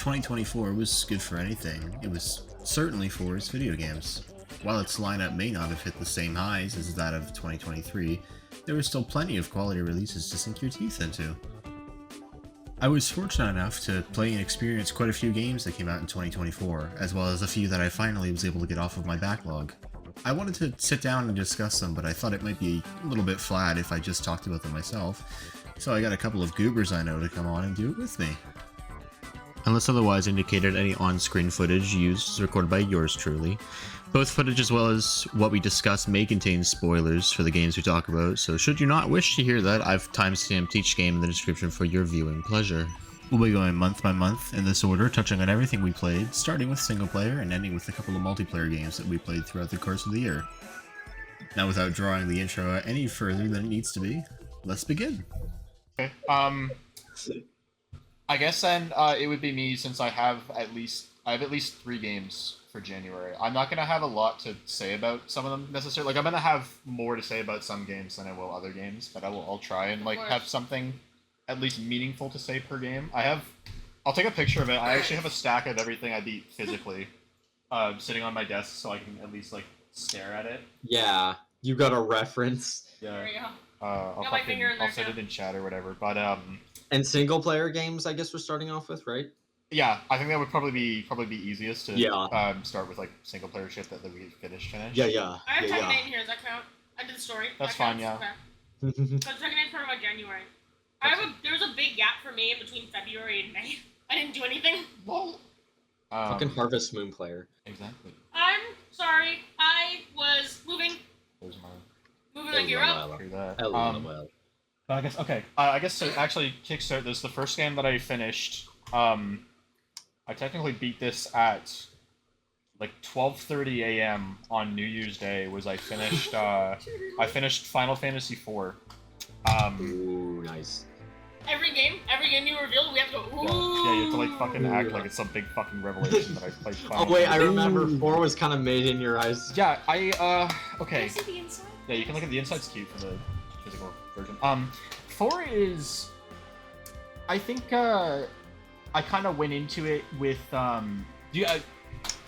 2024 was good for anything, it was certainly for its video games. While its lineup may not have hit the same highs as that of 2023, there was still plenty of quality releases to sink your teeth into. I was fortunate enough to play and experience quite a few games that came out in 2024, as well as a few that I finally was able to get off of my backlog. I wanted to sit down and discuss them, but I thought it might be a little bit flat if I just talked about them myself, so I got a couple of goobers I know to come on and do it with me. Unless otherwise indicated, any on-screen footage used is recorded by yours truly. Both footage as well as what we discuss may contain spoilers for the games we talk about, so should you not wish to hear that, I've timestamped each game in the description for your viewing pleasure. We'll be going month by month in this order, touching on everything we played, starting with single player and ending with a couple of multiplayer games that we played throughout the course of the year. Now without drawing the intro any further than it needs to be, let's begin. Okay, I guess then it would be me, since I have at least 3 games for January. I'm not gonna have a lot to say about some of them necessarily. Like, I'm gonna have more to say about some games than I will other games, but I'll try and have something at least meaningful to say per game. I'll take a picture of it. I actually have a stack of everything I beat physically, sitting on my desk, so I can at least stare at it. Yeah, you got a reference. Yeah. There we go. I'll set it in chat or whatever. But And single player games, I guess we're starting off with, right? yeah, I think that would probably be easiest to start with single player shit that we finish. Yeah. I have Tekken 8 in here. Does that count? I did the story. That's fine. Yeah. Okay. So Tekken 8 for about January. There was a big gap for me in between February and May. I didn't do anything. Lol. Fucking Harvest Moon player. Exactly. I'm sorry. I was moving. There's mine. Moving like you're up. Through that. LOL. But I guess I guess to actually kickstart this, the first game that I finished, I technically beat this at 12:30 a.m. on New Year's Day. I finished Final Fantasy IV. Ooh, nice. Every game you revealed, we have to go. Ooh. Yeah, you have to fucking act like it's some big fucking revelation that I played. Oh wait, I remember 4 was kind of made in your eyes. Yeah, okay. Can I see the inside? Yeah, you can look at the inside's cute for the physical version. 4 is, I think, I kind of went into it with, I'm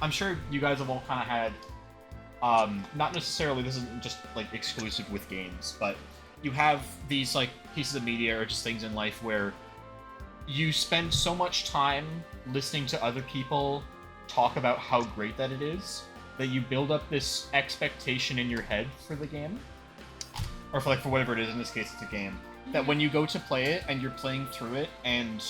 sure you guys have all kind of had, not necessarily, this isn't just, exclusive with games, but you have these, pieces of media or just things in life where you spend so much time listening to other people talk about how great that it is, that you build up this expectation in your head for the game, or for whatever it is. In this case, it's a game. That when you go to play it and you're playing through it and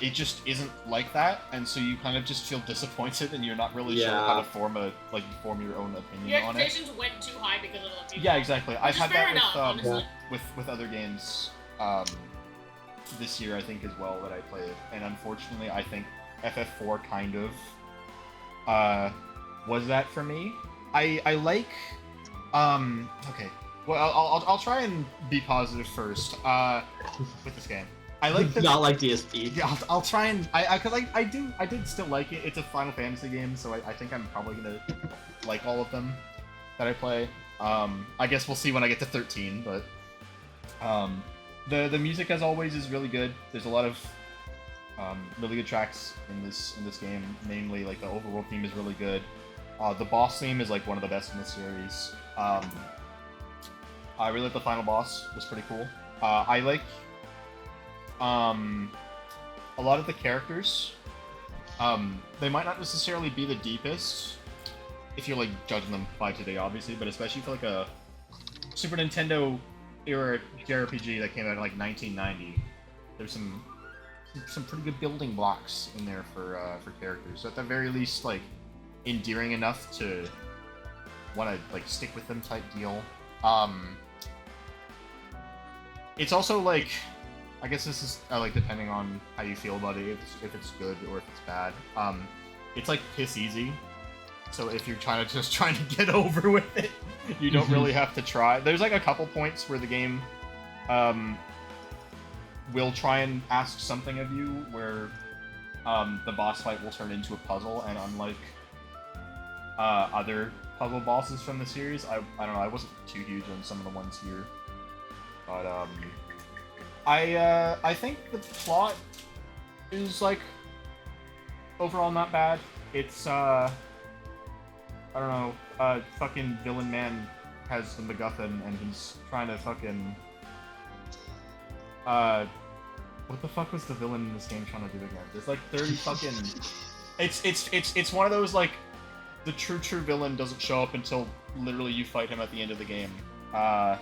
it just isn't like that, and so you kind of just feel disappointed and you're not really sure how to form your own opinion Your on it. Your expectations went too high because of other people. Yeah, exactly. I've had that with other games this year, I think, as well, that I played, and unfortunately, I think FF4 kind of was that for me. I like okay. Well, I'll try and be positive first with this game. I like not like DSP. Yeah, I'll try and because I did still like it. It's a Final Fantasy game, so I think I'm probably gonna like all of them that I play. I guess we'll see when I get to 13, but the music, as always, is really good. There's a lot of really good tracks in this game. Namely, the overworld theme is really good. The boss theme is one of the best in the series. I really like the final boss. It was pretty cool. I like a lot of the characters. They might not necessarily be the deepest if you're judging them by today, obviously, but especially for a Super Nintendo era JRPG that came out in 1990, there's some pretty good building blocks in there for characters. So at the very least, endearing enough to want to stick with them type deal. It's also I guess this is depending on how you feel about it, if it's good or if it's bad. It's piss easy. So if you're trying to get over with it, you don't really have to try. There's a couple points where the game will try and ask something of you, where the boss fight will turn into a puzzle, and unlike other puzzle bosses from the series, I don't know, I wasn't too huge on some of the ones here. But I think the plot is overall not bad. It's I don't know. Fucking villain man has the MacGuffin and he's trying to fucking. What the fuck was the villain in this game trying to do again? There's like 30 fucking. It's one of those like, the true villain doesn't show up until literally you fight him at the end of the game. I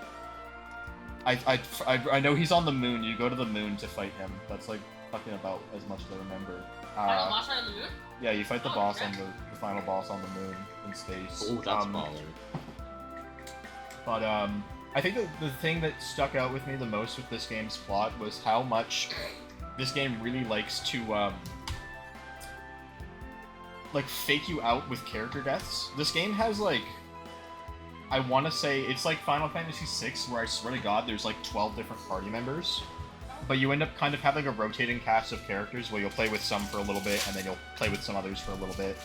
know he's on the moon. You go to the moon to fight him. That's like fucking about as much as I remember. Final boss fight on the moon? Yeah, you fight the boss shit. on the final boss on the moon in space. Oh, that's baller. But I think the thing that stuck out with me the most with this game's plot was how much this game really likes to like fake you out with character deaths. This game has like, I want to say it's like Final Fantasy VI, where I swear to God, there's like 12 different party members. But you end up kind of having a rotating cast of characters where you'll play with some for a little bit, and then you'll play with some others for a little bit.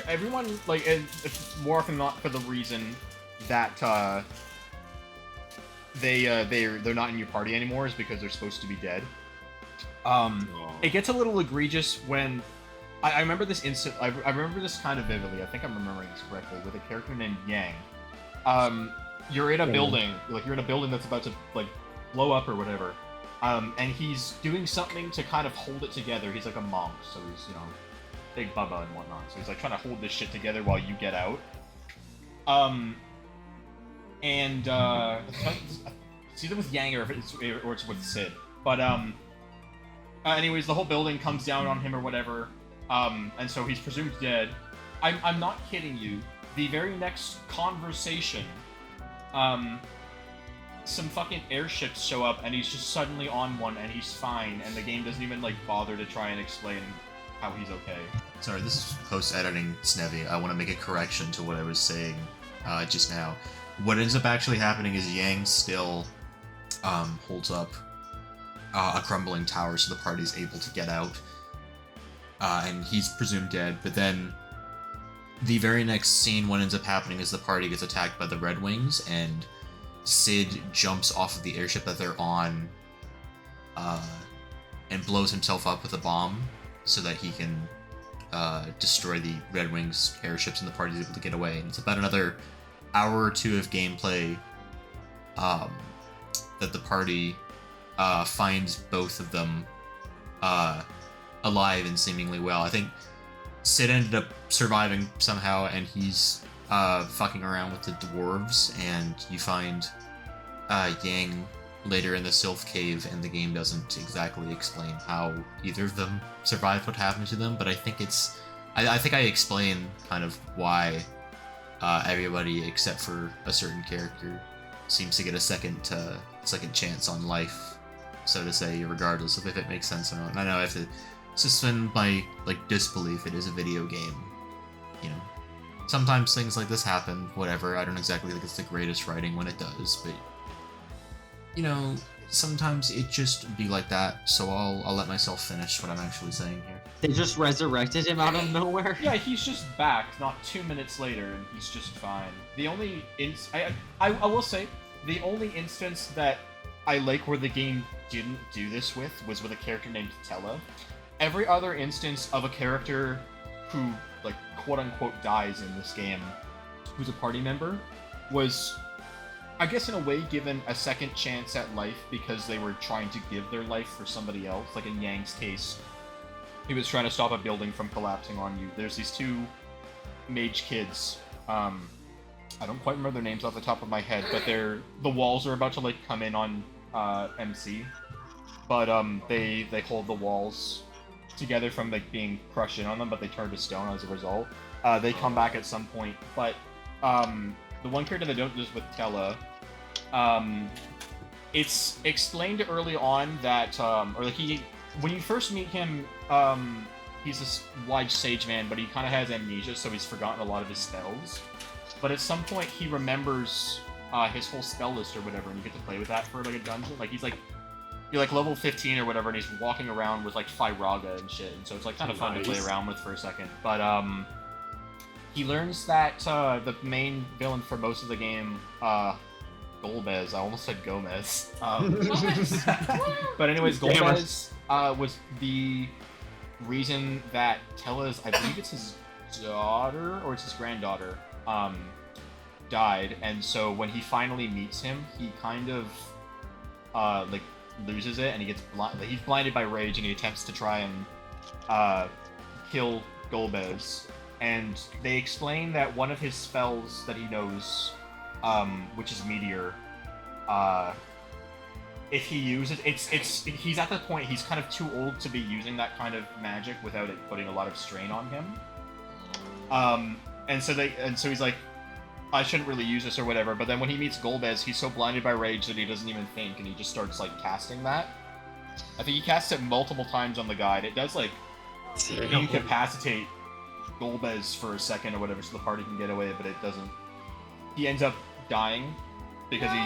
Everyone, like, more often than not for the reason that they're not in your party anymore is because they're supposed to be dead. It gets a little egregious when I remember this instant. I remember this kind of vividly. I think I'm remembering this correctly with a character named Yang. You're in a building, like you're in a building that's about to like blow up or whatever, and he's doing something to kind of hold it together. He's like a monk, so he's big bubba and whatnot. So he's like trying to hold this shit together while you get out. It's either with Yang or it's with Sid. But anyways, the whole building comes down on him or whatever, and so he's presumed dead. I'm not kidding you. The very next conversation, some fucking airships show up and he's just suddenly on one and he's fine, and the game doesn't even like bother to try and explain how he's okay. Sorry, this is post-editing Snevy. I want to make a correction to what I was saying just now. What ends up actually happening is Yang still holds up a crumbling tower, so the party's able to get out, and he's presumed dead. But then the very next scene, what ends up happening is the party gets attacked by the Red Wings, and Sid jumps off of the airship that they're on and blows himself up with a bomb so that he can destroy the Red Wings airships, and the party's able to get away. And it's about another hour or two of gameplay that the party finds both of them alive and seemingly well. I think Sid ended up surviving somehow, and he's fucking around with the dwarves, and you find Yang later in the Sylph Cave, and the game doesn't exactly explain how either of them survived what happened to them, but I think I think I explain kind of why everybody except for a certain character seems to get a second chance on life, so to say, regardless of if it makes sense or not. And I know I have to suspend my disbelief. It is a video game, Sometimes things like this happen. Whatever. I don't exactly think it's the greatest writing when it does, but sometimes it just be like that. So I'll let myself finish what I'm actually saying here. They just resurrected him out of nowhere? Yeah, he's just back, not 2 minutes later, and he's just fine. The only I will say, the only instance that I like where the game didn't do this was with a character named Tella. Every other instance of a character who, quote-unquote, dies in this game, who's a party member, was, I guess in a way, given a second chance at life because they were trying to give their life for somebody else. Like in Yang's case, he was trying to stop a building from collapsing on you. There's these two mage kids. I don't quite remember their names off the top of my head, but the walls are about to come in on MC, but they hold the walls together from being crushed in on them, but they turn to stone as a result. They come back at some point, but the one character they don't do is with Tella. It's explained early on that, when you first meet him, he's this wise sage man, but he kind of has amnesia, so he's forgotten a lot of his spells. But at some point, he remembers his whole spell list or whatever, and you get to play with that for a dungeon. You're level 15 or whatever, and he's walking around with Fyraga and shit, and so it's kind of fun to play around with for a second. But he learns that the main villain for most of the game, Golbez, I almost said Gomez. But anyways, Golbez was the reason that Tella's, I believe it's his daughter or it's his granddaughter, died, and so when he finally meets him, he kind of like loses it, and he gets he's blinded by rage, and he attempts to try and kill Golbez. And they explain that one of his spells that he knows, which is Meteor, if he uses he's at the point he's kind of too old to be using that kind of magic without it putting a lot of strain on him. And so he's like, I shouldn't really use this or whatever. But then when he meets Golbez, he's so blinded by rage that he doesn't even think, and he just starts like casting that. I think he casts it multiple times on the guy. And it does like incapacitate Golbez for a second or whatever, so the party can get away. But it doesn't. He ends up dying because he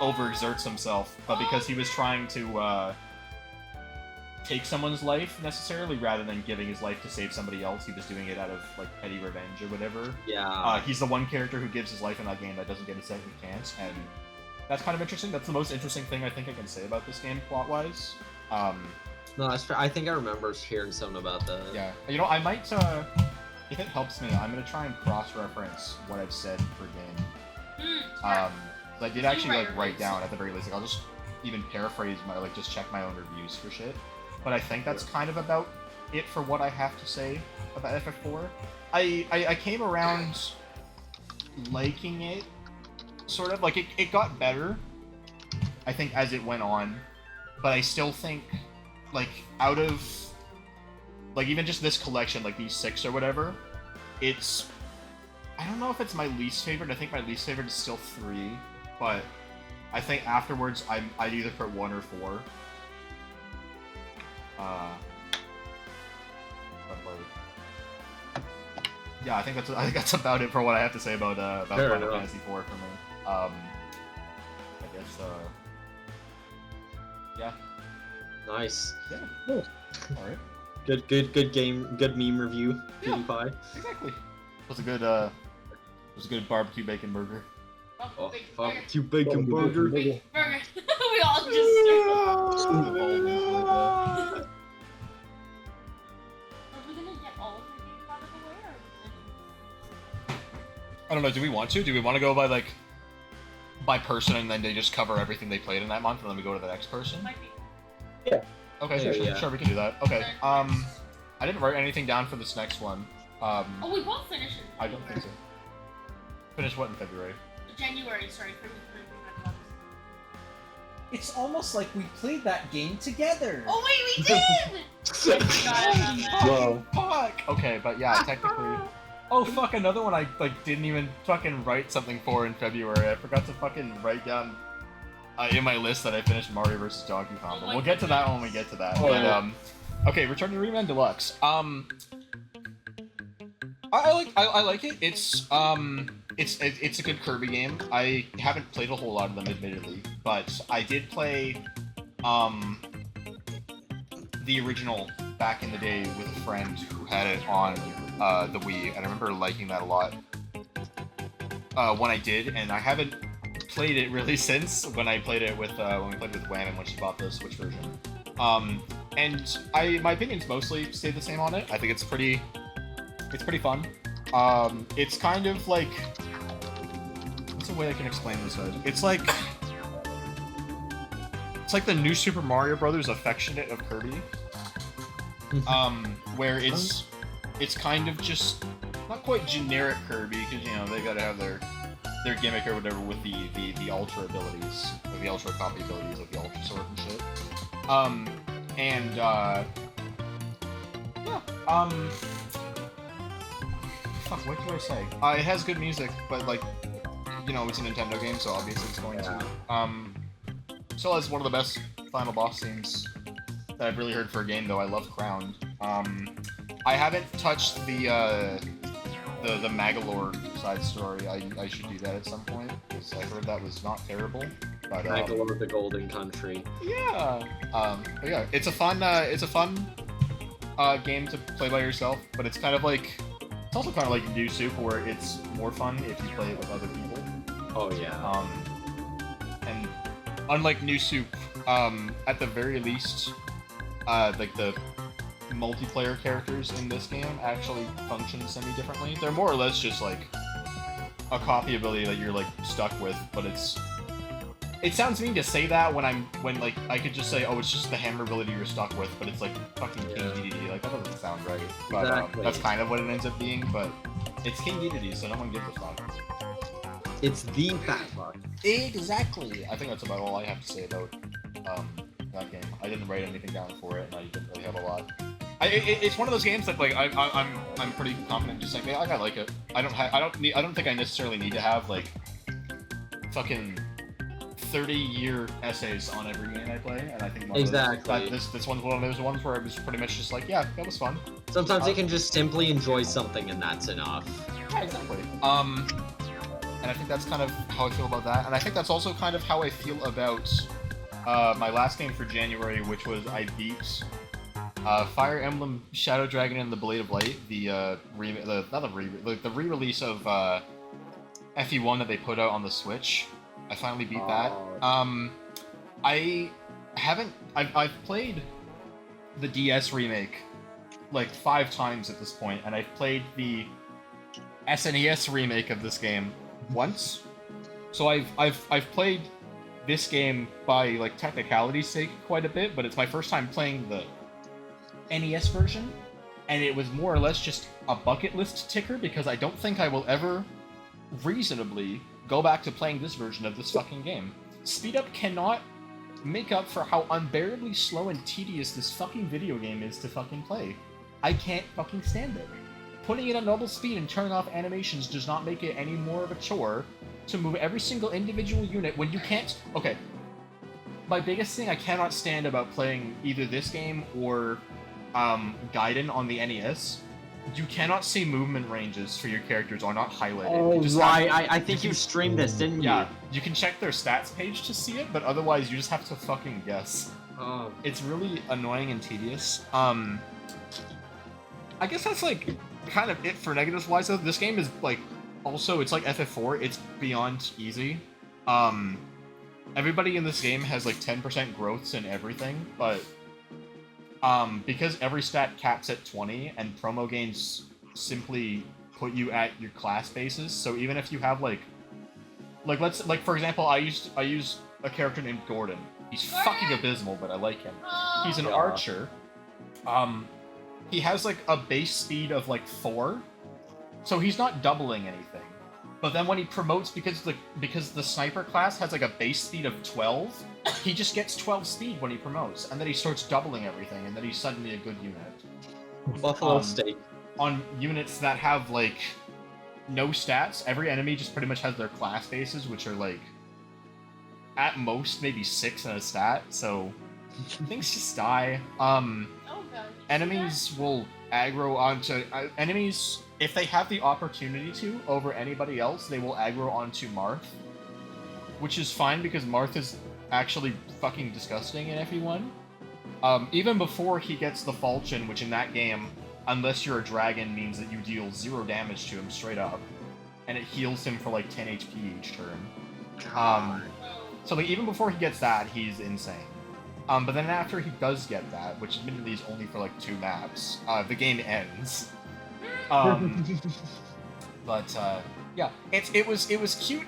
overexerts himself, but because he was trying to take someone's life necessarily rather than giving his life to save somebody else, he was doing it out of like petty revenge or whatever. Yeah. He's the one character who gives his life in that game that doesn't get a second chance, and that's kind of interesting. That's the most interesting thing I think I can say about this game plot-wise. No, that's fair. I think I remember hearing something about that. Yeah, you know, I might, if it helps me, I'm gonna try and cross-reference what I've said per game. I did actually like write down at the very least, like I'll just even paraphrase my, like just check my own reviews for shit. But I think that's kind of about it for what I have to say about FF4. I came around liking it, sort of, like it got better, I think, as it went on, but I still think, like, out of, like, even just this collection, like these 6 or whatever, it's, I don't know if it's my least favorite. I think my least favorite is still 3, but I think afterwards I'd either put 1 or 4. Yeah, I think that's about it for what I have to say about Final Fantasy IV for me. I guess yeah. Nice. Yeah. Cool. All right. Good game. Good meme review. PewDiePie. Exactly. It was a good barbecue bacon burger. Oh, fuck you, bacon burger. Burger. We all just. Are we gonna get all of the games out of the way, or? I don't know. Do we want to? Do we want to go by person, and then they just cover everything they played in that month, and then we go to the next person? Might be. Yeah. Okay, Yeah. sure, we can do that. Okay. I didn't write anything down for this next one. Oh, we both finished it. I don't think so. Finish what in February? January, sorry. It's almost like we played that game together. Oh wait, we did! I forgot about that. Whoa. Fuck! Okay, but yeah, technically... Oh fuck, another one I didn't even fucking write something for in February. I forgot to fucking write down in my list that I finished Mario vs. Donkey Kong. But we'll get to that when we get to that. Oh, But yeah. okay, Return to Rayman Deluxe. I like it. It's a good Kirby game. I haven't played a whole lot of them, admittedly, but I did play the original back in the day with a friend who had it on the Wii, and I remember liking that a lot when I did, and I haven't played it really since when I played it with when we played with Wham and when she bought the Switch version. And my opinions mostly stay the same on it. I think it's pretty fun. It's kind of like, what's a way I can explain this? It's like the new Super Mario Brothers affectionate of Kirby. Where it's kind of just not quite generic Kirby, because you know they gotta have their gimmick or whatever with the ultra abilities, or the ultra copy abilities of the ultra sword and shit. Fuck, what do I say? It has good music, but like, you know, it's a Nintendo game, so obviously it's going to. Still has one of the best final boss scenes that I've really heard for a game, though. I love Crowned. I haven't touched the Magalore side story. I should do that at some point, because I heard that was not terrible. But Magalore, the Golden Country. yeah. But yeah, it's a fun game to play by yourself, but it's kind of like, it's also kind of like New Soup, where it's more fun if you play it with other people. Oh yeah. And unlike New Soup, at the very least, like the multiplayer characters in this game actually function semi-differently. They're more or less just like a copy ability that you're like stuck with, but it sounds mean to say that when like I could just say, oh, it's just the hammer ability you're stuck with, but it's like fucking King DDD. Like that doesn't sound right. But Exactly. that's kind of what it ends up being. But it's King DDD, so no one gives a fuck. It's the fat fuck. Exactly. I think that's about all I have to say about that game. I didn't write anything down for it, and I didn't really have a lot. It's one of those games that like I'm pretty confident just saying, yeah, I like it. I don't think I necessarily need to have like fucking 30-year essays on every game I play, and I think this one's one of those ones where I was pretty much just like, yeah, that was fun. Sometimes you can just simply enjoy something and that's enough. Yeah, exactly. And I think that's kind of how I feel about that, and I think that's also kind of how I feel about my last game for January, which was I beat Fire Emblem Shadow Dragon and the Blade of Light, the re-release of FE1 that they put out on the Switch. I finally beat that. I've played the DS remake like 5 times at this point, and I've played the SNES remake of this game once. So I've played this game by like technicality's sake quite a bit, but it's my first time playing the NES version, and it was more or less just a bucket list ticker because I don't think I will ever reasonably go back to playing this version of this fucking game. Speed up cannot make up for how unbearably slow and tedious this fucking video game is to fucking play. I can't fucking stand it. Putting it on normal speed and turning off animations does not make it any more of a chore to move every single individual unit when you can't... Okay. My biggest thing I cannot stand about playing either this game or Gaiden on the NES, you cannot see movement ranges for your characters are not highlighted. Oh, right. I think you streamed this, didn't you? Yeah, you can check their stats page to see it, but otherwise you just have to fucking guess. Oh. It's really annoying and tedious. I guess that's like kind of it for negatives wise though. This game is like also it's like FF4, it's beyond easy. Everybody in this game has like 10% growths in everything, but because every stat caps at 20 and promo games simply put you at your class bases, so even if you have like for example, I use a character named Gordon. He's fucking abysmal, but I like him. He's an archer. He has like a base speed of like 4, so he's not doubling anything. But then when he promotes, because the sniper class has like a base speed of 12, he just gets 12 speed when he promotes, and then he starts doubling everything, and then he's suddenly a good unit. Buffalo steak. On units that have like no stats, every enemy just pretty much has their class bases, which are like at most maybe 6 in a stat, so things just die. Enemies will aggro onto enemies if they have the opportunity to over anybody else. They will aggro onto Marth, which is fine because Marth is actually fucking disgusting in FE1. Even before he gets the falchion, which in that game, unless you're a dragon, means that you deal 0 damage to him straight up, and it heals him for like 10 HP each turn. So like even before he gets that, he's insane. But then after he does get that, which admittedly is only for like 2 maps, the game ends. Yeah, it was cute.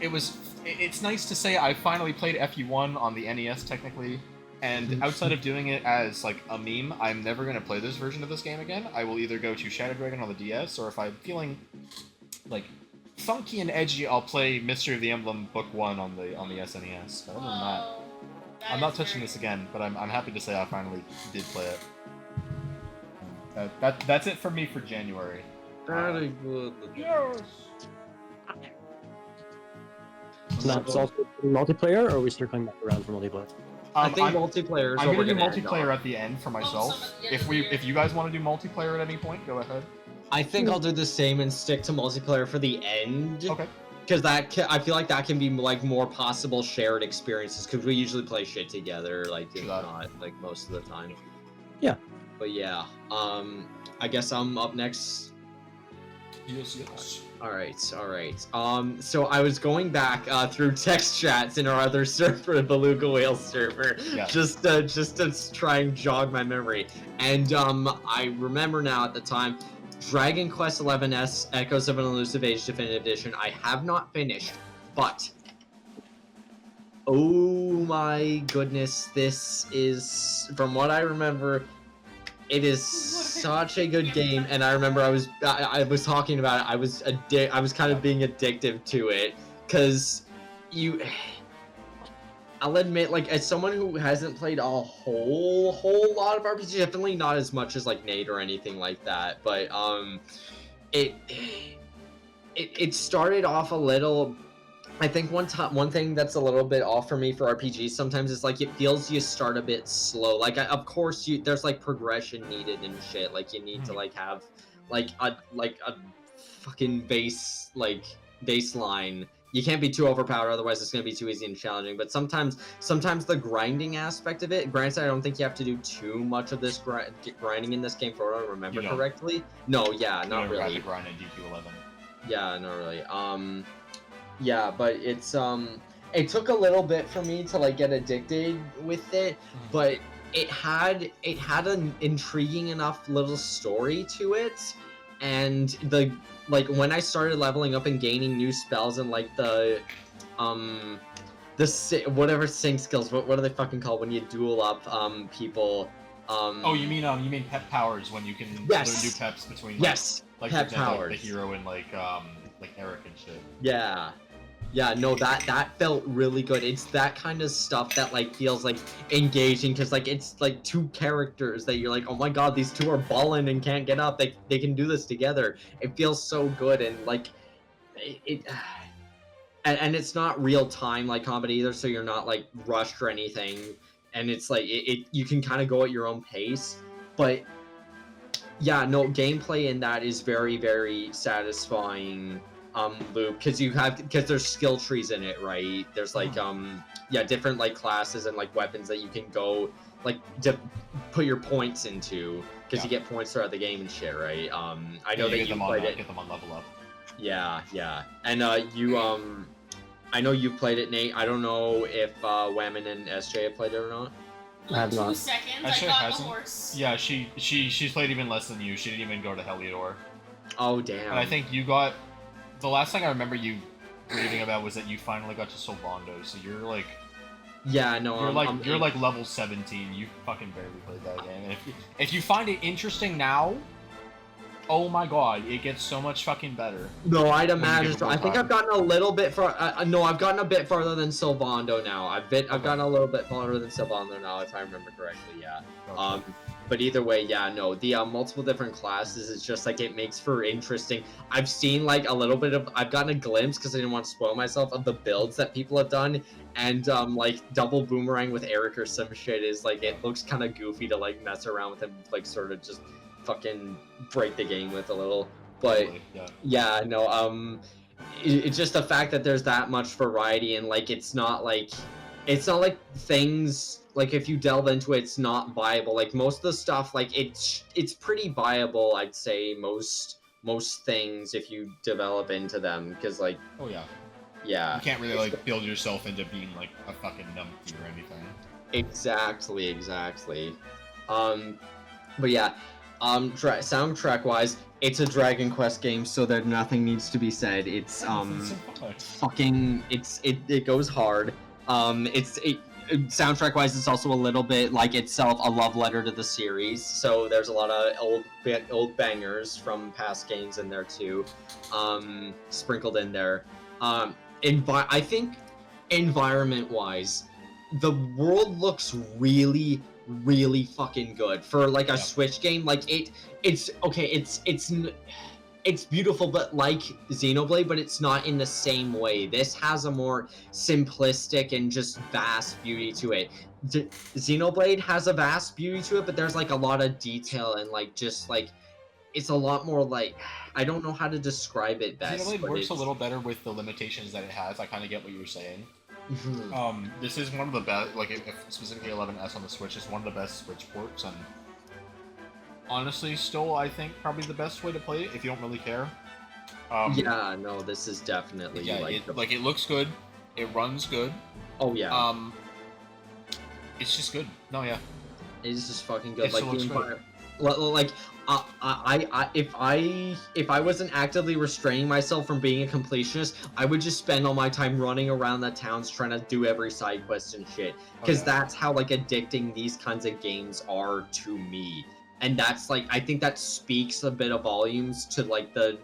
It's nice to say I finally played FE1 on the NES technically, and outside of doing it as like a meme, I'm never gonna play this version of this game again. I will either go to Shadow Dragon on the DS, or if I'm feeling like funky and edgy, I'll play Mystery of the Emblem Book 1 on the SNES. But other than that, I'm not touching this again, but I'm happy to say I finally did play it. That's it for me for January. Very good. Yes. That's also multiplayer, or are we circling back around for multiplayer? I think multiplayer is I'm what gonna we're do gonna multiplayer at the end for myself. If you guys want to do multiplayer at any point, go ahead. I think I'll do the same and stick to multiplayer for the end. Okay. Because I feel like that can be like more possible shared experiences, because we usually play shit together, like if not like most of the time. Yeah. But yeah, I guess I'm up next. Yes. All right. So I was going back through text chats in our other server, the Beluga Whale server, Yeah. just to try and jog my memory. And I remember now at the time, Dragon Quest XI's Echoes of an Elusive Age Definitive Edition. I have not finished, but oh my goodness, this is, from what I remember, it is such a good game. And I remember I was talking about it. I was kind of being addictive to it, because I'll admit, like, as someone who hasn't played a whole lot of RPGs, definitely not as much as like Nate or anything like that, but it started off a little. I think one thing that's a little bit off for me for RPGs sometimes is like it feels you start a bit slow. Like of course there's like progression needed and shit. Like you need to like have like a fucking baseline. You can't be too overpowered, otherwise it's gonna be too easy and challenging. But sometimes the grinding aspect of it. Granted, I don't think you have to do too much of this grinding in this game, for what I remember correctly. No, yeah, not really. You grind in DQ11. Yeah, not really. Yeah, but it's it took a little bit for me to like get addicted with it, but it had an intriguing enough little story to it, and when I started leveling up and gaining new spells and like whatever sync skills, what are they fucking called when you duel up people? Oh, you mean pep powers, when you can learn new peps between like pep for example, powers. like the hero and like Eric and shit. Yeah, no, that felt really good. It's that kind of stuff that like feels like engaging, because like it's like two characters that you're like, oh my god, these two are balling and can't get up. They can do this together. It feels so good, and like and it's not real time like combat either, so you're not like rushed or anything. And it's like you can kind of go at your own pace, but yeah, no, gameplay in that is very, very satisfying. Loop, because there's skill trees in it, right? There's like different like classes and like weapons that you can go like put your points into, because you get points throughout the game and shit, right? I know that you played it. Get them on level up. Yeah, and I know you've played it, Nate. I don't know if Whammon and SJ have played it or not. I have not. 2 seconds, I Actually, got the hasn't. horse. Yeah, she's played even less than you. She didn't even go to Heliodor. Oh damn. And I think you got. The last thing I remember you raving about was that you finally got to Solvando, so you're like... Yeah, no, you're like level 17, you fucking barely played that game. And if you find it interesting now, oh my god, it gets so much fucking better. No, I'd imagine so. I think I've gotten a little bit far... no, I've gotten a bit farther than Sylvando now. I've gotten a little bit farther than Sylvando now, if I remember correctly, yeah. Okay. But either way, yeah, no, the multiple different classes, it's just like it makes for interesting. I've seen like a little bit of, I've gotten a glimpse, because I didn't want to spoil myself, of the builds that people have done, and like double boomerang with Eric or some shit is like, it looks kind of goofy to like mess around with him, like sort of just fucking break the game with a little. But Totally, yeah, no, it's just the fact that there's that much variety, and like it's not like things. Like, if you delve into it, it's not viable. Like, most of the stuff, like, it's pretty viable, I'd say, most things, if you develop into them, because, like... Oh, yeah. Yeah. You can't really, like, build yourself into being, like, a fucking numpty or anything. Exactly. But yeah, soundtrack-wise, it's a Dragon Quest game, so that nothing needs to be said. It's, fucking... It goes hard. Soundtrack wise, it's also a little bit like itself a love letter to the series, so there's a lot of old bangers from past games in there too, sprinkled in there. I think environment wise, the world looks really fucking good for like a Switch game. Like it's beautiful, but like Xenoblade, but it's not in the same way. This has a more simplistic and just vast beauty to it. Xenoblade has a vast beauty to it, but there's like a lot of detail and like just like it's a lot more like I don't know how to describe it best. Xenoblade works a little better with the limitations that it has. I kind of get what you were saying. This is one of the best, like if specifically 11S on the Switch is one of the best Switch ports, and honestly, still, I think probably the best way to play it if you don't really care. Yeah, no, this is definitely Yeah, it looks good. It runs good. Oh yeah. It's just good. No, yeah. It's just fucking good. It Like still the looks entire, like if I wasn't actively restraining myself from being a completionist, I would just spend all my time running around the towns trying to do every side quest and shit. Because that's how like addicting these kinds of games are to me. And that's like I think that speaks a bit of volumes to like the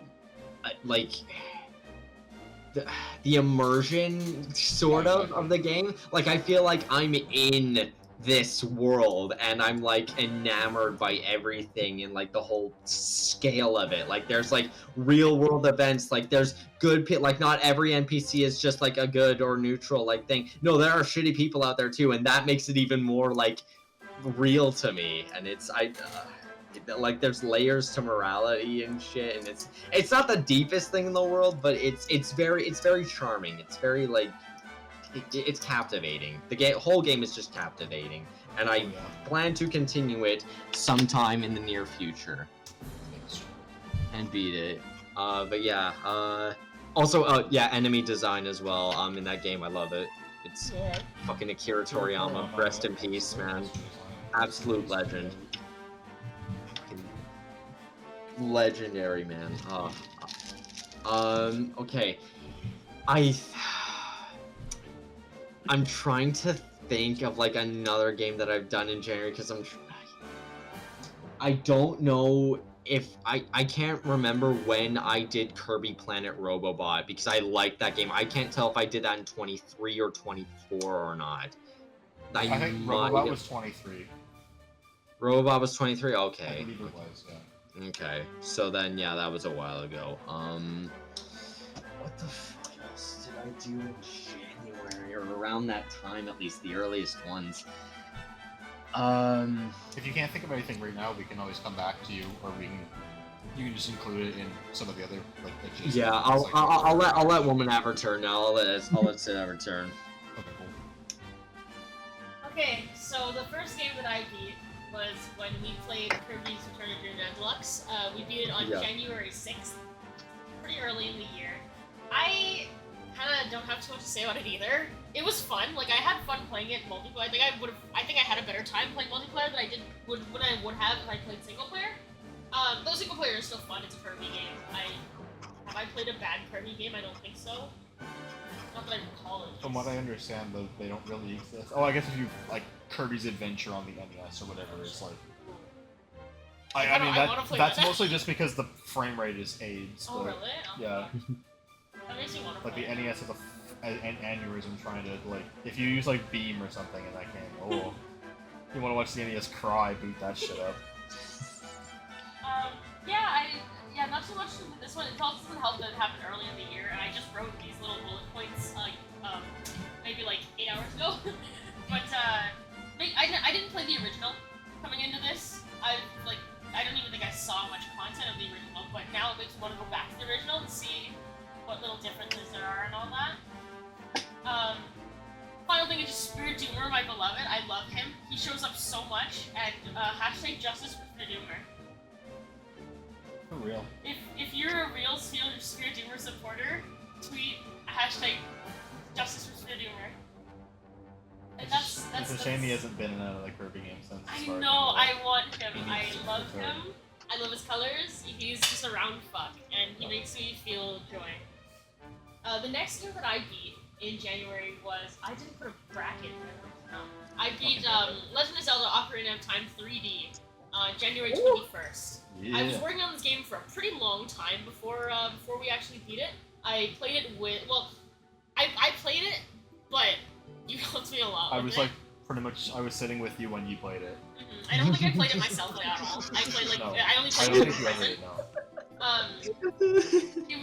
the immersion sort of the game. Like I feel like I'm in this world and I'm like enamored by everything and like the whole scale of it. Like there's like real world events, like there's good like not every NPC is just like a good or neutral like thing. No, there are shitty people out there too, and that makes it even more like real to me. And it's like there's layers to morality and shit, and it's not the deepest thing in the world, but it's very charming. It's very like it's captivating. The whole game is just captivating, and I plan to continue it sometime in the near future and beat it. But yeah, also yeah, enemy design as well. In that game, I love it. It's fucking Akira Toriyama. Rest in peace, man. Absolute legend. Legendary, man. Okay. I'm trying to think of like another game that I've done in January because I don't know if I can't remember when I did Kirby Planet Robobot because I like that game. I can't tell if I did that in 23 or 24 or not. I think Robobot was 23. Robobot was 23? Okay. I believe it was, yeah. Okay, so then yeah, that was a while ago. What the fuck else did I do in January or around that time? At least the earliest ones. If you can't think of anything right now, we can always come back to you, or you can just include it in some of the other like. Yeah, I'll let Woman have her turn now. I'll let Sid have her turn. Okay, cool. Okay, so the first game that I beat was when we played Kirby's Return of Dream Deluxe. We beat it on January 6th, pretty early in the year. I kind of don't have too much to say about it either. It was fun. Like I had fun playing it multiplayer. I think I had a better time playing multiplayer than I would have if I played single player. Though single player is still fun. It's a Kirby game. Have I played a bad Kirby game? I don't think so. Not that I recall it. From what I understand, though, they don't really exist. Oh, I guess if you like Kirby's Adventure on the NES or whatever, it's like. I mean that's mostly just because the frame rate is AIDS. Oh really? Yeah. That makes me want to like play the NES has an aneurysm trying to like if you use like Beam or something in that game. Oh, you want to watch the NES cry? Boot that shit up. Yeah, not so much with this one. It also doesn't help that it happened early in the year, and I just wrote these little bullet points, maybe like 8 hours ago. But I didn't play the original coming into this. I don't even think I saw much content of the original, but now it makes me want to go back to the original and see what little differences there are and all that. Final thing is just Spirit Doomer, my beloved. I love him. He shows up so much, and hashtag justice for Spirit Doomer. For real. If you're a real Spirit Doomer supporter, tweet hashtag justice for Spirit Doomer. And that's it's a shame he hasn't been in a Kirby game since. I know, I want him. I love him. I love his colors. He's just a round fuck, and he makes me feel joy. The next game that I beat in January was I didn't put a bracket. I beat Legend of Zelda: Ocarina of Time 3D on January 21st. Yeah. I was working on this game for a pretty long time before we actually beat it. I played it with I played it, but you helped me a lot. I was like pretty much I was sitting with you when you played it. Mm-hmm. I don't think I played it myself at all. I played like no. I only played I don't it think you ever did, no. It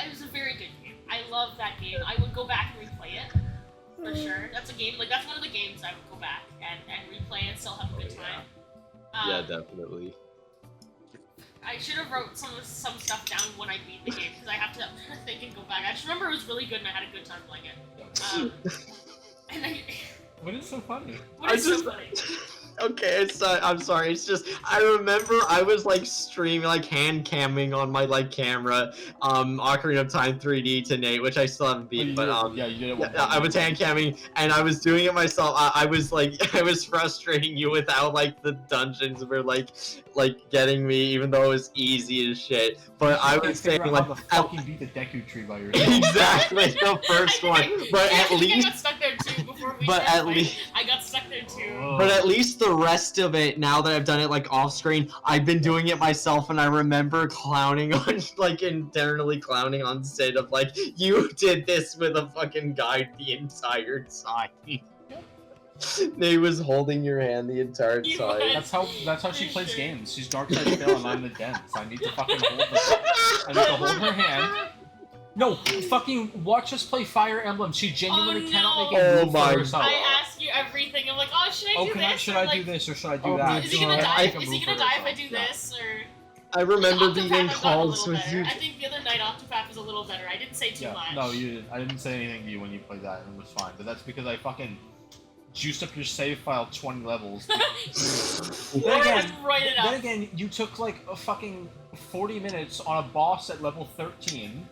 was a very good game. I love that game. I would go back and replay it for sure. That's a game that's one of the games I would go back and replay and still have a good time. Yeah, definitely. I should have wrote some stuff down when I beat the game because I have to think and go back. I just remember it was really good and I had a good time playing it. What is so funny? What is so funny? Okay, I'm sorry. It's just I remember I was like streaming, like hand camming on my like camera, Ocarina of Time 3D to Nate, which I still haven't beaten, but yeah, you did it. yeah, I was hand camming and I was doing it myself. I was like I was frustrating you with how like the dungeons were like getting me, even though it was easy as shit. But I was saying figure like out how to fucking beat the Deku tree by yourself. exactly the first one, but at I least. got stuck there too before we But started at playing. least- I got stuck there too. But at least the rest of it, now that I've done it like off screen, I've been doing it myself, and I remember clowning on, like internally clowning on Sid of like, you did this with a fucking guide the entire time. Nate was holding your hand the entire He time. was. That's how she For plays sure. games. She's Dark Side Phil and I'm the Dents. I need to fucking hold her hand. No, fucking watch us play Fire Emblem. She genuinely Oh, cannot no. make a Oh move my for herself. I ask you everything. I'm like, oh, should I do this? Should Or, I like, do this or should I do Oh my that? Is he gonna God. die? Make a Is move he for gonna die if I herself. do Yeah. this? Or I remember Octopath, being I've gotten a calls little with better. you. I think the other night Octopath was a little better. I didn't say too Yeah, much. no, you didn't. I didn't say anything to you when you played that, and it was fine. But that's because I fucking juiced up your save file 20 levels. Or again- just write it Then up. again, you took like a fucking 40 minutes on a boss at level 13.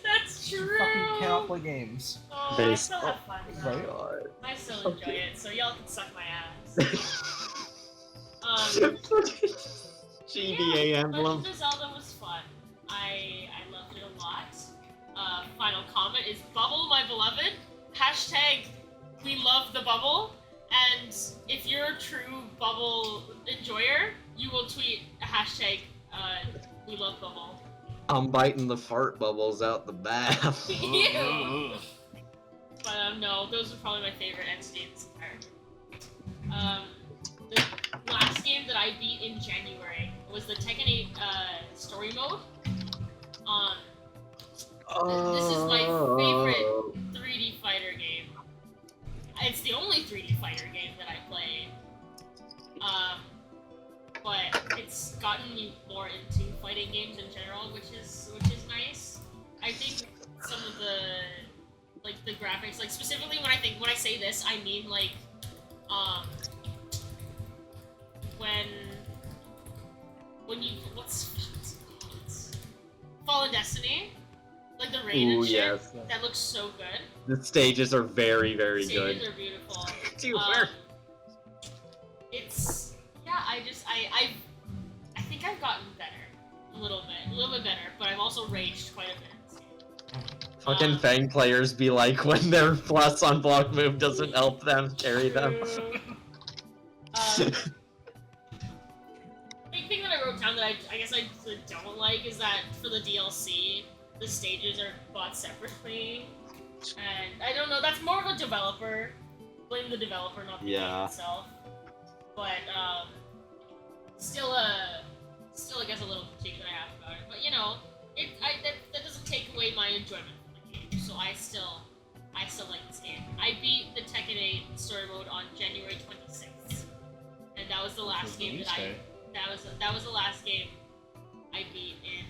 That's true. You fucking cannot play games. Oh, That I is- still have fun. though. Right. God. I still enjoy it, so y'all can suck my ass. GBA yeah, emblem. Legend of Zelda was fun. I loved it a lot. Final comment is Bubble, my beloved. Hashtag we love the bubble. And if you're a true bubble enjoyer, you will tweet a hashtag we love bubble. I'm biting the fart bubbles out the bath. Ew. But no, those are probably my favorite entity in this entire game. The last game that I beat in January was the Tekken 8 story mode. This is my favorite 3D fighter game. It's the only 3D fighter game that I played. But it's gotten me more into fighting games in general, which is nice. I think some of the graphics, like specifically when I say this, I mean like when you what's it called? Fallen Destiny, like the rain Ooh, and shit. yes. That looks so good. The stages are very, very Stages good. are beautiful. Dude, It's I think I've gotten better a little bit better, but I've also raged quite a bit. fucking Fang players be like when their plus on block move doesn't help them carry them. Big thing that I wrote down that I guess I don't like is that for the DLC, the stages are bought separately, and I don't know. That's more of a developer. Blame the developer, not the game itself. But still I guess a little critique that I have about it. But you know, that doesn't take away my enjoyment from the game. So I still like this game. I beat the Tekken 8 story mode on January 26th, and that was the last game that that was the last game I beat in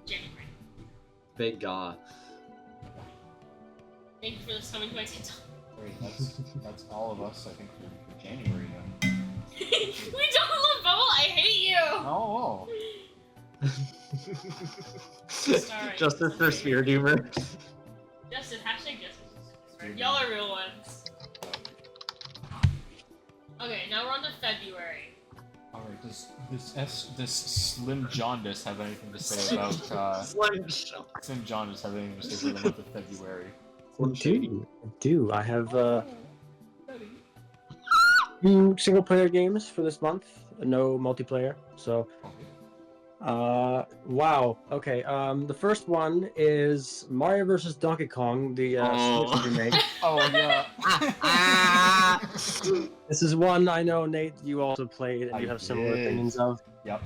January. Big God. Thank you for this coming to my TikTok. Wait, that's all of us, I think, for January then. We don't love Bubble. I hate you. Oh. Sorry. Justice for Sphere Doomer. Justin, hashtag Justice. Y'all are real ones. Okay, now we're on to February. Alright, does Slim Jaundice have anything to say about Slim Jaundice have anything to say for the month of February? I do. I have 2 single-player games for this month. No multiplayer. So, wow. Okay. The first one is Mario vs. Donkey Kong, the Switch remake. Oh yeah. This is one I know, Nate, you also played and you have similar did. opinions of. Yep.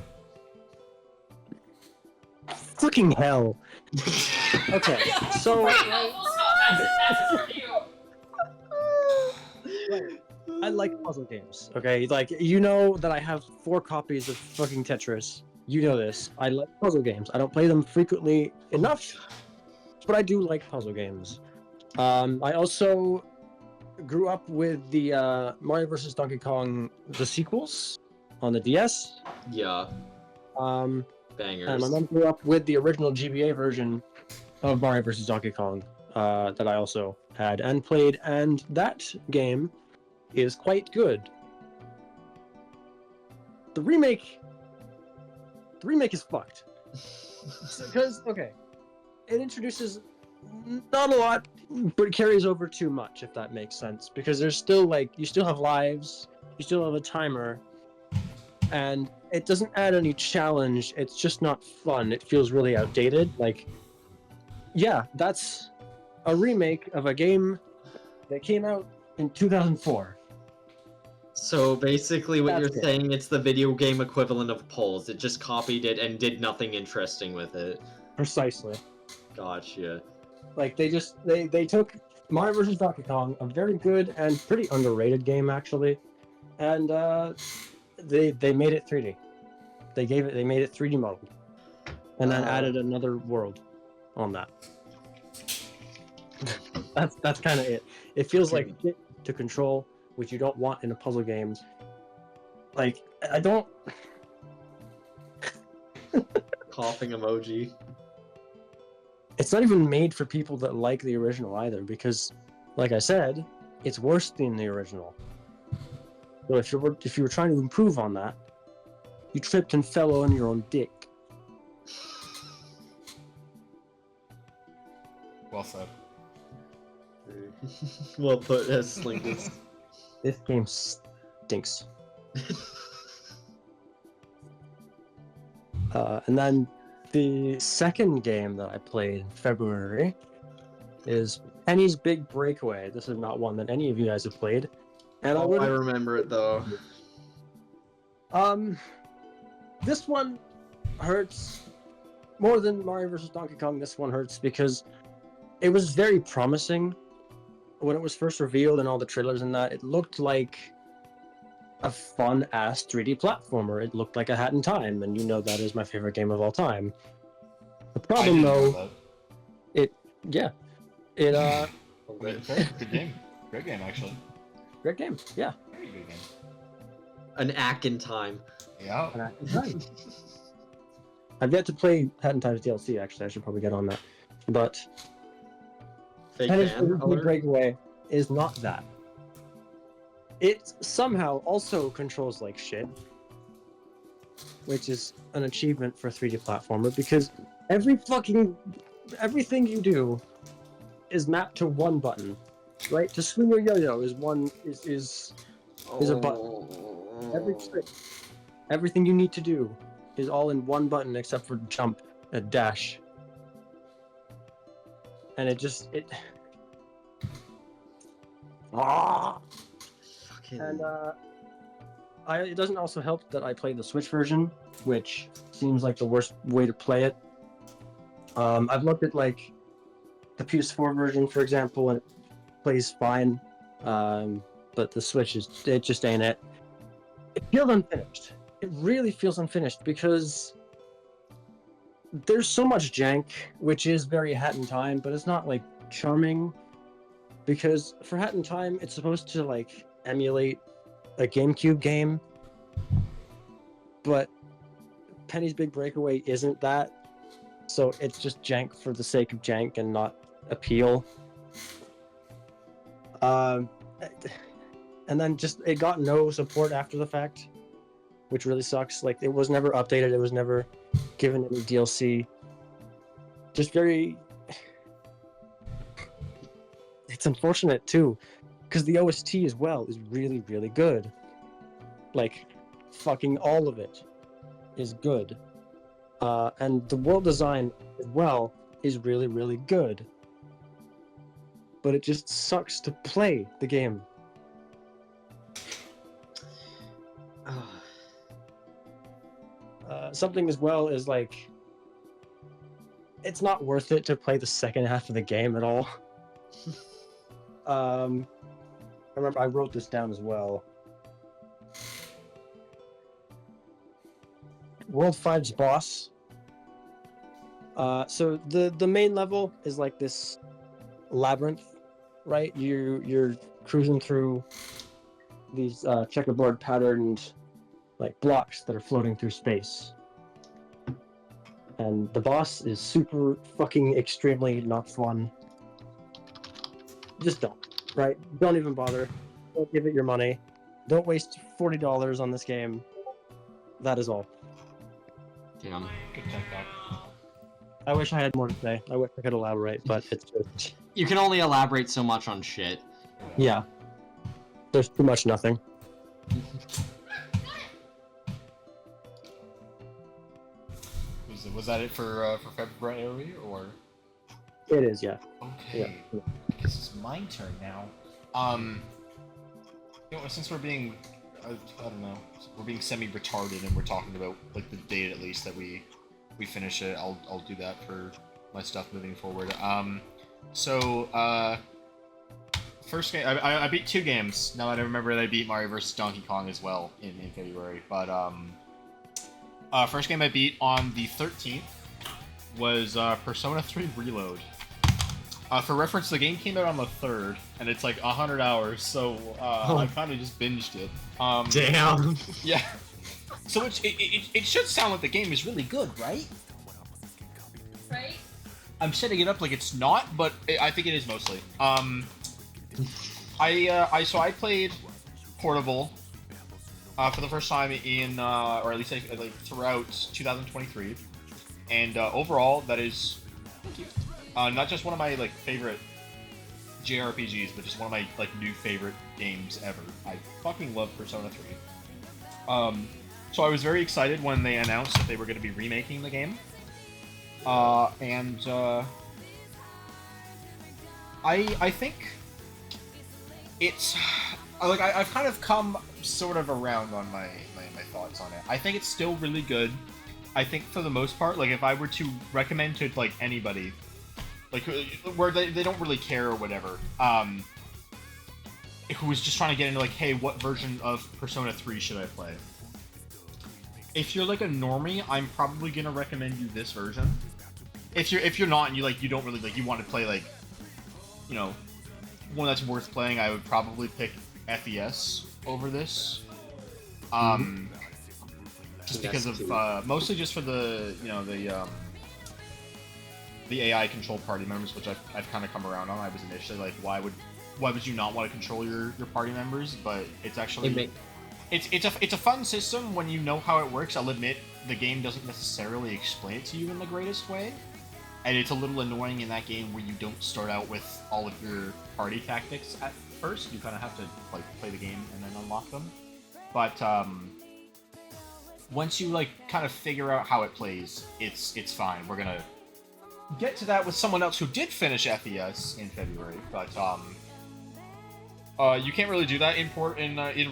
Fucking hell. Okay, so That's his review. I like puzzle games. Okay, like you know that I have 4 copies of fucking Tetris. You know this. I like puzzle games. I don't play them frequently enough, but I do like puzzle games. I also grew up with the Mario vs. Donkey Kong, the sequels on the DS. Yeah, And bangers. my mom grew up with the original GBA version of Mario vs. Donkey Kong that I also had and played, and that game is quite good. The remake is fucked. Because, okay, it introduces not a lot, but carries over too much, if that makes sense. Because there's still, like, you still have lives, you still have a timer, and it doesn't add any challenge. It's just not fun. It feels really outdated. Like, yeah, that's a remake of a game that came out in 2004. So basically what That's you're it. saying, it's the video game equivalent of Pulse. It just copied it and did nothing interesting with it. Precisely. Gotcha. Like, they took Mario vs. Donkey Kong, a very good and pretty underrated game, actually, and they made it 3D. They made it 3D modeled, and then added another world on that. That's kind of it. It feels like shit to control, which you don't want in a puzzle game. Like, I don't. Coughing emoji. It's not even made for people that like the original either, because, like I said, it's worse than the original. So if you were trying to improve on that, you tripped and fell on your own dick. Well said. Well put, as Slinkus. This game stinks. And then the second game that I played in February is Penny's Big Breakaway. This is not one that any of you guys have played. And I remember it though. This one hurts more than Mario vs. Donkey Kong. This one hurts because it was very promising when it was first revealed and all the trailers and that. It looked like a fun-ass 3D platformer. It looked like a Hat in Time, and you know that is my favorite game of all time. The problem, though, good game. Great game, actually. Great game, yeah. Very good game. An Ack in Time. Yeah. An Hat in Time. I've yet to play Hat in Time's DLC, actually. I should probably get on that. But Fake Penny's fan Big alert. Breakaway is not that. It somehow also controls like shit, which is an achievement for a 3D platformer, because everything you do is mapped to one button, right? To swing your yo-yo is a button. Everything you need to do is all in one button except for jump and dash. And it And it doesn't also help that I played the Switch version, which seems like the worst way to play it. I've looked at like the PS4 version, for example, and it plays fine, but the Switch it just ain't it. It feels unfinished. It really feels unfinished because there's so much jank, which is very Hat in Time, but it's not like charming. Because for Hat in Time, it's supposed to like emulate a GameCube game, but Penny's Big Breakaway isn't that, so it's just jank for the sake of jank and not appeal. And then just it got no support after the fact, which really sucks. Like, it was never updated, it was never given any DLC. Just very... It's unfortunate too, because the OST as well is really, really good. Like, fucking all of it is good. And the world design as well is really, really good. But it just sucks to play the game. Something as well is like, it's not worth it to play the second half of the game at all. I remember I wrote this down as well. World 5's boss. So the main level is like this labyrinth, right? You're cruising through these checkerboard patterned like blocks that are floating through space. And the boss is super fucking extremely not fun. Just don't, right? Don't even bother. Don't give it your money. Don't waste $40 on this game. That is all. Damn. Good tech talk. I wish I had more to say. I wish I could elaborate, but it's just... You can only elaborate so much on shit. Yeah. There's too much nothing. Was that it for February or? It is, yeah. Okay. Yeah. I guess it's my turn now. You know, since we're being, I don't know, we're being semi-retarded and we're talking about like the date at least that we finish it. I'll do that for my stuff moving forward. First game, I beat 2 games. Now that I remember that I beat Mario vs. Donkey Kong as well in February. But first game I beat on the 13th was Persona 3 Reload. For reference, the game came out on the 3rd, and it's like 100 hours, so I kind of just binged it. Damn. Yeah. So it should sound like the game is really good, right? Right? I'm setting it up like it's not, but I think it is mostly. I played Portable for the first time in, or at least like throughout 2023, and overall that is not just one of my like favorite JRPGs, but just one of my like new favorite games ever. I fucking love Persona 3. So I was very excited when they announced that they were going to be remaking the game, and I think it's like I've kind of come sort of around on my thoughts on it. I think it's still really good. I think for the most part, like if I were to recommend to like anybody, like where they don't really care or whatever, who was just trying to get into like, hey, what version of Persona 3 should I play? If you're like a normie, I'm probably gonna recommend you this version. If you're not and you don't really like, you want to play like, you know, one that's worth playing, I would probably pick FES over this. Just because of mostly just for the the AI control party members, which I've kind of come around on. I was initially like, why would you not want to control your party members? But it's actually it's a fun system when you know how it works. I'll admit the game doesn't necessarily explain it to you in the greatest way, and it's a little annoying in that game where you don't start out with all of your party tactics at first. You kind of have to like play the game and then unlock them. But once you like kind of figure out how it plays, it's fine. We're gonna get to that with someone else who did finish FES in February, but you can't really do that in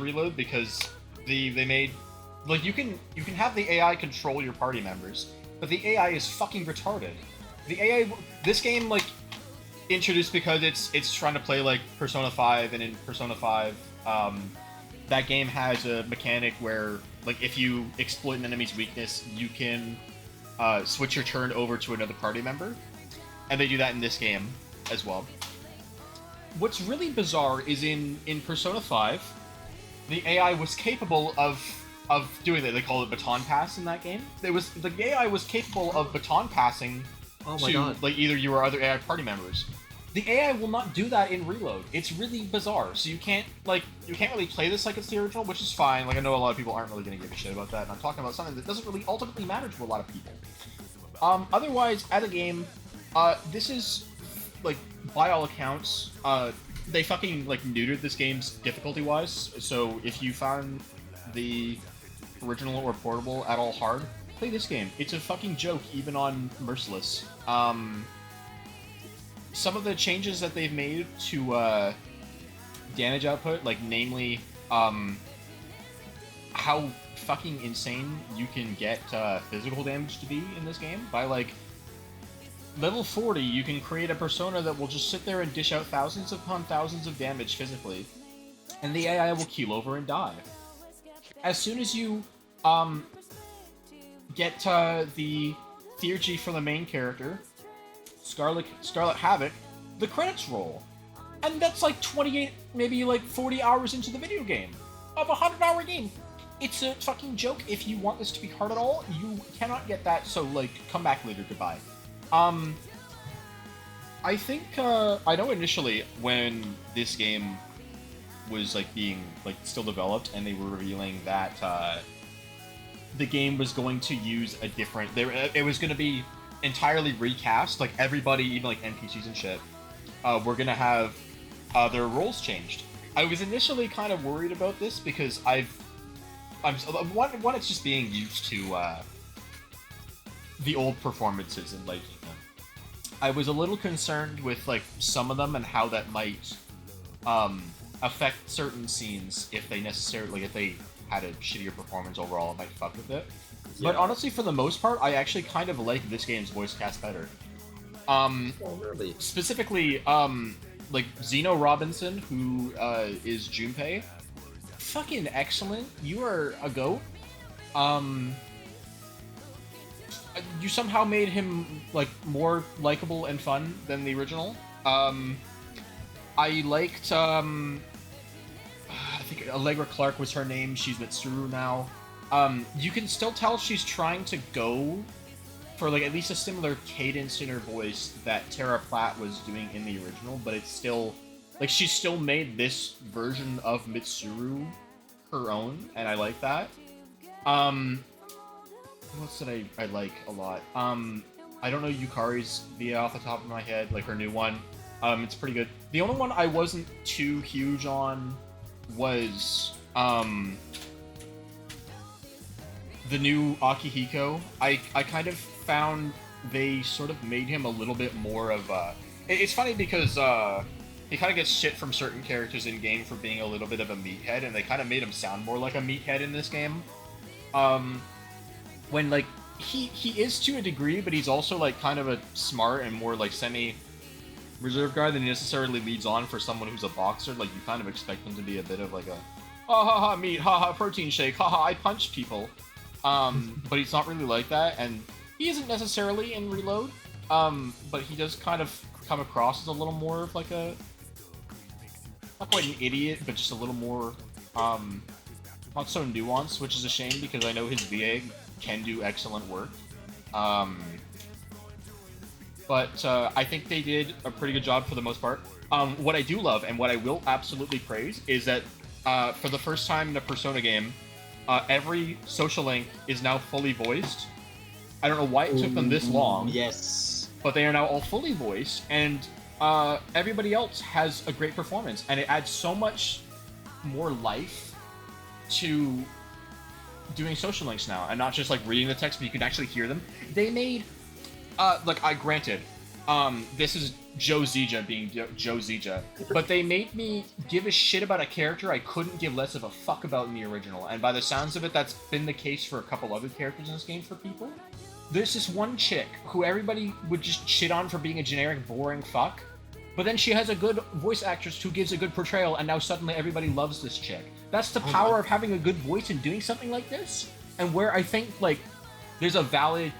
Reload because they made like you can have the AI control your party members, but the AI is fucking retarded. The AI this game like introduced because it's trying to play like Persona 5, and in Persona 5 that game has a mechanic where like if you exploit an enemy's weakness, you can switch your turn over to another party member, and they do that in this game as well. What's really bizarre is in Persona 5, the AI was capable of doing that. They call it baton pass in that game. The AI was capable of baton passing to like either you or other AI party members. The AI will not do that in Reload. It's really bizarre. So you can't really play this like it's the original, which is fine. Like I know a lot of people aren't really gonna give a shit about that, and I'm talking about something that doesn't really ultimately matter to a lot of people. Otherwise, as a game, this is like by all accounts, they fucking like neutered this game's difficulty-wise. So if you found the original or portable at all hard, play this game. It's a fucking joke, even on Merciless. Some of the changes that they've made to damage output, like namely how fucking insane you can get physical damage to be in this game. By like level 40, you can create a persona that will just sit there and dish out thousands upon thousands of damage physically, and the AI will keel over and die. As soon as you get the theurgy from the main character, Scarlet Havoc, the credits roll. And that's like 28, maybe like 40 hours into the video game. Of a 100-hour game. It's a fucking joke. If you want this to be hard at all, you cannot get that, so, like, come back later, goodbye. I think, I know initially when this game was, like, being, like, still developed, and they were revealing that, the game was going to use a different... it was going to be entirely recast, like, everybody, even, like, NPCs and shit, were going to have their roles changed. I was initially kind of worried about this because one, it's just being used to the old performances and liking them. I was a little concerned with like some of them and how that might affect certain scenes if they had a shittier performance overall. It might fuck with it. Yeah. But honestly, for the most part, I actually kind of like this game's voice cast better. Really? Specifically, like Zeno Robinson, who is Junpei. Fucking excellent. You are a goat. You somehow made him like more likable and fun than the original. I liked I think Allegra Clark was her name. She's Mitsuru now. You can still tell she's trying to go for like at least a similar cadence in her voice that Tara Platt was doing in the original, but it's still like she still made this version of Mitsuru her own, and I like that. What else did I like a lot? I don't know Yukari's VA off the top of my head, like her new one. It's pretty good. The only one I wasn't too huge on was the new Akihiko. I kind of found they sort of made him a little bit more of a... It's funny because he kind of gets shit from certain characters in game for being a little bit of a meathead, and they kind of made him sound more like a meathead in this game. When like he is to a degree, but he's also like kind of a smart and more like semi-reserved guy than he necessarily leads on for someone who's a boxer. Like you kind of expect him to be a bit of like a ha ha ha meat, ha ha protein shake, ha ha I punch people. But he's not really like that, and he isn't necessarily in Reload. But he does kind of come across as a little more of like a, not quite an idiot, but just a little more, not so nuanced, which is a shame because I know his VA can do excellent work. But I think they did a pretty good job for the most part. What I do love, and what I will absolutely praise, is that for the first time in a Persona game, every social link is now fully voiced. I don't know why it took them this long. Yes. But they are now all fully voiced, and everybody else has a great performance, and it adds so much more life to doing social links now, and not just like reading the text, but you can actually hear them. They made, granted, this is Joe Zija being Joe Zija, but they made me give a shit about a character I couldn't give less of a fuck about in the original, and by the sounds of it, that's been the case for a couple other characters in this game for people. There's this one chick who everybody would just shit on for being a generic, boring fuck, but then she has a good voice actress who gives a good portrayal, and now suddenly everybody loves this chick. That's the power of having a good voice and doing something like this, and where I think, like, there's a valid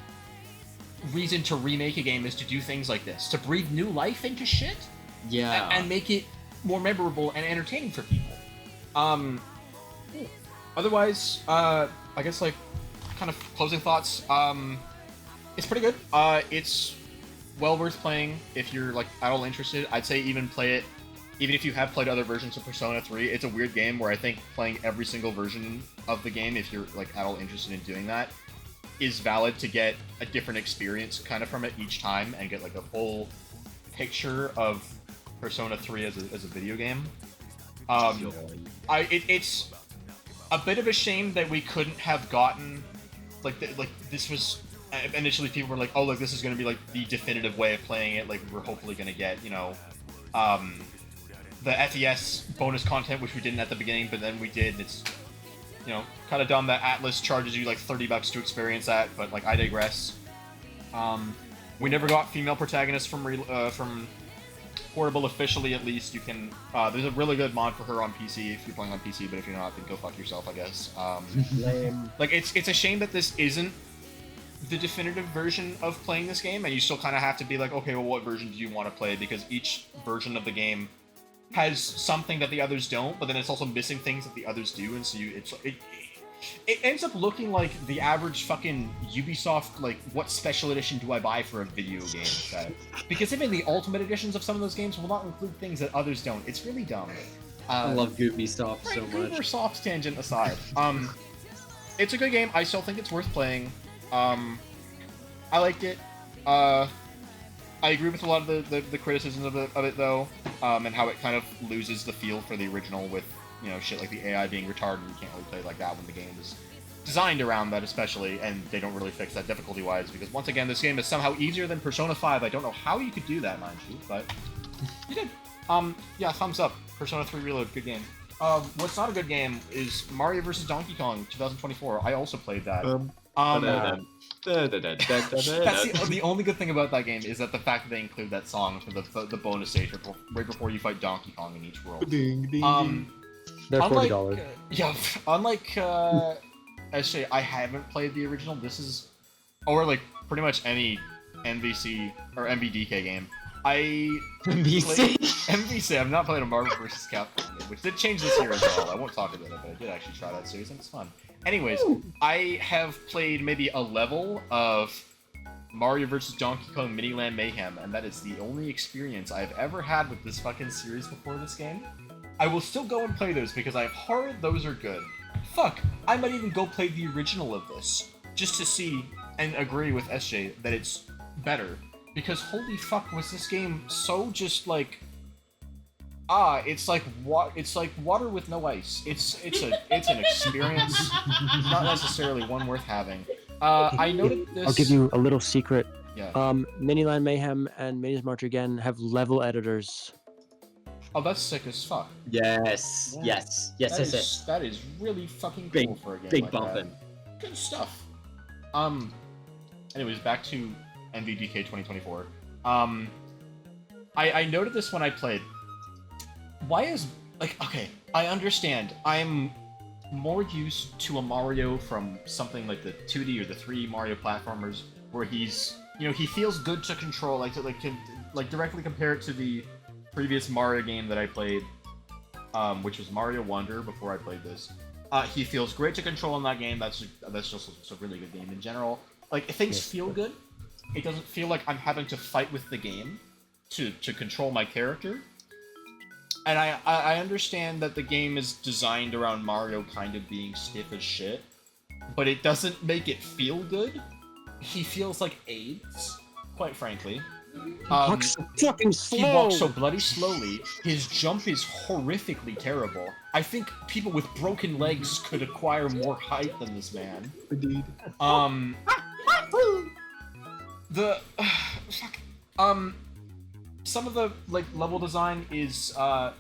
reason to remake a game is to do things like this, to breathe new life into shit, yeah, and make it more memorable and entertaining for people. Otherwise, I guess, like, kind of closing thoughts, it's pretty good. It's well worth playing if you're, like, at all interested. I'd say even play it, even if you have played other versions of Persona 3. It's a weird game where I think playing every single version of the game, if you're, like, at all interested in doing that, is valid to get a different experience kind of from it each time and get, like, a full picture of Persona 3 as a video game. It's a bit of a shame that we couldn't have gotten, this was... Initially, people were like, "Oh, look, this is going to be like the definitive way of playing it. Like, we're hopefully going to get, you know, the FES bonus content, which we didn't at the beginning, but then we did. And it's, you know, kind of dumb that Atlas charges you like $30 to experience that. But like, I digress. We never got female protagonists from Portable officially. At least you can. There's a really good mod for her on PC if you're playing on PC. But if you're not, then go fuck yourself, I guess. Like, it's a shame that this isn't the definitive version of playing this game, and you still kind of have to be like, okay, well, what version do you want to play? Because each version of the game has something that the others don't, but then it's also missing things that the others do, and so it ends up looking like the average fucking Ubisoft, like, what special edition do I buy for a video game set? Because even the ultimate editions of some of those games will not include things that others don't. It's really dumb. I love Goopy stuff so much. Ubisoft's tangent aside, it's a good game. I still think it's worth playing. I liked it. I agree with a lot of the criticisms of it though, and how it kind of loses the feel for the original with, you know, shit like the AI being retarded. You can't really play like that when the game is designed around that, especially, and they don't really fix that difficulty-wise, because once again, this game is somehow easier than Persona 5. I don't know how you could do that, mind you, but you did. Yeah, thumbs up. Persona 3 Reload, good game. What's not a good game is Mario vs. Donkey Kong 2024. I also played that. That's the only good thing about that game is that the fact that they include that song for the bonus stage right before you fight Donkey Kong in each world. They're $40. Yeah, unlike actually, I haven't played the original. This is, or like pretty much any NVC or MVDK game. MVC. I've not played a Marvel vs. Capcom game, which did change this year as well. I won't talk about it, but I did actually try that series and it's fun. Anyways, I have played maybe a level of Mario vs. Donkey Kong Miniland Mayhem, and that is the only experience I've ever had with this fucking series before this game. I will still go and play those because I've heard those are good. Fuck, I might even go play the original of this, just to see and agree with SJ that it's better. Because holy fuck, was this game so just like... it's like water with no ice. It's an experience, not necessarily one worth having. I noted this. I'll give you a little secret. Yeah. Miniland Mayhem and Minis March Again have level editors. Oh, that's sick as fuck. Yes. Yeah. Yes. That is really fucking cool for a game Big like bumping. that. Good stuff. Anyways, back to MVDK 2024. I noted this when I played. Why is, like, okay, I understand. I'm more used to a Mario from something like the 2D or the 3D Mario platformers, where he's, you know, he feels good to control, like directly compare it to the previous Mario game that I played, which was Mario Wonder before I played this. He feels great to control in that game. That's just a really good game in general. Like, things feel good. It doesn't feel like I'm having to fight with the game to control my character. And I understand that the game is designed around Mario kind of being stiff as shit, but it doesn't make it feel good. He feels like AIDS, quite frankly. Walks so fucking slow. He walks so bloody slowly. His jump is horrifically terrible. I think people with broken legs could acquire more height than this man. Indeed. Some of the level design is not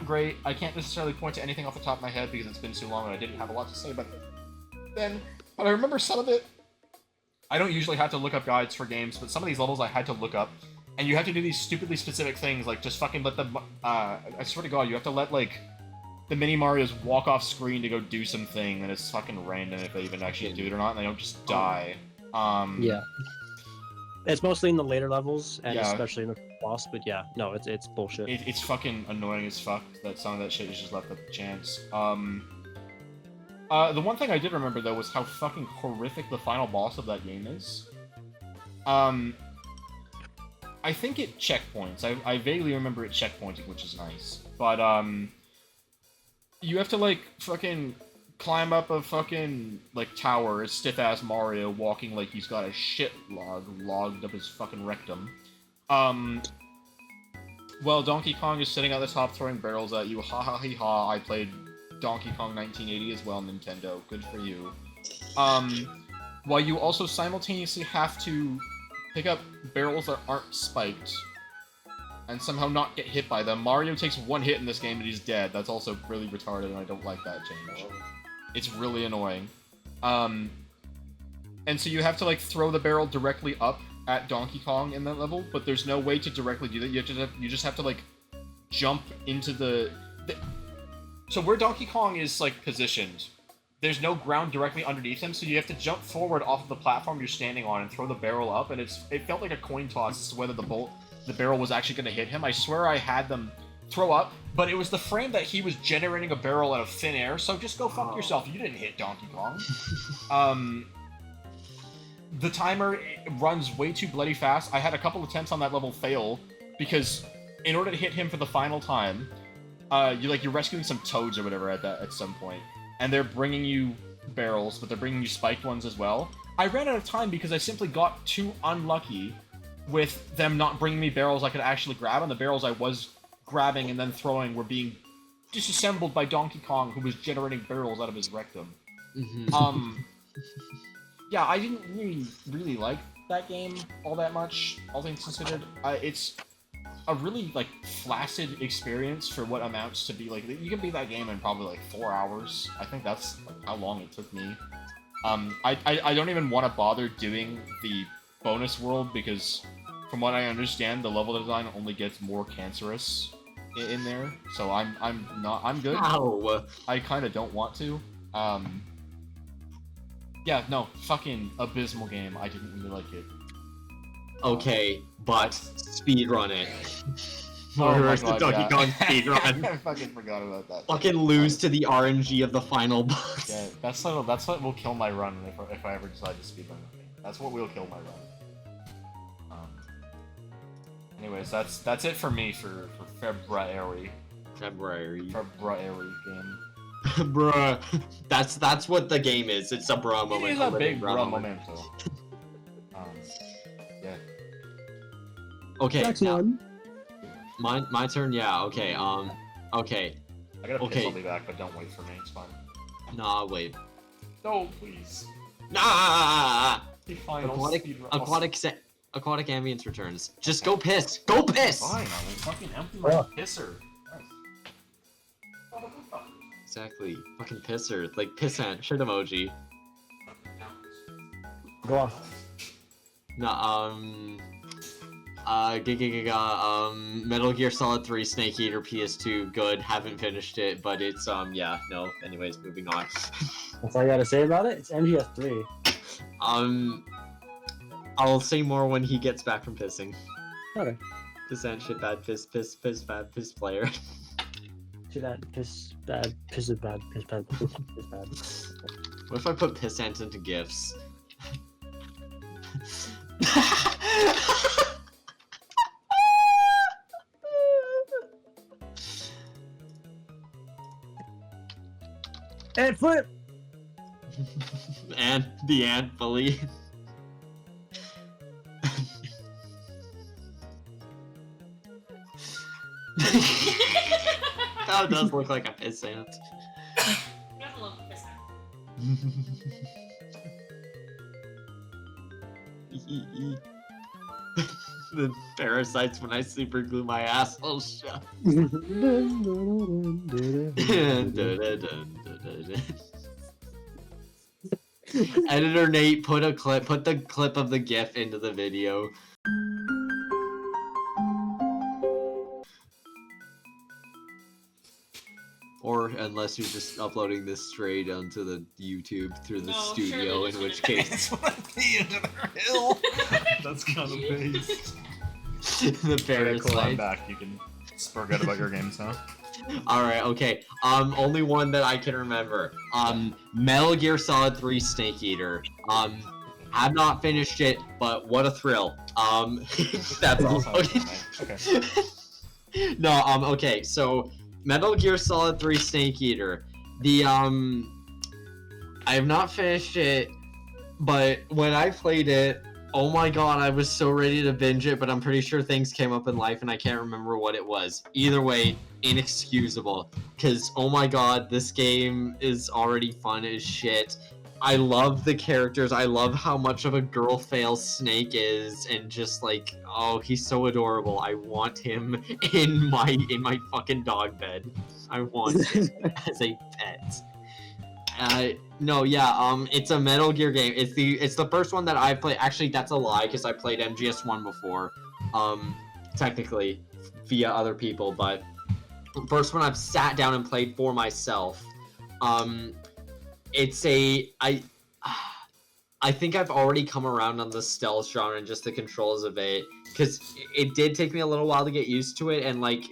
great. I can't necessarily point to anything off the top of my head because it's been too long and I didn't have a lot to say about it then. But I remember some of it. I don't usually have to look up guides for games, but some of these levels I had to look up, and you have to do these stupidly specific things, like just fucking let them. I swear to God, you have to let the mini Marios walk off screen to go do something, and it's fucking random if they even actually do it or not, and they don't just die. Yeah. It's mostly in the later levels, and especially in the boss, but yeah, no, it's bullshit. It's fucking annoying as fuck that some of that shit is just left up to chance. The one thing I did remember, though, was how fucking horrific the final boss of that game is. I think it checkpoints. I vaguely remember it checkpointing, which is nice. But, you have to, fucking climb up a fucking, tower as stiff-ass Mario walking like he's got a shit logged up his fucking rectum. While Donkey Kong is sitting at the top throwing barrels at you, ha ha he ha, I played Donkey Kong 1980 as well, Nintendo. Good for you. While you also simultaneously have to pick up barrels that aren't spiked and somehow not get hit by them. Mario takes one hit in this game and he's dead. That's also really retarded and I don't like that change. It's really annoying. And so you have to throw the barrel directly up at Donkey Kong in that level, but there's no way to directly do that. You just have to jump into the so where Donkey Kong is positioned, there's no ground directly underneath him, so you have to jump forward off of the platform you're standing on and throw the barrel up, and it felt like a coin toss as to whether the the barrel was actually going to hit him. I swear I had them throw up, but it was the frame that he was generating a barrel out of thin air, so just go fuck yourself. You didn't hit Donkey Kong. The timer runs way too bloody fast. I had a couple attempts on that level fail, because in order to hit him for the final time, you're rescuing some toads or whatever at some point, and they're bringing you barrels, but they're bringing you spiked ones as well. I ran out of time because I simply got too unlucky with them not bringing me barrels I could actually grab, and the barrels I was grabbing and then throwing were being disassembled by Donkey Kong, who was generating barrels out of his rectum. Yeah, I didn't really like that game all that much, all things considered. It's a really, like, flaccid experience for what amounts to be, like, you can beat that game in probably, like, 4 hours. I think that's, like, how long it took me. I don't even want to bother doing the bonus world, because from what I understand, the level design only gets more cancerous in there, so I'm good. Ow. I kind of don't want to. Yeah, no, fucking abysmal game. I didn't really like it. Okay, but speedrun it. Oh my Where's the God, Donkey yeah. Kong speedrun? I fucking forgot about that. Fucking lose to the RNG of the final boss. Yeah, that's what will kill my run if I ever decide to speedrun the game. That's what will kill my run. Anyways, that's it for me for February. February Game. Bruh. That's what the game is. It's a bruh moment. It is a big bruh momento. Yeah. Okay. Next now, one. my turn. Yeah. Okay. Okay. I gotta piss, Okay. I'll be back, but don't wait for me. It's fine. Nah. Wait. No, please. Nah. Be fine. Aquatic ambience returns. Just go piss. Go piss. Fine, I will fucking empty my Yeah. pisser. Exactly. Fucking pisser. Like pissant. Shit emoji. Go on. No. Metal Gear Solid 3 Snake Eater PS2. Good. Haven't finished it, but it's yeah. No. Anyways, moving on. That's all you gotta say about it? It's MGS3. I'll say more when he gets back from pissing. Okay. Pissant shit bad piss bad piss player. Shit that piss bad, piss is bad, piss bad, piss bad. What if I put pissant into gifs? And flip! And the ant bully. That does look like a pissant. Gotta love this one. The parasites when I super glue my asshole shut. Editor Nate, put the clip of the GIF into the video. Or unless you're just uploading this straight onto the YouTube through the No, studio, surely in there's which gonna be- case the end of the hill. That's kind of based. the Very cool. I'm parasites. back. You can forget about your games now. Alright, okay. Only one that I can remember. Metal Gear Solid 3 Snake Eater. Have not finished it, but what a thrill. That's all. Okay. Okay. No, okay, so Metal Gear Solid 3 Snake Eater. I have not finished it, but when I played it, oh my god, I was so ready to binge it, but I'm pretty sure things came up in life and I can't remember what it was. Either way, inexcusable. Because, oh my god, this game is already fun as shit. I love the characters. I love how much of a girl fail Snake is, and just like, oh, he's so adorable. I want him in my fucking dog bed. I want him as a pet. No, yeah, it's a Metal Gear game. It's the first one that I've played. Actually, that's a lie, because I played MGS1 before. Technically, via other people, but first one I've sat down and played for myself. It's I think I've already come around on the stealth genre and just the controls of it, because it did take me a little while to get used to it and like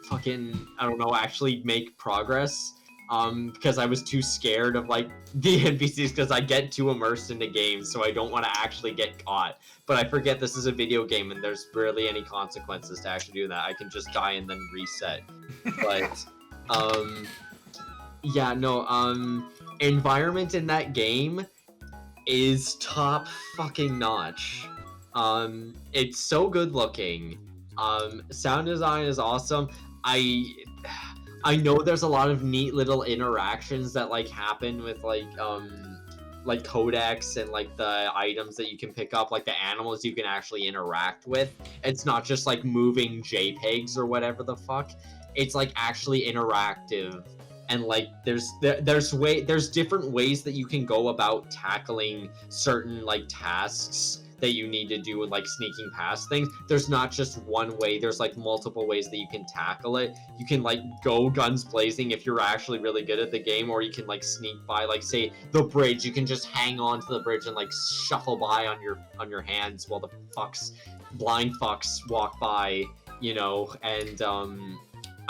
fucking I don't know actually make progress. Because I was too scared of like the NPCs because I get too immersed into games, so I don't want to actually get caught. But I forget this is a video game and there's barely any consequences to actually doing that. I can just die and then reset. But yeah, no, environment in that game is top fucking notch. It's so good looking. Sound design is awesome. I know there's a lot of neat little interactions that like happen with like codex and like the items that you can pick up, like the animals you can actually interact with. It's not just like moving JPEGs or whatever the fuck. It's like actually interactive, and like there's different ways that you can go about tackling certain like tasks that you need to do with like sneaking past things. There's not just one way, there's like multiple ways that you can tackle it. You can like go guns blazing if you're actually really good at the game, or you can like sneak by, like say the bridge, you can just hang on to the bridge and like shuffle by on your hands while the blind fucks walk by, you know. And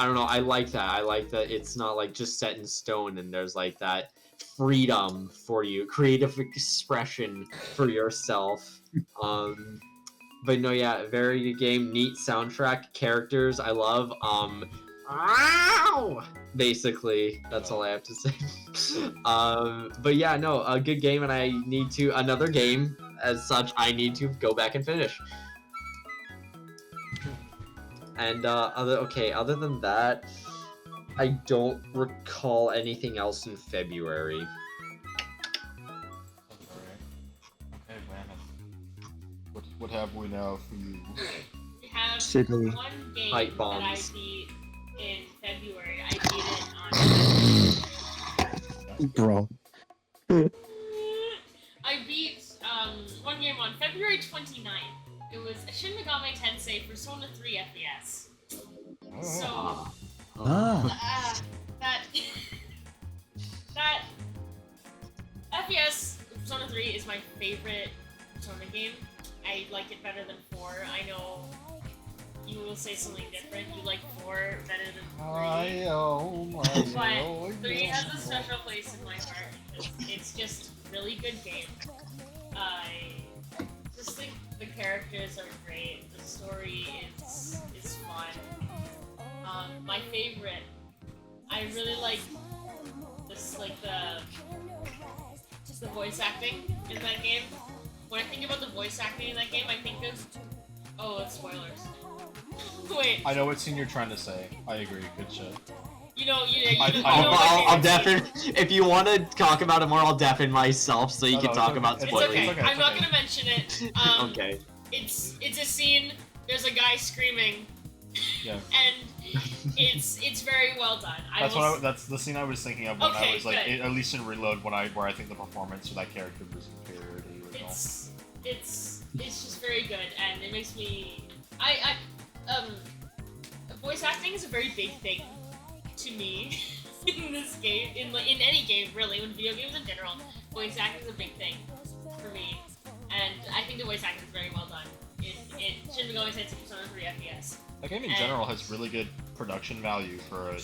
I don't know, I like that it's not like just set in stone and there's like that freedom for you, creative expression for yourself. But no, yeah, very good game, neat soundtrack, characters I love. Basically that's all I have to say. But yeah, no, a good game, and I need to another game as such I need to go back and finish. And other than that, I don't recall anything else in February. Okay, man. What have we now for you? We have Sydney. one game Pipe that I bombs. beat in February. I beat it on. Bro. I beat one game on February 29th. It was Shin Megami Tensei Persona 3 FPS. So that FPS Persona 3 is my favorite Persona game. I like it better than 4. I know you will say something different. You like 4 better than 3. But 3 has a special place in my heart because it's just a really good game. I just think the characters are great. The story is fun. My favorite, I really like this, like the voice acting in that game. When I think about the voice acting in that game, I think of it's spoilers. Wait. I know what scene you're trying to say. I agree. Good shit. You know I'll deafen. If you want to talk about it more, I'll deafen myself so you can talk about It's spoilers. okay. okay, I'm it's not okay. gonna mention it. Okay. It's a scene. There's a guy screaming, Yeah. and it's very well done. That's the scene I was thinking of when I Okay, was like, good. at least in Reload, where I think the performance of that character was inferior to the original. It's just very good, and it makes me voice acting is a very big thing to me in this game, in any game really, in video games in general. Voice acting is a big thing for me, and I think the voice acting is very well done in Shin Megami Tensei Persona 3 FPS. That game in general has really good production value for a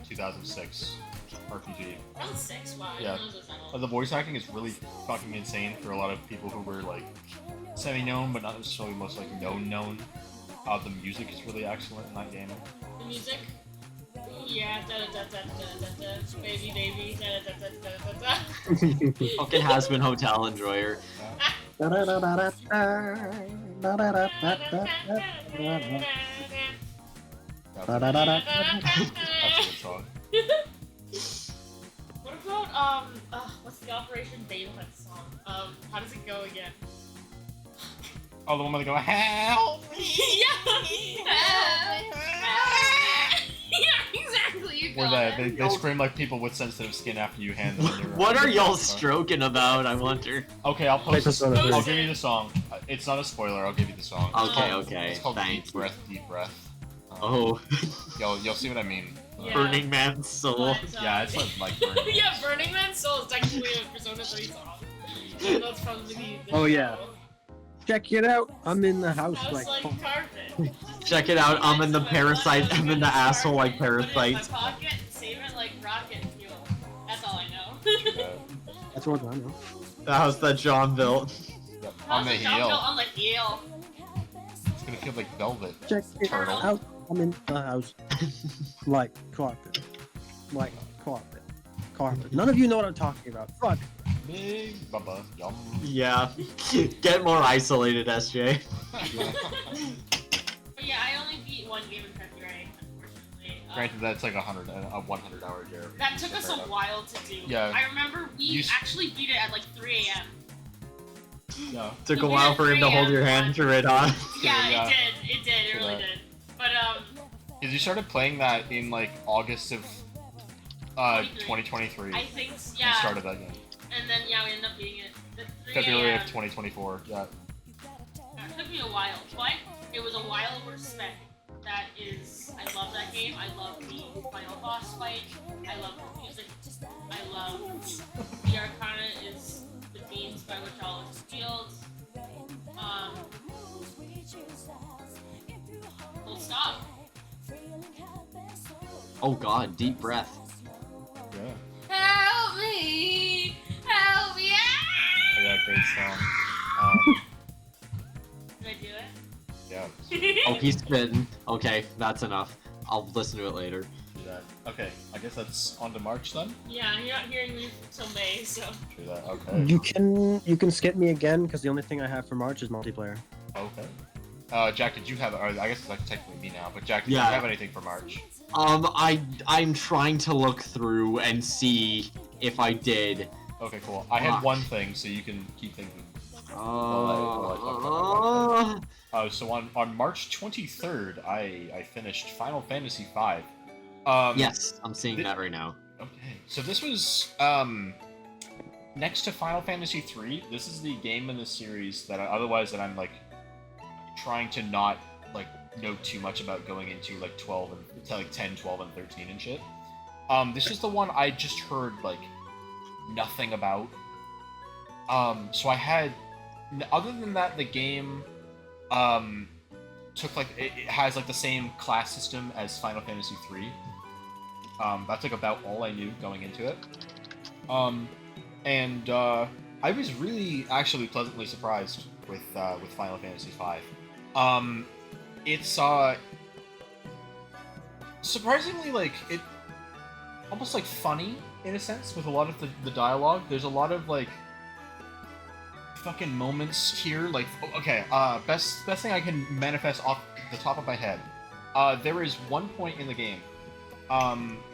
2006 RPG. That was 6. Wow. I Yeah. didn't know it was that old. The voice acting is really fucking insane for a lot of people who were like semi-known, but not necessarily most like known. The music is really excellent in that game. The music. Ooh, yeah. Da da da da da da da. Baby baby. Da da da da da da. Fucking Has-Been Hotel enjoyer. That's a good song. What about what's the Operation Baylet song? How does it go again? Oh, the one where they go, help! Yeah, exactly. You got Where it. they scream like people with sensitive skin after you hand them your... What are y'all stroking about, I wonder? Okay, I'll post this. Persona I'll 3. give you the song. It's not a spoiler, I'll give you the song. Okay, It's called thanks. Deep Breath. Oh, You'll see what I mean. Yeah. Burning Man's soul. But, Yeah, it's like Burning Man. yeah, Burning Man's Soul is technically a Persona 3 song. That's from the Oh, yeah. show. Check it out. I'm in the house House like. like carpet. Check it out. I'm in the That's parasite. what I'm in the gonna asshole start like with. Put it in parasites. my pocket and save it like rocket fuel. That's all I know. That's what I know. The house that John built. Yep. On the How's it jump heel. on the heel? It's gonna feel like velvet. Check it Turtle. out. I'm in the house like carpet. Like carpet. Carpet. None of you know what I'm talking about. Fuck. Big Bubba. Yum. Yeah. Get more isolated, SJ. But yeah, I only beat one game in February, unfortunately. Granted, that's like a 100-hour year. That took us a while to do. Yeah. I remember we You s- actually beat it at like 3 a.m. Yeah. Took a while for him to hold your hand through it, huh? Yeah, Yeah. it did, it really did. But Because you started playing that in like August of 2023. I think You yeah. started that game. And then yeah, we ended up beating it. The 3 February a.m. of 2024. Yeah. It took me a while, but it was a while worth spent. That is, I love that game. I love the final boss fight. I love the music. I love the Arcana is the means by which all is healed. Full stop. Oh god, deep breath. Yeah. Help me! Help me! Ah! Yeah, great song. Did I do it? Yeah. Oh, he's spitting. Okay, that's enough. I'll listen to it later. Do that. Okay, I guess that's on to March then. Yeah, you're not hearing me till May, so. Do that. Okay. You can skip me again because the only thing I have for March is multiplayer. Okay. Jack, did you have? Or I guess it's like technically me now, but Jack, did Yeah. you have anything for March? I'm trying to look through and see if I did. Okay, cool. I had Fuck. one thing, so you can keep thinking. While I talk about my one thing. So on March 23rd, I finished Final Fantasy V. Yes, I'm seeing that right now. Okay. So this was next to Final Fantasy III. This is the game in the series that I'm like trying to not like know too much about going into like 12 and to like 10, 12, and 13 and shit. This is the one I just heard like nothing about. So I had, other than that, the game took like it has like the same class system as Final Fantasy III. That's like about all I knew going into it. And I was really actually pleasantly surprised with Final Fantasy V. It's surprisingly like it almost like funny in a sense with a lot of the dialogue. There's a lot of like fucking moments here. Like okay, best thing I can manifest off the top of my head. There is one point in the game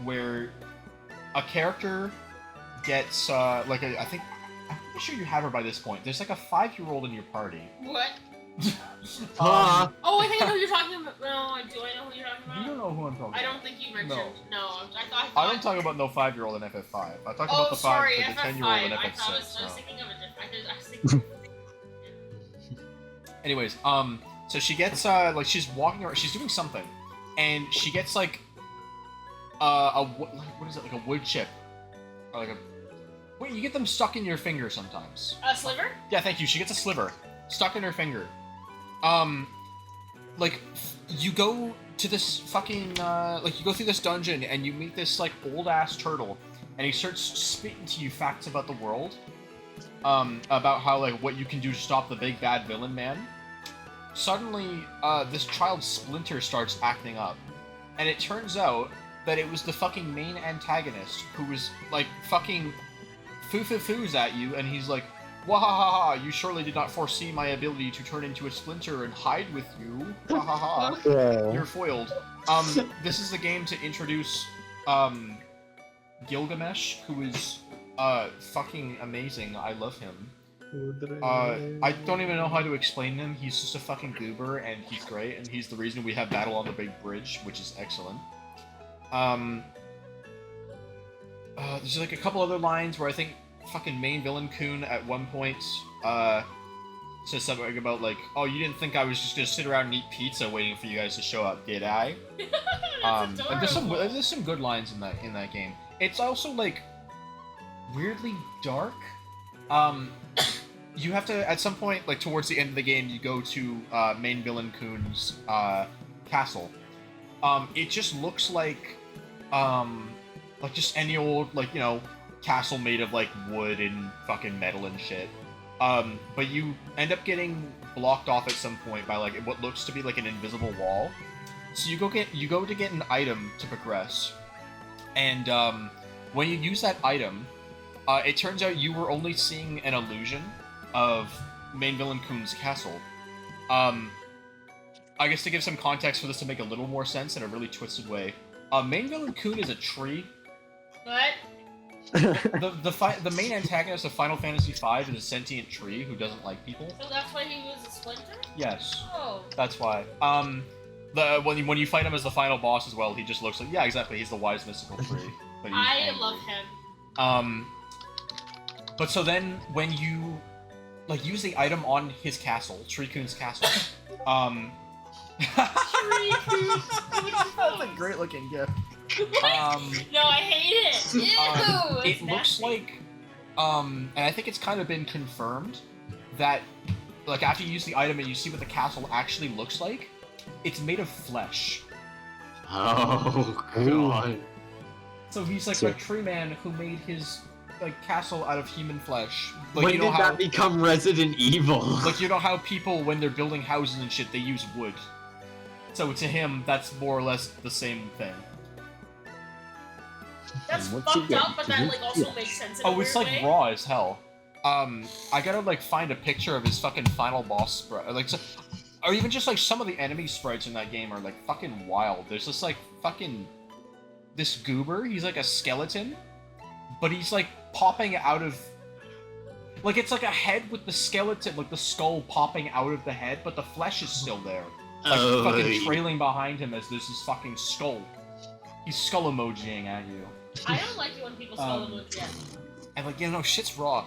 where a character gets like I'm pretty sure you have her by this point. There's like a 5-year-old in your party. What? Huh? Oh, I think I know who you're talking about. No, do I know who you're talking You about? don't know who I'm talking about. I don't think you mentioned. No, I thought. I don't talk about no 5-year-old in FF5. I talk Oh, about the sorry, 10-year-old in FF5. I FF6. thought I was no. thinking of a different. I was thinking. Anyways, so she gets like she's walking around, she's doing something, and she gets like what is it, like a wood chip, or like a wait, you get them stuck in your finger sometimes. A sliver? Yeah, thank you. She gets a sliver stuck in her finger. Like you go to this fucking like you go through this dungeon and you meet this like old ass turtle, and he starts spitting to you facts about the world. About how like what you can do to stop the big bad villain man. Suddenly, this child Splinter starts acting up, and it turns out that it was the fucking main antagonist who was like fucking foo-foo-foos at you, and he's like, "Wahahaha! You surely did not foresee my ability to turn into a Splinter and hide with you. Wahaha! You're foiled." This is the game to introduce Gilgamesh, who is fucking amazing. I love him. I don't even know how to explain him. He's just a fucking goober, and he's great, and he's the reason we have Battle on the Big Bridge, which is excellent. There's like a couple other lines where I think fucking main villain Kun at one point says something about like, "Oh, you didn't think I was just gonna sit around and eat pizza waiting for you guys to show up, did I?" That's And there's some good lines in that game. It's also like weirdly dark. You have to, at some point, like towards the end of the game, you go to main villain Kun's castle. It just looks like just any old, like, you know, castle made of like wood and fucking metal and shit. But you end up getting blocked off at some point by like what looks to be like an invisible wall. So you go to get an item to progress, and when you use that item, it turns out you were only seeing an illusion of main villain Kun's castle. I guess to give some context for this to make a little more sense in a really twisted way, main villain Kun is a tree. What? The main antagonist of Final Fantasy V is a sentient tree who doesn't like people. So that's why he was a splinter? Yes. Oh. That's why. When you fight him as the final boss as well, he just looks like, yeah, exactly, he's the wise mystical tree. But he's I angry. love him. But so then when you like use the item on his castle, Tree-kun's castle, that's a great looking gift. No, I hate it. Ew, it's it looks nasty. like, and I think it's kind of been confirmed that, like, after you use the item and you see what the castle actually looks like, it's made of flesh. Oh god. So he's like a tree man who made his like castle out of human flesh. Like, When you know did that become Resident Evil? Like, you know how people, when they're building houses and shit, they use wood. So to him, that's more or less the same thing. That's What's he fucked got? up, but that like also makes sense in a Oh, it's weird like way. raw as hell. I gotta like find a picture of his fucking final boss sprite, like, or even just like some of the enemy sprites in that game are like fucking wild. There's this like fucking this goober. He's like a skeleton, but he's like popping out of, like, it's like a head with the skeleton, like the skull popping out of the head, but the flesh is still there, like fucking trailing behind him as there's this fucking skull. He's skull emojiing at you. I don't like it when people spell the word yet. And like, you know, shit's raw.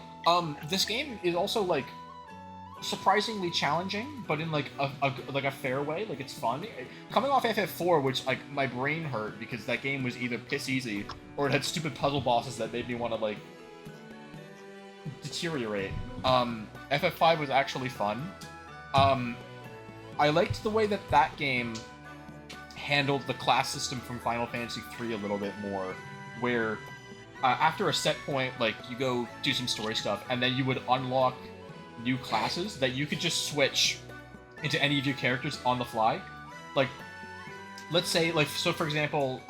This game is also like surprisingly challenging, but in like a fair way. Like, it's fun. Coming off FF4, which like my brain hurt because that game was either piss easy or it had stupid puzzle bosses that made me want to like deteriorate. FF5 was actually fun. I liked the way that game handled the class system from Final Fantasy III a little bit more, where after a set point, like, you go do some story stuff, and then you would unlock new classes that you could just switch into any of your characters on the fly. Like, let's say, like, so for example,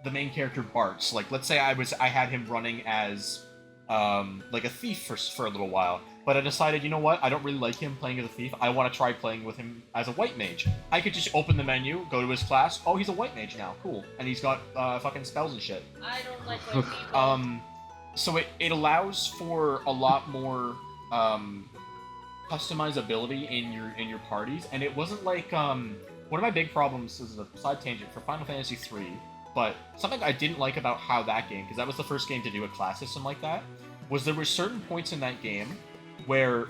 the main character Bartz, like, let's say I had him running as like a thief for a little while, but I decided, you know what, I don't really like him playing as a thief, I want to try playing with him as a white mage. I could just open the menu, go to his class, oh, he's a white mage now, cool, and he's got fucking spells and shit. I don't like white people. So it allows for a lot more customizability in your parties, and it wasn't like one of my big problems is a side tangent for Final Fantasy III, but something I didn't like about how that game, because that was the first game to do a class system like that, was there were certain points in that game where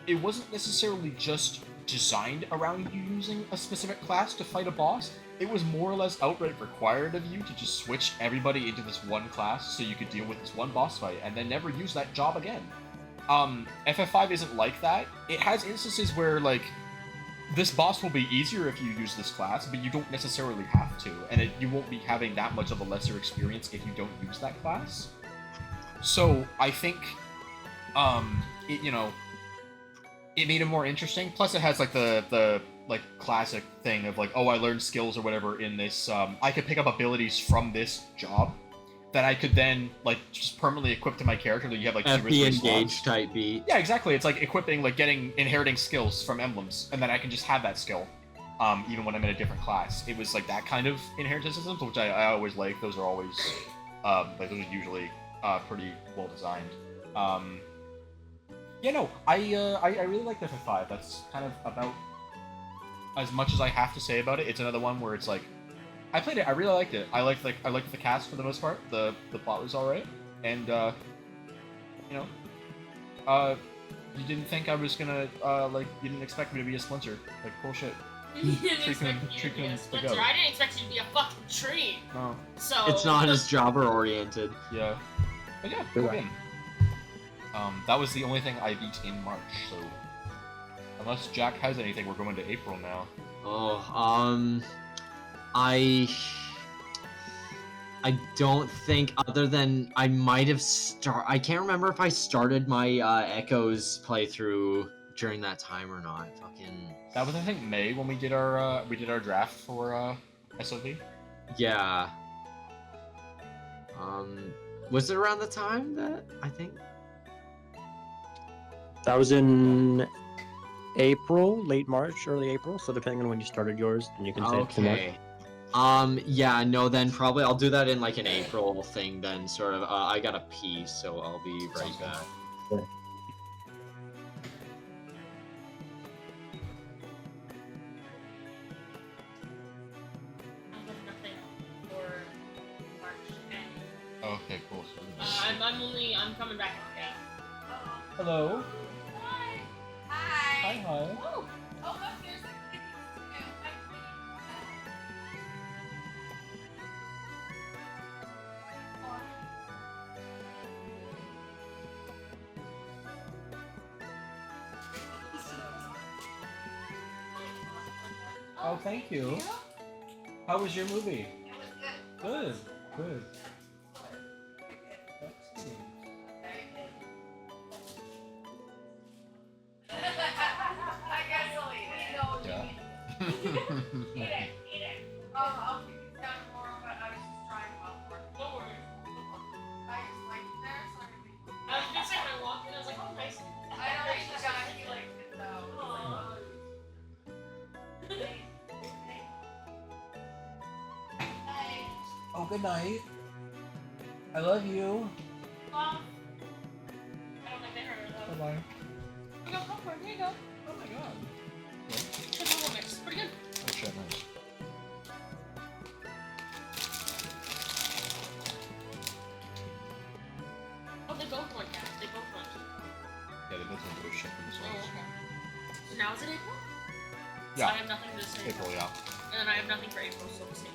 it wasn't necessarily just designed around you using a specific class to fight a boss. It was more or less outright required of you to just switch everybody into this one class so you could deal with this one boss fight and then never use that job again. FF5 isn't like that. It has instances where, like, this boss will be easier if you use this class, but you don't necessarily have to, and you won't be having that much of a lesser experience if you don't use that class. So I think, it made it more interesting. Plus, it has like the like classic thing of like, oh, I learned skills or whatever in this. I could pick up abilities from this job that I could then like just permanently equip to my character. That you have like two or three FP slots. engage type beat. Yeah, exactly. It's like equipping, like inheriting skills from emblems, and then I can just have that skill, even when I'm in a different class. It was like that kind of inheritance systems, which I always like. Those are always, like, those are usually pretty well designed. Yeah, no, I really like FF5. That's kind of about as much as I have to say about it. It's another one where it's like, I played it, I really liked it. I liked the cast for the most part. The plot was alright, and you didn't think I was gonna like, you didn't expect me to be a splinter. Like, cool shit. You didn't expect me to be a Tree-kun's the splinter. goat. I didn't expect you to be a fucking tree. No. So It's not as jobber oriented. Yeah. But yeah, You're cool right. game. That was the only thing I beat in March. So unless Jack has anything, we're going to April now. Oh, I don't think, other than I might have I can't remember if I started my Echoes playthrough during that time or not. Fucking. That was, I think, May when we did our draft for SOV. Yeah. Was it around the time that I think? That was in April, late March, early April. So depending on when you started yours, then you can say it's March. Okay. Yeah, no, then probably I'll do that in like an April thing then, sort of. I gotta pee, so I'll be right back. Okay. I have nothing for March. Okay, cool. So I'm coming back. Yeah. Hello. Hi. Hi, hi. Oh, look, there's the kitties too. Oh, thank you. How was your movie? It was good. Good. Good. I guess I'll eat it. No, Yeah. eat it. I'll keep it down tomorrow, but I was just trying one more. No worries. I just like there, so I can be. I was gonna say when I walked in, I was like, oh, nice. I know he's the guy, he liked it though. Aww. Hey. Oh, good night. I love you. Mom. I don't think they heard her though. Bye bye. You got popcorn, here you go. Oh my god. Chicken mix, pretty good. Oh shit, nice. Oh, they both went, yeah. They both went. Yeah, they both went to shit for this Oh, one. okay. So now is it April? So Yeah. I have nothing to say. April, yeah. And then I have nothing for April, so we'll see.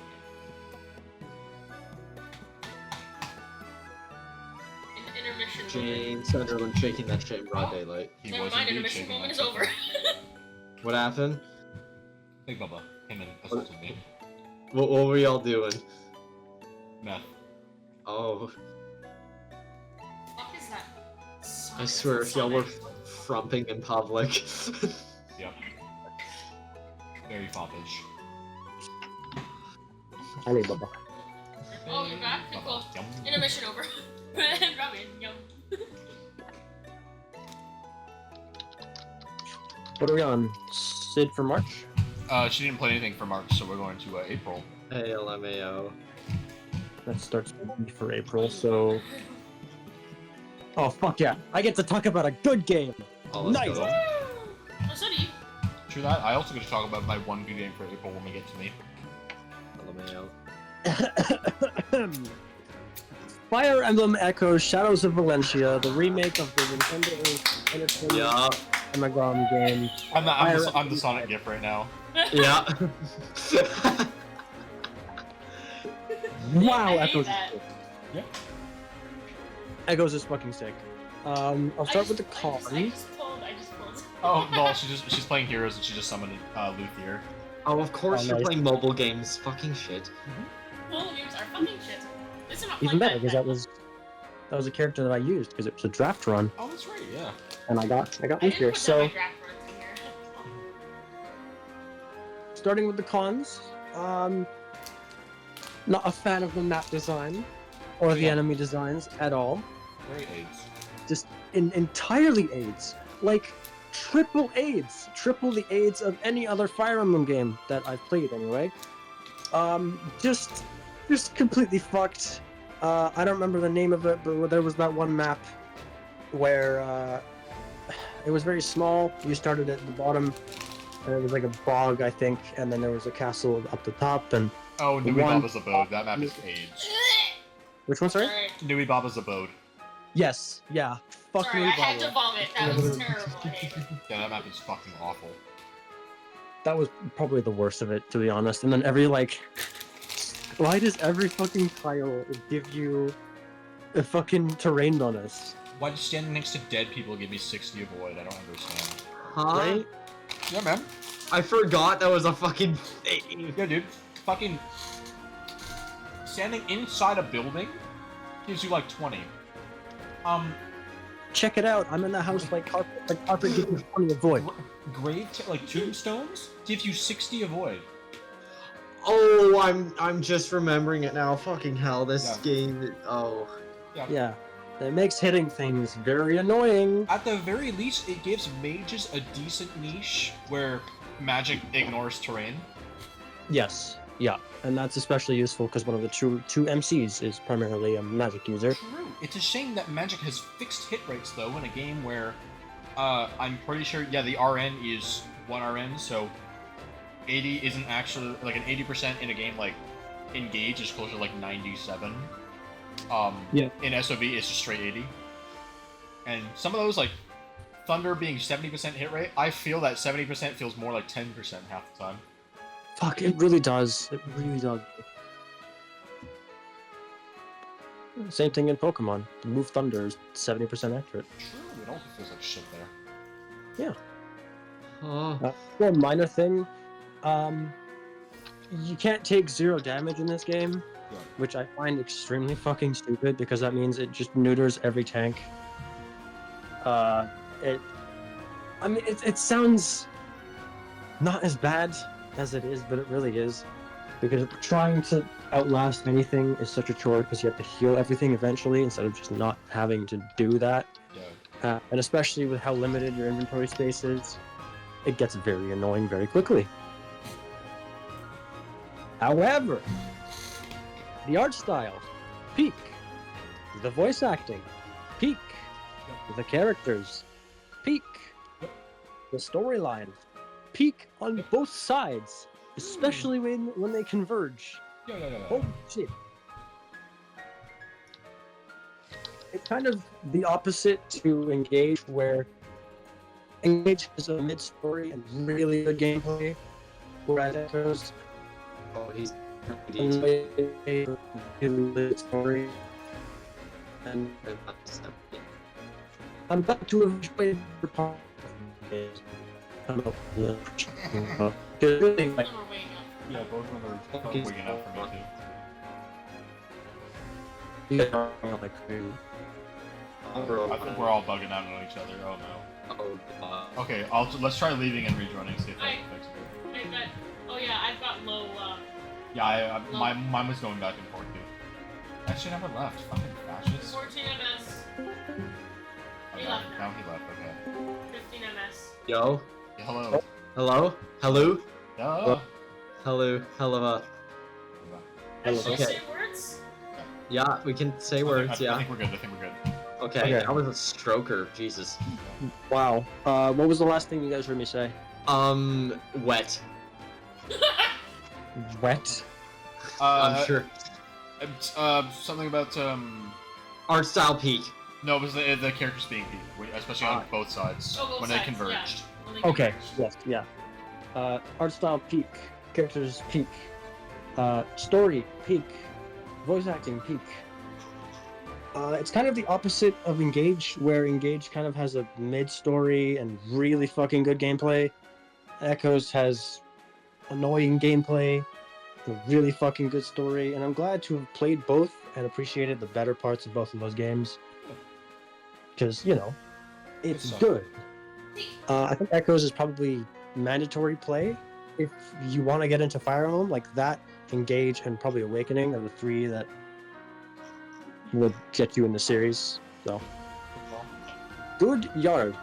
Intermission moment. James Sunderland shaking that shit in broad daylight. He Never was mind, indeed intermission shaking moment is that over. shit. What happened? Big Bubba came and assaulted me. What were y'all doing? Meth. Oh, Fuck is that? I swear, if y'all were Sonic. frumping in public. Yep. Very foppish. I need Bubba. Oh, you're back? Okay, cool. Yum. Intermission over. Robin, yum. What are we on? Sid for March? She didn't play anything for March, so we're going to April. ALMAO. That starts with B for April, so. Oh, fuck yeah. I get to talk about a good game. Oh, let's Nice. go. Oh, so do you. True that. I also get to talk about my one good game for April when we get to me. LMAO. Fire Emblem Echoes Shadows of Valencia, the remake of the Nintendo Entertainment Yeah. Amazon game. I'm the Sonic GIF right now. Yeah. Wow, I hate Echoes. that. Echoes is fucking sick. I'll start with the cons. I just pulled. Oh no, she's playing Heroes and she just summoned Luthier. Oh, of course Oh, you're nice. playing mobile games. Fucking shit. Mobile games are fucking shit. This is not Even playing better, because that was a character that I used because it was a draft run, Oh, that's right. Yeah. and I got I Luthier. didn't put down So my draft runs in here. starting with the cons, not a fan of the map design or the Yeah. enemy designs at all. Very AIDS. Just entirely AIDS, like triple AIDS, triple the AIDS of any other Fire Emblem game that I've played anyway. Just completely fucked. I don't remember the name of it, but there was that one map where it was very small. You started at the bottom, and it was like a bog, I think, and then there was a castle up the top. And Oh, Nui One- Baba's Abode. That map is AIDS. which one? Sorry. Sorry, Nui Baba's Abode. Yes. Yeah. Fuck sorry, me, I had to Baba. vomit. That was terrible. I hate it. Yeah, that map is fucking awful. That was probably the worst of it, to be honest. And then why does every fucking tile give you a fucking terrain bonus. Why does standing next to dead people give me 60 avoid? I don't understand. Huh? Right? Yeah, man. I forgot that was a fucking thing. Yeah, dude. Fucking standing inside a building gives you like 20. Check it out. I'm in the house like carpet. Like carpet gives me 20 avoid. Like tombstones gives you 60 avoid. Oh, I'm just remembering it now. Fucking hell, this Yeah. game. Oh. Yeah. It makes hitting things very annoying. At the very least, it gives mages a decent niche where magic ignores terrain. Yes. Yeah. And that's especially useful because one of the two MCs is primarily a magic user. True. It's a shame that magic has fixed hit rates though in a game where I'm pretty sure the RN is 1 RN, so 80 isn't actually like an 80% in a game like Engage is closer to like 97. Yeah. In SOB it's just straight 80. And some of those like Thunder being 70% hit rate, I feel that 70% feels more like 10% half the time. Fuck, it really does. It really does. Same thing in Pokemon. The move Thunder is 70% accurate. True, it also feels like shit there. Oh. One minor thing. You can't take 0 damage in this game, Yeah. which I find extremely fucking stupid because that means it just neuters every tank. It sounds not as bad as it is, but it really is. Because trying to outlast anything is such a chore because you have to heal everything eventually instead of just not having to do that. Yeah. And especially with how limited your inventory space is, it gets very annoying very quickly. However, the art style, peak. The voice acting, peak. The characters, peak. The storyline, peak on both sides, especially when they converge. Yeah. Holy shit. It's kind of the opposite to Engage, where Engage is a mid-story and really good gameplay, whereas Echoes Oh, he's. a really story. And I'm back to enjoy the part of it. I'm not really- really, like, Then we're waking up. Yeah, both of them are Okay. waking up for me too. you guys are like crazy. I think we're all bugging out on each other. Oh no. Oh, Okay, let's try leaving and rejoining. See if that fixes it. I've got. Oh yeah, I've got low. Yeah, mine was going back and forth too. Actually, never left. Fucking fascist. 14 ms, Oh, He now, left now. now he left. Okay. 15 ms. Yo. Yeah, hello. Hello? Hello? Yeah. Hello? Hello? I should Okay. say words. Yeah, we can say words, I yeah. think we're good. I think we're good. Okay, Okay. that was a stroker, Jesus. Wow. What was the last thing you guys heard me say? Wet. Wet? I'm sure. Something about Art style peak. No, it was the characters being peaked, especially on both sides Oh, both when sides, they converged. yeah. When they Okay, converged. yes, yeah. Art style peak, characters peak, story peak, voice acting peak. It's kind of the opposite of Engage, where Engage kind of has a mid-story and really fucking good gameplay. Echoes has annoying gameplay, a really fucking good story, and I'm glad to have played both and appreciated the better parts of both of those games. Because, you know, it's good. I think Echoes is probably mandatory play if you want to get into Fire Emblem. Like that, Engage, and probably Awakening are the 3 that would get you in the series. So, good yard.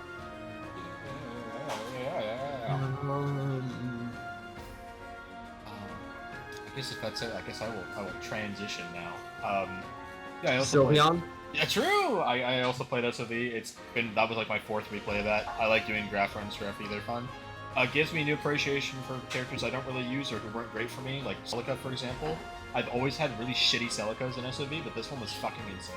I guess if that's it, I guess I will transition now. Yeah, I also played, Sylveon? yeah, true. I also played SOV. That was like my 4th replay of that. I like doing graph runs for FE. They're fun. Gives me new appreciation for characters I don't really use or who weren't great for me, like Celica, for example. I've always had really shitty Celicas in SOV, but this one was fucking insane.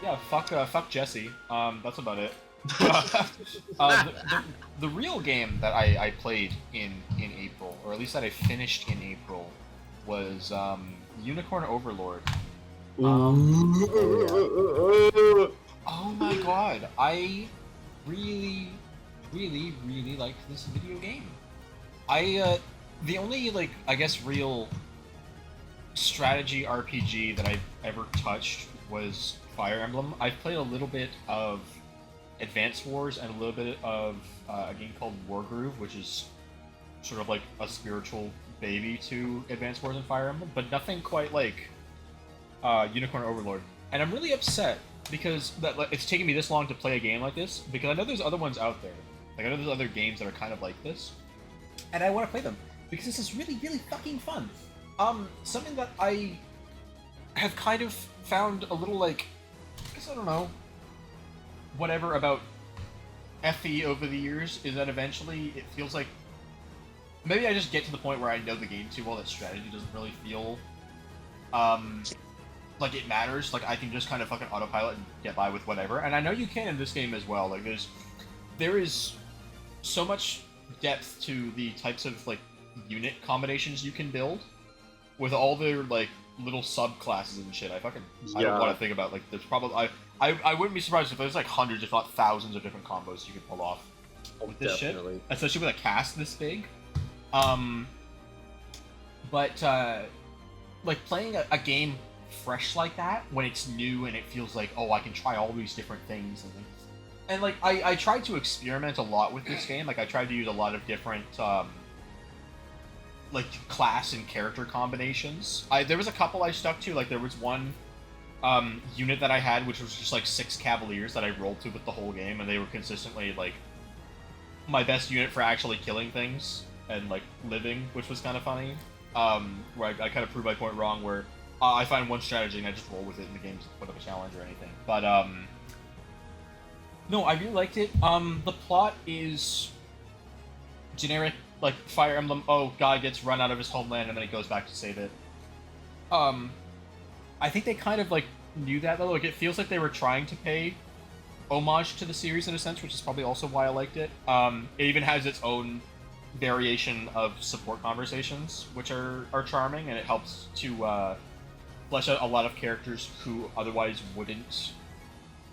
Yeah, fuck Jesse. That's about it. The real game that I played in April, or at least that I finished in April, was Unicorn Overlord. Oh my god, I really, really, really liked this video game. The only, like, I guess real strategy RPG that I've ever touched was Fire Emblem. I've played a little bit of Advance Wars and a little bit of a game called Wargroove, which is sort of like a spiritual baby to Advance Wars and Fire Emblem, but nothing quite like Unicorn Overlord. And I'm really upset because it's taken me this long to play a game like this, because I know there's other ones out there. Like, I know there's other games that are kind of like this, and I want to play them because this is really, really fucking fun. Something that I have kind of found a little, like, I guess, I don't know, whatever about FE over the years is that eventually it feels like maybe I just get to the point where I know the game too well that strategy doesn't really feel like it matters. Like, I can just kind of fucking autopilot and get by with whatever. And I know you can in this game as well. Like, there is so much depth to the types of, like, unit combinations you can build with all their, like, little subclasses and shit. I don't want to think about, like, there's probably I wouldn't be surprised if there's like hundreds, if not thousands, of different combos you can pull off with this shit, especially with a cast this big. But like, playing a game fresh like that when it's new and it feels like, oh, I can try all these different things and like I tried to experiment a lot with this game. Like, I tried to use a lot of different like class and character combinations. There was a couple I stuck to. Like, there was one unit that I had, which was just like 6 Cavaliers that I rolled to with the whole game, and they were consistently like my best unit for actually killing things and like living, which was kind of funny. Where I kind of proved my point wrong, where I find one strategy and I just roll with it, and the game doesn't put up a challenge or anything. But no, I really liked it. The plot is generic, like Fire Emblem. Oh, guy gets run out of his homeland and then he goes back to save it. I think they kind of like knew that though. Like, it feels like they were trying to pay homage to the series in a sense, which is probably also why I liked it. It even has its own variation of support conversations, which are charming, and it helps to flesh out a lot of characters who otherwise wouldn't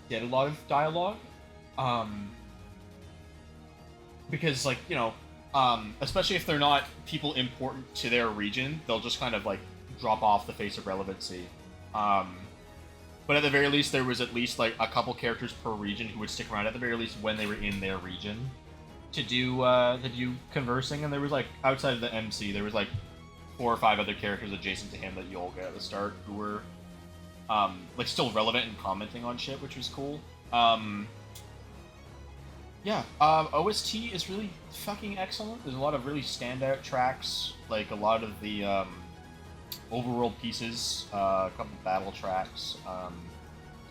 get a lot of dialogue. Because, like, you know, especially if they're not people important to their region, they'll just kind of like drop off the face of relevancy. But at the very least, there was at least like a couple characters per region who would stick around at the very least when they were in their region to do conversing. And there was, like, outside of the MC, there was like 4 or 5 other characters adjacent to him that you all get at the start who were like still relevant and commenting on shit, which was cool. Yeah, OST is really fucking excellent. There's a lot of really standout tracks, like a lot of the overworld pieces, a couple battle tracks.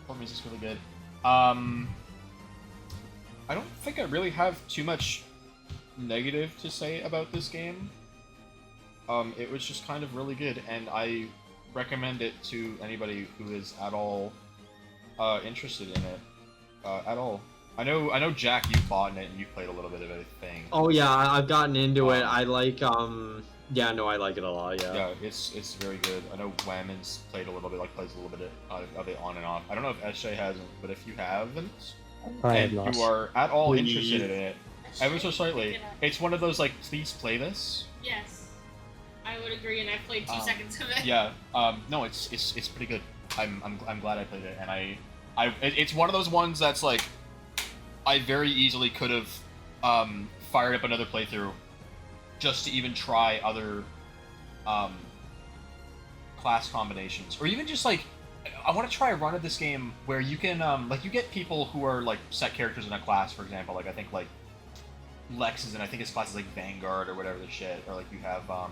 Support music's really good. I don't think I really have too much negative to say about this game. It was just kind of really good, and I recommend it to anybody who is at all interested in it. At all. I know Jack, you've bought it and you've played a little bit of it, I think. Oh yeah, I've gotten into it. I like yeah, no, I like it a lot. Yeah. Yeah, it's very good. I know Whammon's played a little bit, like plays a little bit of it on and off. I don't know if SJ hasn't, but if you haven't, and you are at all interested in it, ever so slightly, it's one of those, like, please play this. Yes, I would agree, and I played 2 seconds of it. Yeah, no, it's pretty good. I'm glad I played it, and it's one of those ones that's like, I very easily could have fired up another playthrough just to even try other class combinations, or even just like, I want to try a run of this game where you can like, you get people who are like set characters in a class, for example. Like, I think like Lex is in, I think his class is like Vanguard or whatever the shit, or like you have I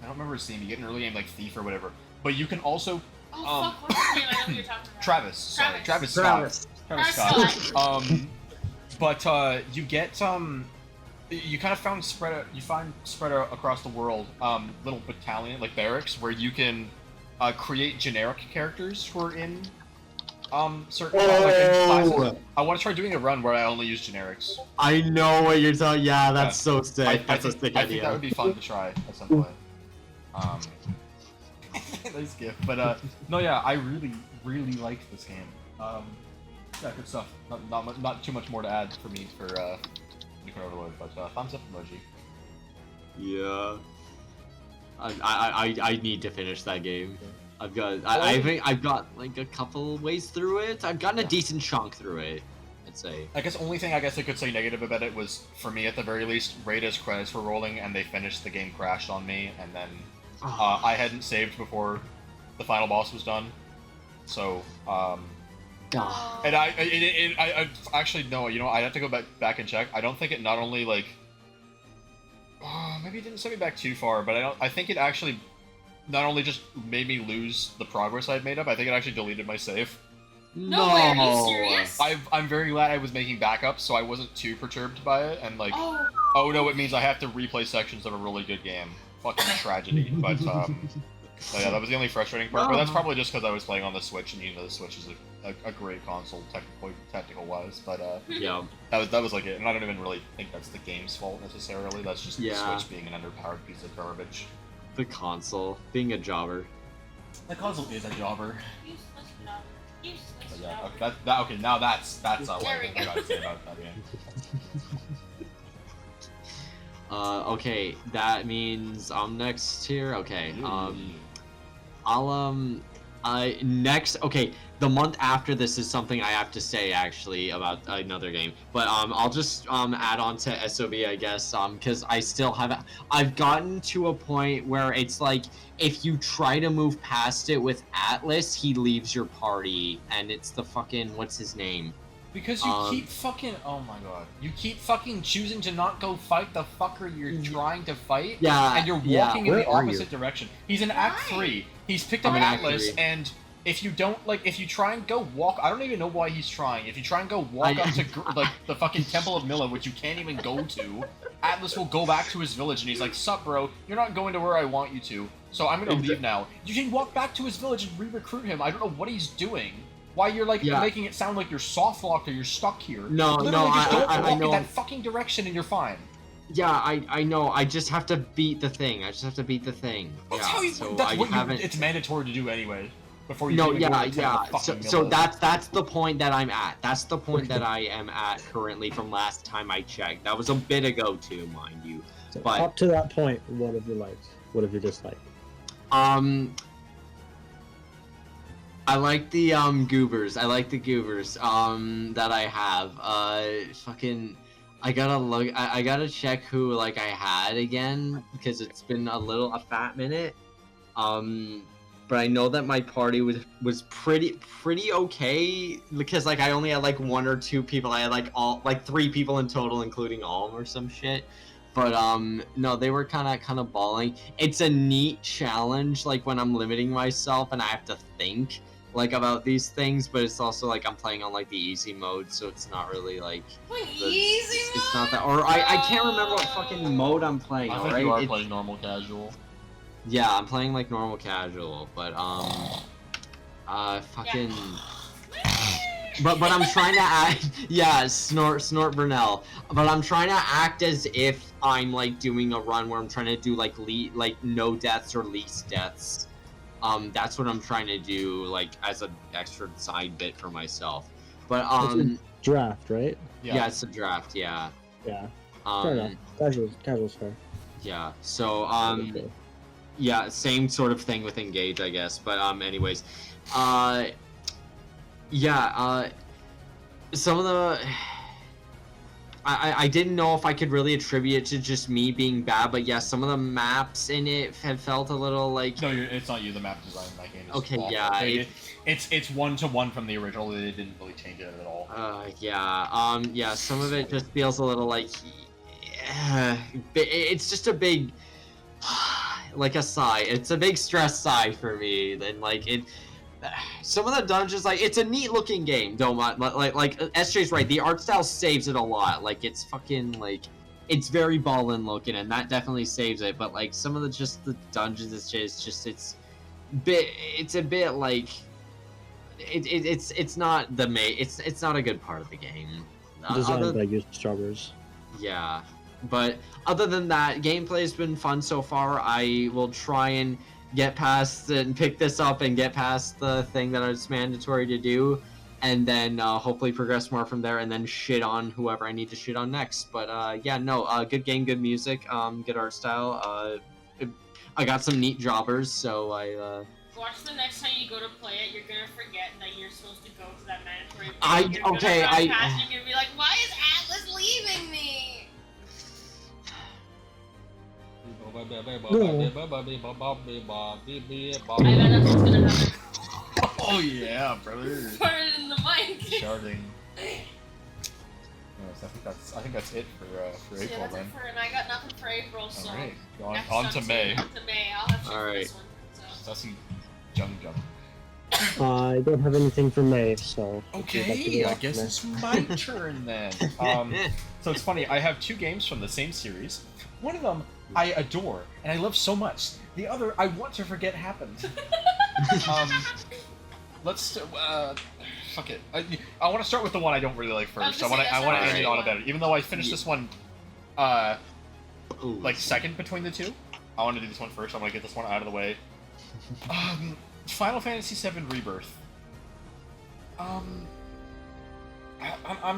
don't remember his name. You get an early game like Thief or whatever, but you can also Oh fuck, what's his name? I know who you're talking about. Travis Scott. But you get you kind of find spread out across the world little battalion, like barracks, where you can create generic characters who are in certain classes. I want to try doing a run where I only use generics. I know what you're talking. Yeah, that's so sick. I think that would be fun to try at some point. Nice gift. But no, yeah, I really liked this game. Yeah, good stuff. Not too much more to add for me for Nuclear Overload, but thumbs up emoji. Yeah. I need to finish that game. I've got I think I've got like a couple ways through it. I've gotten a decent chunk through it, I'd say. I guess only thing I could say negative about it was, for me at the very least, right as credits were rolling and they finished, the game crashed on me, and then I hadn't saved before the final boss was done, so and I actually no, you know, I'd have to go back and check. I don't think it not only like maybe it didn't send me back too far, but I think it actually not only just made me lose the progress I'd made up, I think it actually deleted my save. No way, are you serious? I'm very glad I was making backups, so I wasn't too perturbed by it, and like, oh no, it means I have to replay sections of a really good game. Fucking tragedy. But yeah, that was the only frustrating part. But that's probably just because I was playing on the Switch, and you know the Switch is a great console technical wise. But yeah, that was like it, and I don't even really think that's the game's fault necessarily. That's just the Switch being an underpowered piece of garbage. The console being a jobber. The console is a jobber. Useless jobber. Useless Yeah, jobber. okay, now that's what There we I gotta say about that game. Okay, that means I'm next here. Okay, okay, the month after this is something I have to say actually about another game, but I'll just add on to SOB, I guess, because I still haven't. I've gotten to a point where it's like if you try to move past it with Atlas, he leaves your party, and it's the fucking what's his name? Because you keep fucking, oh my god, you keep fucking choosing to not go fight the fucker you're trying to fight, and you're walking in the opposite direction. He's in Act 3. He's picked up an Atlas, and if you don't, like, if you try and go walk, I don't even know why he's trying. If you try and go walk up to, like, the fucking Temple of Mila, which you can't even go to, Atlas will go back to his village, and he's like, sup, bro, you're not going to where I want you to, so I'm gonna leave now. You can walk back to his village and re-recruit him. I don't know what he's doing. Why you're like making it sound like you're soft locked or you're stuck here. No, literally no, just don't I walk know. in that fucking direction and you're fine. Yeah, I know. I just have to beat the thing. That's How you, so that's I what haven't. It's mandatory to do anyway. Before you No, even go to yeah. the fucking So Mila. that's the point that I'm at. That's the point that I am at currently from last time I checked. That was a bit ago too, mind you. So But up to that point, what have you liked? What have you disliked? I like the goobers. I like the goobers that I have. Fucking I gotta look. I gotta check who like I had again because it's been a fat minute. But I know that my party was pretty okay because like I only had like 1 or 2 people. I had like 3 people in total, including Alm or some shit. But no, they were kind of balling. It's a neat challenge, like when I'm limiting myself and I have to think like about these things. But it's also like I'm playing on like the easy mode, so it's not really like Easy mode? It's not that, or I can't remember what fucking mode I'm playing. I think you are playing normal casual. Yeah, I'm playing like normal casual, but fucking. But I'm trying to act, snort Burnell. But I'm trying to act as if I'm like doing a run where I'm trying to do like no deaths or least deaths. That's what I'm trying to do, like as an extra side bit for myself. But It's a draft, right? yeah, it's a draft. Yeah. Yeah. Fair enough. Casual's fair. Yeah. So yeah, same sort of thing with Engage, I guess. But anyways, yeah, some of the I didn't know if I could really attribute it to just me being bad, but yeah, some of the maps in it have felt a little like. No, it's not you. The map design in that game is okay. awful. Yeah, it's 1-to-1 from the original. They didn't really change it at all. Yeah. Yeah. Some of it just feels a little like. It's just a big, like a sigh. It's a big stress sigh for me. Then like it. Some of the dungeons, like, it's a neat looking game, don't mind, like SJ's right, the art style saves it a lot, like, it's fucking, like, it's very ballin' looking, and that definitely saves it, but, like, some of the dungeons, it's a bit, like, it's not it's not a good part of the game. Designed by used strawberries. Yeah, but other than that, gameplay's been fun so far. I will try and get past and pick this up and get past the thing that it's mandatory to do, and then hopefully progress more from there, and then shit on whoever I need to shit on next. But yeah, no, good game, good music, good art style. I got some neat jobbers, so I. Watch the next time you go to play it, you're gonna forget that you're supposed to go to that mandatory. You're gonna be like, why is Atlas leaving me? I bet that's what's gonna happen. Oh yeah, brother. Put it in the mic. Sharding. Yes, I think that's it for April that's then. it for, and I got nothing for April, so. Alright, On to May. On to May. I'll have shit for Alright. this one. So. Sassy Jung Jung. I don't have anything for May, so. if you'd like to Okay, go I off guess May. it's my turn then. So it's funny, I have 2 games from the same series. One of them I adore and I love so much. The other I want to forget happened. Let's fuck it. I want to start with the one I don't really like first. I want to end it on a better. Even though I finished this one like second between the two, I want to do this one first. I want to get this one out of the way. Final Fantasy VII Rebirth. I'm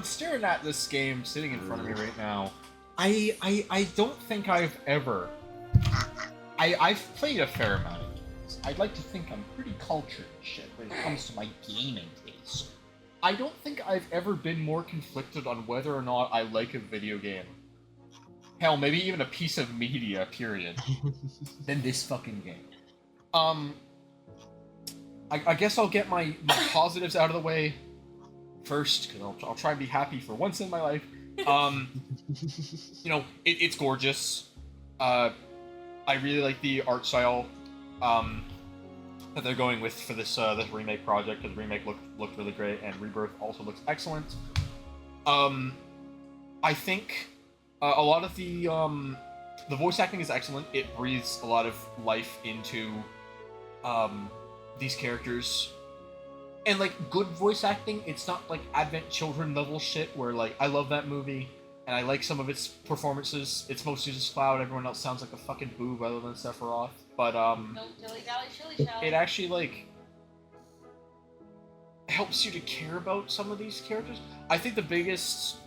staring at this game sitting in front of me right now. I don't think I've ever. I've played a fair amount of games. I'd like to think I'm pretty cultured and shit when it comes to my gaming taste. I don't think I've ever been more conflicted on whether or not I like a video game. Hell, maybe even a piece of media, period, than this fucking game. I guess I'll get my positives out of the way first, because I'll try and be happy for once in my life. You know, it's gorgeous. I really like the art style that they're going with for this remake project, because the remake looked really great, and Rebirth also looks excellent. I think a lot of the voice acting is excellent. It breathes a lot of life into these characters. And, like, good voice acting, it's not, like, Advent Children level shit, where, like, I love that movie, and I like some of its performances. It's mostly just Cloud, everyone else sounds like a fucking boob other than Sephiroth. But, Don't dilly-dally, shilly-shally. it actually, like, helps you to care about some of these characters. I think the biggest,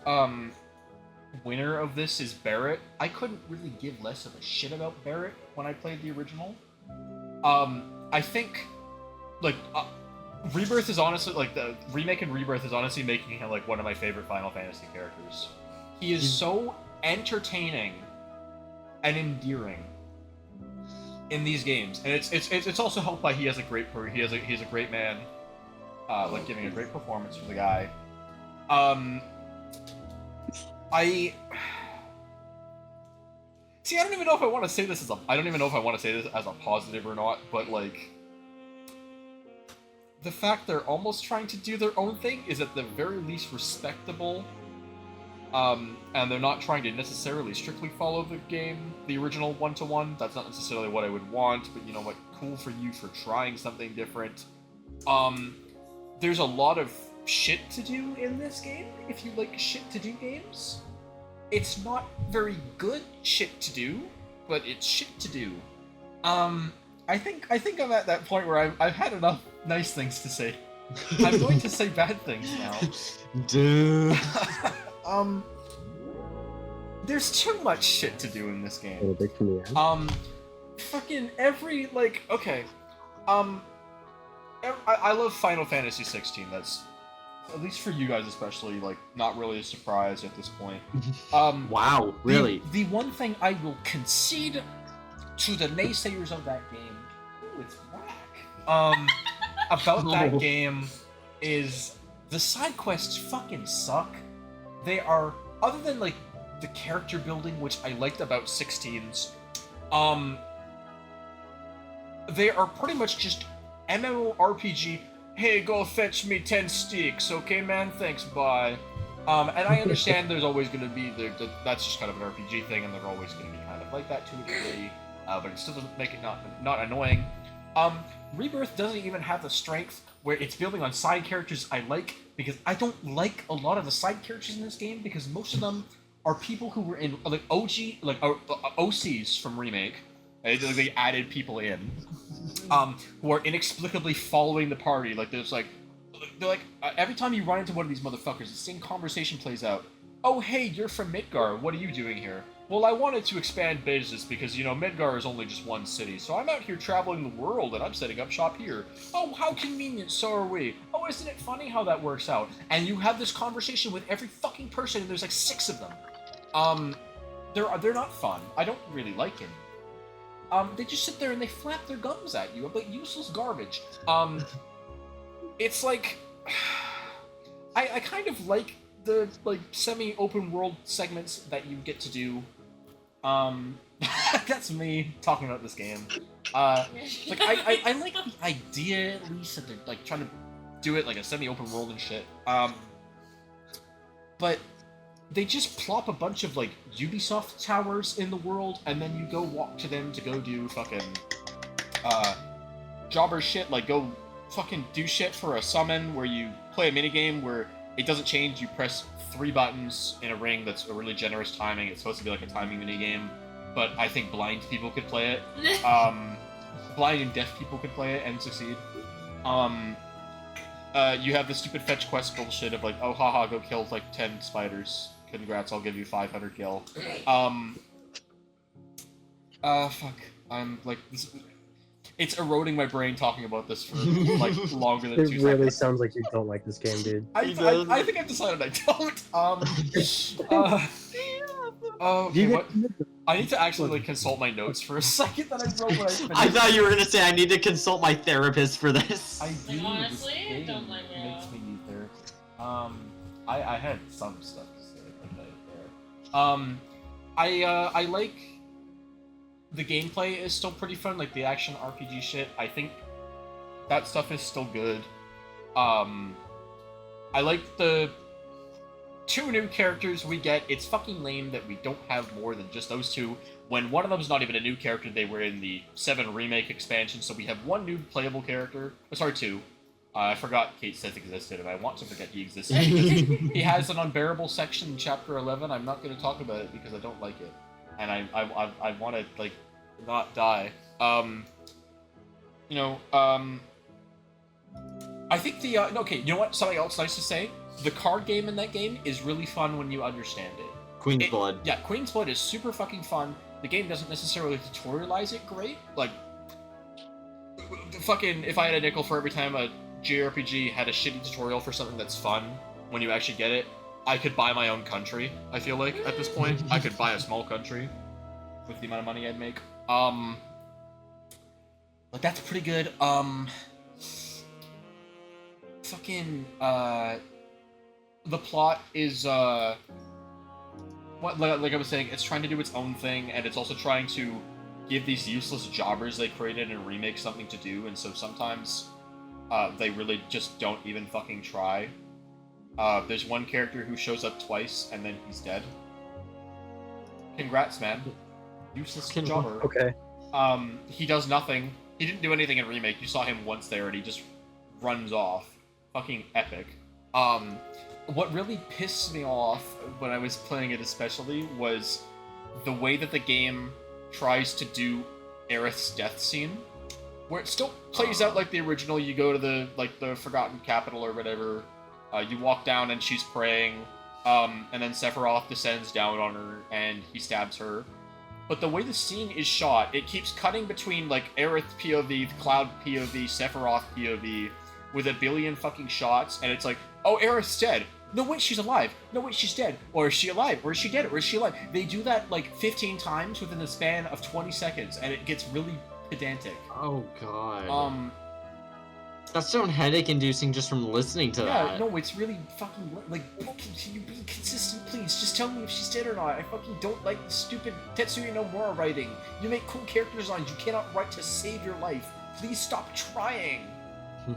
winner of this is Barrett. I couldn't really give less of a shit about Barrett when I played the original. I think, like, Rebirth is honestly, like, the remake and Rebirth is honestly making him, like, one of my favorite Final Fantasy characters. He is so entertaining and endearing in these games, and it's also helped by he's a great man, like, giving a great performance for the guy. I don't even know if I want to say this as a positive or not, but, like, the fact they're almost trying to do their own thing is at the very least respectable, and they're not trying to necessarily strictly follow the original one-to-one. That's not necessarily what I would want, but you know what, cool for you for trying something different. There's a lot of shit to do in this game, if you like shit to do games. It's not very good shit to do, but it's shit to do. I think I'm at that point where I've had enough nice things to say. I'm going to say bad things now. Dude. There's too much shit to do in this game. Fucking every, like, okay. I love Final Fantasy 16. That's, at least for you guys especially, like, not really a surprise at this point. Wow, really? The one thing I will concede to the naysayers of that game, ooh, it's whack, about that game is the side quests fucking suck. They are, other than, like, the character building, which I liked about 16's, they are pretty much just MMORPG, hey, go fetch me 10 sticks, okay, man, thanks, bye. And I understand there's always going to be, that's just kind of an RPG thing, and they're always going to be kind of like that to a degree, but it still doesn't make it not annoying. Rebirth doesn't even have the strength where it's building on side characters I like, because I don't like a lot of the side characters in this game, because most of them are people who were in, like, OCs from Remake, And they added people in, who are inexplicably following the party. Like they're like every time you run into one of these motherfuckers, the same conversation plays out. Oh hey, you're from Midgar. What are you doing here? Well, I wanted to expand business because, you know, Midgar is only just one city, so I'm out here traveling the world and I'm setting up shop here. Oh, how convenient, so are we. Oh, isn't it funny how that works out? And you have this conversation with every fucking person, and there's like 6 of them. They're not fun. I don't really like him. They just sit there and they flap their gums at you, like useless garbage. It's like, I kind of like the like semi-open world segments that you get to do. That's me talking about this game. Like I like the idea at least that they're like trying to do it like a semi-open world and shit. But they just plop a bunch of like Ubisoft towers in the world, and then you go walk to them to go do fucking jobber shit, like go fucking do shit for a summon where you play a minigame where it doesn't change, you press 3 buttons in a ring that's a really generous timing. It's supposed to be like a timing minigame, but I think blind people could play it. Blind and deaf people could play it and succeed. You have the stupid fetch quest bullshit of like, oh haha, go kill like 10 spiders. Congrats, I'll give you 500 gil. Fuck. I'm like, it's eroding my brain talking about this for like longer than 2 seconds. It really sounds like you don't like this game, dude. I think I've decided I don't. Okay, what? I need to actually like consult my notes for a second that I wrote when I finished. I thought you were gonna say I need to consult my therapist for this. I do. Honestly, this game don't blame you. makes me need therapy. I had some stuff to say like that there. I like the gameplay is still pretty fun, like the action RPG shit. I think that stuff is still good. I like the 2 new characters we get. It's fucking lame that we don't have more than just those 2, when one of them's not even a new character. They were in the 7 Remake expansion, so we have 1 new playable character. Sorry, 2. I forgot Kate Sith existed, and I want to forget he existed. He has an unbearable section in Chapter 11. I'm not going to talk about it because I don't like it. And I want to, like, not die. I think the, okay, you know what? Something else nice to say? The card game in that game is really fun when you understand it. Queen's Blood. Yeah, Queen's Blood is super fucking fun. The game doesn't necessarily tutorialize it great. Like, fucking, if I had a nickel for every time a JRPG had a shitty tutorial for something that's fun, when you actually get it, I could buy my own country, I feel like, at this point. I could buy a small country with the amount of money I'd make. But that's pretty good. Fucking, the plot is, like I was saying, it's trying to do its own thing, and it's also trying to give these useless jobbers they created in a remake something to do, and so sometimes, they really just don't even fucking try. There's one character who shows up twice, and then he's dead. Congrats, man. Useless jobber. Okay. He does nothing. He didn't do anything in Remake. You saw him once there, and he just runs off. Fucking epic. What really pissed me off when I was playing it especially was the way that the game tries to do Aerith's death scene, where it still plays out like the original. You go to the Forgotten Capital or whatever, you walk down and she's praying, and then Sephiroth descends down on her and he stabs her. But the way the scene is shot, it keeps cutting between like Aerith POV, Cloud POV, Sephiroth POV, with a billion fucking shots, and it's like, oh, Aerith's dead. No, wait, she's alive. No, wait, she's dead. Or is she alive? Or is she dead? Or is she alive? They do that like 15 times within the span of 20 seconds, and it gets really pedantic. Oh god. That's so headache-inducing just from listening to that. Yeah, no, it's really fucking like. Can you be consistent, please? Just tell me if she's dead or not. I fucking don't like the stupid Tetsuya Nomura writing. You make cool character designs. You cannot write to save your life. Please stop trying.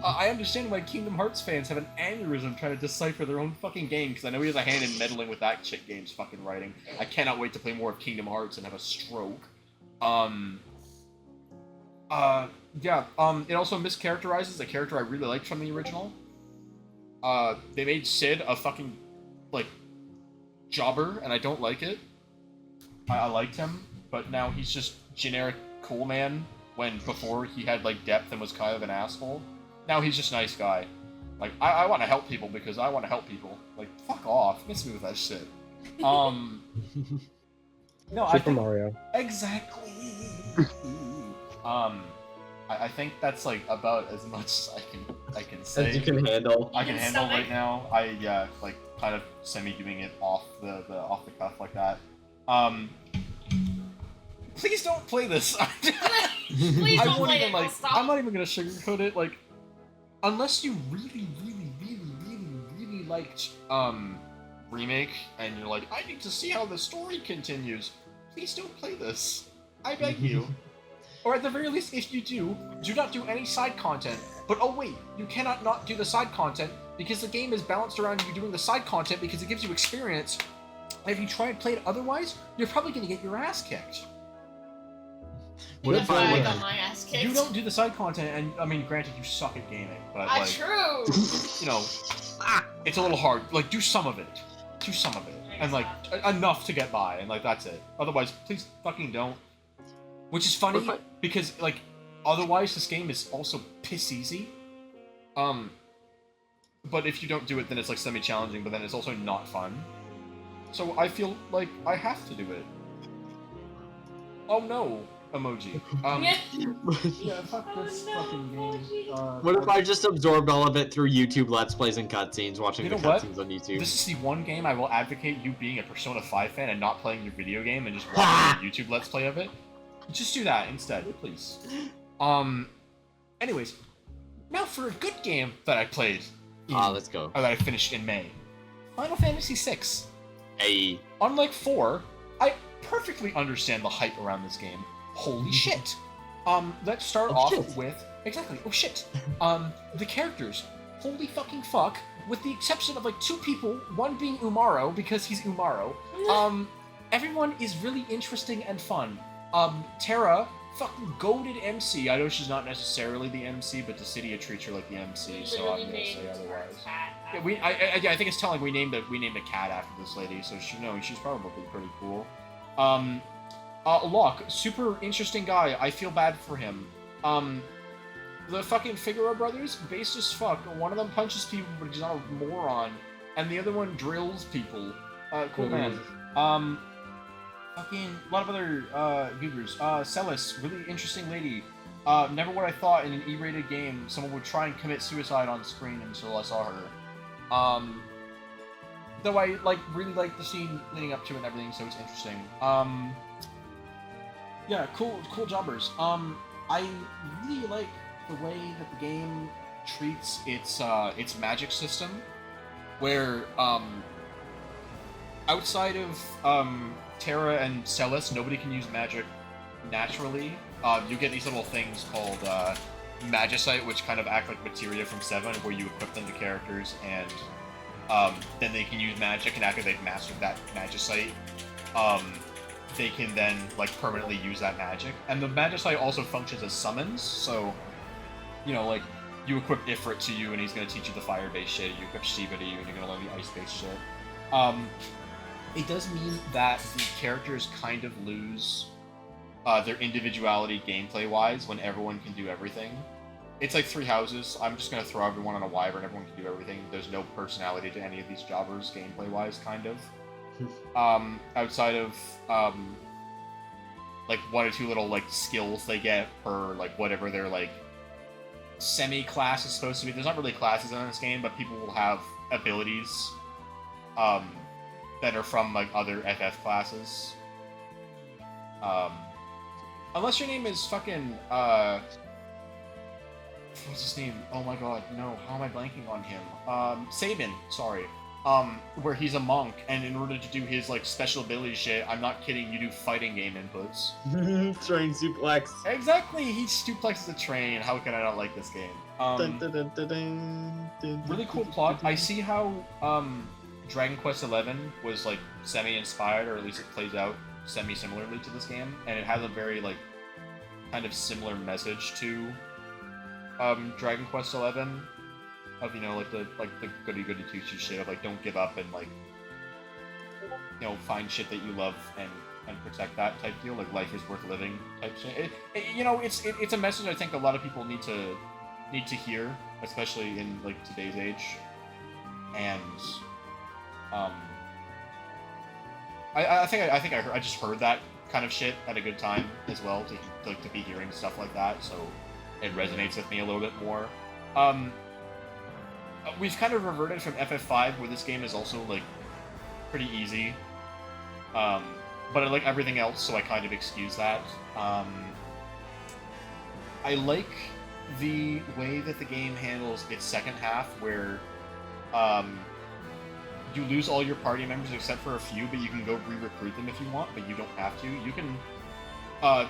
I understand why Kingdom Hearts fans have an aneurysm trying to decipher their own fucking game, because I know he has a hand in meddling with that shit game's fucking writing. I cannot wait to play more of Kingdom Hearts and have a stroke. It also mischaracterizes a character I really liked from the original. They made Sid a fucking, like, jobber, and I don't like it. I liked him, but now he's just generic cool man when before he had like depth and was kind of an asshole. Now he's just a nice guy. Like I want to help people because I want to help people. Like fuck off, miss me with that shit. No, I Super think Mario. exactly. I think that's like about as much as I can say. As you can handle. I can You can handle stomach? right now. I like kind of semi doing it off the cuff like that. Please don't play this. Please I don't won't play even it. like. I'll stop. I'm not even gonna sugarcoat it. Like, unless you really liked remake and you're like, I need to see how the story continues. Please don't play this. I beg you. Or at the very least, if you do not do any side content. But oh wait, you cannot not do the side content because the game is balanced around you doing the side content because it gives you experience. And if you try and play it otherwise, you're probably gonna get your ass kicked. What That's if why I I got my ass kicked. You don't do the side content, and I mean, granted, you suck at gaming, but like, True. you know, it's a little hard. Like, do some of it, and like enough to get by, and like that's it. Otherwise, please fucking don't. Which is funny because like, otherwise this game is also piss easy. But if you don't do it, then it's like semi-challenging, but then it's also not fun. So I feel like I have to do it. Oh no, emoji. Yeah, fuck this fucking game. What if I just absorbed all of it through YouTube Let's Plays and cutscenes, watching You the know what? cutscenes on YouTube? This is the one game I will advocate you being a Persona 5 fan and not playing your video game and just watching a YouTube Let's Play of it. Just do that instead, please. Anyways, now for a good game that I played. Let's go. Or that I finished in May. Final Fantasy VI. Hey. Unlike 4, I perfectly understand the hype around this game. Holy shit. Let's start off with... Exactly, oh shit. The characters. Holy fucking fuck. With the exception of like 2 people, one being Umaro, because he's Umaro. Everyone is really interesting and fun. Terra, fucking goated MC. I know she's not necessarily the MC, but Dissidia treats her like the MC, so I'm gonna say otherwise. Yeah, I think it's telling we named a cat after this lady, so she's probably pretty cool. Locke, super interesting guy. I feel bad for him. The fucking Figaro brothers, based as fuck. One of them punches people, but he's not a moron, and the other one drills people. Cool man. Fucking a lot of other goobers. Celis, really interesting lady. Never what I thought in an E-rated game someone would try and commit suicide on screen until I saw her. Though I really like the scene leading up to it and everything, so it's interesting. Yeah, cool jobbers. I really like the way that the game treats its magic system, where outside of Terra and Celis, nobody can use magic naturally. You get these little things called Magicite, which kind of act like materia from 7, where you equip them to characters, and then they can use magic, and after they've mastered that Magicite, they can then like permanently use that magic. And the Magicite also functions as summons, so you know, like you equip Ifrit to you, and he's gonna teach you the fire-based shit. You equip Shiva to you, and you're gonna learn the ice-based shit. It does mean that the characters kind of lose their individuality gameplay-wise when everyone can do everything. It's like 3 houses. I'm just going to throw everyone on a wyvern, everyone can do everything. There's no personality to any of these jobbers gameplay-wise, kind of. Outside of, like, 1 or 2 little, like, skills they get per, like, whatever their, like, semi-class is supposed to be. There's not really classes in this game, but people will have abilities, that are from, like, other FF classes. Unless your name is fucking, what's his name? Oh my god, no, how am I blanking on him? Sabin, sorry. Where he's a monk, and in order to do his, like, special ability shit, I'm not kidding, you do fighting game inputs. Train suplex. Exactly, he suplexes a train, how can I not like this game? Really cool plot. I see how, Dragon Quest XI was, like, semi-inspired, or at least it plays out semi-similarly to this game, and it has a very, like, kind of similar message to, Dragon Quest XI, of, you know, like, the goody-goody two-shoes shit of, like, don't give up and, like, you know, find shit that you love and and protect that type deal, like life is worth living type shit. It's a message I think a lot of people need to hear, especially in like today's age. And I just heard that kind of shit at a good time as well to be hearing stuff like that, so it resonates with me a little bit more. We've kind of reverted from FF5, where this game is also like pretty easy, but I like everything else, so I kind of excuse that. I like the way that the game handles its second half, where you lose all your party members except for a few, but you can go re-recruit them if you want, but you don't have to. You can,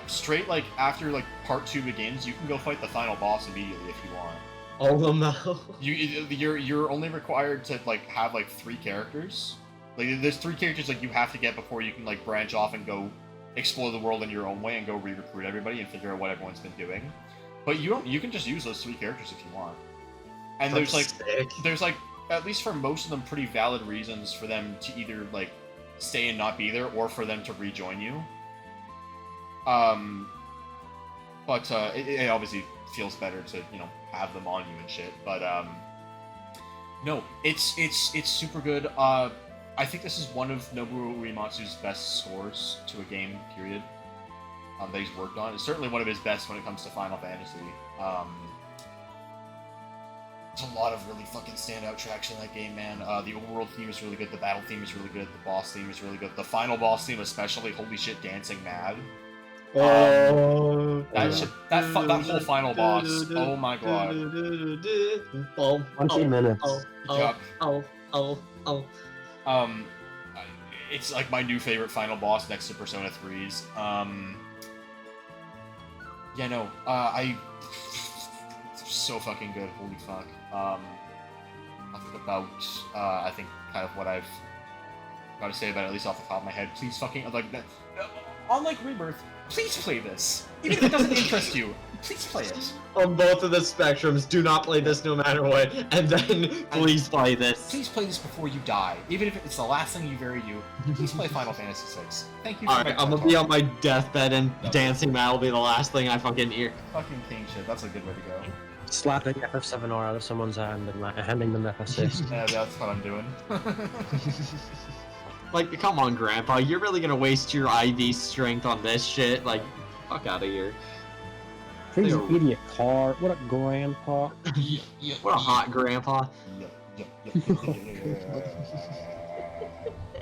straight, like, after, like, part 2 begins, you can go fight the final boss immediately if you want. All of them now? You're only required to, like, have, like, 3 characters. Like, there's 3 characters, like, you have to get before you can, like, branch off and go explore the world in your own way and go re-recruit everybody and figure out what everyone's been doing. But you can just use those 3 characters if you want. And That's there's like, at least for most of them, pretty valid reasons for them to either, like, stay and not be there, or for them to rejoin you. But it obviously feels better to, you know, have them on you and shit. But, no, it's super good. I think this is one of Nobuo Uematsu's best scores to a game, period, that he's worked on. It's certainly one of his best when it comes to Final Fantasy. There's a lot of really fucking standout tracks in that game, man. The overworld theme is really good, the battle theme is really good, the boss theme is really good, the final boss theme especially, holy shit, Dancing Mad. That whole final boss, oh my god. 20 minutes. It's like my new favorite final boss next to Persona 3's. Yeah, no, it's so fucking good, holy fuck. Nothing about, I think, kind of what I've got to say about it, at least off the top of my head. Please fucking, like, unlike Rebirth, please play this. Even if it doesn't interest you, please play it. On both of the spectrums, do not play this no matter what, and then please play this. Please play this before you die. Even if it's the last thing you very you, please play Final Fantasy VI. Thank you for Alright, I'm gonna be on my deathbed and Dancing Mad will be the last thing I fucking hear. Fucking king shit, that's a good way to go. Slapping FF7R out of someone's hand and handing them FF6. Yeah, that's what I'm doing. Like, come on, Grandpa, you're really gonna waste your IV strength on this shit? Like, fuck out of here. Crazy idiot car. What a grandpa. What a hot grandpa.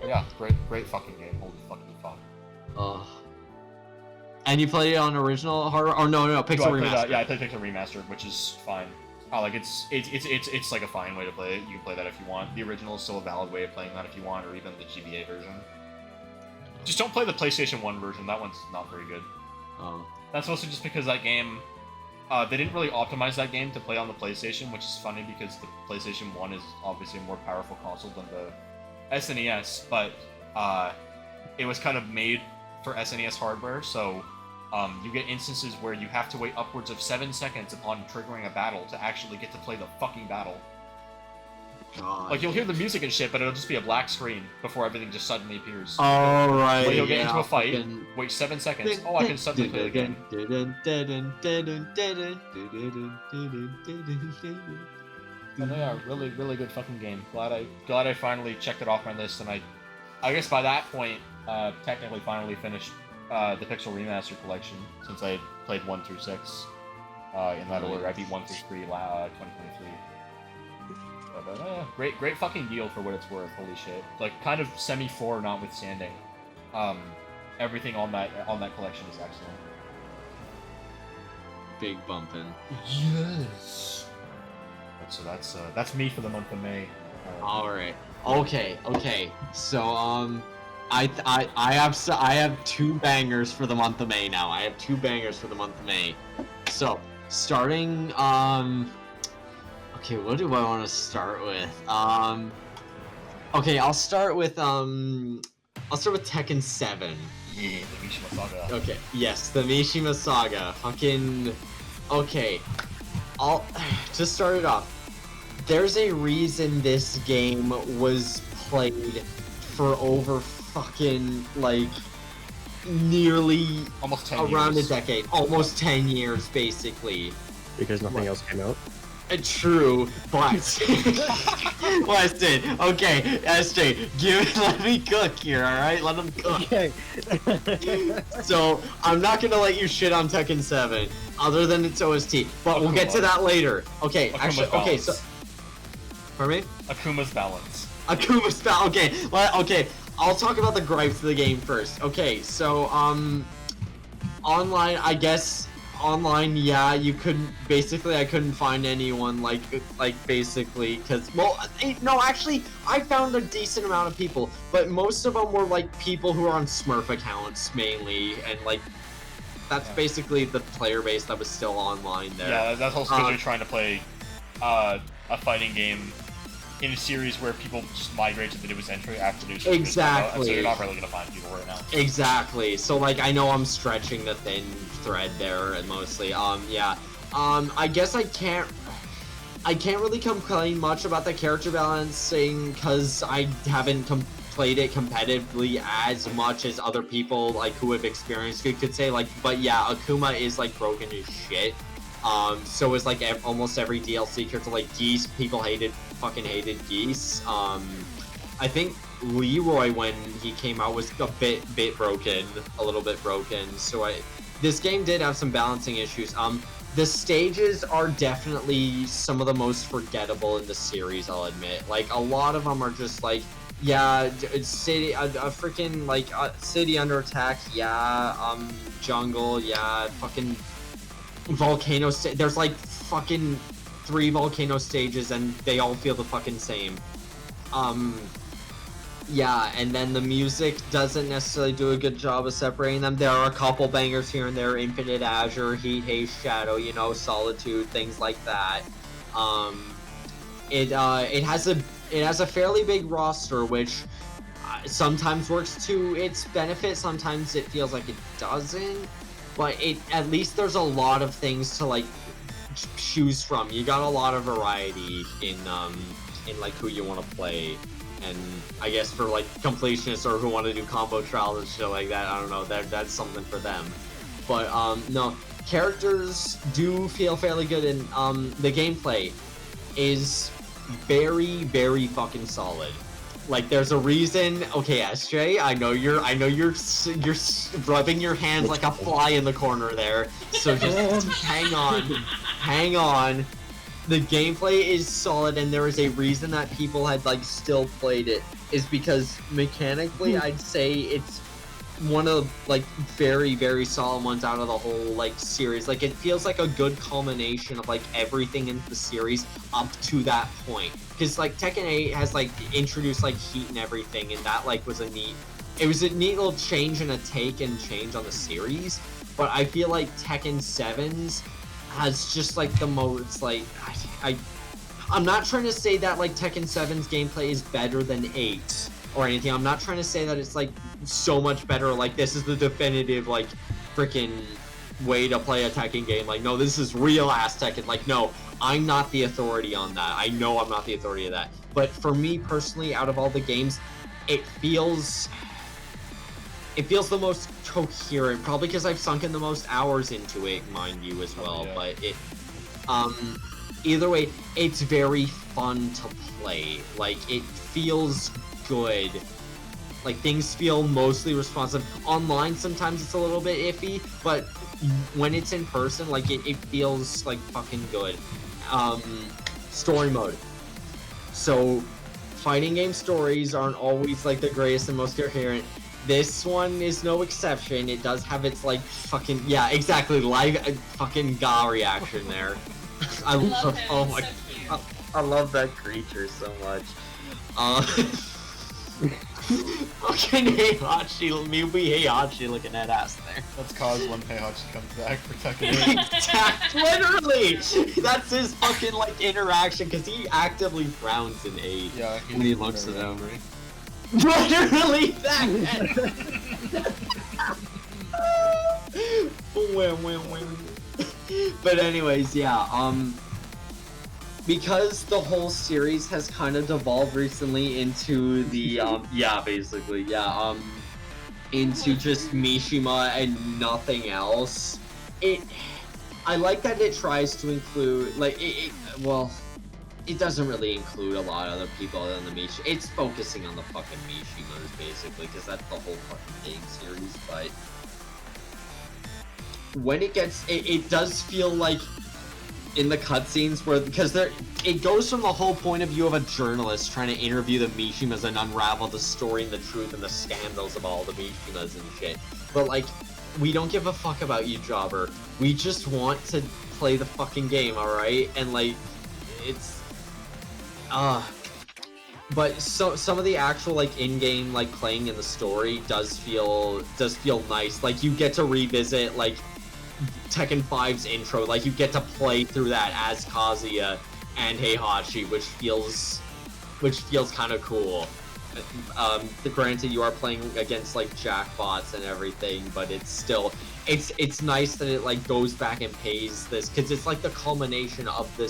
Yeah, great fucking game. Holy fucking fuck. And you play it on original hardware? Or no, Pixel Remaster. Yeah, I played Pixel Remastered, which is fine. Like it's like a fine way to play it. You can play that if you want. The original is still a valid way of playing that if you want, or even the GBA version. Just don't play the PlayStation 1 version. That one's not very good. Oh. That's mostly just because that game, they didn't really optimize that game to play on the PlayStation, which is funny because the PlayStation 1 is obviously a more powerful console than the SNES, but it was kind of made for SNES hardware, so you get instances where you have to wait upwards of 7 seconds upon triggering a battle to actually get to play the fucking battle. God. Like, you'll hear the music and shit, but it'll just be a black screen before everything just suddenly appears. Alright, But you'll get into a fight, wait 7 seconds, oh, I can suddenly play the game. And yeah, really, really good fucking game. Glad I finally checked it off my list, and I guess by that point, technically finally finished the Pixel Remaster collection, since I played 1 through 6 in that order. I beat 1 through 3 2023. But, great fucking deal for what it's worth. Holy shit! Like, kind of semi-4 notwithstanding, everything on that collection is excellent. Big bumpin'. Yes. So that's me for the month of May. All right. Okay. So I have 2 bangers for the month of May now. I have 2 bangers for the month of May. So starting okay, what do I want to start with? Okay, I'll start with Tekken 7. Yeah, the Mishima Saga. Okay, yes, the Mishima Saga. Fucking okay. To start it off, there's a reason this game was played for over fucking like nearly Almost 10 around years. a decade, almost 10 years basically. Because nothing else came out. True, but Weston, okay, SJ, let me cook here, all right? Let him cook. Okay. So I'm not gonna let you shit on Tekken 7, other than its OST, but we'll get to that later. Okay, Akuma's actually, okay, so. balance. Pardon me? Akuma's balance. Akuma spell. Okay, okay. I'll talk about the gripes of the game first. Okay, so online, I guess online, yeah, you couldn't. Basically, I couldn't find anyone like basically, because no, actually, I found a decent amount of people, but most of them were like people who are on Smurf accounts mainly, and like that's basically the player base that was still online there. Yeah, that's also because you're trying to play a fighting game in a series where people just migrate to the newest entry after the new series. Exactly. So you're not really gonna find people right now. Exactly. So like I know I'm stretching the thin thread there and mostly. Yeah. I guess I can't really complain much about the character balancing because I haven't played it competitively as much as other people like who have experienced it could say, like, but yeah, Akuma is like broken as shit. So is like almost every DLC character. Like Geese, people fucking hated Geese. I think Leroy, when he came out, was a bit broken, a little bit broken. So this game did have some balancing issues. The stages are definitely some of the most forgettable in the series, I'll admit. Like a lot of them are just like, yeah, city, a freaking like city under attack, yeah, jungle, yeah, fucking volcano. There's like fucking 3 volcano stages, and they all feel the fucking same. Yeah, and then the music doesn't necessarily do a good job of separating them. There are a couple bangers here and there: Infinite Azure, Heat, Haze, Shadow, you know, Solitude, things like that. It has a fairly big roster, which sometimes works to its benefit. Sometimes it feels like it doesn't. But at least there's a lot of things to like choose from. You got a lot of variety in like who you want to play, and I guess for like completionists or who want to do combo trials and shit like that, I don't know, that's something for them. But no, characters do feel fairly good, and the gameplay is very, very fucking solid. Like, there's a reason. Okay, SJ, I know you're rubbing your hands like a fly in the corner there. So just hang on. The gameplay is solid, and there is a reason that people had like still played it. Is because mechanically, I'd say it's one of like very, very solid ones out of the whole like series. Like, it feels like a good culmination of like everything in the series up to that point. Because like Tekken 8 has like introduced like heat and everything, and that like was a neat little change and a take and change on the series. But I feel like Tekken 7's has just like the most like I'm not trying to say that like Tekken 7's gameplay is better than 8 or anything. I'm not trying to say that it's like so much better, like this is the definitive like freaking way to play a Tekken game. Like, no, this is real ass Tekken. Like, no, I'm not the authority on that. I know I'm not the authority of that. But for me personally, out of all the games, it feels the most coherent, probably because I've sunk in the most hours into it, mind you, as well. Yeah. But it either way, it's very fun to play. Like, it feels good. Like, things feel mostly responsive. Online, sometimes it's a little bit iffy, but when it's in person, like, it feels, like, fucking good. Story mode. So, fighting game stories aren't always, like, the greatest and most coherent. This one is no exception. It does have its, like, fucking... Yeah, exactly. Live fucking Ga reaction there. I love him. Oh my... So cute. I love that creature so much. Fucking Heihachi, Miubi Heihachi looking at ass there. That's cause when Heihachi comes back for Tekken 8. Exactly, literally! That's his fucking, like, interaction, because he actively frowns in 8 Yeah, when he looks at him. Literally that! But anyways, yeah, because the whole series has kind of devolved recently into the, yeah, basically, yeah, into just Mishima and nothing else. I like that it tries to include, like, well, it doesn't really include a lot of other people other than the Mishima. It's focusing on the fucking Mishimas, basically, because that's the whole fucking game series, but when it gets, it does feel like in the cutscenes where, because it goes from the whole point of view of a journalist trying to interview the Mishimas and unravel the story and the truth and the scandals of all the Mishimas and shit. But like, we don't give a fuck about you, Jobber. We just want to play the fucking game, alright? And like, it's but some of the actual like in-game like playing in the story does feel nice. Like you get to revisit like Tekken 5's intro, like you get to play through that as Kazuya and Heihachi, which feels kind of cool. Granted, you are playing against like jackbots and everything, but it's still it's nice that it like goes back and pays this, because it's like the culmination of the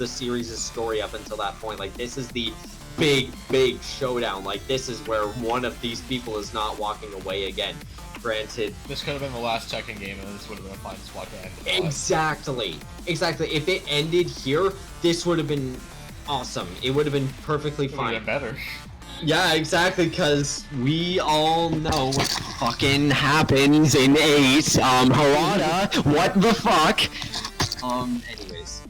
series' story up until that point. Like this is the big showdown. Like this is where one of these people is not walking away again. Granted, this could have been the last Tekken game, and this would have been a fine spot to end. Exactly. If it ended here, this would have been awesome. It would have been perfectly fine. Been better. Yeah, exactly, because we all know what fucking happens in 8. Harada, what the fuck? Anyways.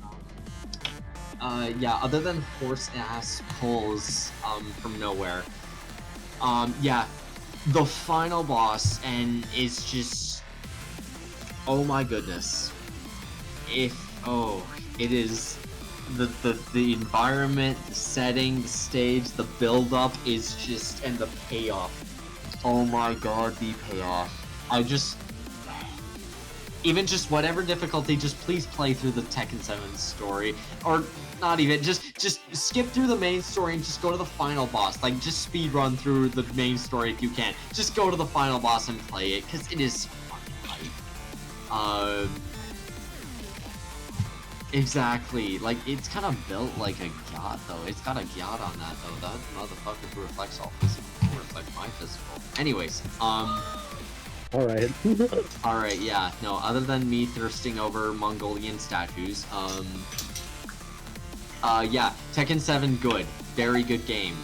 Yeah, other than horse-ass pulls, from nowhere. Yeah. The final boss, and it's just, oh my goodness. It is the environment, the setting, the stage, the build-up is just, and the payoff. Oh my god, the payoff. Even just whatever difficulty, just please play through the Tekken 7 story, or not even, just skip through the main story and just go to the final boss. Like, just speed run through the main story if you can. Just go to the final boss and play it, because it is fucking hype. Exactly. Like, it's kind of built like a gyat, though. It's got a gyat on that, though. That motherfucker reflects all physical, reflects my physical. Anyways, Alright. Alright, yeah. No, other than me thirsting over Mongolian statues, yeah, Tekken 7, good. Very good game.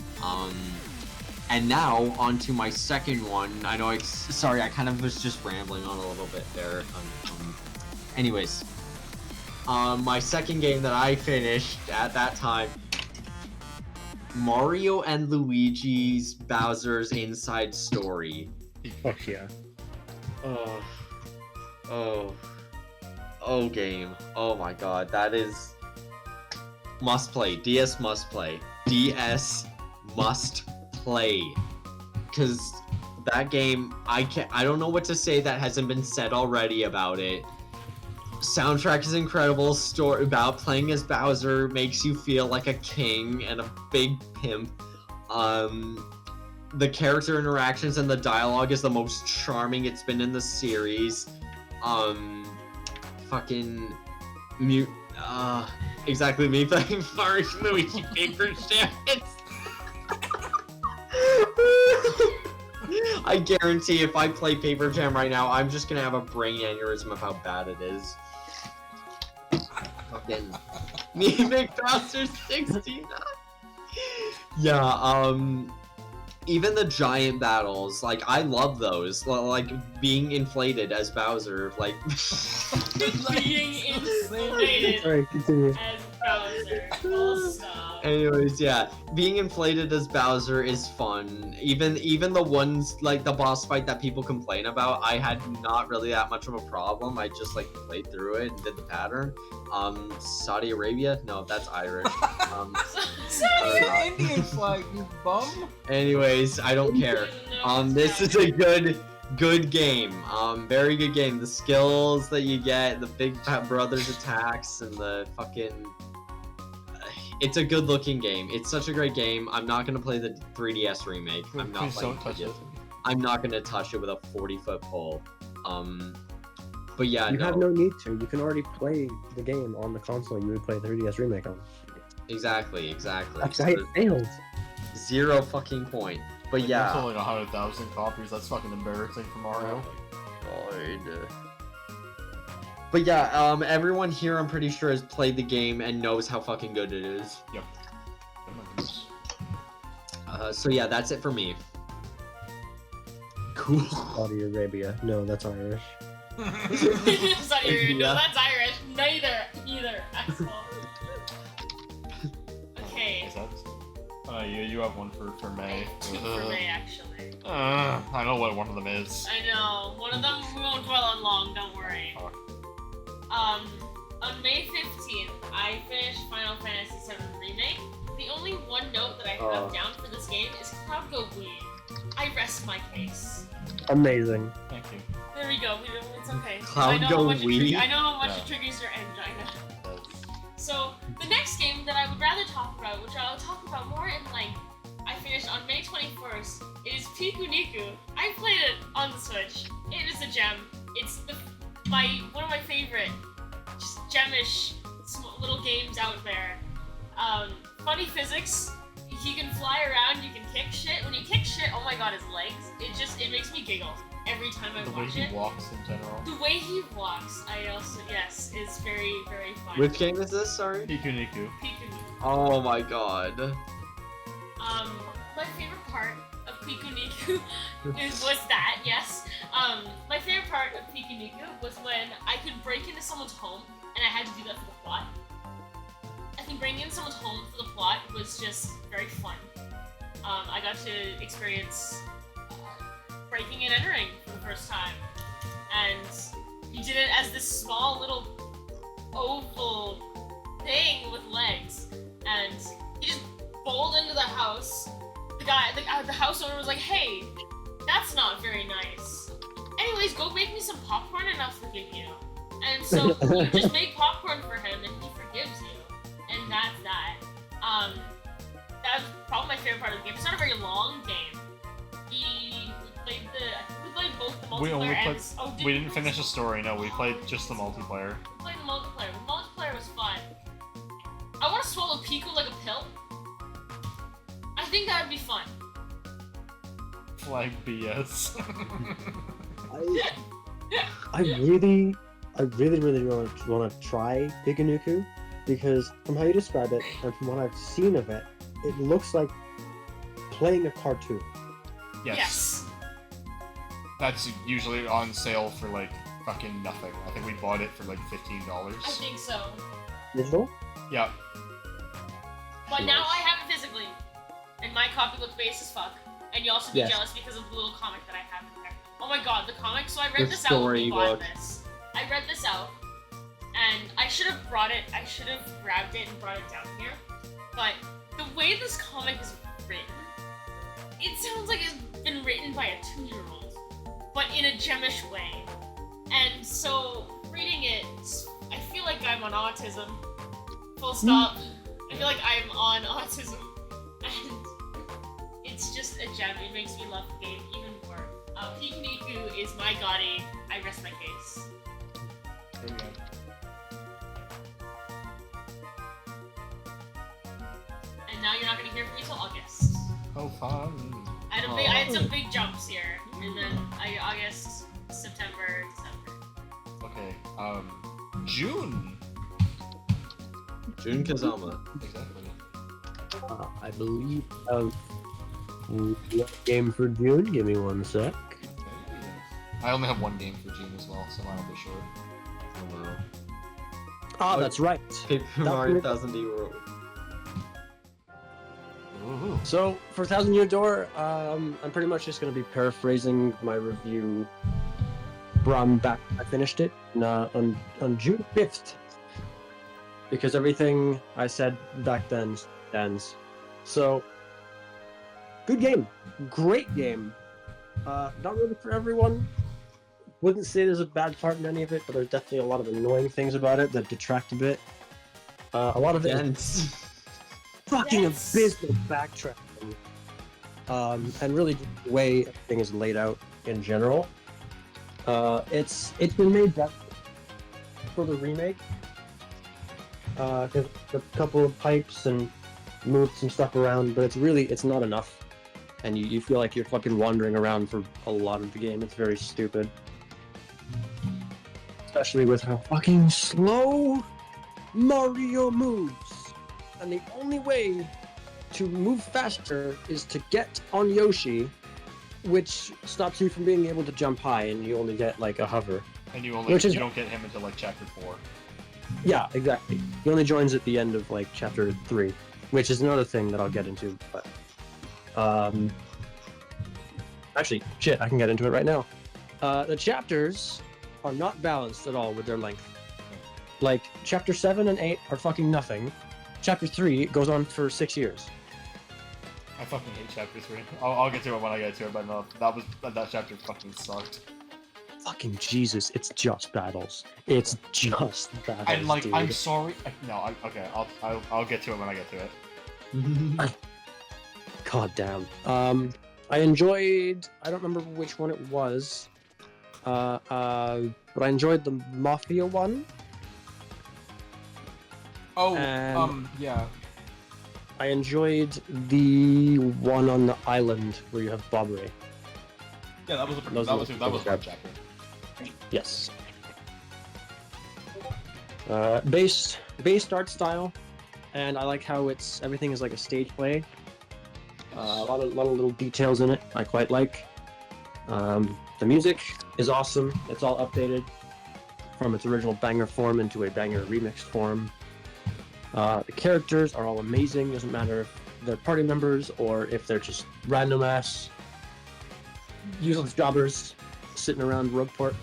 And now, on to my second one. I know sorry, I kind of was just rambling on a little bit there. Anyways. My second game that I finished at that time, Mario and Luigi's Bowser's Inside Story. Fuck yeah. Oh, game. Oh my god, that is must play. DS must play. DS must play. Cause that game, I don't know what to say that hasn't been said already about it. Soundtrack is incredible. Story about playing as Bowser makes you feel like a king and a big pimp. The character interactions and the dialogue is the most charming it's been in the series. Exactly, me playing Mario Luigi Paper Champions. I guarantee if I play Paper Jam right now, I'm just gonna have a brain aneurysm of how bad it is. Fucking me make Bowser 69. Yeah, even the giant battles, like, I love those. Like, being inflated as Bowser, like... Being inflated Alright, continue. as Bowser. Full stop. Anyways, yeah, being inflated as Bowser is fun. Even the ones, like, the boss fight that people complain about, I had not really that much of a problem. I just, like, played through it and did the pattern. Saudi Arabia? No, that's Irish. Indian flag, you bum. Anyways, I don't care. This is a good game. Very good game. The skills that you get, the Big Brother's attacks, and the fucking... It's a good looking game. It's such a great game. I'm not gonna play the 3DS remake. I'm not playing it. I'm not gonna touch it with a 40-foot pole. But yeah, You have no need to. You can already play the game on the console you would play the 3DS remake on. Exactly. That's why it failed. Zero fucking point. But Like, yeah. There's only 100,000 copies. That's fucking embarrassing for Mario. God. But yeah, everyone here I'm pretty sure has played the game and knows how fucking good it is. Yep. Oh my goodness. So yeah, that's it for me. Cool. Saudi Arabia. No, that's Irish. Sorry, Yeah. no, that's Irish. Neither, either. Axel. Okay. Is that? You have one for May. Two for May, actually. I know what one of them is. I know. One of them we won't dwell on long. Don't worry. Fuck. On May 15th, I finished Final Fantasy VII Remake. The only one note that I have down for this game is Cloud Go Wii. I rest my case. Amazing. Thank you. There we go. It's okay. Cloud I know Go how much Wii? I know how much Yeah. it triggers your angina. So the next game that I would rather talk about, which I'll talk about more in length, I finished on May 21st. It is Piku Niku. I played it on the Switch. It is a gem. It's one of my favorite, just gemish little games out there. Funny physics. He can fly around. You can kick shit. When you kick shit, oh my god, his legs! It makes me giggle every time I The way watch he it. walks in general. The way he walks, is very, very fun. Which game is this? Sorry. Piku Niku. Piku Niku. Oh my god. My favorite part of Piku Niku was that, yes. My favorite part of Piku Niku was when I could break into someone's home, and I had to do that for the plot. I think breaking into someone's home for the plot was just very fun. I got to experience breaking and entering for the first time, and you did it as this small little oval thing with legs, and he just bowled into the house. The house owner was like, "Hey, that's not very nice. Anyways, go make me some popcorn and I'll forgive you." And so you just make popcorn for him, and he forgives you, and that's that. That's probably my favorite part of the game. It's not a very long game. We played both the multiplayer We only and played. We didn't finish the story. No, we played just the multiplayer. We played the multiplayer. The multiplayer was fun. I want to swallow Piku like a pill. I think that would be fun. Flag BS. I really want to try Piganuku because from how you describe it and from what I've seen of it, it looks like playing a cartoon. Yes. That's usually on sale for like fucking nothing. I think we bought it for like $15. I think so. Digital? Yeah. But now I have it physically. And my copy looks base as fuck. And you also be Yes. jealous because of the little comic that I have in there. Oh my god, the comic. So I read The this out when we bought storybook. this. I read this out. And I should have grabbed it and brought it down here. But the way this comic is written, it sounds like it's been written by a 2-year-old. But in a gemish way. And so, reading it, I feel like I'm on autism. Full stop. I feel like I'm on autism. And it's just a gem. It makes me love the game even more. Piku Niku is my goddie. I rest my case. And now you're not gonna hear from me till August. Oh, fun. I had some big jumps here. And then August, September, December. Okay. June. Jun Kazama. Exactly. I believe one game for June. Give me one sec. I only have one game for June as well, so I'm not sure. Oh wow. Ah, that's right. Paper Mario 1000 D World. Ooh. So for Thousand Year Door, I'm pretty much just going to be paraphrasing my review from back. I finished it on June 5th because everything I said back then stands. So good game, great game. Not really for everyone. Wouldn't say there's a bad part in any of it, but there's definitely a lot of annoying things about it that detract a bit. A lot of it is Dense. fucking Yes. abysmal backtracking, and really just the way everything is laid out in general. It's been made better for the remake. There's a couple of pipes and moved some stuff around, but it's not enough. and you feel like you're fucking wandering around for a lot of the game. It's very stupid. Especially with how fucking slow Mario moves. And the only way to move faster is to get on Yoshi, which stops you from being able to jump high, and you only get like a hover. And you don't get him until like chapter 4. Yeah, exactly. He only joins at the end of like chapter 3, which is another thing that I'll get into. But actually, shit, I can get into it right now. The chapters are not balanced at all with their length. Like chapter 7 and 8 are fucking nothing. Chapter 3 goes on for 6 years. I fucking hate chapter 3. I'll get to it when I get to it, but no, that chapter fucking sucked. Fucking Jesus, it's just battles. It's just battles. And like, dude. I'm sorry. Okay, I'll get to it when I get to it. God damn. I enjoyed. I don't remember which one it was. But I enjoyed the Mafia one. Oh, And- yeah. I enjoyed the one on the island where you have Bobbery. Yeah, that was a fun chapter. Yes. Based art style, and I like how everything is like a stage play. A lot of little details in it I quite like. The music is awesome. It's all updated from its original banger form into a banger remixed form. The characters are all amazing. Doesn't matter if they're party members or if they're just random ass useless jobbers sitting around Rogueport.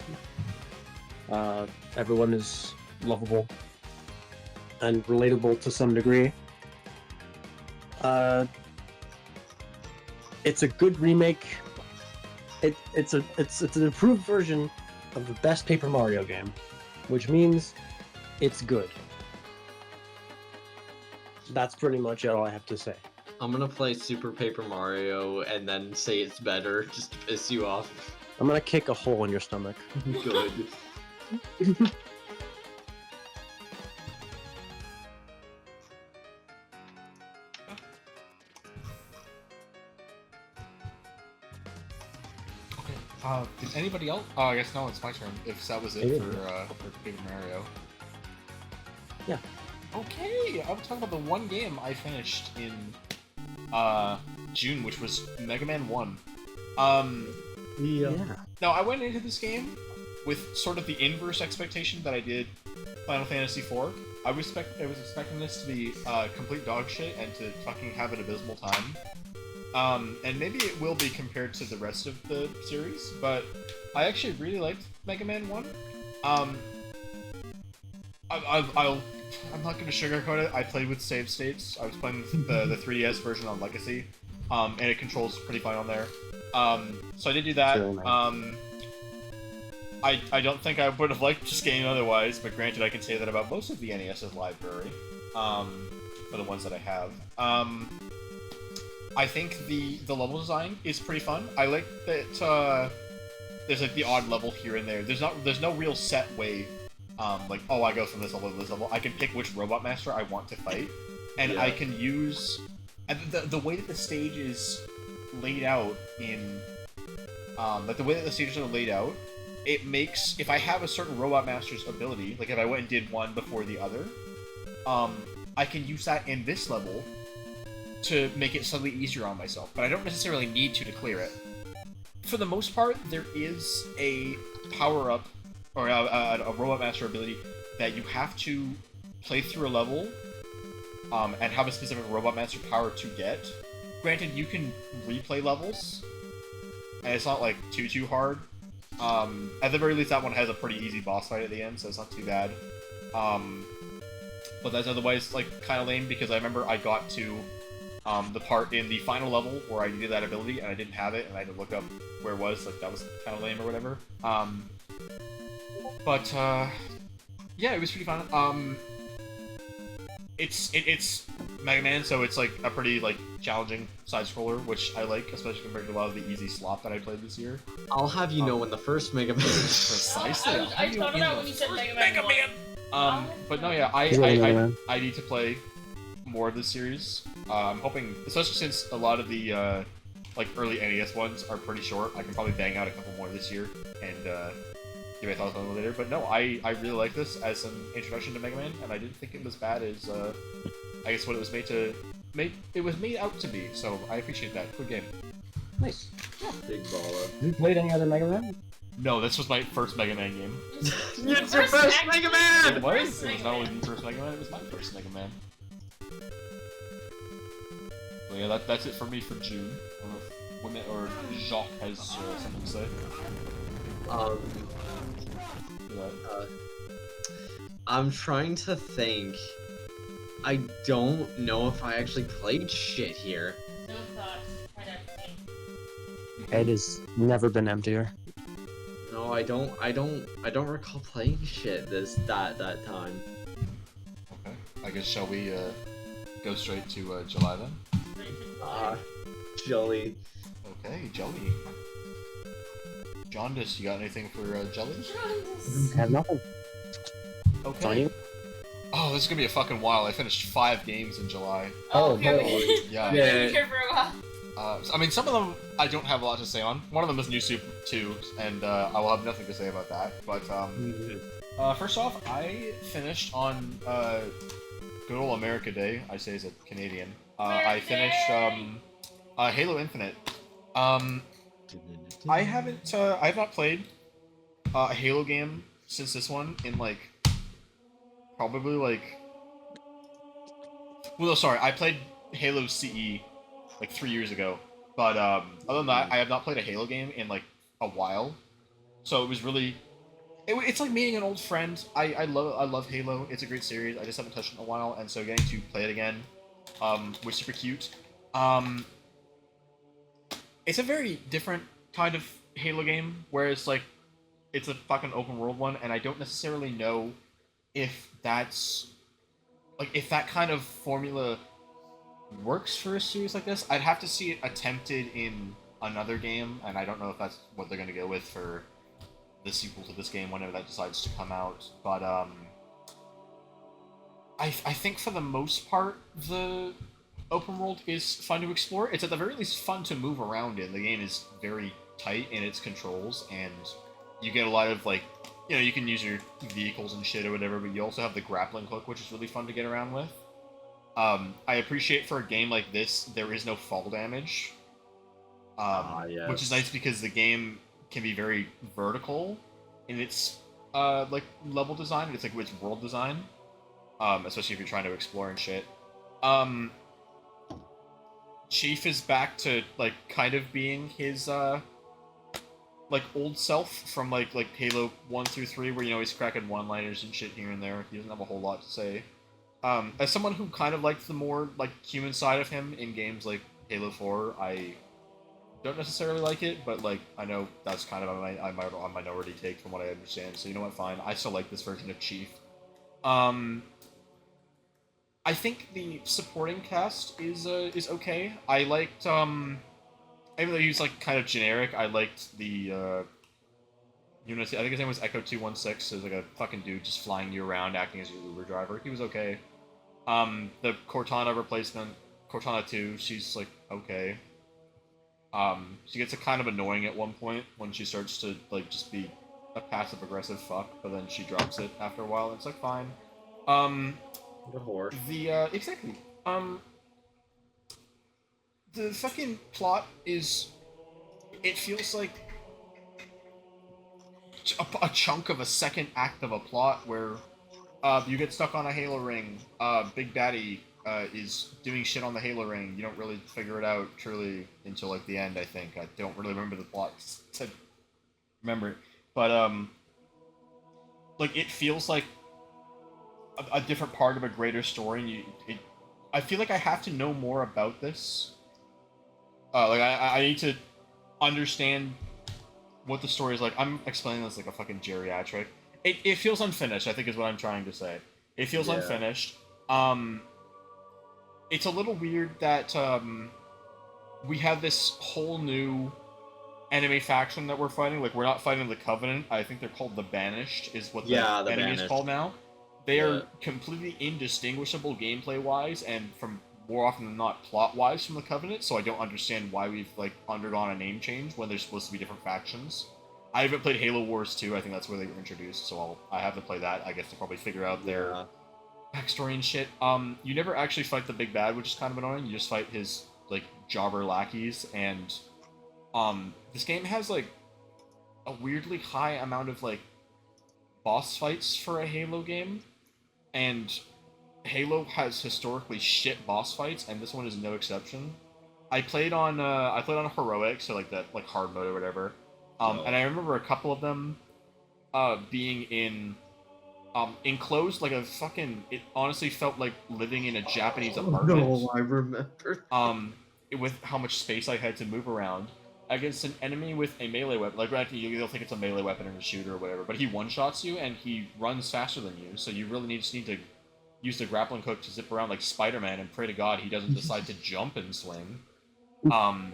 Everyone is lovable and relatable to some degree. It's a good remake. It's an improved version of the best Paper Mario game, which means it's good. That's pretty much all I have to say. I'm gonna play Super Paper Mario and then say it's better just to piss you off. I'm gonna kick a hole in your stomach. Good. Okay. Did anybody else? Oh, I guess no. It's my turn. If that was it for Paper Mario. Yeah. Okay. I'm talking about the one game I finished in June, which was Mega Man 1. Yeah. Now I went into this game with sort of the inverse expectation that I did Final Fantasy IV. I was expecting this to be complete dog shit and to fucking have an abysmal time. And maybe it will be compared to the rest of the series, but I actually really liked Mega Man 1. I'm not going to sugarcoat it. I played with save states. I was playing the 3DS version on Legacy, and it controls pretty fine on there. So I did do that. Really nice. I don't think I would have liked this game otherwise, but granted, I can say that about most of the NES's library, for the ones that I have. I think the level design is pretty fun. I like that there's like the odd level here and there. There's no real set way. Like, oh, I go from this level to this level. I can pick which Robot Master I want to fight, and I can use... And the way that the stage is laid out in... like, the way that the stages are laid out, it makes... If I have a certain Robot Master's ability, like if I went and did one before the other, I can use that in this level to make it slightly easier on myself, but I don't necessarily need to clear it. For the most part, there is a power-up or a Robot Master ability that you have to play through a level and have a specific Robot Master power to get. Granted, you can replay levels, and it's not like too hard. At the very least, that one has a pretty easy boss fight at the end, so it's not too bad. But that's otherwise like kind of lame because I remember I got to the part in the final level where I needed that ability and I didn't have it, and I had to look up where it was. Like that was kind of lame or whatever. But yeah, it was pretty fun. It's Mega Man, so it's like a pretty like challenging side scroller, which I like, especially compared to a lot of the easy slop that I played this year. I'll have you know when the first Mega Man... Precisely. I thought about when you said Mega Man. But no, yeah, I need to play more of this series. I'm hoping, especially since a lot of the like early NES ones are pretty short. I can probably bang out a couple more this year and give my thoughts on it later. But no, I really like this as an introduction to Mega Man, and I didn't think it was bad as I guess what it was made out to be. So I appreciate that. Good game. Nice. Big baller. Have you played any other Mega Man? No, this was my first Mega Man game. It's your first Mega Man! It was. It was not only the first Mega Man, it was my first Mega Man. So yeah, that's it for me for June. I don't know if or Jacques has something to say. I'm trying to think. I don't know if I actually played shit here. No thoughts. Had everything. Head has never been emptier. No, I don't recall playing shit that time. Okay. I guess shall we go straight to July then? Jelly. Okay, Jelly. Jaundice, you got anything for Jelly? I have nothing. Okay. It's on you? Oh, this is gonna be a fucking while. I finished 5 games in July. Oh, here no. we Yeah. We've been here for a while. I mean, some of them I don't have a lot to say on. One of them is New Super 2, and I will have nothing to say about that. But first off, I finished on good old America Day. I say as a Canadian. I finished Halo Infinite. I have not played a Halo game since this one in like probably like. Well, no, sorry, I played Halo CE like 3 years ago, but other than that, I have not played a Halo game in like a while. So it was really, it's like meeting an old friend. I love Halo. It's a great series. I just haven't touched it in a while, and so getting to play it again was super cute. It's a very different kind of Halo game, whereas like it's a fucking open world one, and I don't necessarily know if that's like if that kind of formula works for a series like this. I'd have to see it attempted in another game, and I don't know if that's what they're going to go with for the sequel to this game whenever that decides to come out. But I think for the most part the open world is fun to explore. It's at the very least fun to move around in. The game is very tight in its controls, and you get a lot of like, you know, you can use your vehicles and shit or whatever, but you also have the grappling hook, which is really fun to get around with. I appreciate for a game like this, there is no fall damage, Yes. which is nice because the game can be very vertical in its like level design. It's like its world design, especially if you're trying to explore and shit. Chief is back to like kind of being his like old self from like Halo 1 through 3, where, you know, he's cracking one-liners and shit here and there. He doesn't have a whole lot to say. As someone who kind of likes the more like human side of him in games like Halo 4, I don't necessarily like it, but like I know that's kind of a minority take from what I understand. So you know what, fine. I still like this version of Chief. I think the supporting cast is okay. I liked even though he's like kind of generic, I liked the I think his name was Echo 216. So it's like a fucking dude just flying you around, acting as your Uber driver. He was okay. The Cortana replacement, Cortana 2, she's like okay. She gets a kind of annoying at one point when she starts to like just be a passive aggressive fuck, but then she drops it after a while and it's like fine. The whore. Exactly. The fucking plot is, it feels like a chunk of a second act of a plot where you get stuck on a Halo ring. Big Daddy is doing shit on the Halo ring. You don't really figure it out truly until like the end, I think. I don't really remember the plot to remember it, but like it feels like a different part of a greater story, and I feel like I have to know more about this. Like I need to understand what the story is like. I'm explaining this like a fucking geriatric. It feels unfinished, I think is what I'm trying to say. It feels unfinished. It's a little weird that we have this whole new enemy faction that we're fighting. Like, we're not fighting the Covenant. I think they're called the Banished, is what the enemy is called now. They are completely indistinguishable gameplay-wise, and from more often than not plot-wise from the Covenant, so I don't understand why we've like undergone a name change when there's supposed to be different factions. I haven't played Halo Wars 2. I think that's where they were introduced, so I have to play that. I guess to probably figure out their backstory and shit. You never actually fight the big bad, which is kind of annoying. You just fight his like jobber lackeys, and this game has like a weirdly high amount of like boss fights for a Halo game, and Halo has historically shit boss fights, and this one is no exception. I played on heroic, so like that like hard mode or whatever, and I remember a couple of them being in enclosed like a fucking. It honestly felt like living in a Japanese apartment. No, I remember. With how much space I had to move around against an enemy with a melee weapon. Like, granted, you'll think it's a melee weapon in a shooter or whatever, but he one-shots you and he runs faster than you, so you really just need to use the grappling hook to zip around like Spider-Man and pray to God he doesn't decide to jump and swing. God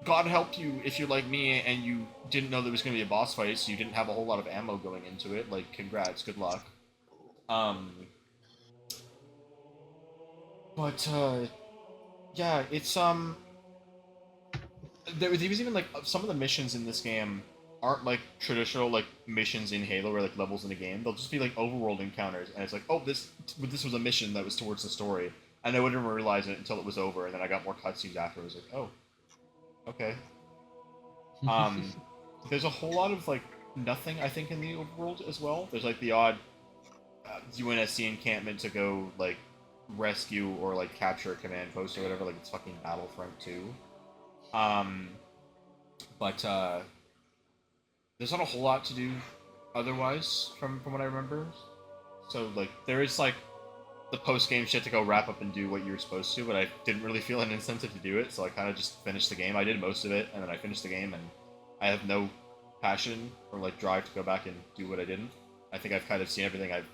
help you if you're like me and you didn't know there was going to be a boss fight, so you didn't have a whole lot of ammo going into it. Like, congrats, good luck. Yeah, it's, there was even, like, some of the missions in this game aren't, like, traditional, like, missions in Halo or, like, levels in a game. They'll just be, like, overworld encounters, and it's like, oh, this was a mission that was towards the story, and I wouldn't realize it until it was over, and then I got more cutscenes after. I was like, oh, okay. There's a whole lot of, like, nothing, I think, in the overworld as well. There's, like, the odd UNSC encampment to go, like, rescue or, like, capture a command post or whatever, like it's fucking Battlefront 2. There's not a whole lot to do otherwise from what I remember. So, like, there is, like, the post-game shit to go wrap up and do what you were supposed to, but I didn't really feel an incentive to do it, so I kind of just finished the game. I did most of it, and then I finished the game, and I have no passion or, like, drive to go back and do what I didn't. I think I've kind of seen everything I've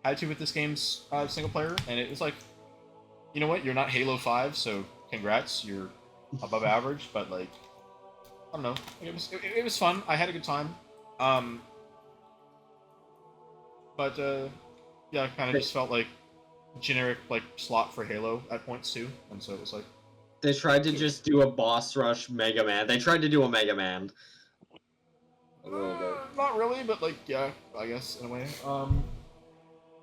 had to with this game's single player, and it was like, you know what, you're not Halo 5, so congrats, you're above average, but like, I don't know, it was fun, I had a good time, yeah, I kind of just felt like generic, like, slot for Halo at points too, and so it was like... They tried to just do a boss rush Mega Man. They tried to do a Mega Man. A little bit. Not really, but like, yeah, I guess, in a way.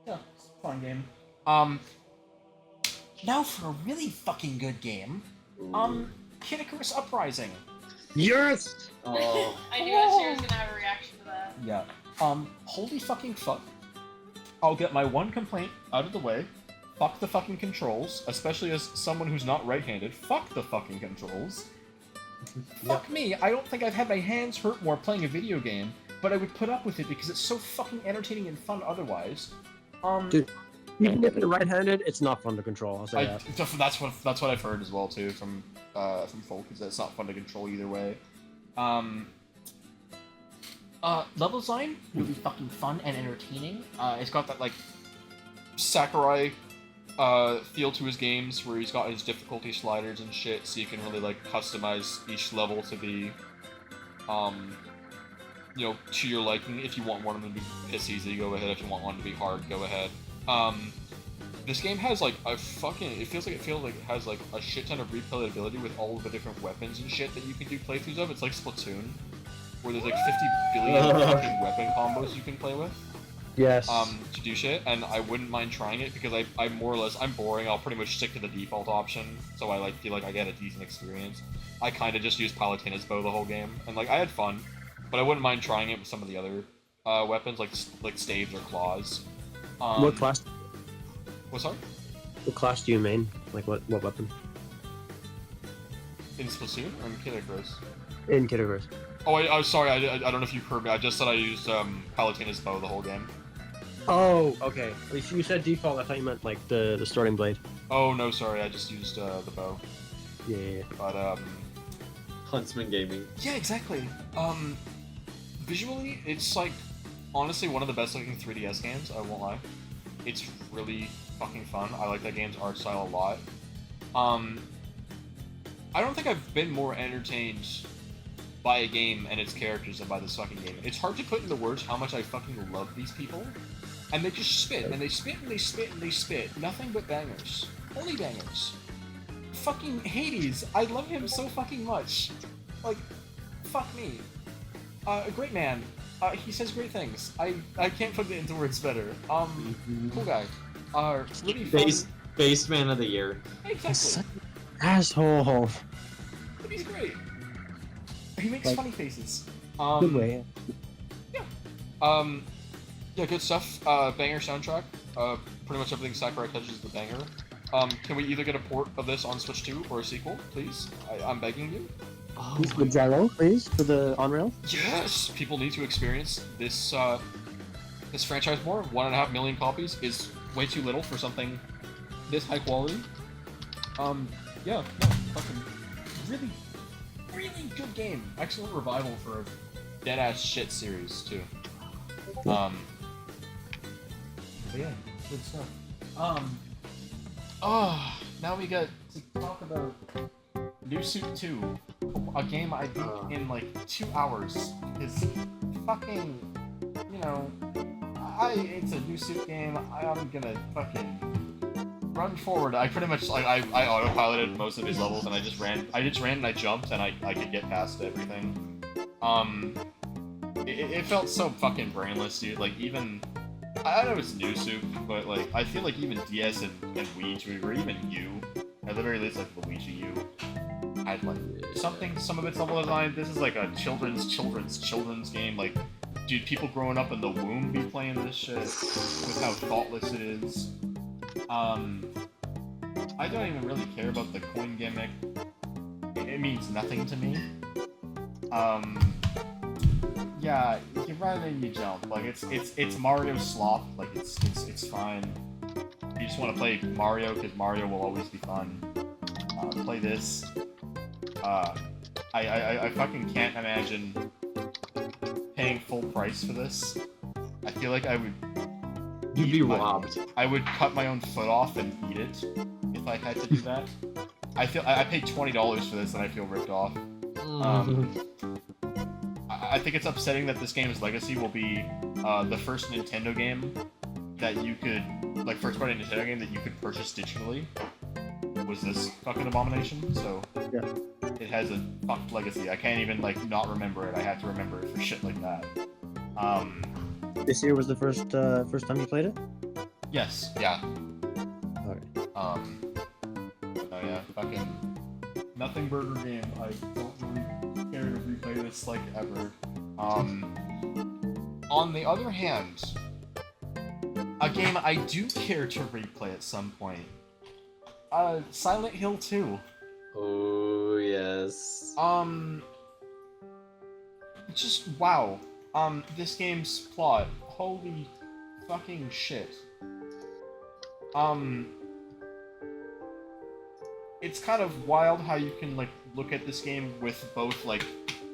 Yeah, it's a fun game. Now for a really fucking good game. Kid Icarus Uprising. Yes! Oh. I knew Asher was gonna have a reaction to that. Yeah. Holy fucking fuck. I'll get my one complaint out of the way. Fuck the fucking controls, especially as someone who's not right-handed. Fuck the fucking controls. Fuck me, I don't think I've had my hands hurt more playing a video game, but I would put up with it because it's so fucking entertaining and fun otherwise. Dude, even if you're right-handed, it's not fun to control. I'll say that. That's what I've heard as well too from folk, is that it's not fun to control either way. Level design really fucking fun and entertaining. It's got that like Sakurai feel to his games where he's got his difficulty sliders and shit, so you can really like customize each level to be you know, to your liking. If you want one of them to be piss easy, go ahead. If you want one to be hard, go ahead. This game has like a fucking, it feels like it has like a shit ton of replayability with all of the different weapons and shit that you can do playthroughs of. It's like Splatoon, where there's like 50 billion fucking weapon combos you can play with. Yes. To do shit, and I wouldn't mind trying it because I'm more or less, I'm boring. I'll pretty much stick to the default option, so I like feel like I get a decent experience. I kind of just used Palutena's bow the whole game, and like I had fun, but I wouldn't mind trying it with some of the other weapons like staves or claws. What class? What's sorry? What class do you main? Like what weapon? In Splatoon or in Kid Icarus? In Kid Icarus. Oh, I'm sorry. I don't know if you heard me. I just said I used Palutena's bow the whole game. Oh, okay. If you said default, I thought you meant like the starting blade. Oh no, sorry. I just used the bow. Yeah. But Huntsman Gaming. yeah, exactly. Visually, it's like honestly one of the best looking 3DS games. I won't lie. It's really fucking fun. I like that game's art style a lot. I don't think I've been more entertained by a game and its characters than by this fucking game. It's hard to put into words how much I fucking love these people. And they just spit, and they spit, and they spit, and they spit. Nothing but bangers. Only bangers. Fucking Hades. I love him so fucking much. Like, fuck me. A great man. He says great things. I can't put it into words better. Cool guy. Really fun. Base man of the year. Exactly. Such an asshole. But he's great. He makes Like- funny faces. Good way. Yeah, good stuff. Banger soundtrack. Pretty much everything Sakurai touches is the banger. Can we either get a port of this on Switch 2 or a sequel, please? I'm begging you. Oh Please, my the gyro, please, for the on-rail. Yes! People need to experience this, this franchise more. 1.5 million copies is way too little for something this high quality. Yeah, no, fucking really, really good game. Excellent revival for a dead-ass shit series, too. But yeah, good stuff. Now we got to talk about New Suit 2, a game I beat in like 2 hours. Is fucking, you know, it's a New Suit game. I'm gonna fucking run forward. I pretty much like I autopiloted most of these levels, and I just ran and I jumped, and I could get past everything. It felt so fucking brainless, dude. Like even. I know it's New Soup, but like I feel like even DS and Wii U, or even U, at the very least like Luigi U, had like some of its level design. This is like a children's game. Like, dude, people growing up in the womb be playing this shit with how thoughtless it is. I don't even really care about the coin gimmick. It means nothing to me. Yeah, you run and you jump. Like it's Mario Sloth. Like it's fine. You just want to play Mario because Mario will always be fun. Play this. I fucking can't imagine paying full price for this. I feel like I would. You'd be robbed. I would cut my own foot off and eat it if I had to do that. I paid $20 for this and I feel ripped off. I think it's upsetting that this game's legacy will be the first Nintendo game that you could, like, first-party Nintendo game that you could purchase digitally. Was this fucking abomination? So Yeah. it has a fucked legacy. I can't even like not remember it. I have to remember it for shit like that. This year was the first time you played it? Yes, yeah. Alright. Oh yeah, fucking nothing burger game. I don't really care to replay this like ever. On the other hand, a game I do care to replay at some point. Silent Hill 2. Oh yes. Just wow. This game's plot. Holy fucking shit. It's kind of wild how you can like look at this game with both like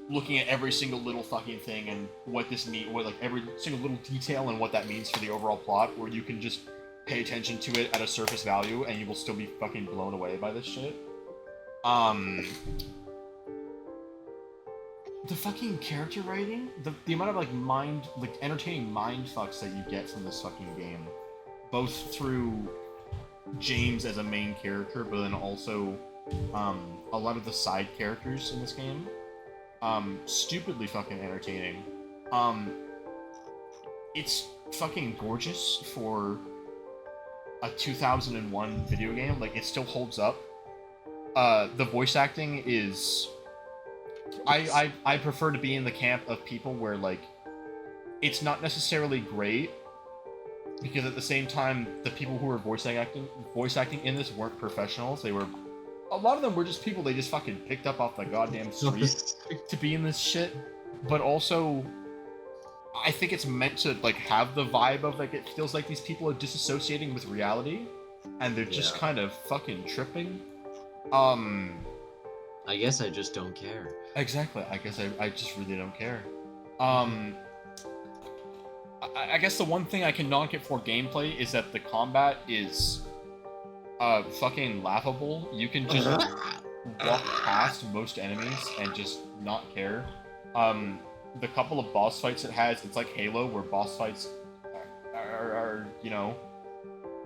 looking at every single little fucking thing and what this like every single little detail and what that means for the overall plot, or you can just pay attention to it at a surface value and you will still be fucking blown away by this shit. The fucking character writing, the amount of like entertaining mind fucks that you get from this fucking game, both through James as a main character, but then also a lot of the side characters in this game. Stupidly fucking entertaining. It's fucking gorgeous for a 2001 video game. Like, it still holds up. The voice acting is... I prefer to be in the camp of people where, like, it's not necessarily great, because at the same time, the people who were voice acting in this weren't professionals. They were... A lot of them were just people they just fucking picked up off the goddamn street to be in this shit. But also, I think it's meant to, like, have the vibe of, like, it feels like these people are disassociating with reality, and they're just kind of fucking tripping. I guess I just don't care. Exactly. I guess I just really don't care. I guess the one thing I can knock it for gameplay is that the combat is fucking laughable. You can just walk past most enemies and just not care. The couple of boss fights it has, it's like Halo, where boss fights are you know,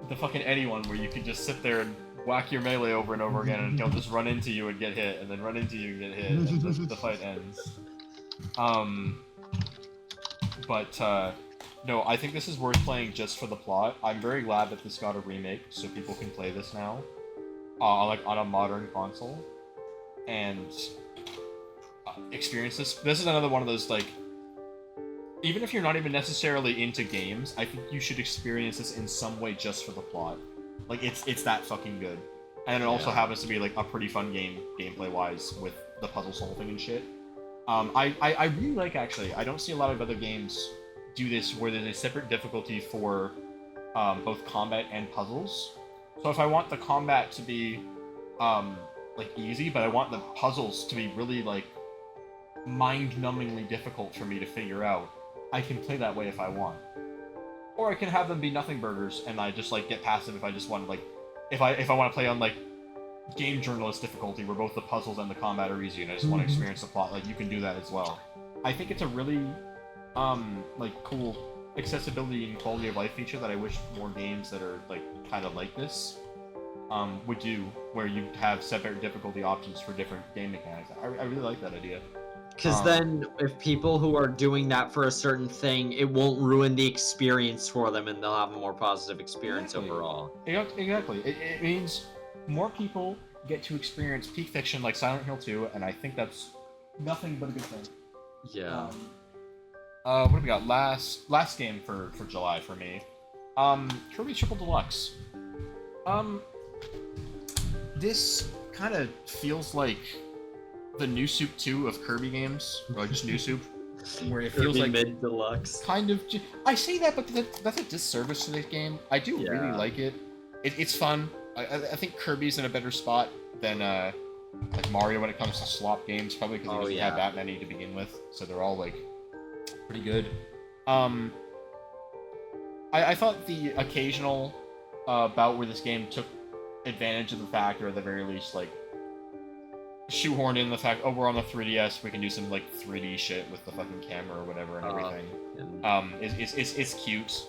the fucking Eddie one where you can just sit there and whack your melee over and over again, and he'll just run into you and get hit, and then run into you and get hit, and the fight ends. No, I think this is worth playing just for the plot. I'm very glad that this got a remake, so people can play this now, like on a modern console, and experience this. This is another one of those, like, even if you're not even necessarily into games, I think you should experience this in some way just for the plot. Like, it's that fucking good. And it also happens to be, like, a pretty fun game, gameplay-wise, with the puzzle solving and shit. I really like, actually, I don't see a lot of other games do this where there's a separate difficulty for both combat and puzzles. So if I want the combat to be, like, easy, but I want the puzzles to be really, like, mind-numbingly difficult for me to figure out, I can play that way if I want. Or I can have them be nothing burgers, and I just, like, get passive if I just want, like, if I want to play on, like, game journalist difficulty, where both the puzzles and the combat are easy, and I just want to experience the plot. Like, you can do that as well. I think it's a really, like, cool accessibility and quality of life feature that I wish more games that are, like, kind of like this, would do, where you have separate difficulty options for different game mechanics. I really like that idea. Because then, if people who are doing that for a certain thing, it won't ruin the experience for them, and they'll have a more positive experience overall. Exactly. It means more people get to experience peak fiction like Silent Hill 2, and I think that's nothing but a good thing. Yeah. What do we got? Last game for July for me. Kirby Triple Deluxe. This kind of feels like the New Soup 2 of Kirby games, or just New Soup, where it feels like mid deluxe. Kind of. I say that, but that's a disservice to this game. I do really like it. It's fun. I think Kirby's in a better spot than like Mario when it comes to slop games, probably because he doesn't have that many to begin with, so they're all, like, pretty good. I thought the occasional bout where this game took advantage of the fact, or at the very least, like, shoehorned in the fact, oh, we're on the 3DS, we can do some, like, 3D shit with the fucking camera or whatever and everything. It's cute.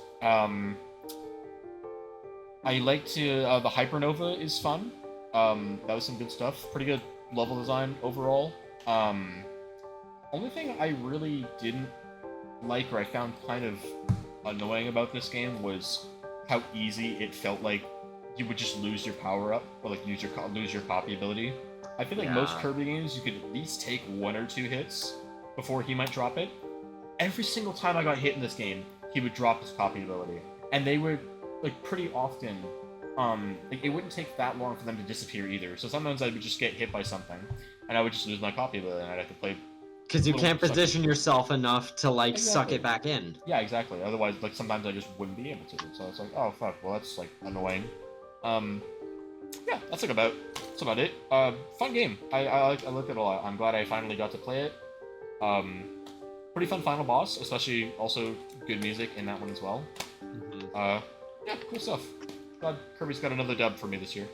I liked the Hypernova is fun. That was some good stuff. Pretty good level design overall. Only thing I really didn't like, or I found kind of annoying about this game, was how easy it felt like you would just lose your power up, or like lose your copy ability. I feel like most Kirby games, you could at least take 1 or 2 hits before he might drop it. Every single time I got hit in this game, he would drop his copy ability, and they would, like, pretty often, like, it wouldn't take that long for them to disappear either. So sometimes I would just get hit by something, and I would just lose my copy ability, and I'd have to play. Because you can't position yourself enough to, like, suck it back in. Yeah, exactly. Otherwise, like, sometimes I just wouldn't be able to. So it's like, oh fuck, well that's, like, annoying. Yeah, that's about it. Fun game. I liked it a lot. I'm glad I finally got to play it. Pretty fun final boss, especially also good music in that one as well. Yeah, cool stuff. Glad Kirby's got another dub for me this year.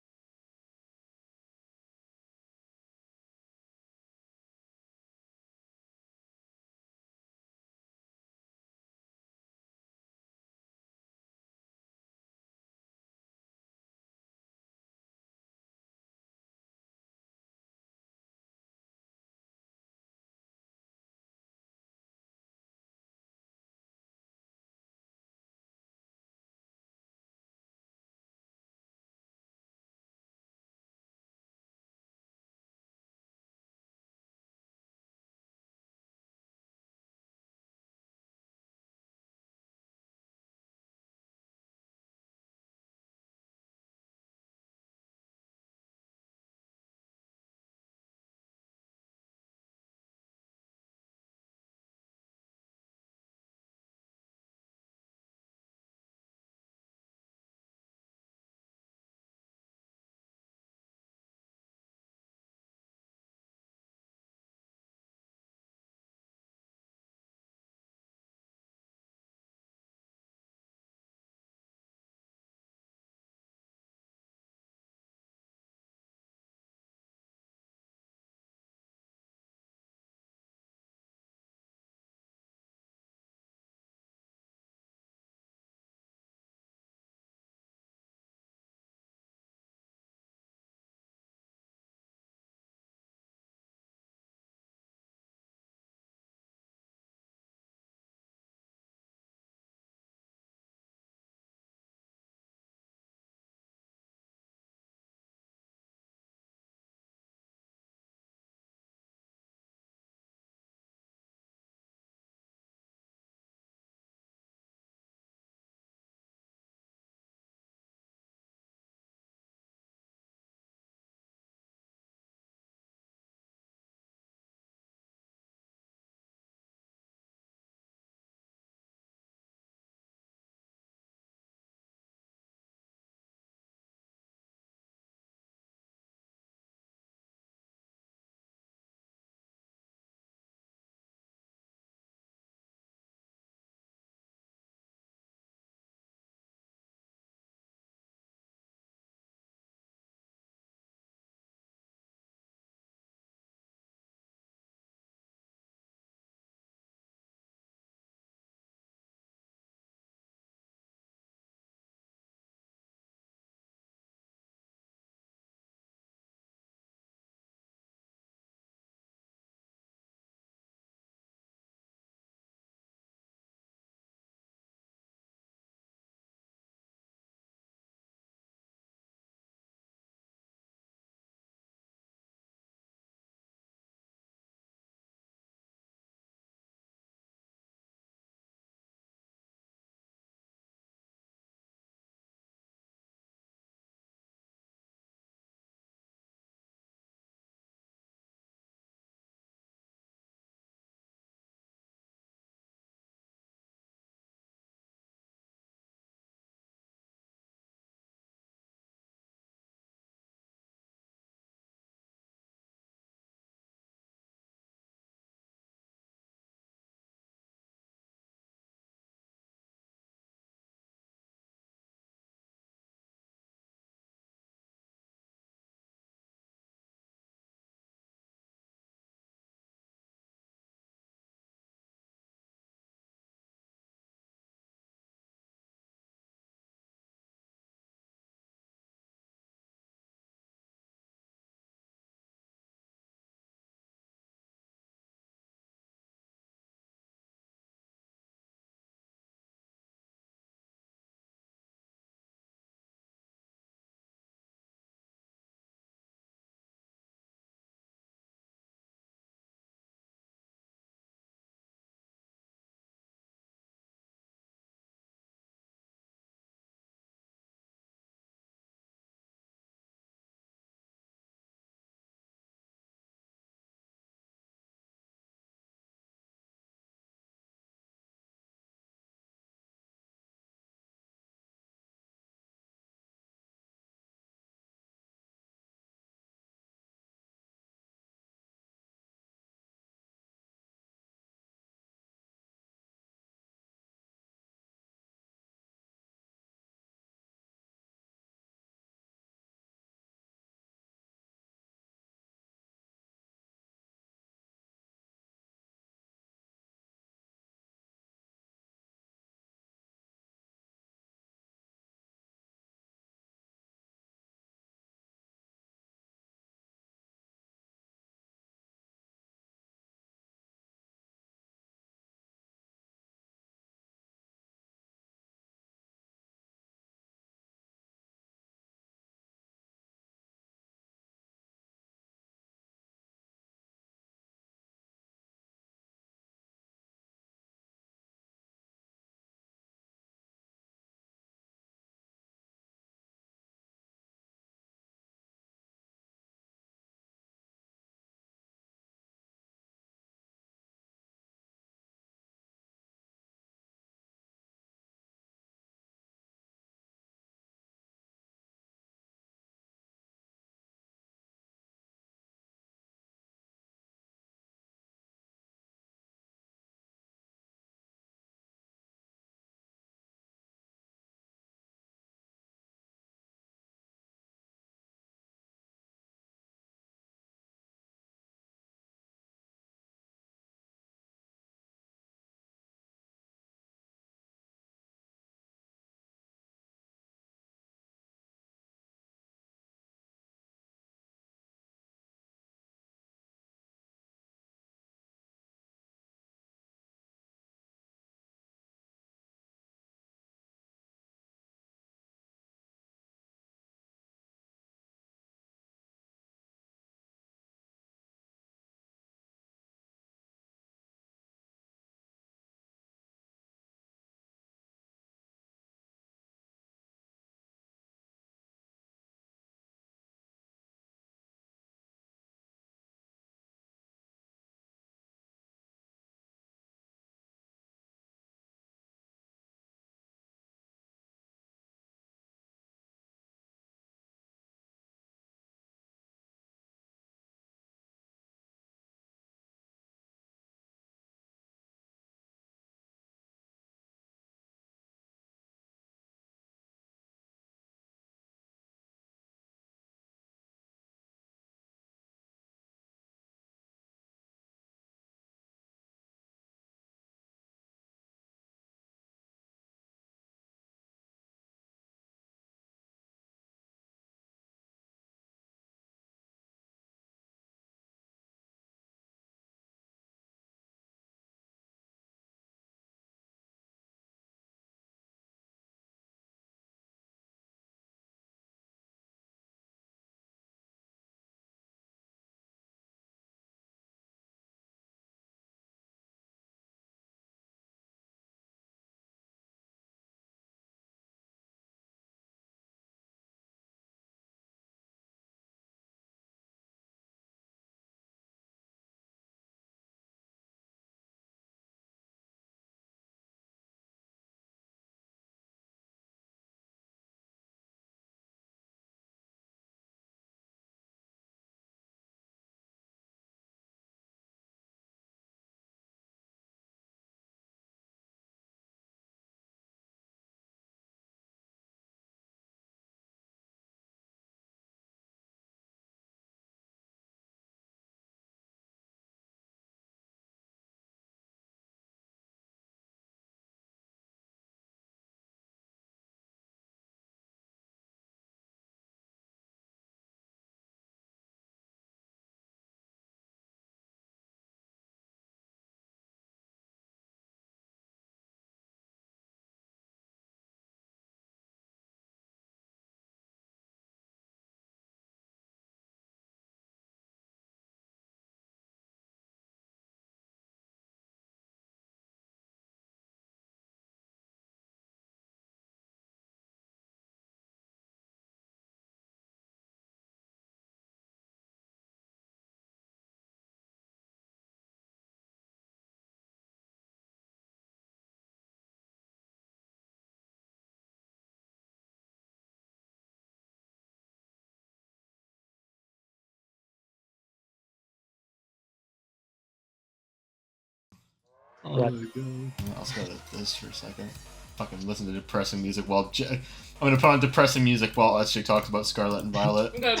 Oh Yeah. my god. I'll just go to this for a second. Fucking listen to depressing music while I'm gonna put on depressing music while SJ talks about Scarlet and Violet. Good.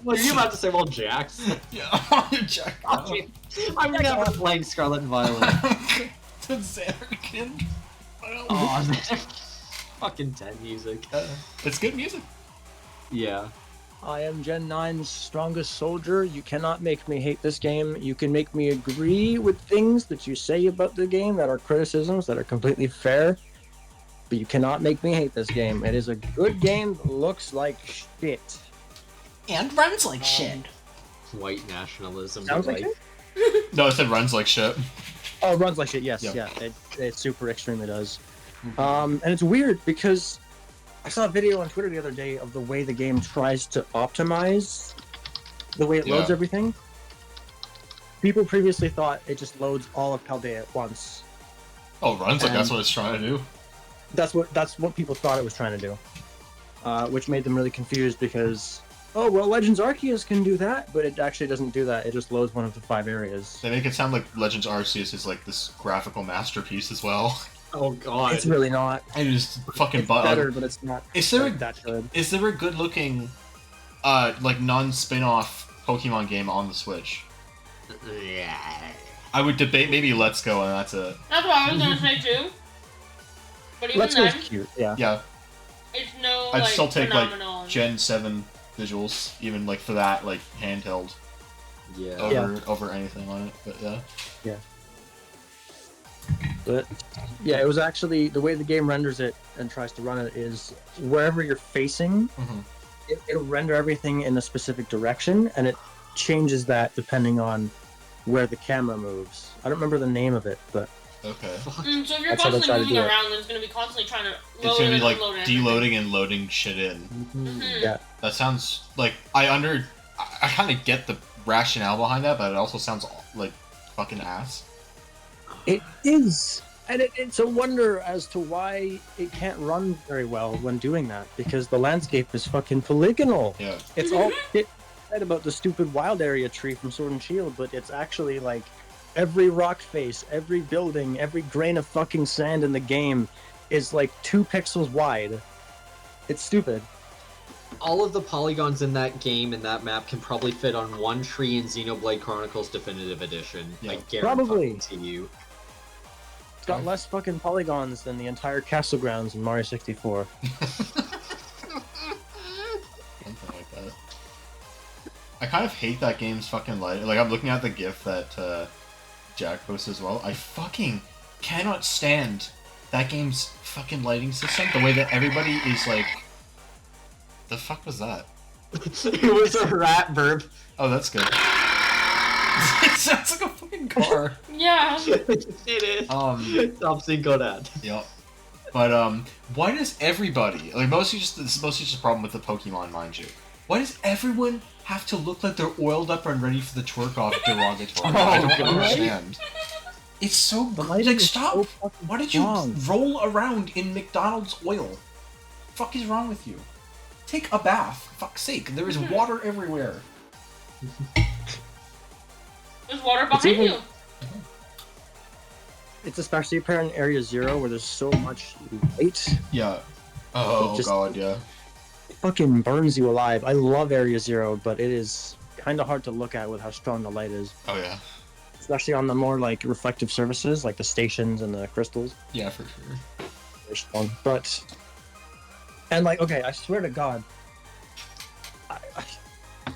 What are you about to say? Well, Jax. Yeah, Jack. I'm never playing Scarlet and Violet. To Xanarkin. Oh, fucking 10 music. It's good music. Yeah. I am Gen 9's strongest soldier. You cannot make me hate this game. You can make me agree with things that you say about the game that are criticisms that are completely fair, but you cannot make me hate this game. It is a good game that looks like shit. And runs like shit. White nationalism. Sounds like like it? No, it said runs like shit. Oh, it runs like shit, yes, Yeah. yeah. It super extremely does. And it's weird because I saw a video on Twitter the other day of the way the game tries to optimize the way it loads Yeah. everything. People previously thought it just loads all of Paldea at once. Oh, runs like that's And- what it's trying to do. That's what people thought it was trying to do, which made them really confused because, oh well, Legends Arceus can do that, but it actually doesn't do that. It just loads one of the 5 areas. They make it sound like Legends Arceus is like this graphical masterpiece as well. oh god. It's really not. And it's fucking It's better, butt. but it's not Is there like that good. Is there a good looking, like non-spin-off Pokemon game on the Switch? Yeah. I would debate maybe Let's Go, and that's it. That's what I was gonna say too. But even Let's Go then, is cute, yeah. Yeah, it's no I'd like still take like phenomenal. Gen 7 visuals, even like for that, like handheld Yeah. over anything on it. But yeah. But yeah, it was actually the way the game renders it and tries to run it is wherever you're facing, Mhm. it'll render everything in a specific direction, and it changes that depending on where the camera moves. I don't remember the name of it, but Okay. So if you're That's how they constantly try to moving do it. around, then it's gonna be constantly trying to It's load gonna be and like unload everything. deloading and loading shit in. Mhm. Yeah. That sounds like I kind of get the rationale behind that, but it also sounds like fucking ass. it is. And it's a wonder as to why it can't run very well when doing that, because the landscape is fucking polygonal. Yeah. It's all it said about the stupid wild area tree from Sword and Shield, but it's actually like every rock face, every building, every grain of fucking sand in the game is like 2 pixels wide. It's stupid. All of the polygons in that game and that map can probably fit on one tree in Xenoblade Chronicles Definitive Edition. Yeah. I guarantee Probably. to you. It's got less fucking polygons than the entire castle grounds in Mario 64. Something like that. I kind of hate that game's fucking light. Like, I'm looking at the GIF that Jack posted as well. I fucking cannot stand that game's fucking lighting system. The way that everybody is like... The fuck was that? It was a rat burp. Oh, that's good. It sounds like a fucking car. Yeah. It is. Stop Cinco that. Yep. But why does everybody like mostly just this is mostly just a problem with the Pokemon, mind you. Why does everyone have to look like they're oiled up and ready for the twerk off derogatory? I don't God. understand. It's so The lighting like is stop. so fucking Why did you wrong. roll around in McDonald's oil? Fuck is wrong with you? Take a bath. Fuck's sake. There is water everywhere. There's water It's behind even- you. It's especially apparent in Area Zero where there's so much light. Yeah. Oh Just- god, yeah. It fucking burns you alive. I love Area Zero, but it is kind of hard to look at with how strong the light is. Oh yeah. Especially on the more like reflective surfaces, like the stations and the crystals. Yeah, for sure. Very strong. But and like, okay, I swear to God,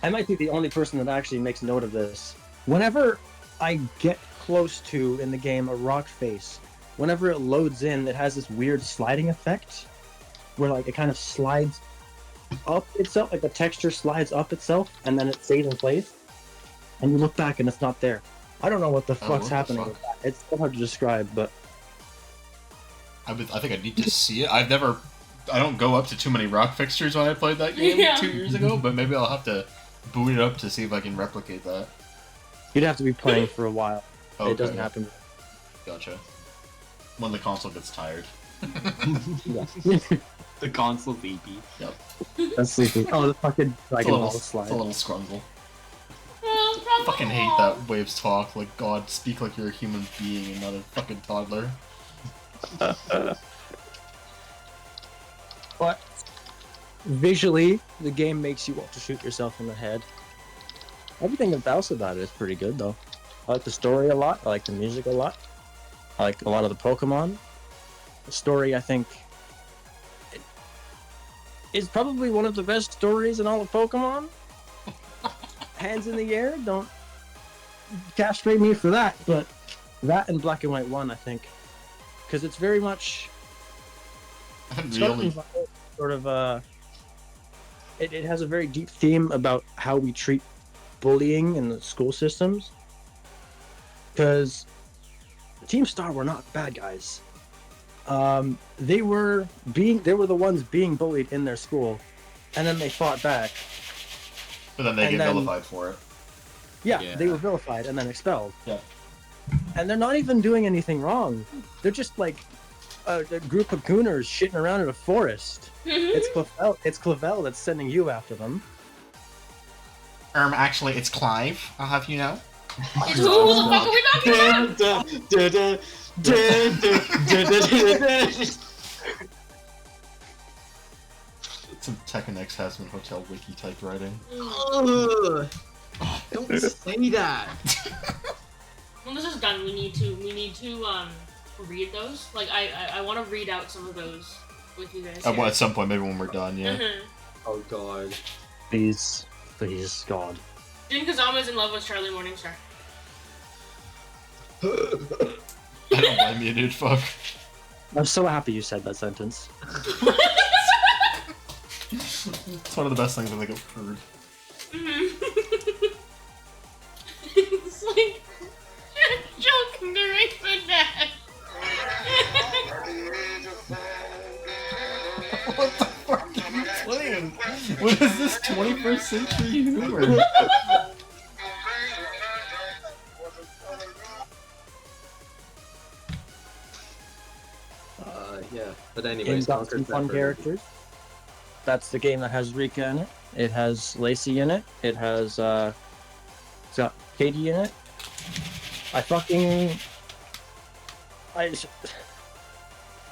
I might be the only person that actually makes note of this. Whenever I get close to in the game a rock face, whenever it loads in, it has this weird sliding effect where like it kind of slides up itself, like the texture slides up itself, and then it stays in place. And you look back and it's not there. I don't know what the Oh, fuck's what the happening fuck? with that. It's so hard to describe, but I think I need to see it. I don't go up to too many rock fixtures when I played that game Yeah. 2 years ago, but maybe I'll have to boot it up to see if I can replicate that. you'd have to be playing for a while. Okay. It doesn't happen. Gotcha. When the console gets tired. Yeah. The console VP. That's sleepy. Oh, the fucking It's Dragon a Ball little, slide. it's a little scrungle. Well, probably fucking hate that Waves talk. Like, God, speak like you're a human being and not a fucking toddler. But visually, the game makes you want to shoot yourself in the head. Everything else about it is pretty good, though. I like the story a lot. I like the music a lot. I like a lot of the Pokemon. The story, I think, is probably one of the best stories in all of Pokemon. Hands in the air, don't castrate me for that, but that and Black and White 1, I think. Because it's very much... Really? Sort of, it has a very deep theme about how we treat bullying in the school systems. Because Team Star were not bad guys. They were the ones being bullied in their school, and then they fought back. But then they get vilified for it. Yeah, they were vilified and then expelled. Yeah. And they're not even doing anything wrong. They're just like a group of gooners shitting around in a forest. It's Clavel that's sending you after them. Actually, it's Clive, I'll have you know. It's who the fuck are we talking about? Some Tekken X Hasman Hotel wiki type writing. Ugh. Don't say that. When this is done, we need to read those. Like I want to read out some of those with you guys. At some point, maybe when we're done, yeah. Oh God. Please, God. Jin Kazama is in love with Charlie Morningstar. I don't blame you, dude. Fuck. I'm so happy you said that sentence. It's one of the best things I think I've heard. It's like joking during the dad. What the fuck are you playing? What is this 21st century humor? Yeah. But anyways, Got some fun characters. That's the game that has Rika in it. It has Lacey in it. It has it's got Katie in it.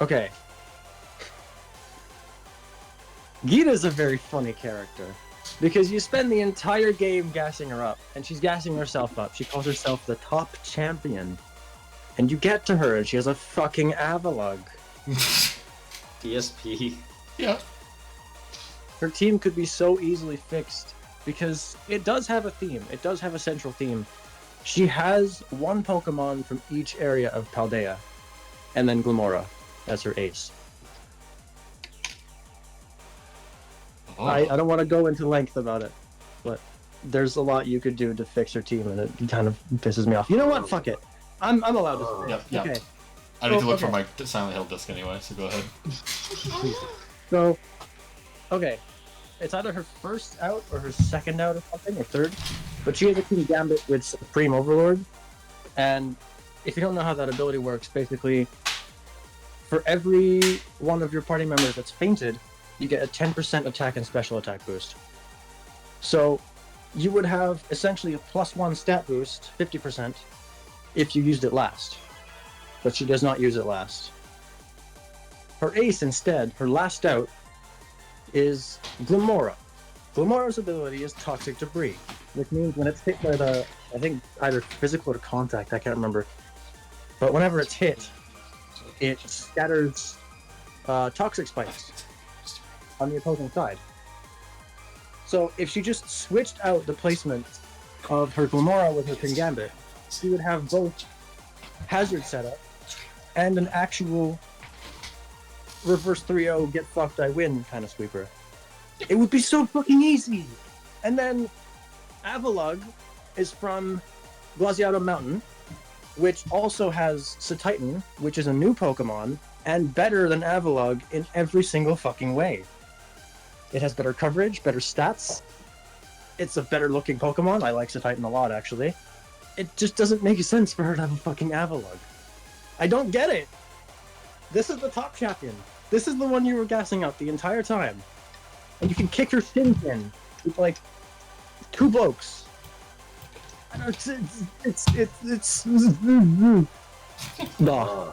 Okay. Gita's a very funny character because you spend the entire game gassing her up, and she's gassing herself up. She calls herself the top champion, and you get to her, and she has a fucking Avalugg. DSP. Yeah. Her team could be so easily fixed because it does have a theme. It does have a central theme. She has one Pokemon from each area of Paldea, and then Glamora as her ace. Oh. I don't want to go into length about it, but there's a lot you could do to fix her team, and it kind of pisses me off. You know what? Fuck it. I'm allowed to say it. Yep. Okay. I need to look for my Silent Hill disc anyway, so go ahead. So, okay. It's either her first out or her second out or something, or third. But she has a King Gambit with Supreme Overlord. And if you don't know how that ability works, basically, for every one of your party members that's fainted, you get a 10% attack and special attack boost. So, you would have essentially a +1 stat boost, 50%, if you used it last. But she does not use it last. Her ace instead, her last out, is Glamora. Glamora's ability is Toxic Debris, which means when it's hit by I think either physical or contact, I can't remember. But whenever it's hit, it scatters toxic spikes on the opposing side. So if she just switched out the placement of her Glamora with her Kingambit, she would have both Hazard setup and an actual reverse 3-0 get fucked I win kind of sweeper. It would be so fucking easy. And then Avalugg is from Glaciado Mountain, which also has Cetitan, which is a new Pokemon, and better than Avalugg in every single fucking way. It has better coverage, better stats. It's a better looking Pokemon. I like Cetitan a lot, actually. It just doesn't make sense for her to have a fucking Avalugg. I don't get it. This is the top champion. This is the one you were gassing up the entire time. And you can kick her shins in with like 2 blokes. It's no.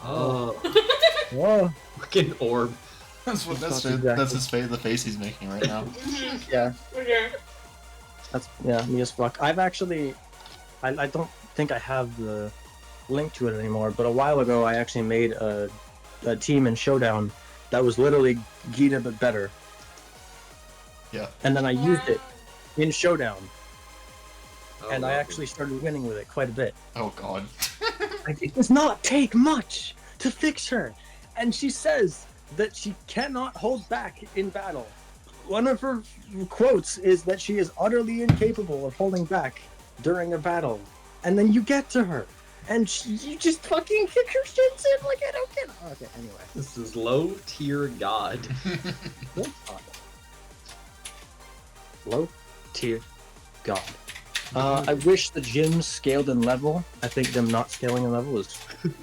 Oh, Fucking orb. That's Exactly. his face, the face he's making right now. yeah. For sure. That's me as fuck. I've actually, I don't think I have the link to it anymore. But a while ago, I actually made a team in Showdown that was literally Gita but better. Yeah. And then I used it in Showdown, Oh, and I lovely. actually started winning with it quite a bit. Oh god. Like, it does not take much to fix her, and she says that she cannot hold back in battle. One of her quotes is that she is utterly incapable of holding back during a battle, and then you get to her, and you just fucking kick her shits in like I don't get. Okay, anyway. This is low tier god. Low tier god. I wish the gyms scaled in level. I think them not scaling in level is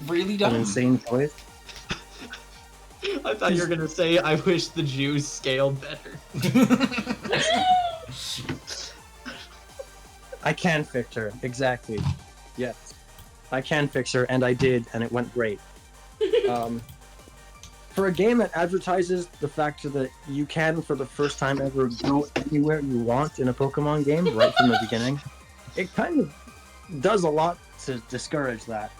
Really an dumb. insane choice. I thought you were gonna say, I wish the Jews scaled better. I can fix her. Exactly. Yes. I can fix her, and I did, and it went great. For a game that advertises the fact that you can, for the first time ever, go anywhere you want in a Pokemon game right from the beginning, it kind of does a lot to discourage that.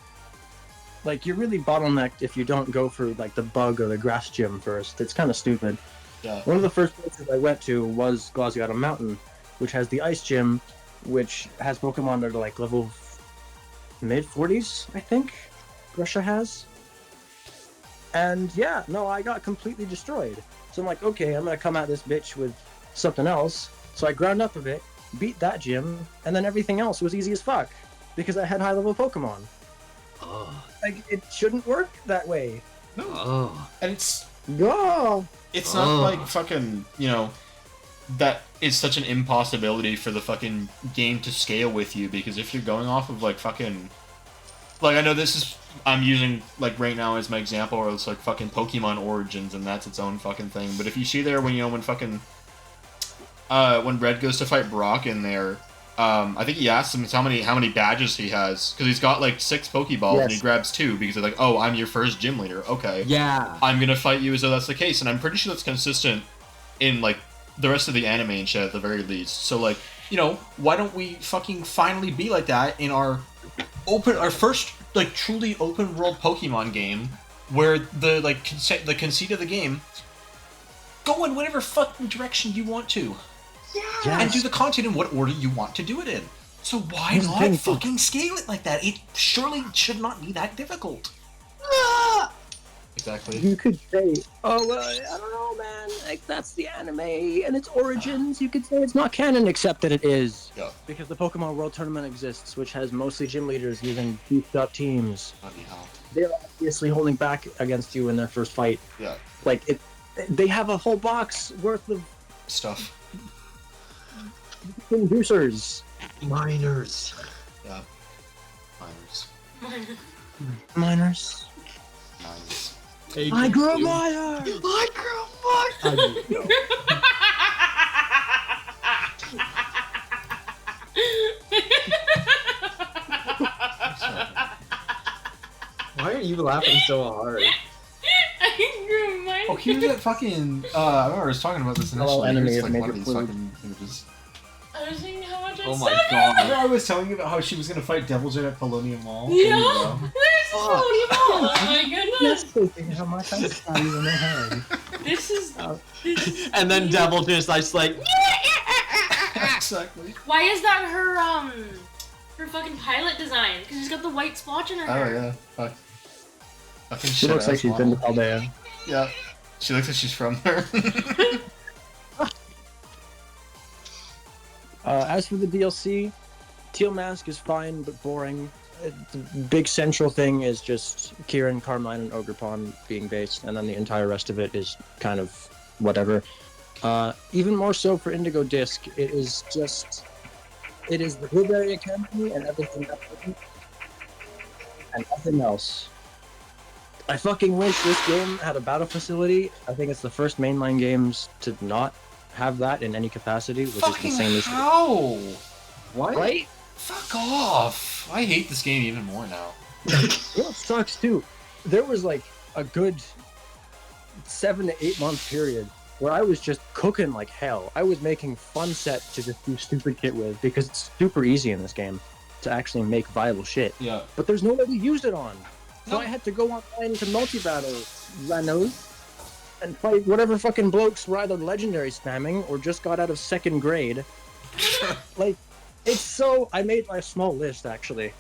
Like, you're really bottlenecked if you don't go for, like, the bug or the grass gym first. It's kind of stupid. Yeah. One of the first places I went to was Glaciata Mountain, which has the ice gym, which has Pokemon that are, like, level mid-40s, I think, Russia has. And yeah, no, I got completely destroyed. So I'm like, okay, I'm gonna come at this bitch with something else. So I ground up a bit, beat that gym, and then everything else was easy as fuck. Because I had high-level Pokemon. Oh. Like, it shouldn't work that way. Oh. And it's Go! not like fucking, you know, that is such an impossibility for the fucking game to scale with you, because if you're going off of like fucking, like, I know this is, I'm using like right now as my example, or it's like fucking Pokemon Origins, and that's its own fucking thing. But if you see there when, you know, when fucking when Red goes to fight Brock in there, I think he asks him how many badges he has, because he's got like 6 Pokeballs, and he Yes. grabs 2 because they're like, oh, I'm your first gym leader. Okay, Yeah. I'm gonna fight you as though that's the case, and I'm pretty sure that's consistent in like the rest of the anime and shit at the very least. So like, you know, why don't we fucking finally be like that in our first like truly open world Pokemon game, where the like the conceit of the game, go in whatever fucking direction you want to, and do the content in what order you want to do it in. So why Here's the not thing, fucking scale it like that? It surely should not be that difficult. Exactly. You could say, oh, well, I don't know, man. Like, that's the anime and its origins. You could say it's not canon, except that it is. Yeah. Because the Pokemon World Tournament exists, which has mostly gym leaders using beefed up teams. Bloody hell. They're obviously holding back against you in their first fight. Yeah. Like, they have a whole box worth of Stuff. inducers. Miners. Yeah. Miners. Miners. Miners. I grew a miner! I grew a miner! Why are you laughing so hard? I grew my. Oh, here's that fucking. I remember I was talking about this Hello, initially. enemy Here's, of like, one major of these fluid. fucking images. I was thinking how much I Oh my suck. god. Remember I was telling you about how she was gonna fight Devil Jet at Polonium Mall? Yeah, There you go. there's this Pokemon. Oh my goodness. Thinking how much I saw you in the head. This is. This is And then Devil just like Exactly. Why is that her fucking pilot design? Because she's got the white splotch in her Oh hair. yeah. Fuck. Fucking She shit looks like ass she's been to model. Paldea. Yeah. She looks like she's from there. As for the DLC, Teal Mask is fine but boring. The big central thing is just Kieran, Carmine, and Ogerpon being based, and then the entire rest of it is kind of whatever. Even more so for Indigo Disc, it is the Blueberry Academy and everything else, and nothing else. I fucking wish this game had a battle facility. I think it's the first mainline games to not have that in any capacity, which is Fucking insanely how? What? right? Fuck off! I hate this game even more now. You know what sucks too? There was like a good 7 to 8 month period where I was just cooking like hell. I was making fun set to just do stupid shit with because it's super easy in this game to actually make viable shit. Yeah. But there's nobody to use it on. So No. I had to go online to multi-battle Ranos and fight whatever fucking blokes were either legendary spamming or just got out of 2nd grade. Like, it's so... I made a small list, actually,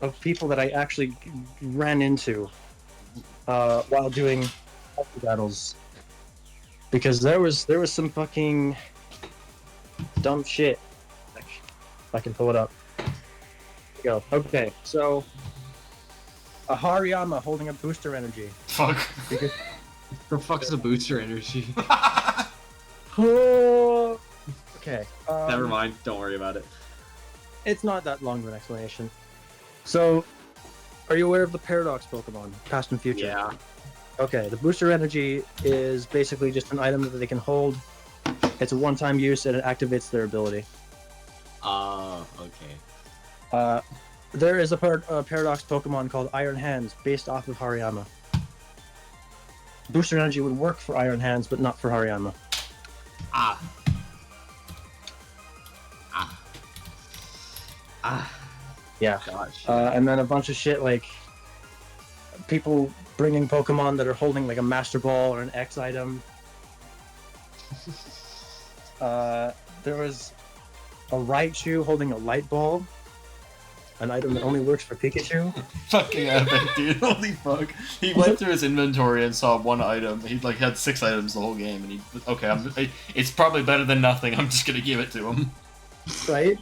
of people that I actually ran into while doing multi-battles. Because there was some fucking dumb shit. If I can pull it up. There we go. Okay, so... a Hariyama holding a booster energy. Fuck. Because... The fuck's a booster energy? Oh, okay. Never mind. Don't worry about it. It's not that long of an explanation. So, are you aware of the Paradox Pokemon, Past and Future? Yeah. Okay, the booster energy is basically just an item that they can hold. It's a one-time use and it activates their ability. Okay. There is a Paradox Pokemon called Iron Hands based off of Hariyama. Booster energy would work for Iron Hands, but not for Hariyama. Ah. Ah. Ah. Yeah. Gosh. And then a bunch of shit like people bringing Pokemon that are holding like a Master Ball or an X item. There was a Raichu holding a Light Ball, an item that only works for Pikachu. Fucking epic, dude. Holy fuck. He went through his inventory and saw one item. He like had 6 items the whole game, and he okay. It's probably better than nothing. I'm just gonna give it to him. Right?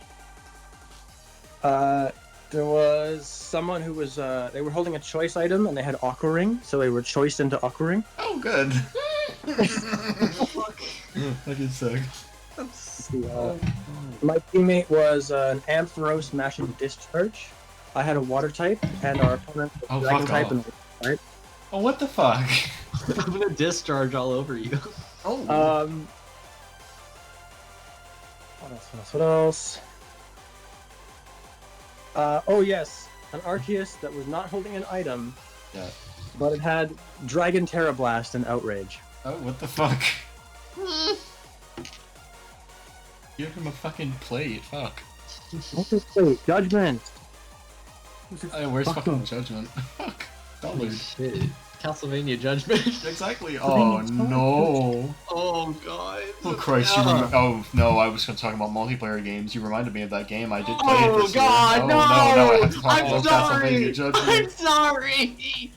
There was someone who was they were holding a choice item and they had Aqua Ring, so they were choiced into Aqua Ring. Oh, good. Fucking sick. My teammate was an Ampharos Mashing Discharge. I had a Water type, and our opponent was Oh, Dragon fuck type off. and right? Oh, what the fuck? I'm gonna discharge all over you. Oh. What else? Oh yes, an Arceus that was not holding an item, Yeah. but it had Dragon Terra Blast and Outrage. Oh, what the fuck? Give him a fucking plate. Fuck. Wait, Judgment. Hey, where's Fuck fucking him. Judgment? Fuck. Holy Dullard. shit. Castlevania Judgment. Exactly. Oh no. Oh god. Oh Christ! You oh no! I was talking about multiplayer games. You reminded me of that game. I did play it Oh this god, year. no! Oh no! Now I have to talk I'm about sorry! Castlevania Judgment. I'm sorry!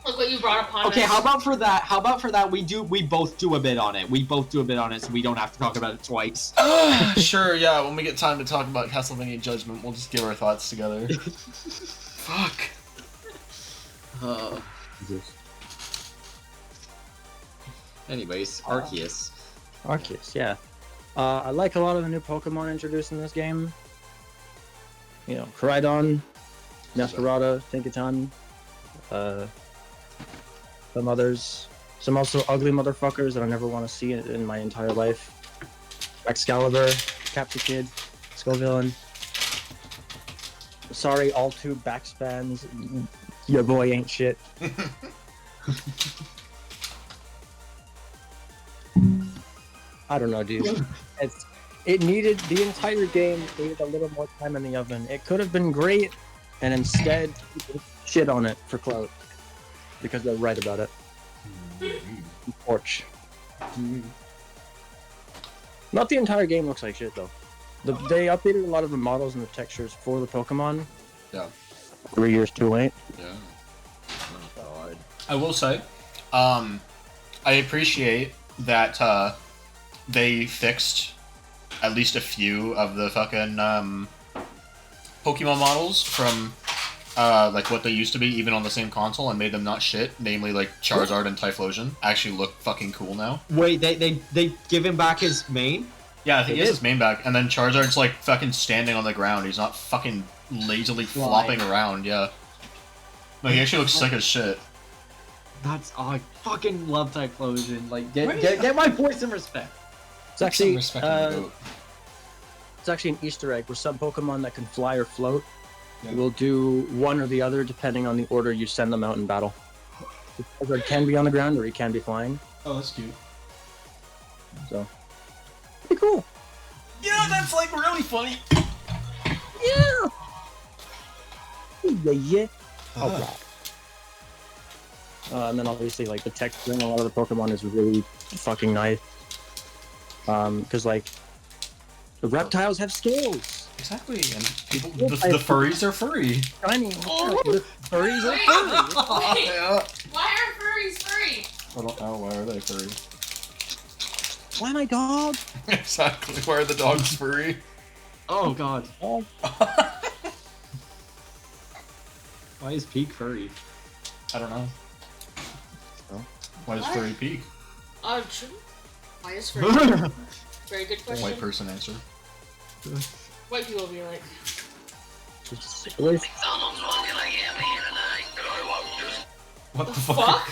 Look what you brought upon Okay, us. how about for that we both do a bit on it. We both do a bit on it so we don't have to talk about it twice. Sure. Yeah. When we get time to talk about Castlevania Judgment, we'll just give our thoughts together. Fuck. Anyways, Arceus. Arceus, yeah. I like a lot of the new Pokemon introduced in this game. You know, Koraidon, Nesperata, Tinkaton, some others. Some also ugly motherfuckers that I never want to see in my entire life. Excalibur, Capture Kid, Skullvillain. Sorry, all 2 backspans. Your boy ain't shit. I don't know, dude. It needed the entire game needed a little more time in the oven. It could have been great, and instead people shit on it for clout because they're right about it. Porch. Not the entire game looks like shit though. They updated a lot of the models and the textures for the Pokemon. Yeah. 3 years too late. Yeah. Oh god. I will say, I appreciate that they fixed at least a few of the fucking Pokemon models from like what they used to be, even on the same console, and made them not shit. Namely, like Charizard and Typhlosion actually look fucking cool now. Wait, they give him back his main? Yeah, I think They he has did. his main back, and then Charizard's like fucking standing on the ground. He's not fucking lazily flopping around. Yeah. No, he actually looks sick as shit. That's I fucking love Typhlosion. Like get my boy some respect. It's actually Respect on the goat. it's actually an Easter egg where some Pokemon that can fly or float Yeah. will do one or the other depending on the order you send them out in battle. Either it can be on the ground or he can be flying. Oh, that's cute. So pretty cool. Yeah, that's like really funny. Yeah. Yeah. Oh, and then obviously like the texturing, a lot of the Pokemon is really fucking nice. Because like the reptiles have scales. Exactly, and people, the furries are furry. Shiny. The furries are Wait, furry. wait. Yeah. Why are furries furry? I don't know, why are they furry? Why my dog? Exactly, why are the dogs furry? Oh god. Dog. Why is Peak furry? I don't know. Oh. Why does What? furry peak? True. Why is furry? Very good question. White person answer. White people will be like, What the fuck?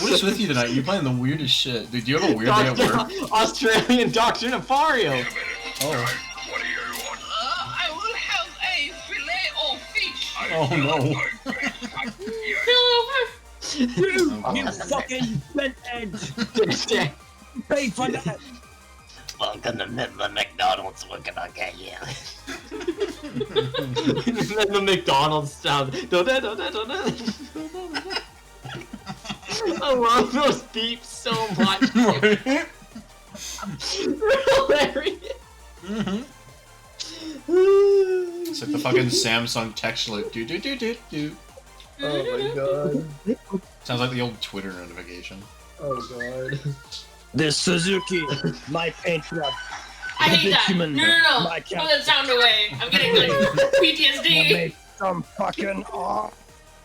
What is with you tonight? You're playing the weirdest shit. Dude, do you have a weird day at work? Australian Dr. Nefario! Oh. I will have a fillet of fish. Oh no. You fucking bent edge! Pay for that! Welcome to the McDonald's. What can I get you? And then the McDonald's sound. I love those beeps so much. Right? Hilarious. Mm-hmm. It's like the fucking Samsung text like do do do do do. Oh my god. Sounds like the old Twitter notification. Oh god. This Suzuki, my paint job. I hate that. No, Bitumen, no, no. my Put cat. that sound away. I'm getting like I PTSD. made some fucking Now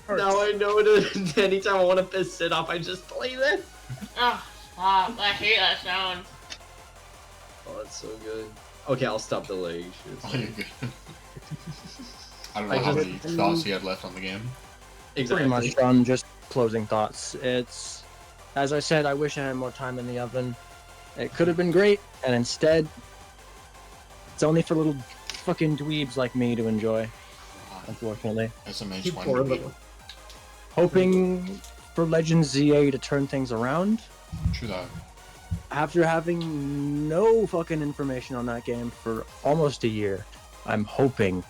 I know that anytime I want to piss it off, I just play this. Oh, stop. I hate that sound. Oh, that's so good. Okay, I'll stop delaying Oh, shit. you're good. I don't know I how just- many thoughts he had left on the game. Exactly. Pretty much just closing thoughts. It's, as I said, I wish I had more time in the oven. It could have been great, and instead, it's only for little fucking dweebs like me to enjoy, unfortunately. SMH You one poor would be- little- Hoping for Legends ZA to turn things around. True that. After having no fucking information on that game for almost a year, I'm hoping,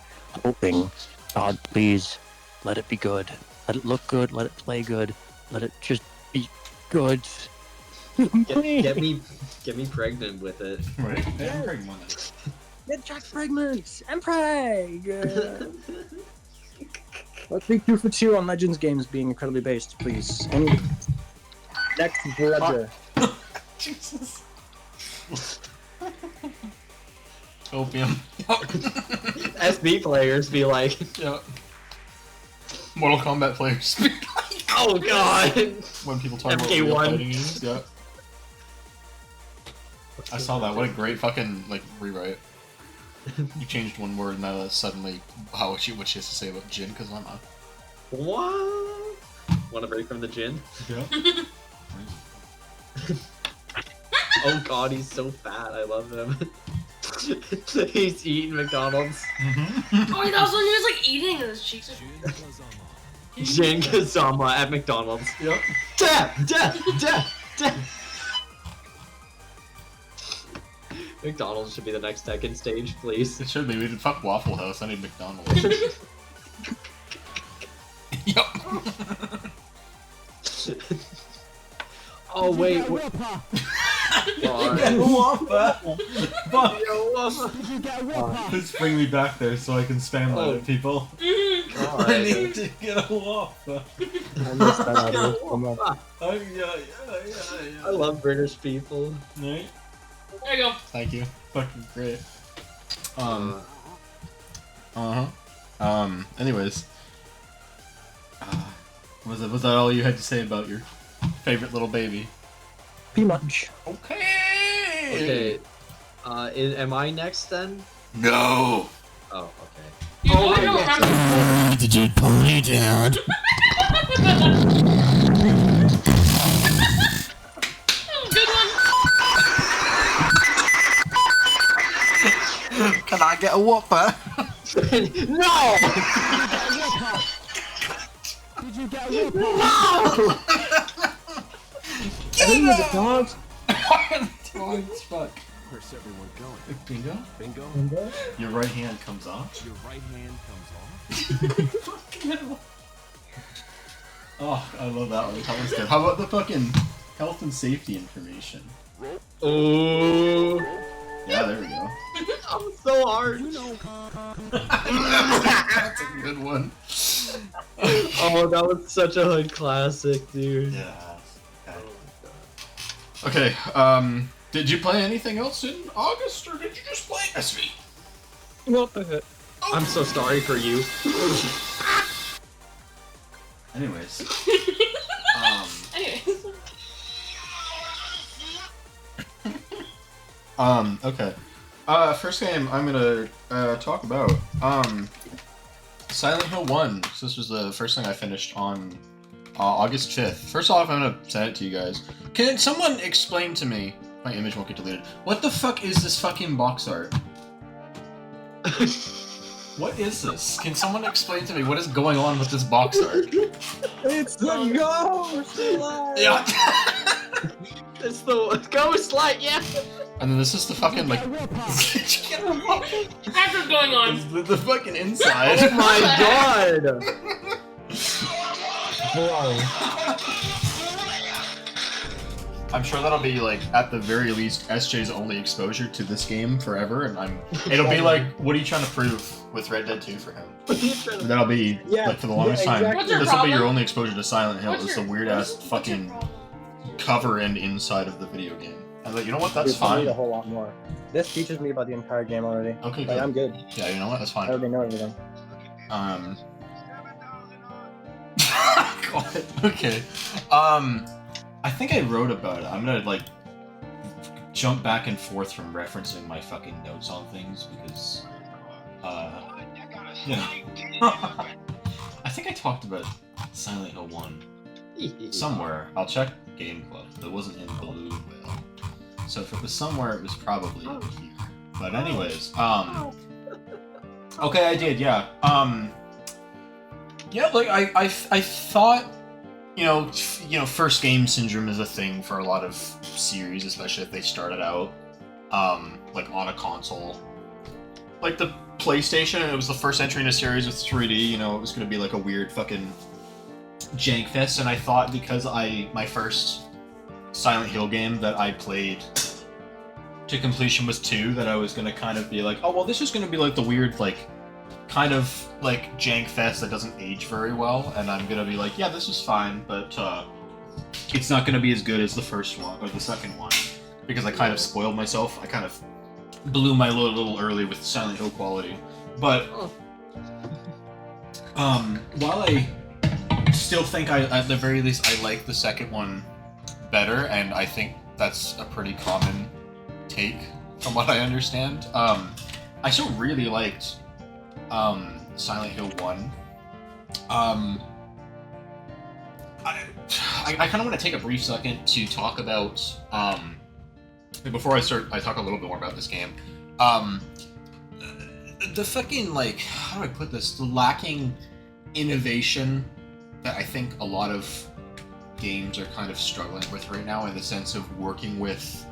God, please, let it be good. Let it look good, let it play good, let it just be good. Get me pregnant with it. Right. Yeah. Pregnant. Get Jack fragments and preg. Let's be 2 for 2 on Legends games being incredibly based, please. Any next Ledger. Jesus. Opium. SB players be like, Yeah. Mortal Kombat players. oh god. When people talk about real MK1. fighting games, yeah. I saw that. What a great fucking like rewrite. You changed one word and now that's suddenly what she has to say about Jin Kazama. What? Want to break from the gin? Yeah. Oh god, he's so fat. I love him. He's eating McDonald's. Oh, wait, that was when he was like eating and his cheeks are... Jin Kazama at McDonald's. Yep. Death! McDonald's should be the next Tekken stage, please. It should be. We did fuck Waffle House. I need McDonald's. Yup. Oh wait. Just bring me back there so I can spam that at people. I need to get a Waffle. I missed that out of it so much. Oh, yeah. I love British people. Right? There you go. Thank you. Fucking great. Anyways. Was that all you had to say about your favorite little baby? Pretty much. Okay. Okay. Am I next then? No. Oh, okay. You Oh, I don't yes. remember. Did you pony down? Good one. Can I get a whopper? No! Did you get a whopper? No! Get the dogs. Dogs, fuck. Where's everyone going? Bingo? Bingo? Your right hand comes off? Your right hand comes off? Fucking hell. Oh, I love that one. That was good. How about the fucking health and safety information? Oh, Yeah, there we go. I'm so hard. That's a good one. Oh, that was such a hood classic, dude. Yeah. Okay, did you play anything else in August, or did you just play SV? What the heck? I'm so sorry for you. Anyways. Anyways. Okay. First game I'm gonna talk about. Silent Hill 1. So this was the first thing I finished on August 5th. First off, I'm gonna send it to you guys. Can someone explain to me, my image won't get deleted, what the fuck is this fucking box art? What is this? Can someone explain to me what is going on with this box art? It's the ghost light. Yeah. It's the ghost light, yeah. And then this is the fucking like. That's what's going on. the fucking inside. Oh my god. Bro. I'm sure that'll be like at the very least SJ's only exposure to this game forever, and it'll be like, what are you trying to prove with Red Dead 2 for him? That'll be Yeah, like for the longest yeah, time. exactly. What's your This will be your problem? only exposure to Silent Hill. What's It's your- the weird ass what's your fucking problem? cover and inside of the video game. And like, you know what? That's Dude, I need a fine. whole lot more. This teaches me about the entire game already. Okay, Like, I'm good. good. Yeah, you know what? That's I fine. already know everything. God, okay. I think I wrote about it. I'm gonna like jump back and forth from referencing my fucking notes on things because, yeah. I think I talked about Silent Hill 1 somewhere. I'll check Game Club. It wasn't in Blue Whale. So if it was somewhere, it was probably in here. But anyways, okay, I did, yeah. Yeah, like I thought, you know, first game syndrome is a thing for a lot of series, especially if they started out, like on a console. Like the PlayStation, it was the first entry in a series with 3D. You know, it was gonna be like a weird fucking jank fest, and I thought because my first Silent Hill game that I played to completion was 2, that I was gonna kind of be like, oh well, this is gonna be like the weird like kind of like jank fest that doesn't age very well, and I'm gonna be like, yeah, this is fine, but it's not gonna be as good as the first one or the second one because I kind of spoiled myself. I kind of blew my load a little early with Silent Hill quality, but while I still think at the very least I like the second one better, and I think that's a pretty common take from what I understand. I still really liked Silent Hill 1. I kind of want to take a brief second to talk about before I talk a little bit more about this game. The fucking, like, how do I put this? The lacking innovation that I think a lot of games are kind of struggling with right now, in the sense of working with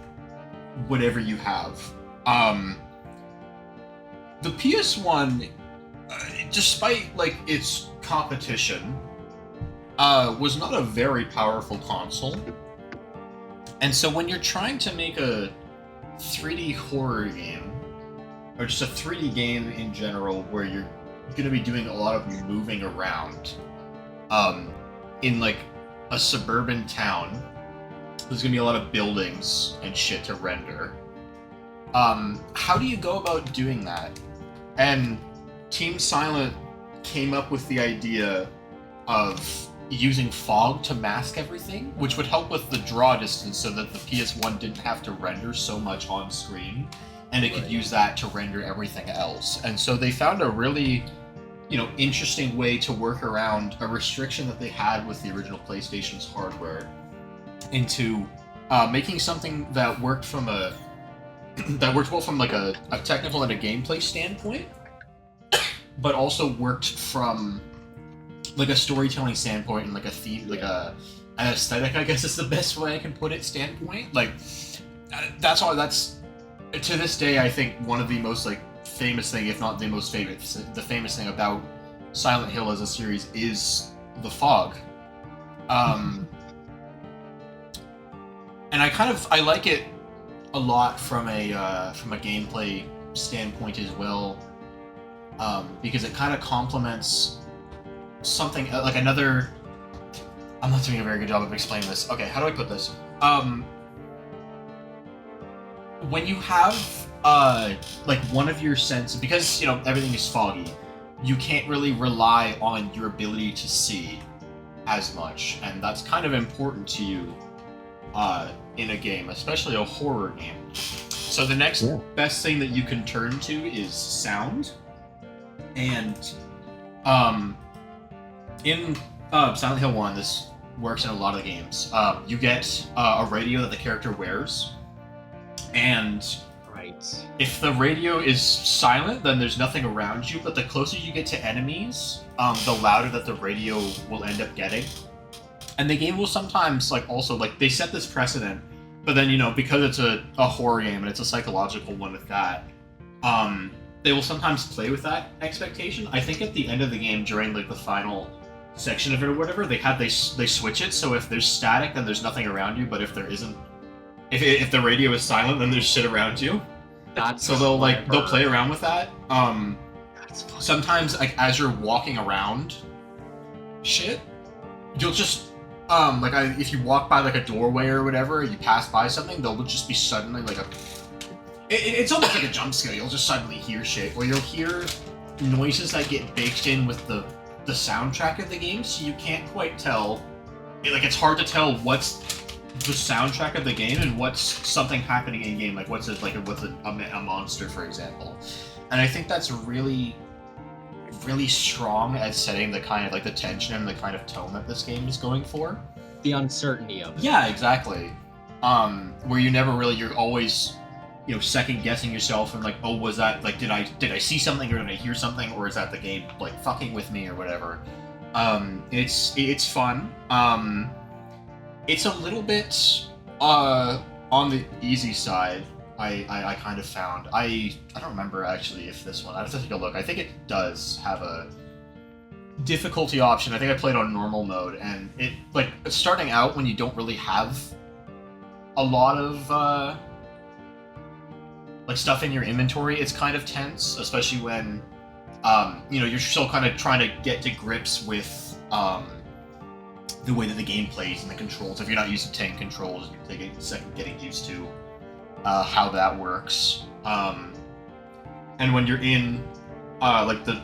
whatever you have. The PS1, despite like its competition, was not a very powerful console. And so when you're trying to make a 3D horror game, or just a 3D game in general, where you're going to be doing a lot of moving around, in like a suburban town, there's going to be a lot of buildings and shit to render. How do you go about doing that? And Team Silent came up with the idea of using fog to mask everything, which would help with the draw distance so that the PS1 didn't have to render so much on screen, and it could use that to render everything else. And so they found a really, interesting way to work around a restriction that they had with the original PlayStation's hardware into making something that worked from a that worked well from like a technical and a gameplay standpoint, but also worked from like a storytelling standpoint and like a theme, like an aesthetic, I guess is the best way I can put it, standpoint. Like that's to this day I think one of the most like famous thing, if not the most famous thing about Silent Hill as a series is the fog. And I like it a lot from a gameplay standpoint as well, because it kind of complements something like another. I'm not doing a very good job of explaining this. Okay, how do I put this? When you have like one of your senses, because you know everything is foggy, you can't really rely on your ability to see as much, and that's kind of important to you in a game, especially a horror game. So the next best thing that you can turn to is sound, and in Silent Hill 1, this works in a lot of the games. You get a radio that the character wears, and if the radio is silent, then there's nothing around you, but the closer you get to enemies, the louder that the radio will end up getting. And the game will sometimes, like, also, like, they set this precedent, but then, you know, because it's a horror game and it's a psychological one with that, they will sometimes play with that expectation. I think at the end of the game, during, like, the final section of it or whatever, they switch it, so if there's static, then there's nothing around you, but if there isn't, if the radio is silent, then there's shit around you. So they'll play around with that. Sometimes, like, as you're walking around shit, you'll just if you walk by like a doorway or whatever, you pass by something, there'll just be suddenly like it's almost like a jump scare. You'll just suddenly hear shit, or you'll hear noises that get baked in with the soundtrack of the game, so you can't quite tell. It's hard to tell what's the soundtrack of the game and what's something happening in game, like what's a monster, for example. And I think that's really strong at setting the kind of like the tension and the kind of tone that this game is going for. The uncertainty of it. Yeah, exactly. Where you're always, you know, second guessing yourself and like, oh, was that like, did I see something or did I hear something, or is that the game like fucking with me or whatever? It's fun. It's a little bit on the easy side. I kind of found. I don't remember actually if this one. I have to take a look. I think it does have a difficulty option. I think I played on normal mode, and it like starting out when you don't really have a lot of like stuff in your inventory, it's kind of tense, especially when you know, you're still kind of trying to get to grips with the way that the game plays and the controls. If you're not used to tank controls, you take a second getting used to how that works. And when you're in like the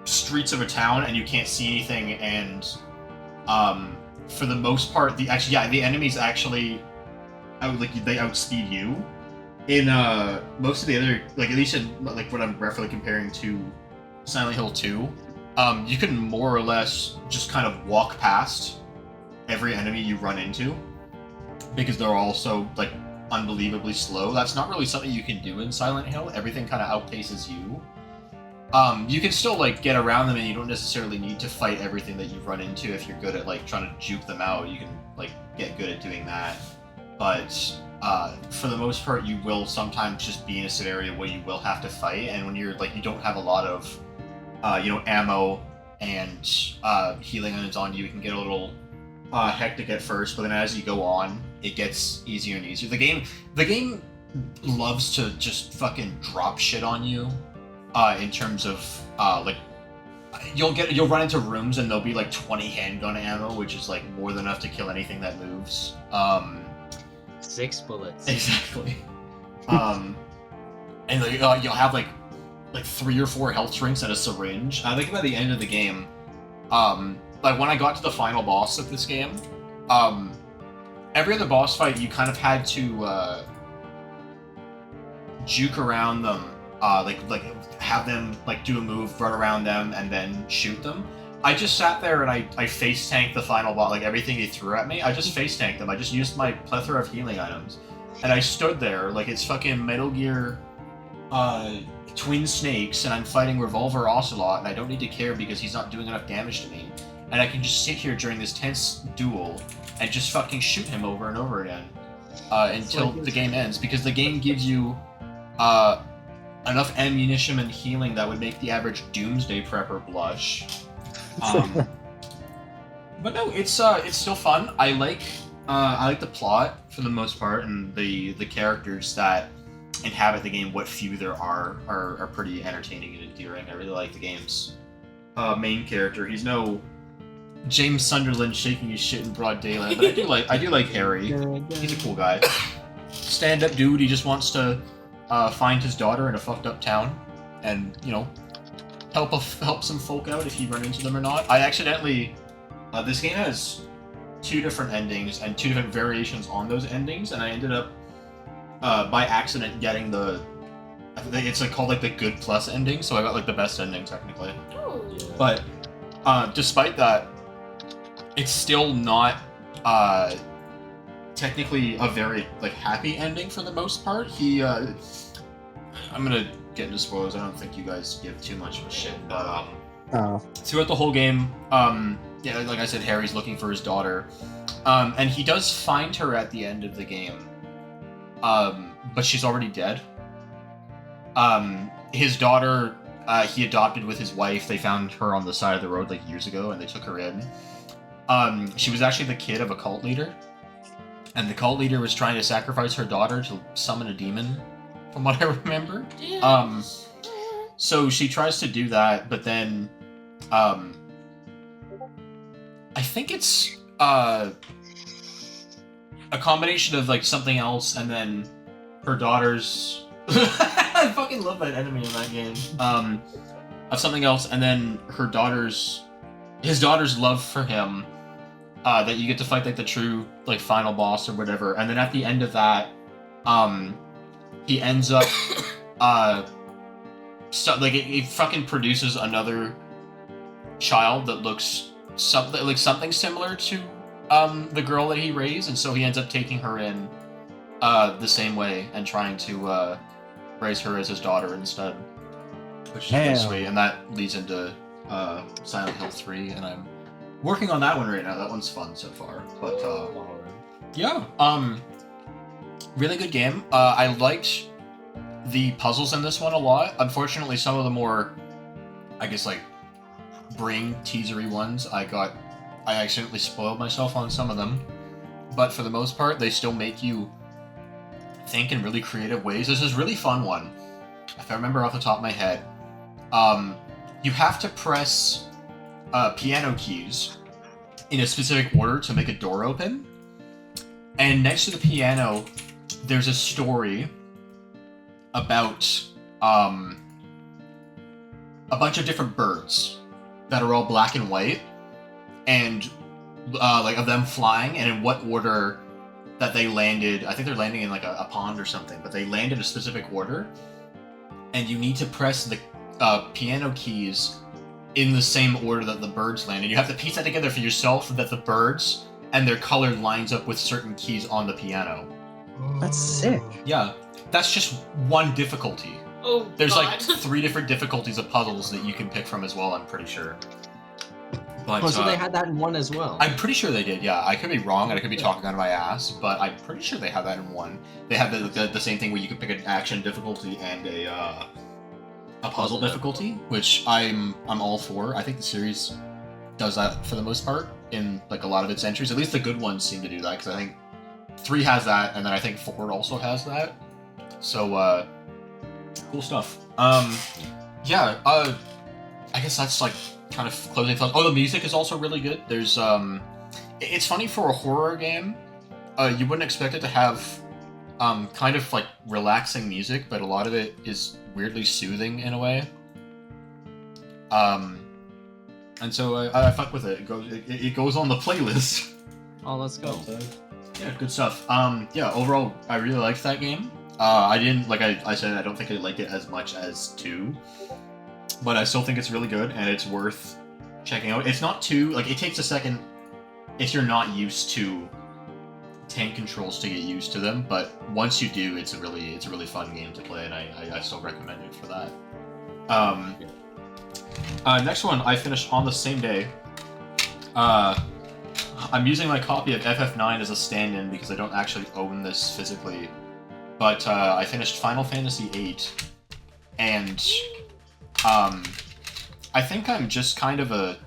streets of a town and you can't see anything, and for the most part, the enemies actually they outspeed you. In most of the other, like at least in like what I'm roughly comparing to Silent Hill 2, you can more or less just kind of walk past every enemy you run into because they're all so like unbelievably slow. That's not really something you can do in Silent Hill. Everything kind of outpaces you. You can still like get around them, and you don't necessarily need to fight everything that you run into. If you're good at like trying to juke them out, you can like get good at doing that. But for the most part, you will sometimes just be in a scenario where you will have to fight, and when you're like you don't have a lot of you know, ammo and healing items on you, it can get a little hectic at first, but then as you go on, it gets easier and easier. The game loves to just fucking drop shit on you, in terms of like you'll run into rooms and there'll be like 20 handgun ammo, which is like more than enough to kill anything that moves. 6 bullets. Exactly. And like, you'll have like 3 or 4 health drinks and a syringe. I think by the end of the game, like when I got to the final boss of this game, every other boss fight you kind of had to juke around them, like have them like do a move, run around them, and then shoot them. I just sat there and I face tanked the final boss, like everything he threw at me. I just face tanked them. I just used my plethora of healing items, and I stood there like it's fucking Metal Gear Twin Snakes, and I'm fighting Revolver Ocelot, and I don't need to care because he's not doing enough damage to me. And I can just sit here during this tense duel and just fucking shoot him over and over again until the game ends, because the game gives you enough ammunition and healing that would make the average Doomsday prepper blush. But no, it's still fun. I like the plot for the most part, and the characters that inhabit the game, what few there are pretty entertaining and endearing. I really like the game's main character. He's no James Sunderland shaking his shit in broad daylight, but I do like Harry. He's a cool guy. Stand-up dude. He just wants to find his daughter in a fucked up town, and help some folk out if you run into them or not. I accidentally. This game has 2 different endings and 2 different variations on those endings, and I ended up by accident getting I think it's like called like the good plus ending, so I got like the best ending technically. Ooh. But despite that, it's still not technically a very like happy ending for the most part. I'm gonna get into spoilers. I don't think you guys give too much of a shit, but throughout the whole game, yeah, like I said, Harry's looking for his daughter, and he does find her at the end of the game, but she's already dead. His daughter, he adopted with his wife. They found her on the side of the road like years ago, and they took her in. She was actually the kid of a cult leader, and the cult leader was trying to sacrifice her daughter to summon a demon, from what I remember. So she tries to do that, but then, I think it's a combination of like something else, and then her daughter's. I fucking love that enemy in that game. Of something else, and then his daughter's love for him. That you get to fight like the true like final boss or whatever, and then at the end of that, he ends up it fucking produces another child that looks something similar to the girl that he raised, and so he ends up taking her in the same way and trying to raise her as his daughter instead, which is really sweet, and that leads into Silent Hill 3, and I'm working on that one right now. That one's fun so far, but yeah, really good game. I liked the puzzles in this one a lot. Unfortunately, some of the more, I guess, like brain teasery ones, I accidentally spoiled myself on some of them, but for the most part, they still make you think in really creative ways. This is a really fun one. If I remember off the top of my head, you have to press piano keys in a specific order to make a door open, and next to the piano, there's a story about a bunch of different birds that are all black and white, and like of them flying, and in what order that they landed. I think they're landing in like a pond or something, but they land in a specific order, and you need to press the piano keys in the same order that the birds land, and you have to piece that together for yourself that the birds and their color lines up with certain keys on the piano. That's sick. Yeah, that's just one difficulty. Oh, There's God. like 3 different difficulties of puzzles that you can pick from as well, I'm pretty sure. But, So they had that in 1 as well. I'm pretty sure they did, yeah. I could be wrong, and I could be talking out of my ass, but I'm pretty sure they had that in 1. They had the same thing where you could pick an action difficulty and a puzzle difficulty, which I'm all for. I think the series does that for the most part in like a lot of its entries. At least the good ones seem to do that, because I think 3 has that, and then I think 4 also has that. So cool stuff. Yeah. I guess that's like kind of closing thoughts. Oh, the music is also really good. There's it's funny for a horror game. You wouldn't expect it to have kind of like relaxing music, but a lot of it is weirdly soothing in a way. And so I fuck with it. It goes on the playlist. Oh, let's go. Yeah, good stuff. Yeah, overall, I really liked that game. I didn't, like I said, I don't think I liked it as much as 2, but I still think it's really good, and it's worth checking out. It's not too, like, it takes a second if you're not used to tank controls to get used to them, but once you do, it's a really fun game to play, and I still recommend it for that. Next one I finished on the same day. I'm using my copy of FF9 as a stand-in because I don't actually own this physically, but I finished Final Fantasy VIII, and I think I'm just kind of a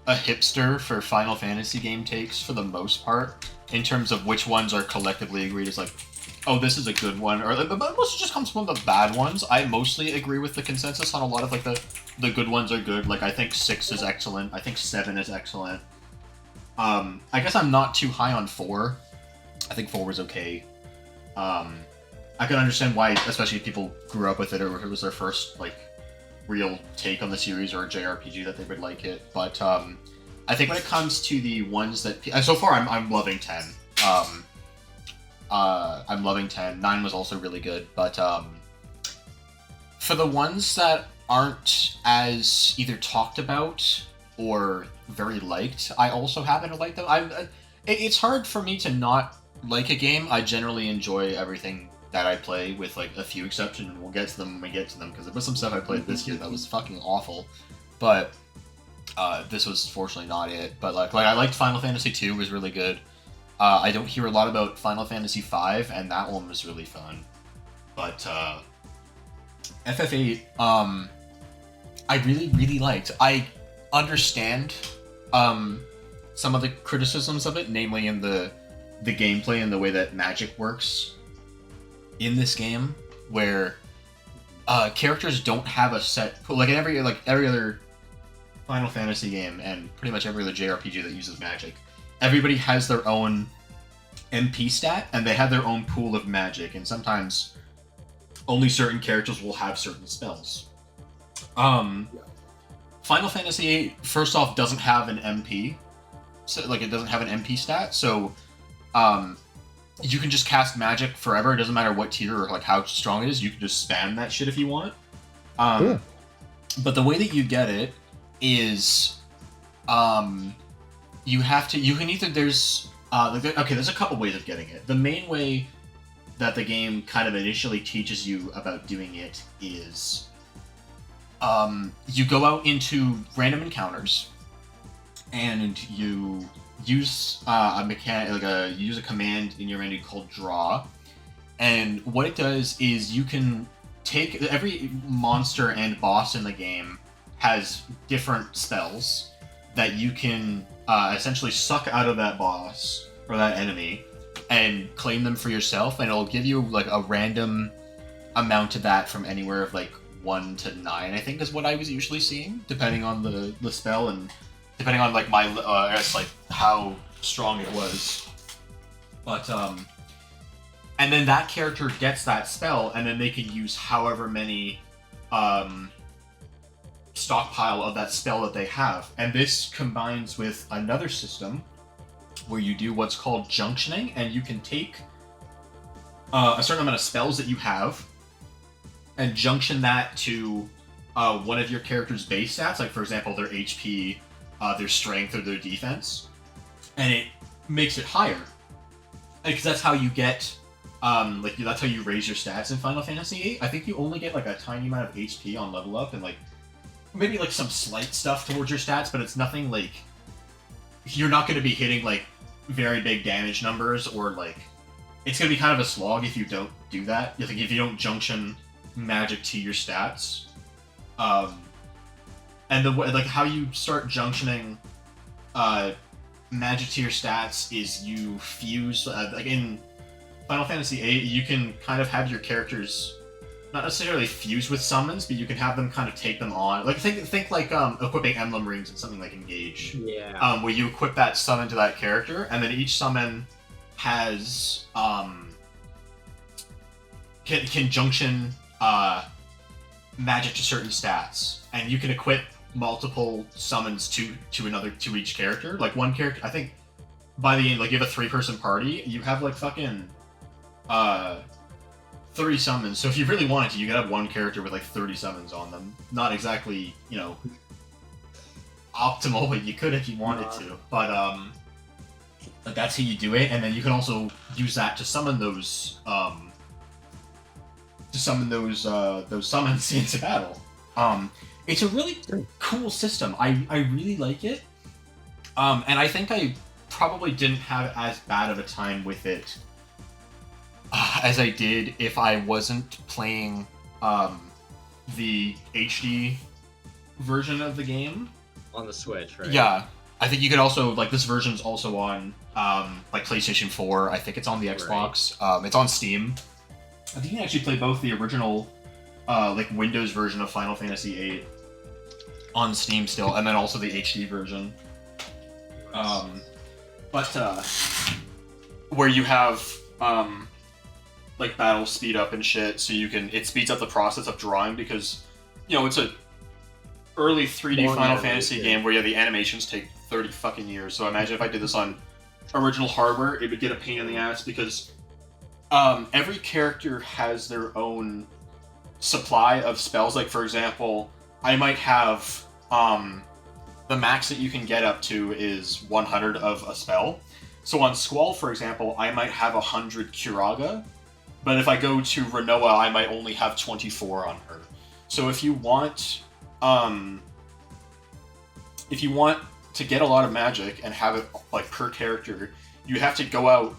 hipster for Final Fantasy game takes for the most part, in terms of which ones are collectively agreed as like, oh, this is a good one, or but most just comes from the bad ones. I mostly agree with the consensus on a lot of like the good ones are good. Like I think 6 is excellent. I think 7 is excellent. I guess I'm not too high on 4. I think 4 was okay. I can understand why, especially if people grew up with it or it was their first like real take on the series or a JRPG, that they would like it. But I think when it comes to the ones that so far I'm loving 10. I'm loving 10. 9 was also really good, but for the ones that aren't as either talked about or very liked, I also happen to like them. It's hard for me to not like a game. I generally enjoy everything that I play, with like a few exceptions, and we'll get to them when we get to them, because there was some stuff I played this year that was fucking awful, but this was fortunately not it. But like I liked Final Fantasy 2, was really good. I don't hear a lot about Final Fantasy 5, and that one was really fun. But FF8, I really liked. I understand some of the criticisms of it, namely in the gameplay and the way that magic works in this game, where characters don't have a set, like every other Final Fantasy game and pretty much every other JRPG that uses magic, everybody has their own MP stat and they have their own pool of magic, and sometimes only certain characters will have certain spells. Final Fantasy VIII, first off, doesn't have an MP, so like it doesn't have an MP stat, so you can just cast magic forever. It doesn't matter what tier or like how strong it is. You can just spam that shit if you want. But the way that you get it is, you can either, there's a couple ways of getting it. The main way that the game kind of initially teaches you about doing it is, you go out into random encounters, and you use use a command in your menu called draw, and what it does is you can take every monster and boss in the game has different spells that you can essentially suck out of that boss or that enemy and claim them for yourself, and it'll give you like a random amount of that from anywhere of like 1 to 9, I think is what I was usually seeing, depending on the spell and depending on like my I guess like how strong it was. But and then that character gets that spell, and then they can use however many stockpile of that spell that they have. And this combines with another system where you do what's called junctioning, and you can take a certain amount of spells that you have and junction that to one of your character's base stats, like for example their HP, their strength, or their defense, and it makes it higher. Because that's how you get, that's how you raise your stats in Final Fantasy VIII. I think you only get like a tiny amount of HP on level up, and like maybe like some slight stuff towards your stats, but it's nothing like, you're not going to be hitting like very big damage numbers, or like it's going to be kind of a slog if you don't do that. If you don't junction magic to your stats. And the way, like how you start junctioning magic to your stats is you fuse, like in Final Fantasy VIII, you can kind of have your characters not necessarily fuse with summons, but you can have them kind of take them on. Like think like equipping emblem rings in something like Engage. Yeah. Where you equip that summon to that character, and then each summon has can junction magic to certain stats, and you can equip multiple summons to each character. Like one character, I think by the end, like you have a 3-person party, you have like fucking 30 summons. So if you really wanted to, you could have one character with like 30 summons on them. Not exactly, optimal, but you could if you wanted to. But Like that's how you do it, and then you can also use that to summon those summons into battle. It's a really cool system. I really like it. And I think I probably didn't have as bad of a time with it as I did if I wasn't playing the HD version of the game. On the Switch, right? Yeah. I think you could also, like, this version's also on, like, PlayStation 4. I think it's on the Xbox. It's on Steam. I think you can actually play both the original, like, Windows version of Final Fantasy VIII on Steam still, and then also the HD version. Where you have, like, battle speed up and shit, so it speeds up the process of drawing, because, you know, it's a early 3D Final Fantasy game where, yeah, the animations take 30 fucking years. So imagine if I did this on original hardware, it would get a pain in the ass, because every character has their own supply of spells. Like, for example, I might have the max that you can get up to is 100 of a spell. So on Squall, for example, I might have 100 Curaga, but if I go to Renoa, I might only have 24 on her. So if you want to get a lot of magic and have it like per character, you have to go out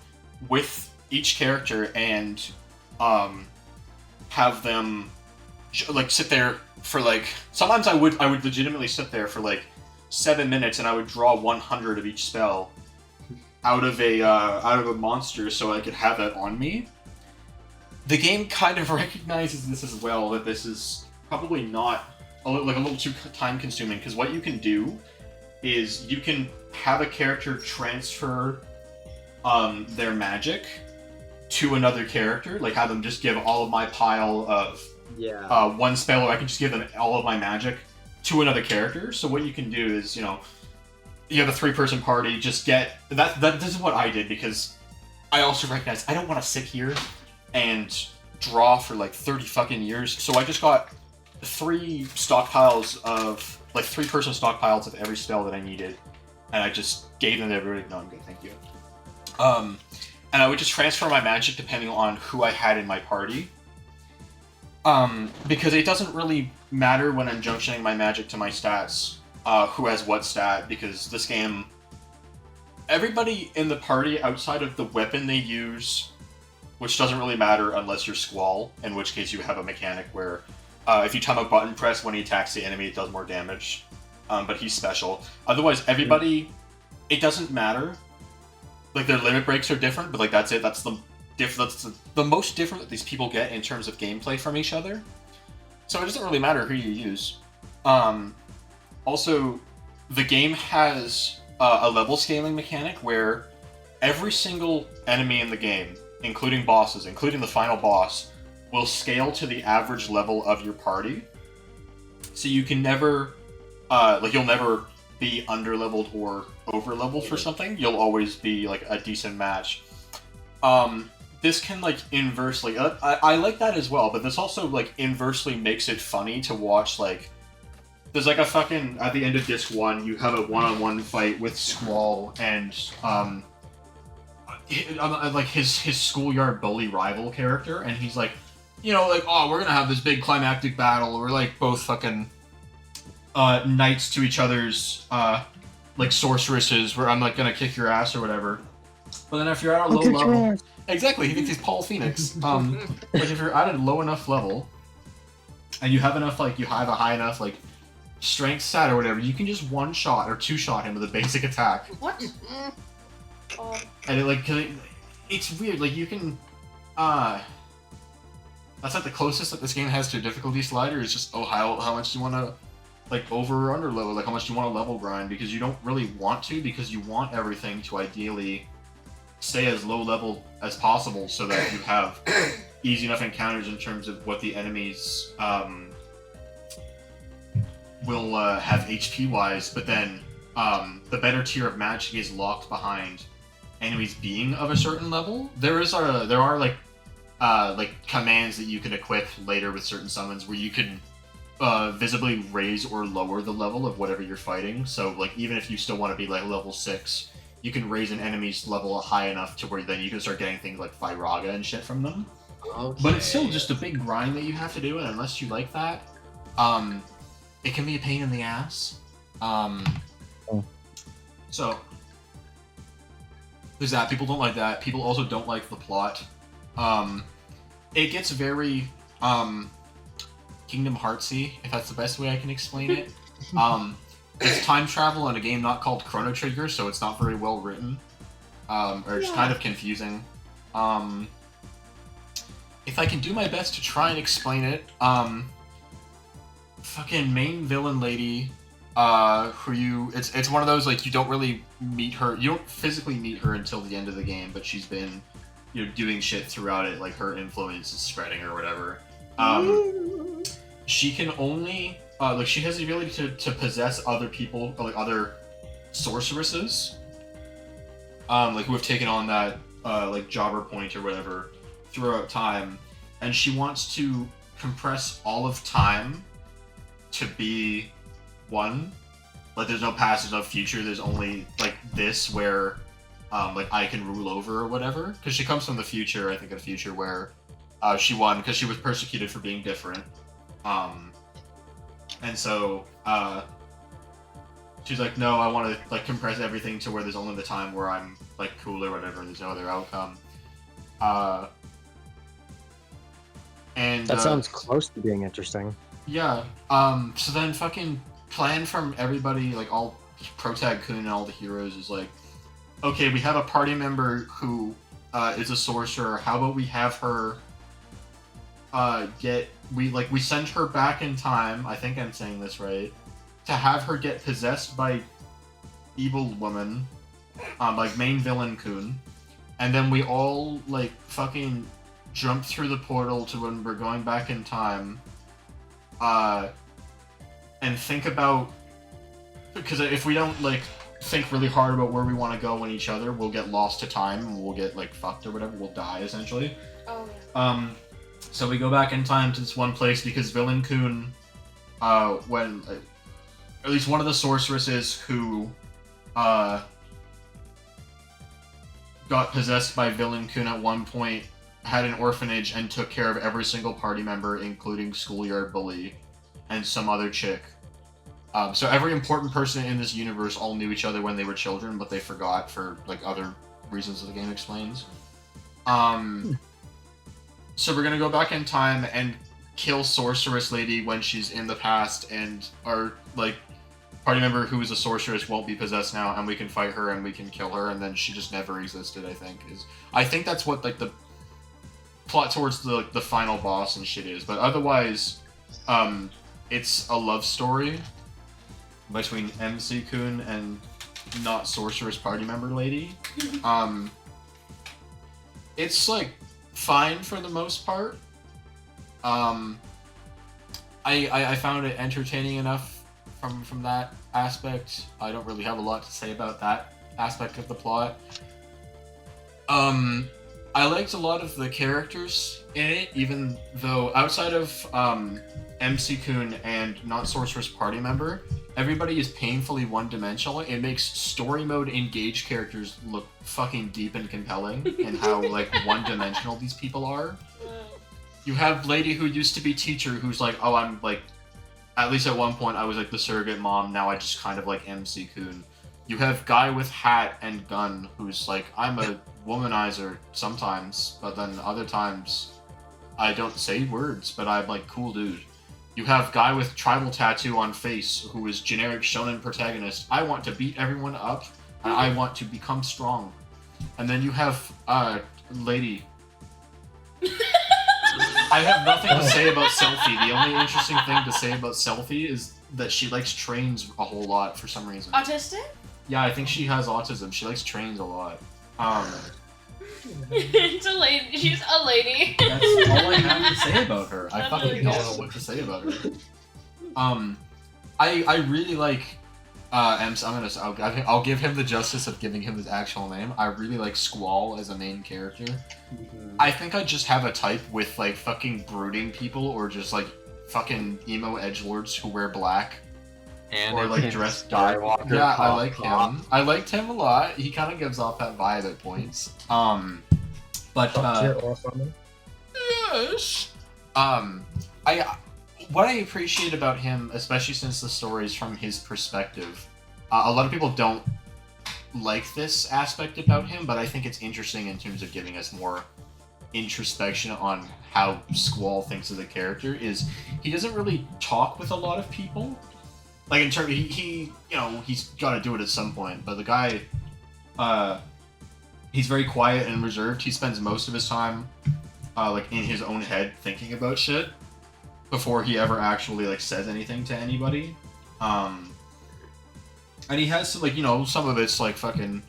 with each character and have them like sit there for like, sometimes I would legitimately sit there for like 7 minutes and I would draw 100 of each spell out of a monster so I could have that on me. The game kind of recognizes this as well, that this is probably not a little too time consuming, because what you can do is you can have a character transfer their magic to another character, like have them just give all of my pile of one spell, or I can just give them all of my magic to another character. So what you can do is, you know, you have a 3-person party, just get that. This is what I did, because I also recognize I don't want to sit here and draw for like 30 fucking years. So I just got 3 stockpiles of, like 3-person stockpiles of every spell that I needed, and I just gave them to everybody. No, I'm good, thank you. And I would just transfer my magic depending on who I had in my party. Because it doesn't really matter when I'm junctioning my magic to my stats, who has what stat, because this game, everybody in the party outside of the weapon they use, which doesn't really matter unless you're Squall, in which case you have a mechanic where if you time a button press when he attacks the enemy, it does more damage. But he's special. Otherwise, everybody, it doesn't matter. Like, their limit breaks are different, but like that's it. That's the most different that these people get in terms of gameplay from each other. So it doesn't really matter who you use. Also, the game has a level scaling mechanic where every single enemy in the game, including bosses, including the final boss, will scale to the average level of your party. So you can never, you'll never be under-leveled or over-leveled for something. You'll always be, like, a decent match. This can, like, inversely... I like that as well, but this also, like, inversely makes it funny to watch, like... There's, like, a fucking... At the end of Disc 1, you have a one-on-one fight with Squall and, like, his schoolyard bully rival character, and he's like, you know, like, oh, we're gonna have this big climactic battle. We're, like, both fucking knights to each other's, like, sorceresses, where I'm, like, gonna kick your ass or whatever. But then if you're at a low level... Exactly, he thinks he's Paul Phoenix. Like, if you're at a low enough level, and you have enough, like, you have a high enough, like, strength stat or whatever, you can just one-shot or two-shot him with a basic attack. What? And it, like, it's weird, like, you can, that's, like, the closest that this game has to a difficulty slider is just, oh, how much do you want to, like, over or under level, like, how much do you want to level grind, because you don't really want to, because you want everything to ideally stay as low level as possible so that you have easy enough encounters in terms of what the enemies will have HP wise, but then the better tier of magic is locked behind enemies being of a certain level. There are like commands that you can equip later with certain summons where you can visibly raise or lower the level of whatever you're fighting. So like even if you still want to be like level 6, you can raise an enemy's level high enough to where then you can start getting things like Firaga and shit from them. Okay. But it's still just a big grind that you have to do, and unless you like that, it can be a pain in the ass. So there's that. People don't like that. People also don't like the plot. It gets very Kingdom Heartsy, if that's the best way I can explain it. It's time travel in a game not called Chrono Trigger, so it's not very well written, or it's kind of confusing. If I can do my best to try and explain it, fucking main villain lady, it's one of those, like, you don't really meet her, you don't physically meet her until the end of the game, but she's been, you know, doing shit throughout it, like her influence is spreading or whatever. She can only, like, she has the ability to possess other people, like other sorceresses, like who have taken on that, like, jobber point or whatever throughout time, and she wants to compress all of time to be one. Like, there's no past, there's no future, there's only, like, this where, like, I can rule over or whatever. Because she comes from the future, I think, a future where she won because she was persecuted for being different. And so, she's like, no, I want to, like, compress everything to where there's only the time where I'm, like, cool or whatever, and there's no other outcome. And That sounds close to being interesting. yeah, so then fucking plan from everybody, like all Protag Kun and all the heroes is like, okay, we have a party member who is a sorcerer. How about we have her we send her back in time, I think I'm saying this right, to have her get possessed by evil woman, like main villain Kun, and then we all, like, fucking jump through the portal to when we're going back in time, and think about, because if we don't, like, think really hard about where we want to go in each other, we'll get lost to time, and we'll get, like, fucked or whatever, we'll die, essentially. Oh, yeah. So we go back in time to this one place because Villain Kun, when, at least one of the sorceresses who, got possessed by Villain Kun at one point, had an orphanage and took care of every single party member, including Schoolyard Bully and some other chick. So every important person in this universe all knew each other when they were children, but they forgot for, like, other reasons that the game explains. So we're gonna go back in time and kill Sorceress Lady when she's in the past, and our, like, party member who is a sorceress won't be possessed now, and we can fight her and we can kill her, and then she just never existed, I think that's what, like, the plot towards the final boss and shit is. But otherwise, it's a love story between MC Kun and not sorceress party member lady. It's, like, fine for the most part. I found it entertaining enough from that aspect. I don't really have a lot to say about that aspect of the plot. I liked a lot of the characters in it, even though outside of MC Kun and not sorceress party member, everybody is painfully one-dimensional. It makes story mode engaged characters look fucking deep and compelling, and how, like, one-dimensional these people are. You have lady who used to be teacher who's like, oh, I'm, like, at least at one point I was, like, the surrogate mom, now I just kind of like MC Kun. You have guy with hat and gun who's like, I'm a womanizer sometimes, but then other times I don't say words, but I'm, like, cool dude. You have guy with tribal tattoo on face who is generic shonen protagonist. I want to beat everyone up, and I want to become strong. And then you have lady. I have nothing to say about Selfie. The only interesting thing to say about Selfie is that she likes trains a whole lot for some reason. Autistic? Yeah, I think she has autism. She likes trains a lot. It's a lady. She's a lady. That's all I have to say about her. I That's fucking really don't good. know what to say about her. I really like I'll give him the justice of giving him his actual name. I really like Squall as a main character. I think I just have a type with, like, fucking brooding people, or just, like, fucking emo edgelords who wear black. And or like dressed dark. Skywalker. Yeah, I pop, like pop. him. I liked him a lot. He kind of gives off that vibe at points. But Top tier or something. yes. I what I appreciate about him, especially since the story is from his perspective, a lot of people don't like this aspect about him, but I think it's interesting in terms of giving us more introspection on how Squall thinks of the character. Is he doesn't really talk with a lot of people. Like in terms, he you know, he's got to do it at some point. But the guy, he's very quiet and reserved. He spends most of his time, like in his own head thinking about shit before he ever actually like says anything to anybody. And he has some, like, you know, some of it's like fucking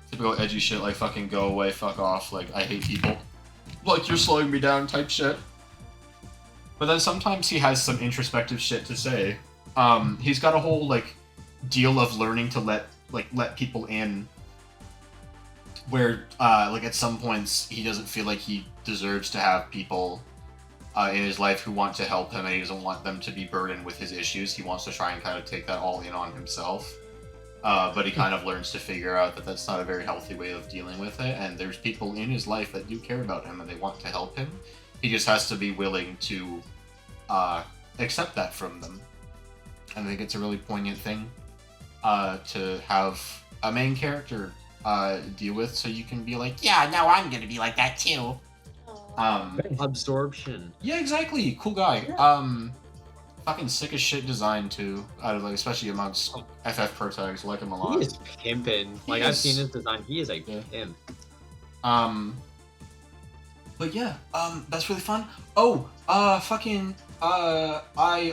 typical edgy shit, like fucking go away, fuck off, like I hate people, like you're slowing me down type shit. But then sometimes he has some introspective shit to say. He's got a whole like deal of learning to let people in, where like at some points he doesn't feel like he deserves to have people in his life who want to help him, and he doesn't want them to be burdened with his issues. He wants to try and kind of take that all in on himself. But he kind of learns to figure out that that's not a very healthy way of dealing with it, and there's people in his life that do care about him and they want to help him. He just has to be willing to accept that from them. And I think it's a really poignant thing to have a main character deal with, so you can be like, yeah, now I'm gonna be like that too. Absorption. Yeah, exactly. Cool guy. Fucking sick as shit design too. Out of like, especially amongst FF pro tags, like him a lot. He is pimping. Like I've seen his design. He is a pimp. But yeah, that's really fun. Oh, I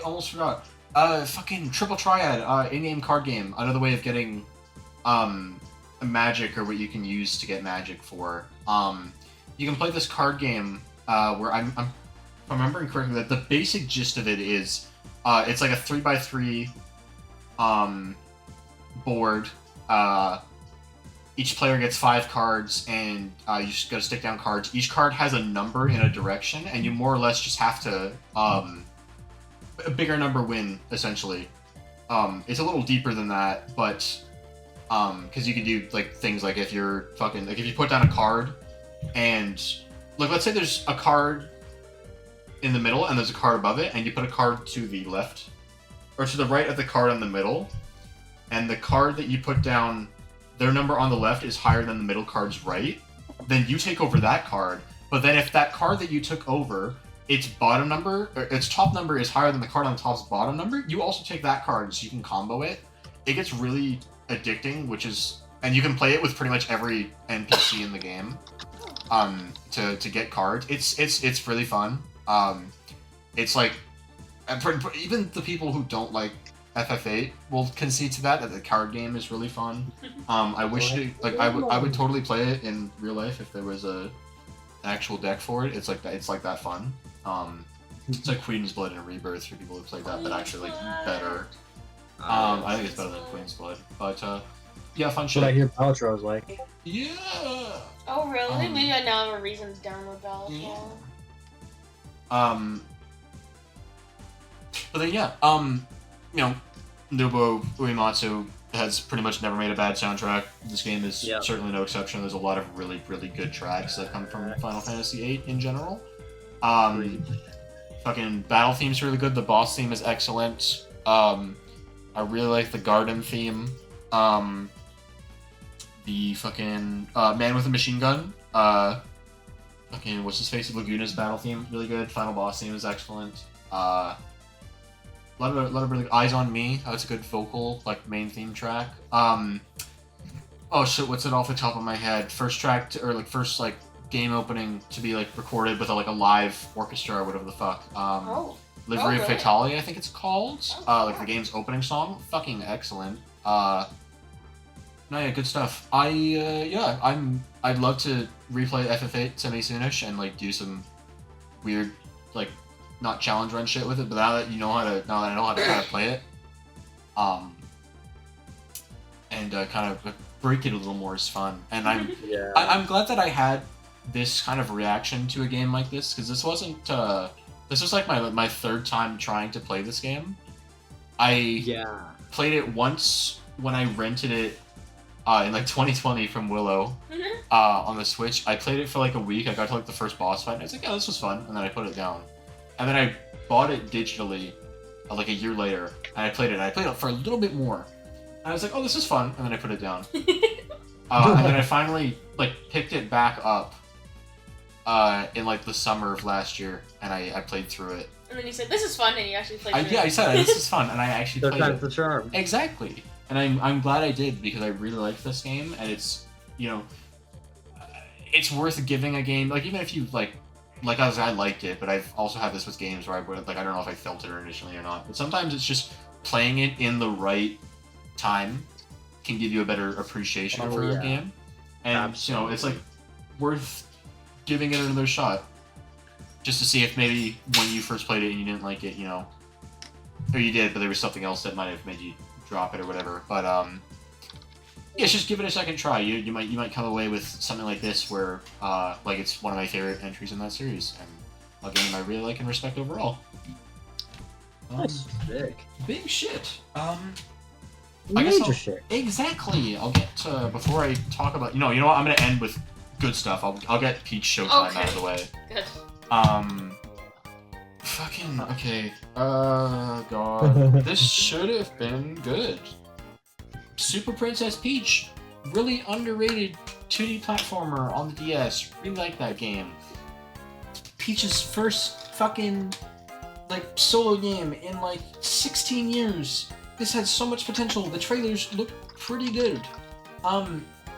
almost forgot. Fucking Triple Triad, in-game card game. Another way of getting, magic, or what you can use to get magic for. You can play this card game, where if I'm remembering correctly, that the basic gist of it is, it's like a 3x3, board. Each player gets 5 cards, and you just gotta stick down cards. Each card has a number in a direction, and you more or less just have to, a bigger number win, essentially. It's a little deeper than that, but, because you can do, like, things like if you're fucking, like, if you put down a card, and, like, let's say there's a card in the middle, and there's a card above it, and you put a card to the left, or to the right of the card in the middle, and the card that you put down, their number on the left is higher than the middle card's right, then you take over that card. But then if that card that you took over, its bottom number, or its top number is higher than the card on the top's bottom number, you also take that card, so you can combo it. It gets really addicting, and you can play it with pretty much every NPC in the game, to get cards. It's really fun. It's like, even the people who don't like FF8 will concede to that the card game is really fun. I wish I would totally play it in real life if there was an actual deck for it. It's like that fun. It's like Queen's Blood and Rebirth for people who played that, but actually like better. I think it's better than Queen's Blood, but yeah, fun shit. What I hear Paltrow's like. Yeah. Oh really? Maybe I now have a reason to download Ballad. Yeah. But then yeah, you know, Nobuo Uematsu has pretty much never made a bad soundtrack. This game is certainly no exception. There's a lot of really, really good tracks that come from Final Fantasy VIII in general. Fucking battle theme's really good. The boss theme is excellent. I really like the garden theme. The fucking man with a machine gun. Fucking what's his face? Laguna's battle theme really good. Final boss theme is excellent. A lot of really Eyes on Me. That's a good vocal, like, main theme track. Oh shit, what's it off the top of my head? First track first game opening to be like recorded with a live orchestra or whatever the fuck. Livery of Fatali, I think it's called. Like the game's opening song. Fucking excellent. No, yeah, good stuff. I'd love to replay FF8 semi-soonish and like do some weird, like, not challenge run shit with it, but now that I know how to play it, and kind of break it a little more is fun. And I'm glad that I had this kind of reaction to a game like this, because this wasn't this was like my third time trying to play this game. I played it once when I rented it in like 2020 from Willow on the Switch. I played it for like a week. I got to like the first boss fight, and I was like, "Yeah, this was fun," and then I put it down. And then I bought it digitally like a year later, and I played it. And I played it for a little bit more. And I was like, "Oh, this is fun," and then I put it down. And then I finally like picked it back up in like the summer of last year, and I played through it. And then you said, "This is fun," and you actually played it. Yeah, I said this is fun, and I actually Third played time's it. the charm. Exactly, and I'm glad I did because I really liked this game, and it's it's worth giving a game like even if you like I liked it, but I've also had this with games where I would like I don't know if I felt it initially or not, but sometimes it's just playing it in the right time can give you a better appreciation for a game, and Absolutely. it's like worth giving it another shot. Just to see if maybe when you first played it and you didn't like it, or you did, but there was something else that might have made you drop it or whatever. But yeah, just give it a second try. You might come away with something like this where like it's one of my favorite entries in that series and a game I really like and respect overall. Nice. Sick. Big shit. I guess Major shit. Exactly. I'll get to, before I talk about you know what, I'm gonna end with good stuff. I'll get Peach Showtime out of the way. Good. Fucking, okay. God. This should have been good. Super Princess Peach. Really underrated 2D platformer on the DS. Really like that game. Peach's first fucking, like, solo game in, like, 16 years. This had so much potential. The trailers look pretty good.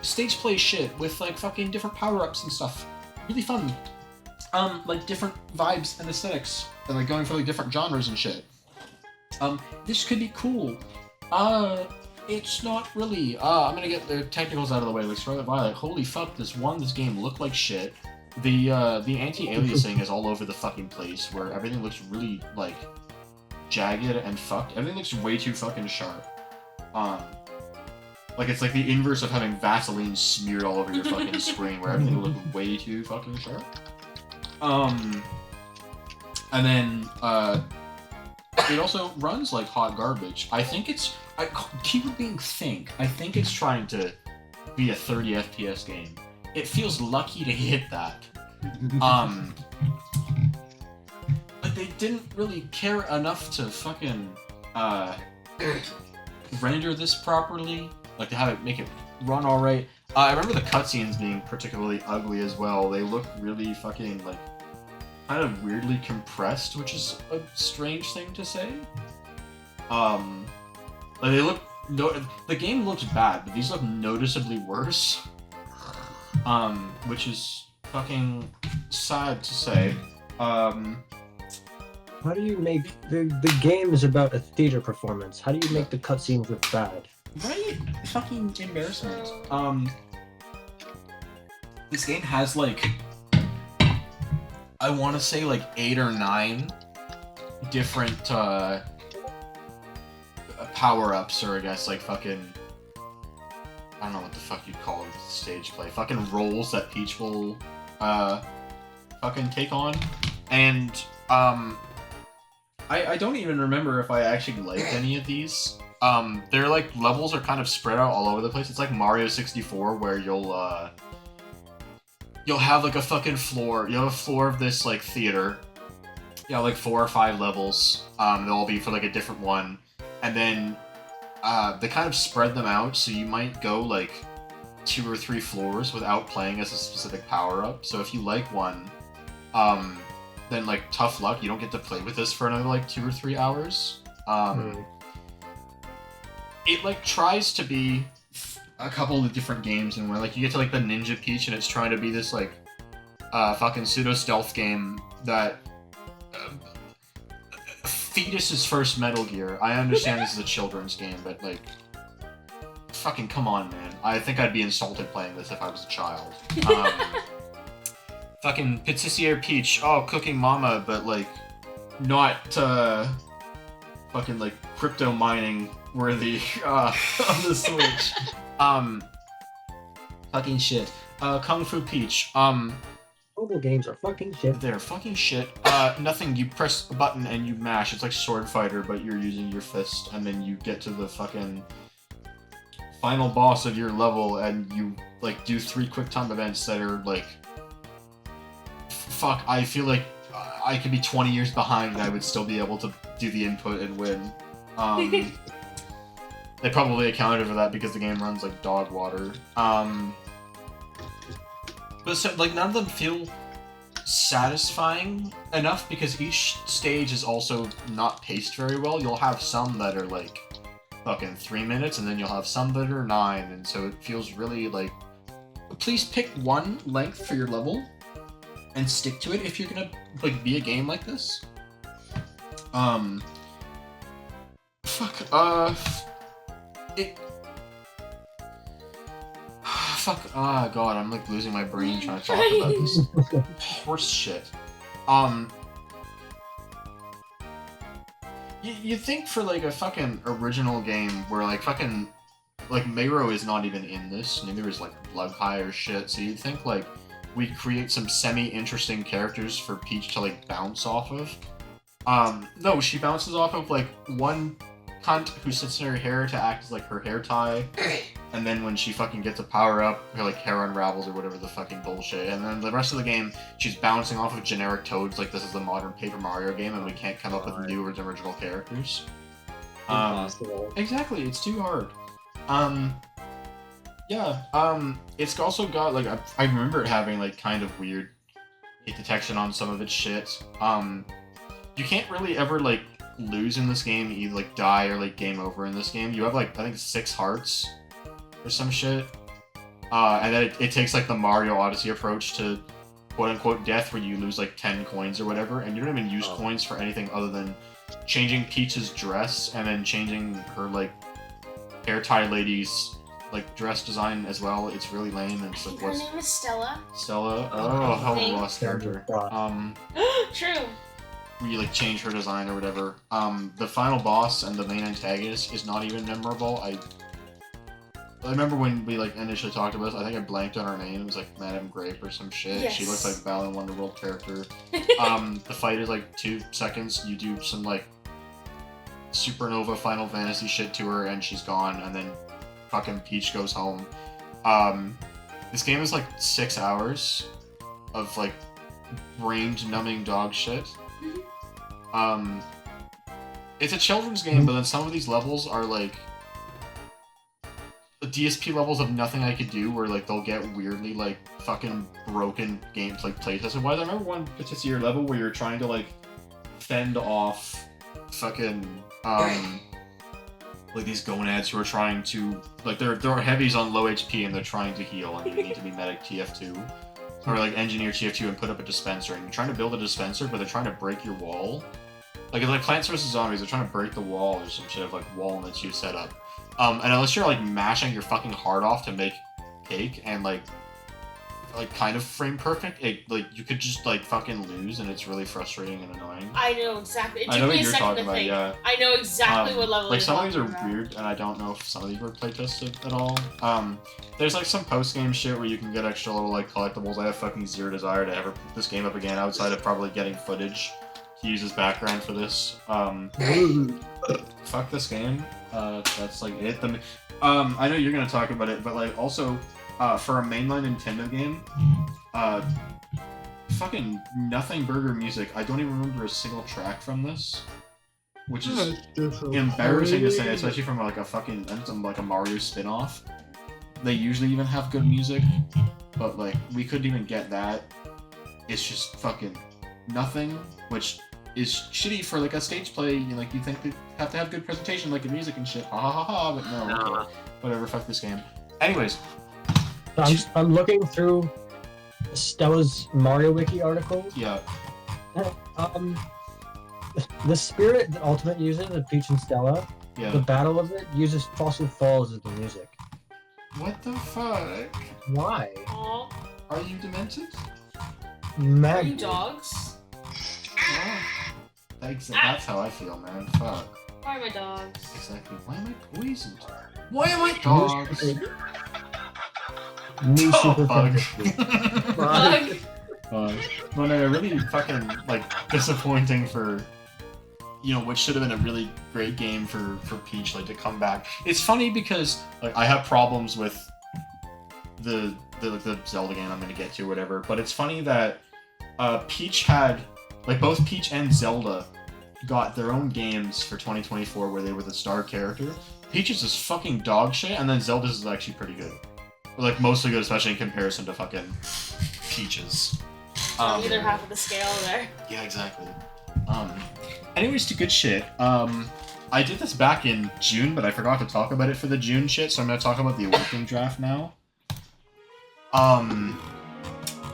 Stage play shit with, like, fucking different power-ups and stuff. Really fun. Like different vibes and aesthetics, and like going for like different genres and shit. This could be cool. It's not really. I'm gonna get the technicals out of the way. Like Scarlet Violet, holy fuck, this game looked like shit. The anti-aliasing is all over the fucking place, where everything looks really like jagged and fucked. Everything looks way too fucking sharp. Like it's like the inverse of having Vaseline smeared all over your fucking screen, where everything looks way too fucking sharp. And then, it also runs like hot garbage. I think I keep being think. I think it's trying to be a 30 FPS game. It feels lucky to hit that. Like they didn't really care enough to fucking, render this properly. Like to have it, make it run alright. I remember the cutscenes being particularly ugly as well. They look really fucking, like, kind of weirdly compressed, which is a strange thing to say. Like they look, the game looks bad, but these look noticeably worse. Which is fucking sad to say. How do you make the game is about a theater performance? How do you make the cutscenes look bad? Right? Fucking embarrassment. This game has like, I want to say like 8 or 9 different power-ups, or I guess like fucking, I don't know what the fuck you'd call it, stage play. Fucking roles that Peach will fucking take on. And I don't even remember if I actually liked any of these. Their like levels are kind of spread out all over the place. It's like Mario 64 where you'll have like a fucking floor. You'll have a floor of this like theater. Yeah, like 4 or 5 levels. They'll all be for like a different one. And then they kind of spread them out, so you might go like 2 or 3 floors without playing as a specific power-up. So if you like one, then like tough luck, you don't get to play with this for another like 2 or 3 hours. It like tries to be a couple of different games, and where like you get to like the Ninja Peach, and it's trying to be this like fucking pseudo stealth game that Fetus's first Metal Gear. I understand this is a children's game, but like, fucking come on, man. I think I'd be insulted playing this if I was a child. Fucking Patissier Peach, oh, cooking mama, but like, not fucking like crypto mining worthy on the Switch. Fucking shit. Kung Fu Peach. mobile games are fucking shit. They're fucking shit. Nothing. You press a button and you mash. It's like Sword Fighter, but you're using your fist, and then you get to the fucking final boss of your level, and you like do 3 quick time events that are like, fuck. I feel like I could be 20 years behind, and I would still be able to do the input and win. They probably accounted for that because the game runs like dog water. But so, like, none of them feel satisfying enough because each stage is also not paced very well. You'll have some that are like fucking 3 minutes, and then you'll have some that are 9, and so it feels really like. Please pick one length for your level and stick to it if you're gonna like be a game like this. Fuck, oh god, I'm like losing my brain trying to talk about this horse shit. You think for like a fucking original game where like fucking, like Mayro is not even in this, neither is like Bloodhigh or shit, so you'd think like we'd create some semi-interesting characters for Peach to like bounce off of. No, she bounces off of like one cunt who sits in her hair to act as like her hair tie, and then when she fucking gets a power up, her like hair unravels or whatever the fucking bullshit, and then the rest of the game she's bouncing off of generic toads like this is the modern Paper Mario game and we can't come up with new or original characters. Impossible. Exactly, it's too hard. It's also got like I remember it having like kind of weird hit detection on some of its shit. You can't really ever like lose in this game, either like die or like game over in this game. You have like I think 6 hearts or some shit, and then it takes like the Mario Odyssey approach to quote unquote death, where you lose like 10 coins or whatever, and you don't even use coins for anything other than changing Peach's dress and then changing her like hair tie lady's like dress design as well. It's really lame. And it's like Her name is Stella. Stella? Oh, hell of a lost character. True. Where you like change her design or whatever. The final boss and the main antagonist is not even memorable. I remember when we like initially talked about this, I think I blanked on her name. It was like Madame Grape or some shit. Yes. She looks like Val in Wonderworld character. The fight is like 2 seconds. You do some like Supernova Final Fantasy shit to her and she's gone, and then fucking Peach goes home. This game is like 6 hours of like brain-numbing dog shit. It's a children's game, but then some of these levels are like DSP levels of nothing I could do, where like they'll get weirdly like fucking broken games like playtested wise. I remember one particular level where you're trying to like fend off fucking like these gonads who are trying to like they're heavies on low HP and they're trying to heal, and you need to be medic TF2 or like engineer TF2 and put up a dispenser, and you're trying to build a dispenser but they're trying to break your wall. Like it's like Plants vs Zombies, they're trying to break the wall or some shit of like wall that you set up. And unless you're like mashing your fucking heart off to make cake and like kind of frame perfect, like you could just like fucking lose, and it's really frustrating and annoying. I know exactly. It I took know me what a you're second talking to about, think. yeah. I know exactly what level like you're some of these are talking about. weird, and I don't know if some of these were playtested at all. There's like some post-game shit where you can get extra little like collectibles. I have fucking zero desire to ever pick this game up again outside of probably getting footage to use as background for this. Fuck this game. That's like it. I know you're gonna talk about it, but like also for a mainline Nintendo game, fucking nothing burger music. I don't even remember a single track from this, which is embarrassing to say, especially from like a fucking like a Mario spin-off. They usually even have good music, but like we couldn't even get that. It's just fucking nothing, which is shitty for like a stage play. Like you think they have to have good presentation, like the music and shit. Ha ha ha ha. But no, okay. Whatever. Fuck this game. Anyways, I'm looking through Stella's Mario Wiki article. yeah. The spirit that Ultimate uses of Peach and Stella, Yeah. the battle of it uses Fossil Falls as the music. What the fuck? Why? Aw. Are you demented? Are you Mag. dogs? Oh. That's how I feel, man. Fuck. Why are my dogs? Exactly. Why am I poisoned? Why am I dogs? New Oh, Super fuck. Fantasy. Bug. But no, really fucking like disappointing for what should have been a really great game for Peach like to come back. It's funny because like I have problems with the Zelda game I'm gonna get to or whatever, but it's funny that Peach had like both Peach and Zelda got their own games for 2024 where they were the star character. Peach's is fucking dog shit, and then Zelda's is actually pretty good. Like mostly good, especially in comparison to fucking Peach's. Either half of the scale there. Yeah, exactly. Anyways, to good shit. I did this back in June, but I forgot to talk about it for the June shit, so I'm gonna talk about the Awakening draft now.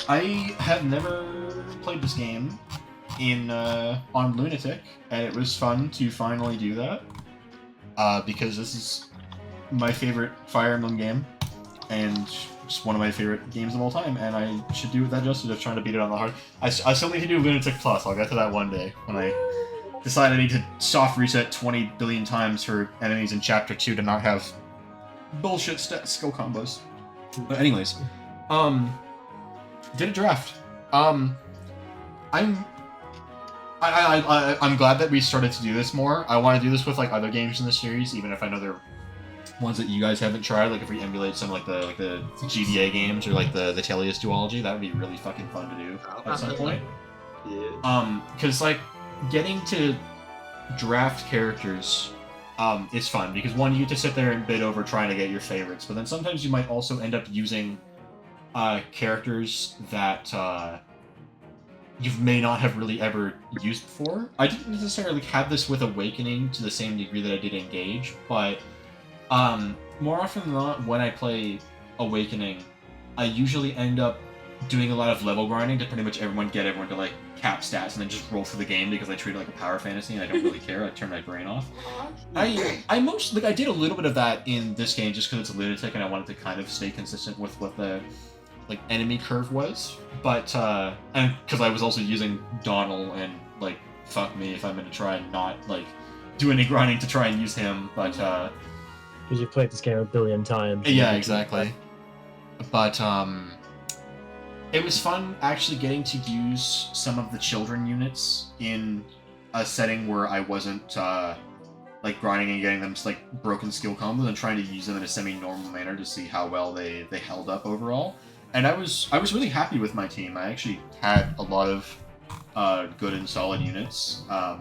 I have never played this game on Lunatic, and it was fun to finally do that. Because this is my favorite Fire Emblem game, and just one of my favorite games of all time, and I should do that justice of trying to beat it on the hard. I still need to do Lunatic Plus. I'll get to that one day when I decide I need to soft reset 20 billion times for enemies in Chapter 2 to not have bullshit skill combos. But anyways, did a draft. I'm glad that we started to do this more. I want to do this with like other games in the series, even if I know they're ones that you guys haven't tried. Like if we emulate some like the GDA games or like the Teleus duology, that would be really fucking fun to do at some point. Yeah. Because like getting to draft characters is fun because one, you get to sit there and bid over trying to get your favorites, but then sometimes you might also end up using characters that you may not have really ever used before. I didn't necessarily have this with Awakening to the same degree that I did Engage, but more often than not, when I play Awakening, I usually end up doing a lot of level grinding to pretty much get everyone to like cap stats and then just roll through the game because I treat it like a power fantasy and I don't really care. I turn my brain off. I did a little bit of that in this game just because it's a Lunatic and I wanted to kind of stay consistent with what the like enemy curve was, but and because I was also using Donald and like fuck me if I'm gonna try and not like do any grinding to try and use him, but Because you played this game a billion times. yeah, exactly. But it was fun actually getting to use some of the children units in a setting where I wasn't like grinding and getting them like broken skill combos and trying to use them in a semi-normal manner to see how well they held up overall. And I was really happy with my team. I actually had a lot of good and solid units. I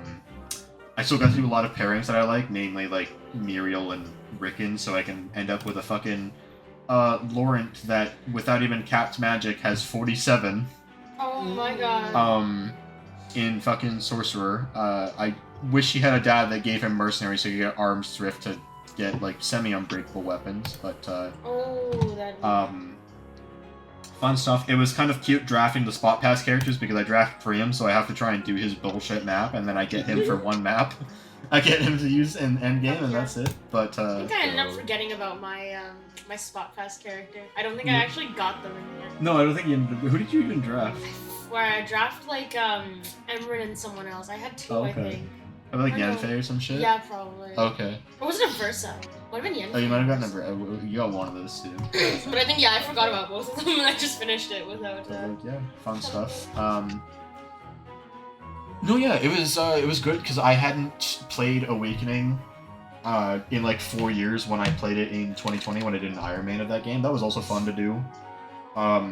still got to do a lot of pairings that I like, namely like Muriel and Rickon, so I can end up with a fucking Laurent that, without even capped magic, has 47. Oh my god. In fucking Sorcerer. I wish he had a dad that gave him Mercenary so he could get Arms Thrift to get like semi-unbreakable weapons, but fun stuff. It was kind of cute drafting the spot pass characters because I draft Priam, so I have to try and do his bullshit map, and then I get him for one map. I get him to use in endgame, and that's it. But I think I ended up forgetting about my my spot pass character. I don't think I actually got them in the end. no, I don't think you. Who did you even draft? Where I draft like Emran and someone else. I had two, I think. Like Or no. Yanfei or some shit? Yeah, probably. Okay. Or was it a Versa? Might have been Yanfei. Oh, you might have gotten you got one of those too. But I think, yeah, I forgot about both of them and I just finished it without... Yeah, fun stuff. No, yeah, it was good because I hadn't played Awakening in like 4 years when I played it in 2020 when I did an Iron Man of that game. That was also fun to do. I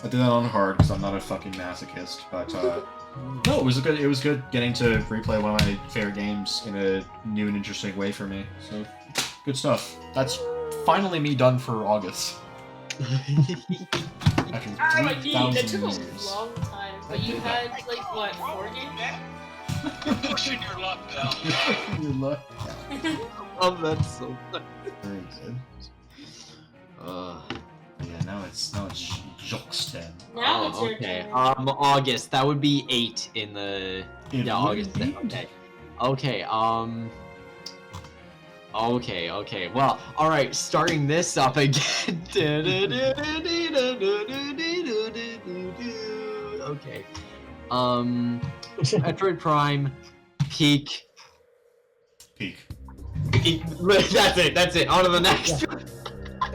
did that on hard because I'm not a fucking masochist, but no, it was good getting to replay one of my favorite games in a new and interesting way for me. So good stuff. That's finally me done for August. After That 3,000 took a years. long time. But you had, like, what, 4 games? You're pushing your luck down. Good luck. Oh, that's so funny. Very good. Yeah, now it's Jock's turn. Now it's your okay. turn. August. That would be 8 in the. It yeah, would August. be. Okay. Okay. Well, all right. Starting this up again. Okay. Metroid Prime, Peak. Peak. That's it. On to the next.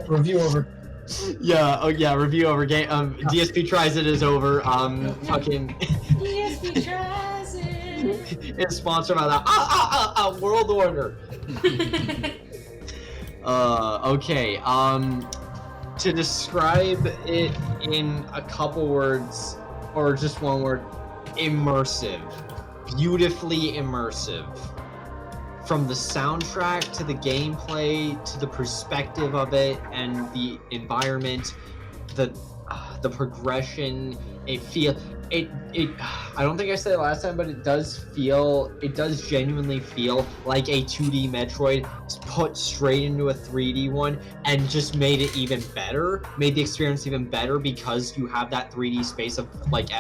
Review over. Yeah, oh yeah, review over game. DSP tries it is over. Fucking. ESP tries it. It's sponsored by the World Order. Okay. To describe it in a couple words, or just one word, immersive. Beautifully immersive. From the soundtrack to the gameplay to the perspective of it and the environment, the progression, I don't think I said it last time, but it does genuinely feel like a 2D Metroid put straight into a 3D one and just made it even better, made the experience even better because you have that 3D space of like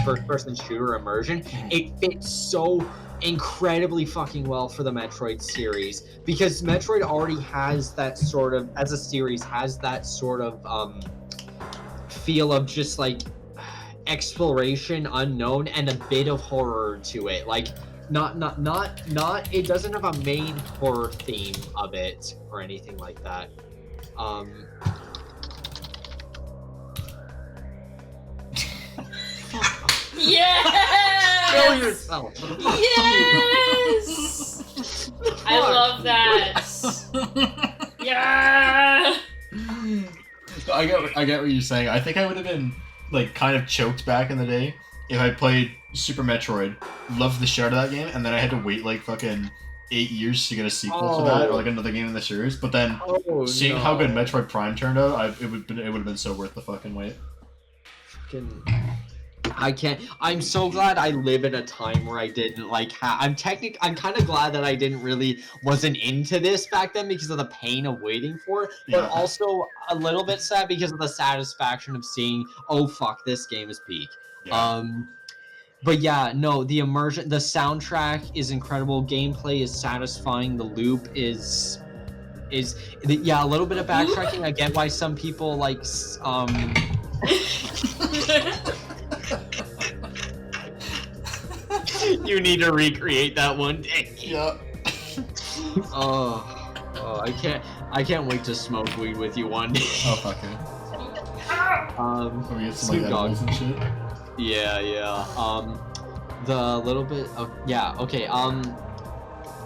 first person shooter immersion. It fits so incredibly fucking well for the Metroid series because Metroid already has that sort of, as a series, has that sort of feel of just like exploration, unknown, and a bit of horror to it. Like not it doesn't have a main horror theme of it or anything like that. Yes! Kill yourself. Yes! I love that. Yeah! I get what you're saying. I think I would have been like kind of choked back in the day if I played Super Metroid, loved the shit out of that game, and then I had to wait like fucking 8 years to get a sequel to that or like another game in the series. But then seeing how good Metroid Prime turned out, it would have been so worth the fucking wait. I'm so glad I live in a time where I didn't like I'm kind of glad that I wasn't into this back then because of the pain of waiting for it, but also a little bit sad because of the satisfaction of seeing, oh fuck, this game is peak. Yeah. But yeah, no, the immersion, the soundtrack is incredible, gameplay is satisfying, the loop is a little bit of backtracking. I get why some people like you need to recreate that one day. Yeah. Oh, I can't wait to smoke weed with you one day. Oh fuck it. We get some like edibles and shit. Yeah. The little bit of okay.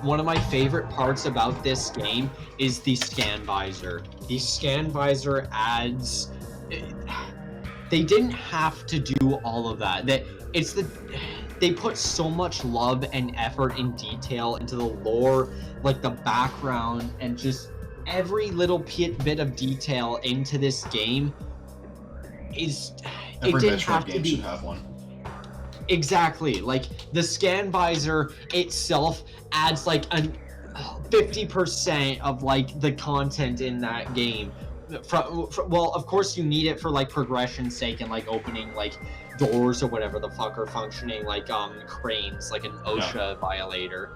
One of my favorite parts about this game is the scan visor. The scan visor adds. They didn't have to do all of that. They put so much love and effort and detail into the lore, like the background, and just every little bit of detail into this game Every Metroid game should have one. Exactly. Like the scan visor itself adds like 50% of like the content in that game. Well, of course you need it for like progression's sake and like opening like doors or whatever the fuck are functioning like cranes, like an OSHA violator.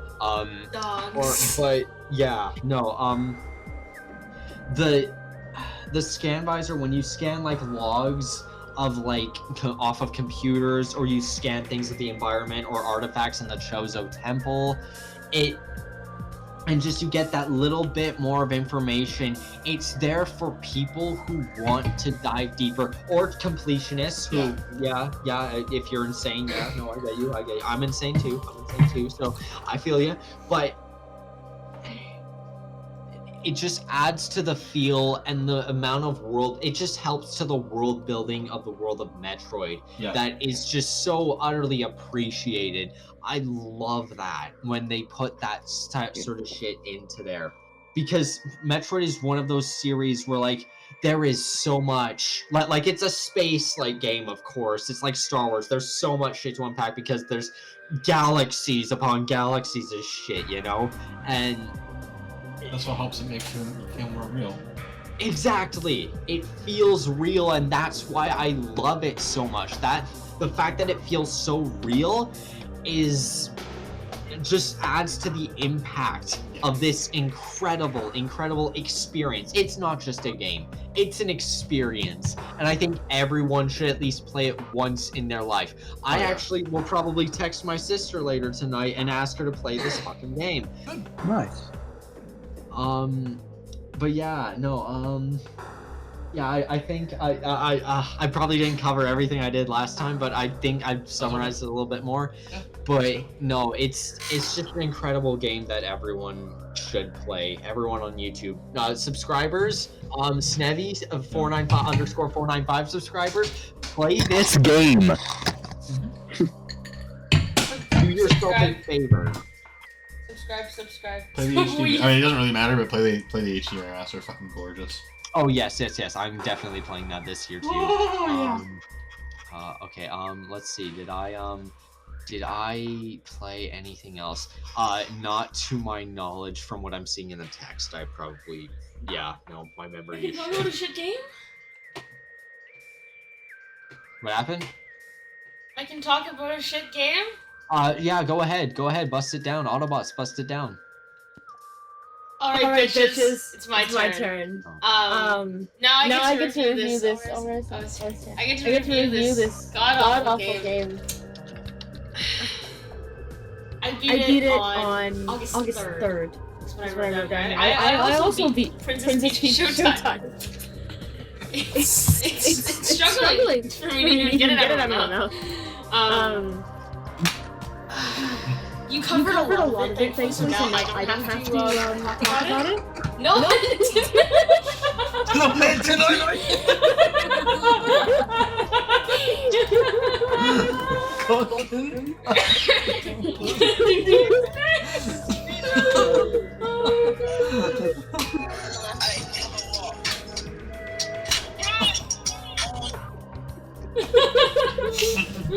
The scan visor, when you scan like logs of like off of computers, or you scan things of the environment or artifacts in the Chozo Temple, and just you get that little bit more of information. It's there for people who want to dive deeper, or completionists who, if you're insane, I get you. I'm insane too, so I feel you. But it just adds to the feel and the amount of world. It just helps to the world building of the world of Metroid. Yeah. That is just so utterly appreciated. I love that when they put that sort of shit into there, because Metroid is one of those series where like there is so much, like it's a space like game, of course. It's like Star Wars. There's so much shit to unpack because there's galaxies upon galaxies of shit, you know, and that's what helps it make it feel more real. Exactly. It feels real, and that's why I love it so much. That the fact that it feels so real just adds to the impact of this incredible experience. It's not just a game, it's an experience, and I think everyone should at least play it once in their life. I actually will probably text my sister later tonight and ask her to play this fucking game. Nice. But yeah, no, Yeah, I think I probably didn't cover everything I did last time, but I think I've summarized it a little bit more. Yeah, But sure. no, it's just an incredible game that everyone should play. Everyone on YouTube, subscribers, Snevy 495 underscore 495 subscribers, play this game. Do yourself a favor. Subscribe. Play the HD. I mean, it doesn't really matter, but play the HD remaster. They're fucking gorgeous. Oh yes. I'm definitely playing that this year too. Oh, Okay. Let's see. Did I play anything else? Not to my knowledge. From what I'm seeing in the text, I probably. Yeah. No, my memory. You talk about a shit game? What happened? I can talk about a shit game? Yeah. Go ahead. Bust it down. Autobots, bust it down. Alright, bitches. It's my turn. Now I get to review this. I get to review this god-awful game. I beat it on August 3rd. That's when I wrote down. I also beat Princess Peach Showtime. It's struggling for me to even get it out of my mouth. You covered a lot of it, thankfully, so now I don't have to talk about it. No!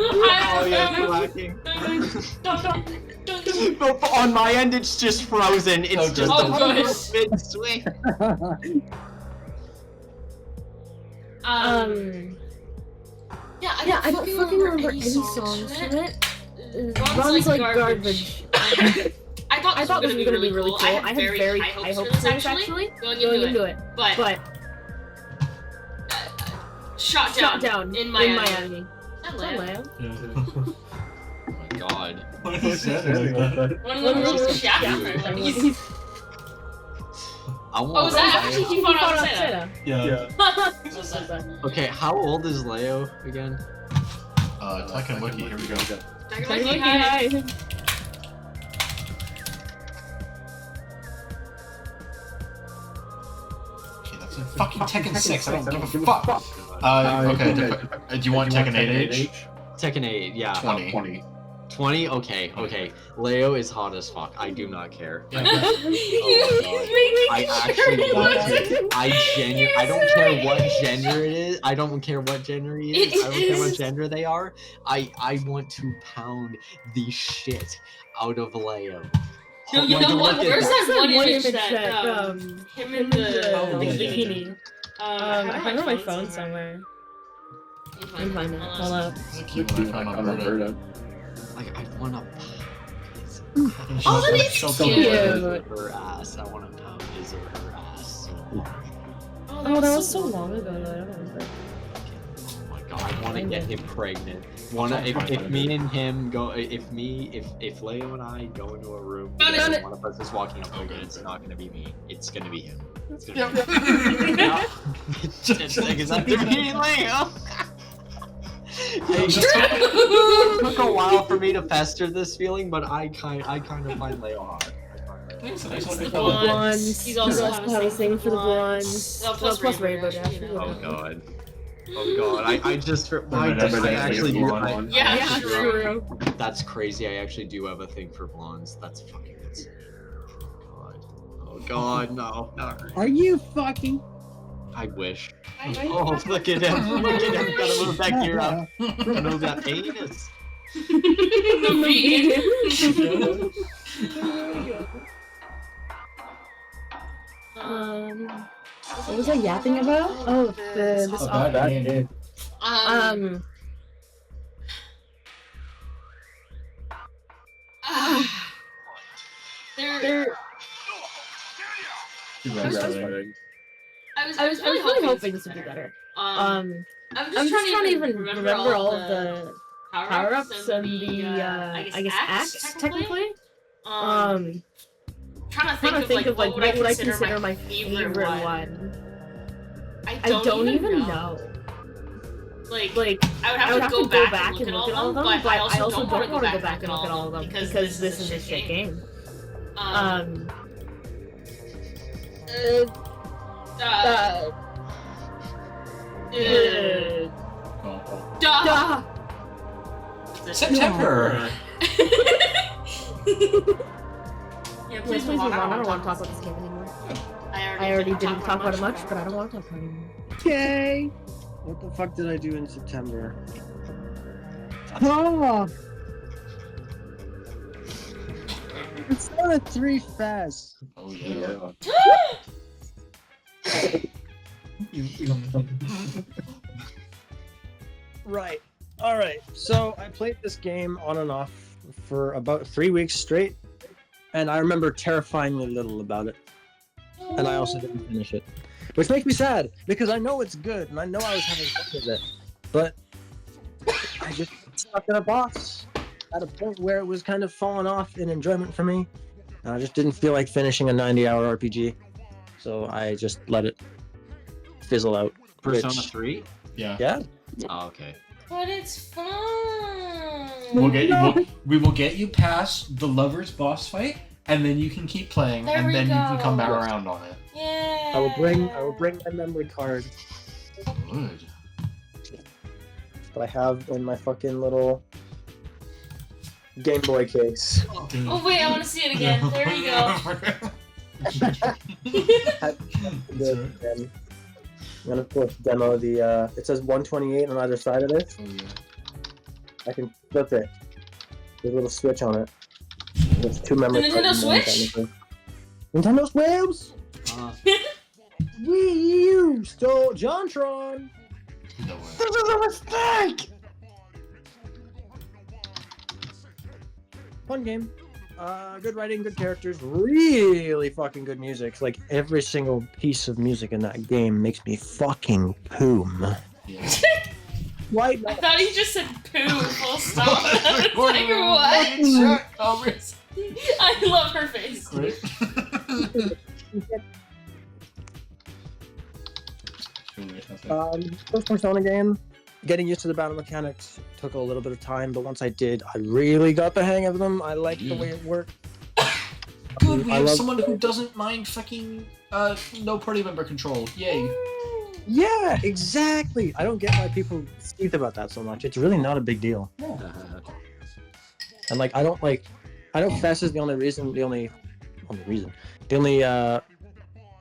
Oh yeah, lacking. On my end, it's just frozen. It's just a mid swing. Yeah, I don't fucking remember any songs from it. Runs like garbage. I thought this was gonna be really cool. I had very high hopes for this actually, going into it. But shot down in Miami. Hello. Oh my god. Why is it like that? One of the most Shaq. Oh, was that after he fought on Santa? Yeah. Okay, how old is Leo again? Tekken Wiki, here we go. Tekken Wiki, hi. Okay, that's a fucking Tekken 6, I don't give a fuck. Okay, do you want Tekken 8 age? Tekken 8, yeah. 20. 20? Okay. Leo is hot as fuck. I do not care. Yeah. I actually want to. I don't care what gender it is. I don't care what gender he is. I don't care what gender they are. I want to pound the shit out of Leo. No, you know what? There's that one image image that, that, him in the bikini. I I have my phone somewhere. You can find it. Hold up. It's a cute one I found on Reddit. Like, I want to Oh, that is She'll cute. her ass. I want to pound his or her ass so hard. Oh, that was so long ago though, I don't remember. Oh my god, I want to get him pregnant. If me and him go, if Leo and I go into a room, and one of us is walking up pregnant, it's not gonna be me. It's gonna be him. It's gonna be him. Yeah. It's after me and Leo. It took a while for me to fester this feeling, but I kind of find Leo hot. Blondes. He's also have a thing for the blondes. Oh, plus Rainbow Dash. Oh god. Oh god. I actually do. Yeah, true. That's crazy. I actually do have a thing for blondes. That's fucking insane. Oh god, no. Are you fucking? I wish. Oh, look at him. Look at him. Gotta move that gear up. Move that anus. The V. What was I yapping about? Oh, this That There. I was really hoping this would be better. I'm I'm just trying to even remember all of the power-ups and the, I guess, acts, technically. Trying to think of like what would I consider my favorite one. I don't even know. Like, I would have to go back and look at all of them, but I also don't want to go back and look at all of them because this is a shit game. September. Yeah, Please move on. I don't want to talk about this game anymore. I already didn't talk about it much, but I don't want to talk about it anymore. Okay. What the fuck did I do in September? Oh! It's not a 3 Fest. Oh yeah. Right. Alright. So I played this game on and off for about 3 weeks straight, and I remember terrifyingly little about it. And I also didn't finish it. Which makes me sad, because I know it's good, and I know I was having fun with it. But I just stuck in a box at a point where it was kind of falling off in enjoyment for me. And I just didn't feel like finishing a 90-hour RPG. So I just let it fizzle out. Persona which- 3? Yeah. Yeah. Oh, okay. But it's fun. We will get you past the lovers boss fight, and then you can keep playing, There and we then you can come go. back around on it. Yeah. I will bring my memory card Good. that I have in my fucking little Game Boy case. Oh wait, I want to see it again. There we go. And of course demo the it says 128 on either side of it. Oh yeah. I can flip it. There's a little switch on it. There's 2 memory The cards Nintendo in one, Switch? technically. Nintendo Switch? Wii U stole Jontron! No way. This is a mistake! Fun game. Good writing, good characters, really fucking good music. Like, every single piece of music in that game makes me fucking poom. Yeah. Why I thought he just said poo full stop. I was like, what? I love her face. First Persona game, getting used to the battle mechanics took a little bit of time, but once I did, I really got the hang of them. I liked the way it worked. Good, we I have love- someone who doesn't mind fucking no party member control. Yay. Yeah, exactly. I don't get why people speak about that so much. It's really not a big deal. And like, I know Fest is the only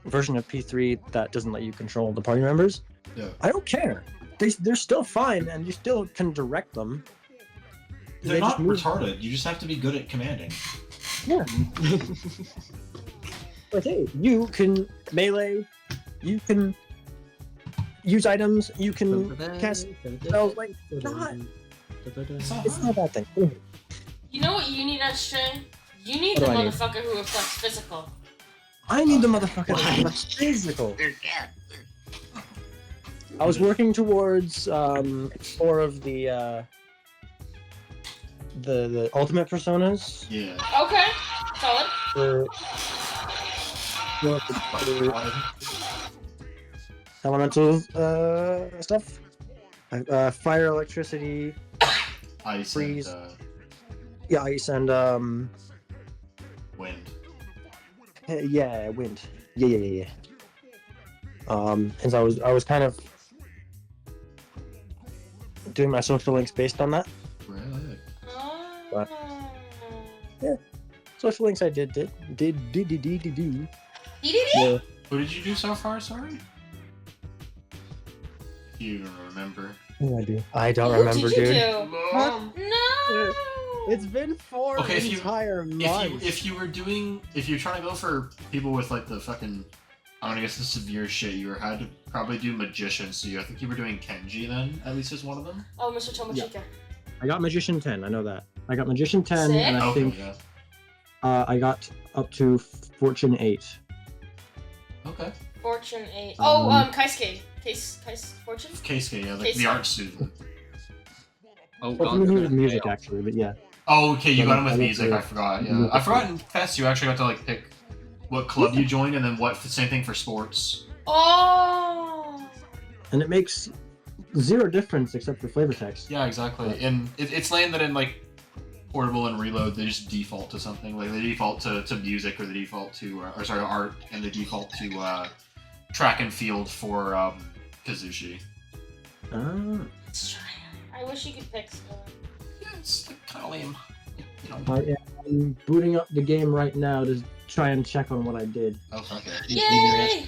version of P3 that doesn't let you control the party members. Yeah. I don't care. They're still fine, and you still can direct them. They're They not just move- retarded. You just have to be good at commanding. Yeah. But hey, you can melee, you can use items, you can cast spells. Like, it's not a bad thing. You know what you need, Astray? You need What the do I need? motherfucker who reflects physical. I need the motherfucker that's physical. I was working towards 4 of the ultimate personas Yeah. Okay, solid. for elemental stuff. Fire, electricity, Ice Freeze. and yeah, ice, and wind. yeah, wind. Yeah. And so I was kind of doing my social links based on that. Really? What? Social links I did. Dee Yeah. What did you do so far, sorry? If you even remember. What did I do? I don't What remember, did you dude. do? Mom. No. It's been 4 Okay, entire months. If you're trying to go for people with like the fucking, I'm gonna guess the severe shit, you had to probably do magician. So I think you were doing Kenji then, at least as one of them. Oh, Mr. Tomoshika. I got Magician 10, I know that. I got Magician 10, Sick. and I Okay, think yeah. I got up to Fortune 8. Okay. Fortune 8. Kaisuke. Case Fortune? Keisuke, yeah, like Keisuke. the art student. Oh, Fortune God. with music, actually, but yeah. Oh, okay, you But got him I with went music. to- I forgot. Yeah, I forgot in Fest you actually got to like pick what club you joined, and then what. Same thing for sports. Oh. and it makes zero difference except for flavor text. Yeah, exactly. And it's lame that in like portable and reload they just default to something. Like they default to music, or the default to art, and the default to track and field for Kazushi. Ah. I wish you could pick stuff. Yeah, it's like, kind of lame. You know. I am booting up the game right now to try and check on what I did. Oh, okay. Yay!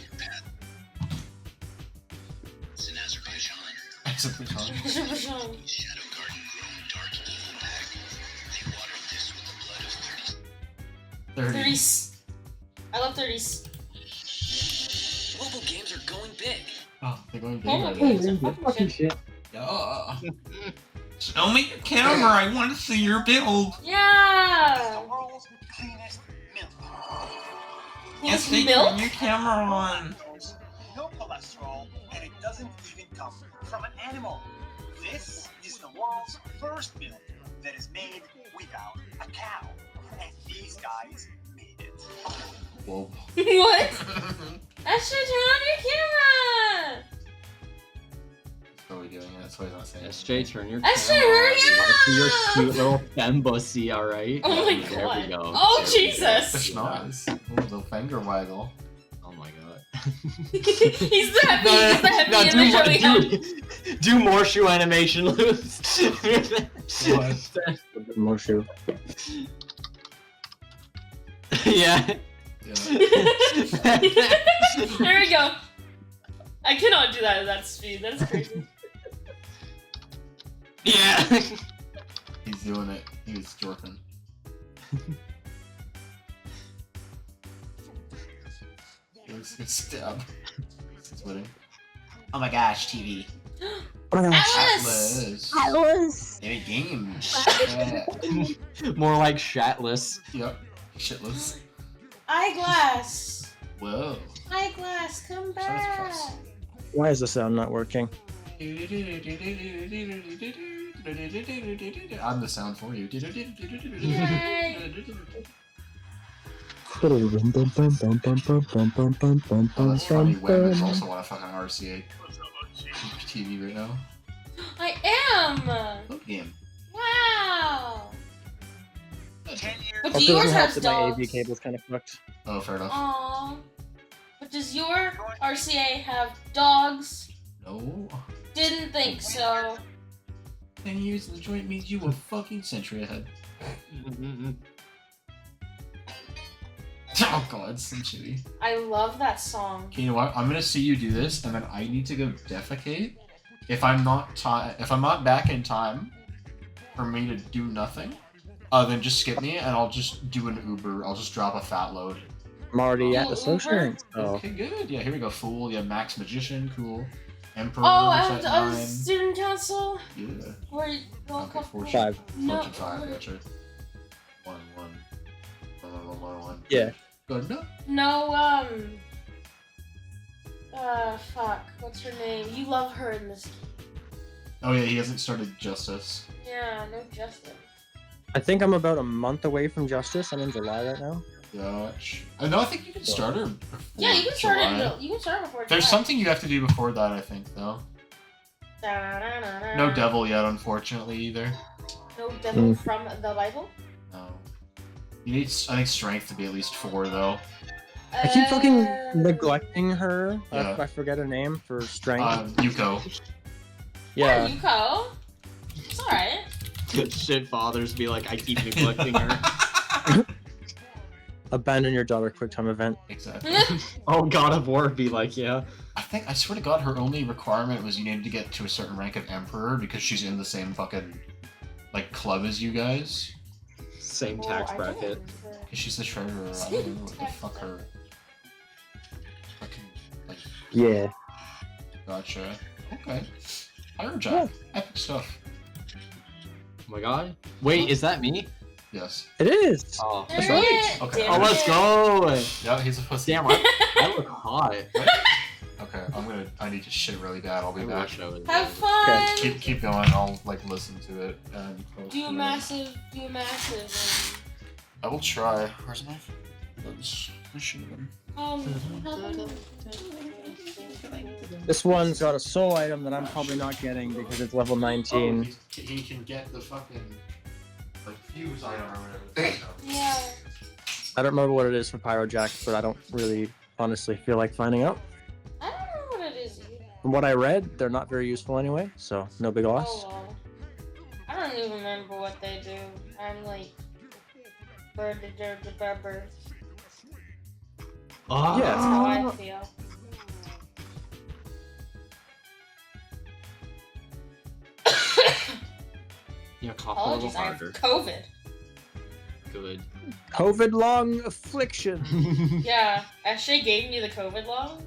It's in Azerbaijan. Azerbaijan. Azerbaijan. Shadow Garden grown dark evil pack. They watered this with the blood of 30. 30. 30s. I love 30s. Mobile games are going big. Oh, they're going big Mobile right games now. are That's fucking shit. Yeah. Show me your camera. I want to see your build. Yeah! world's cleanest milk. Yes, Turn milk? your camera on. No cholesterol, and it doesn't even come from an animal. This is the world's first milk that is made without a cow. And these guys made it. Whoa. What? That should turn on your camera! What are we doing? That's why he's not saying it. SJ, turn your I camera should on. hurry We wanna see your up! cute little fembussy, alright? Oh my There we god. go. Oh, There we go. Jesus! The schnoz. Ooh, the finger waggle. Oh my god. He's the heavy image that we have. Do more shoe animation loops. More shoe. Yeah. Yeah. There we go. I cannot do that at that speed. That's crazy. Yeah. He's doing it. He was jorking. He was gonna stab. He's winning. Oh my gosh, TV. Atlas! Atlas. David Games. Yeah. More like shatless. Yep. Shitless. Eyeglass! Whoa. Eyeglass, come Sounds back! fast. Why is the sound not working? I'm the sound for you. Oh, that's funny. Women's also want a fucking RCA TV right now. I am! Look game. Wow! 10 years. But Also, do yours doesn't help have that my AV dogs? cable's kind of fucked. Oh, fair enough. Aww. But does your RCA have dogs? No. Didn't think so. 10 years in the joint means you a fucking century ahead. Oh god, so chewy. I love that song. Okay, you know what? I'm gonna see you do this, and then I need to go defecate. If I'm not back in time for me to do nothing, then just skip me, and I'll just do an Uber. I'll just drop a fat load. I'm already at the Uber? social link, so Okay, good. Yeah, here we go. Fool. Yeah, Max Magician. Cool. Emperor. Oh, I have at to 9. student council? Yeah. Where you go Okay, couple? Fortune. 5. No. Fortune 5. Gotcha. 1. Yeah. Good enough. No, fuck. What's her name? You love her in this game. Oh yeah, he hasn't started Justice. Yeah, no Justin. I think I'm about a month away from Justice. I'm in July right now. Gosh. No, I think you can start her before Yeah, you can start July. it. You can start before. There's July. something you have to do before that, I think, though. No devil yet, unfortunately, either. No devil from the Bible. No. You need, I think, strength to be at least 4, though. I keep fucking neglecting her. Yeah. I forget her name for strength. Yuko. Yeah. Yuko. It's alright. Shit fathers be like, I keep neglecting her. Abandon your daughter quick time event. Exactly. Oh, God of War be like, yeah. I swear to God, her only requirement was you needed to get to a certain rank of Emperor because she's in the same fucking, like, club as you guys. Same tax bracket. Because she's the treasurer. I don't know what the fuck her... Fucking, like... Yeah. Gotcha. Okay. Fire Jack. Epic stuff. Oh my god. Wait, is that me? Yes. It is. Oh, That's right. Okay. Oh, let's go. Yeah, he's a pussy. Damn, I look hot. Okay, I need to shit really bad. I'll be back. Have fun. Keep going. I'll like listen to it and post Do a it. massive. I will try. Where's my? Let's shoot him. Um. This one's got a soul item that I'm probably not getting because it's level 19. He can get the fucking like fuse item or whatever. Yeah. I don't remember what it is for Pyrojack, but I don't really honestly feel like finding out. I don't know what it is either. From what I read, they're not very useful anyway, so no big loss. Oh well. I don't even remember what they do. I'm like bird. Ah. Yeah. That's how I feel. Yeah, cough a little Apologies, I have harder. COVID. Good. COVID long affliction. Yeah, Ashay gave me the COVID long.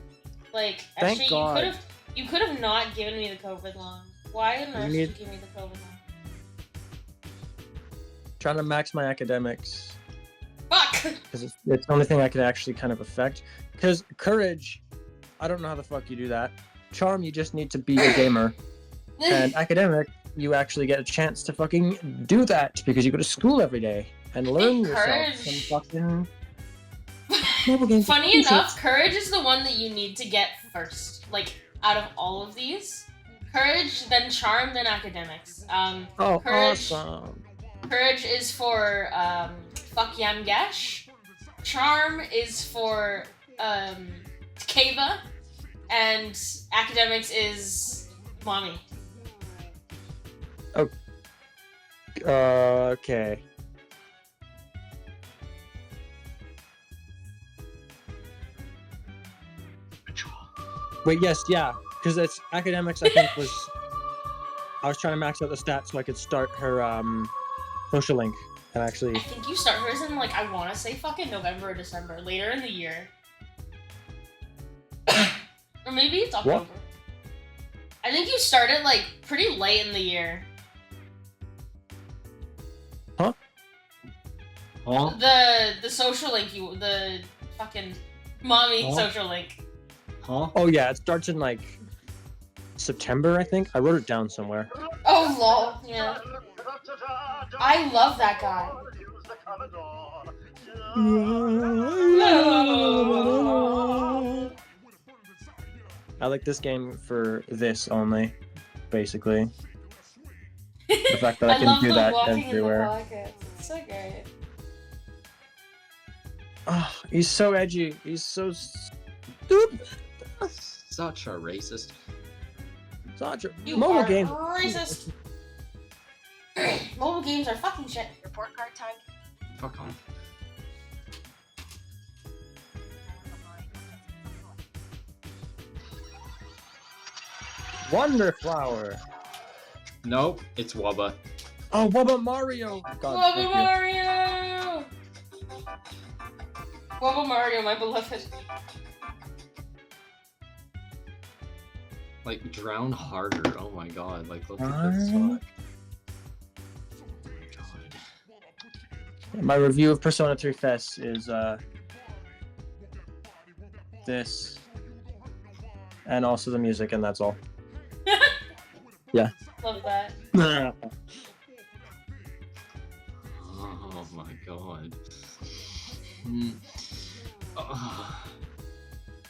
Like, Thank Ashay, God. you could have not given me the COVID long. Why on earth did you give me the COVID long? Trying to max my academics. Fuck! Because it's the only thing I can actually kind of affect. Because courage, I don't know how the fuck you do that. Charm, you just need to be a gamer. And academic, you actually get a chance to fucking do that because you go to school every day and learn yourself Courage. some fucking mobile games. Funny enough, courage is the one that you need to get first. Like, out of all of these. Courage, then charm, then academics. Oh, courage, awesome. Courage is for, fuck Yamgesh. Charm is for, Kava. And academics is mommy. Okay. Wait, yes, yeah. Because it's academics, I think, was... I was trying to max out the stats so I could start her, social link. And actually... I think you start hers in, like, I want to say fucking November or December. Later in the year. Or maybe it's October. What? I think you start it, like, pretty late in the year. Huh? The social link, the fucking mommy Huh? social link. Huh? Oh, yeah, it starts in, like, September, I think. I wrote it down somewhere. Oh, lol, yeah. I love that guy. I like this game for this only, basically. The fact that I can love do the that walking everywhere. in the pockets. It's so great. Oh, he's so edgy. He's so stupid. Such a racist. Such a You mobile are game. racist. Mobile games are fucking shit. Report card time. Fuck off. Wonderflower. Nope, it's Wubba. Oh, Wubba Mario. God, Wubba thank you. Mario! Wubba Mario, my beloved. Like, drown harder. Oh my god. Like, look at this fuck. Oh my god. My review of Persona 3 Fest is this, and also the music, and that's all. Yeah. Love that. Oh my god. Hmm.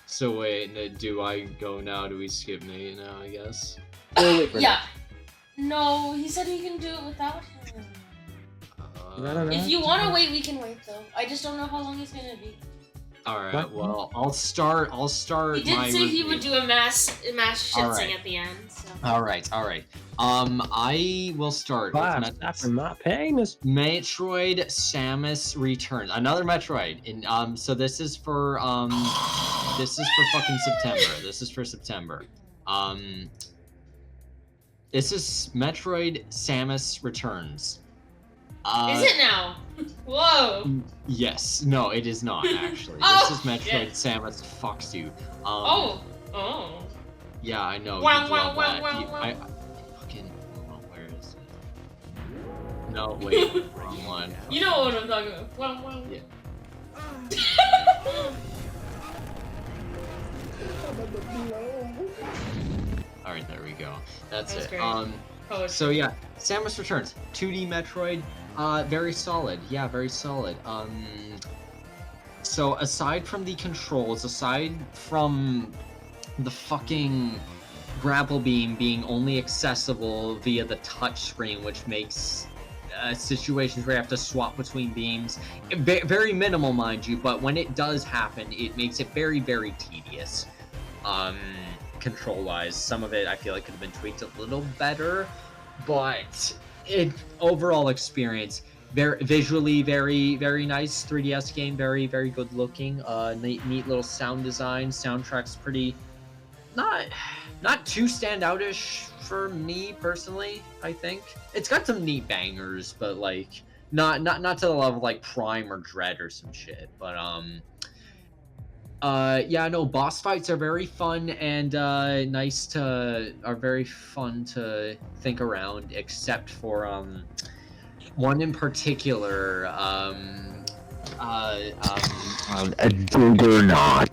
So wait, do I go now? Do we skip Nate now, I guess? Yeah. No, he said he can do it without him. If you want to wait, we can wait though. I just don't know how long he's gonna be. Alright, well, I'll start He did my say he review. would do a mass shit Alright. sing at the end. So. Alright. I will start with not paying this. Metroid Samus Returns. Another Metroid. And so this is for fucking September. This is for September. This is Metroid Samus Returns. Is it now? Whoa. Yes. No, it is not actually. Oh, this is Metroid shit. Samus fucks you. Oh. Yeah, I know. Wow, you'd wow, love wow, that. wow, You- wow. I fucking. Oh, where is it? No, wait, wrong one. You know what I'm talking about. Wow. Yeah. All right, there we go. That's That was it. great. So yeah, Samus Returns, 2D Metroid, very solid. Yeah, very solid. So aside from the controls, aside from the fucking grapple beam being only accessible via the touch screen, which makes situations where you have to swap between beams very minimal, mind you, but when it does happen, it makes it very, very tedious. Control-wise, some of it I feel like could have been tweaked a little better, but overall experience, visually very, very nice 3DS game, very, very good looking. Neat little sound design. Soundtrack's pretty not too standoutish for me personally. I think it's got some neat bangers, but like not to the level of like Prime or Dread or some shit. But yeah, no, boss fights are very fun and are very fun to think around, except for one in particular, Juggernaut.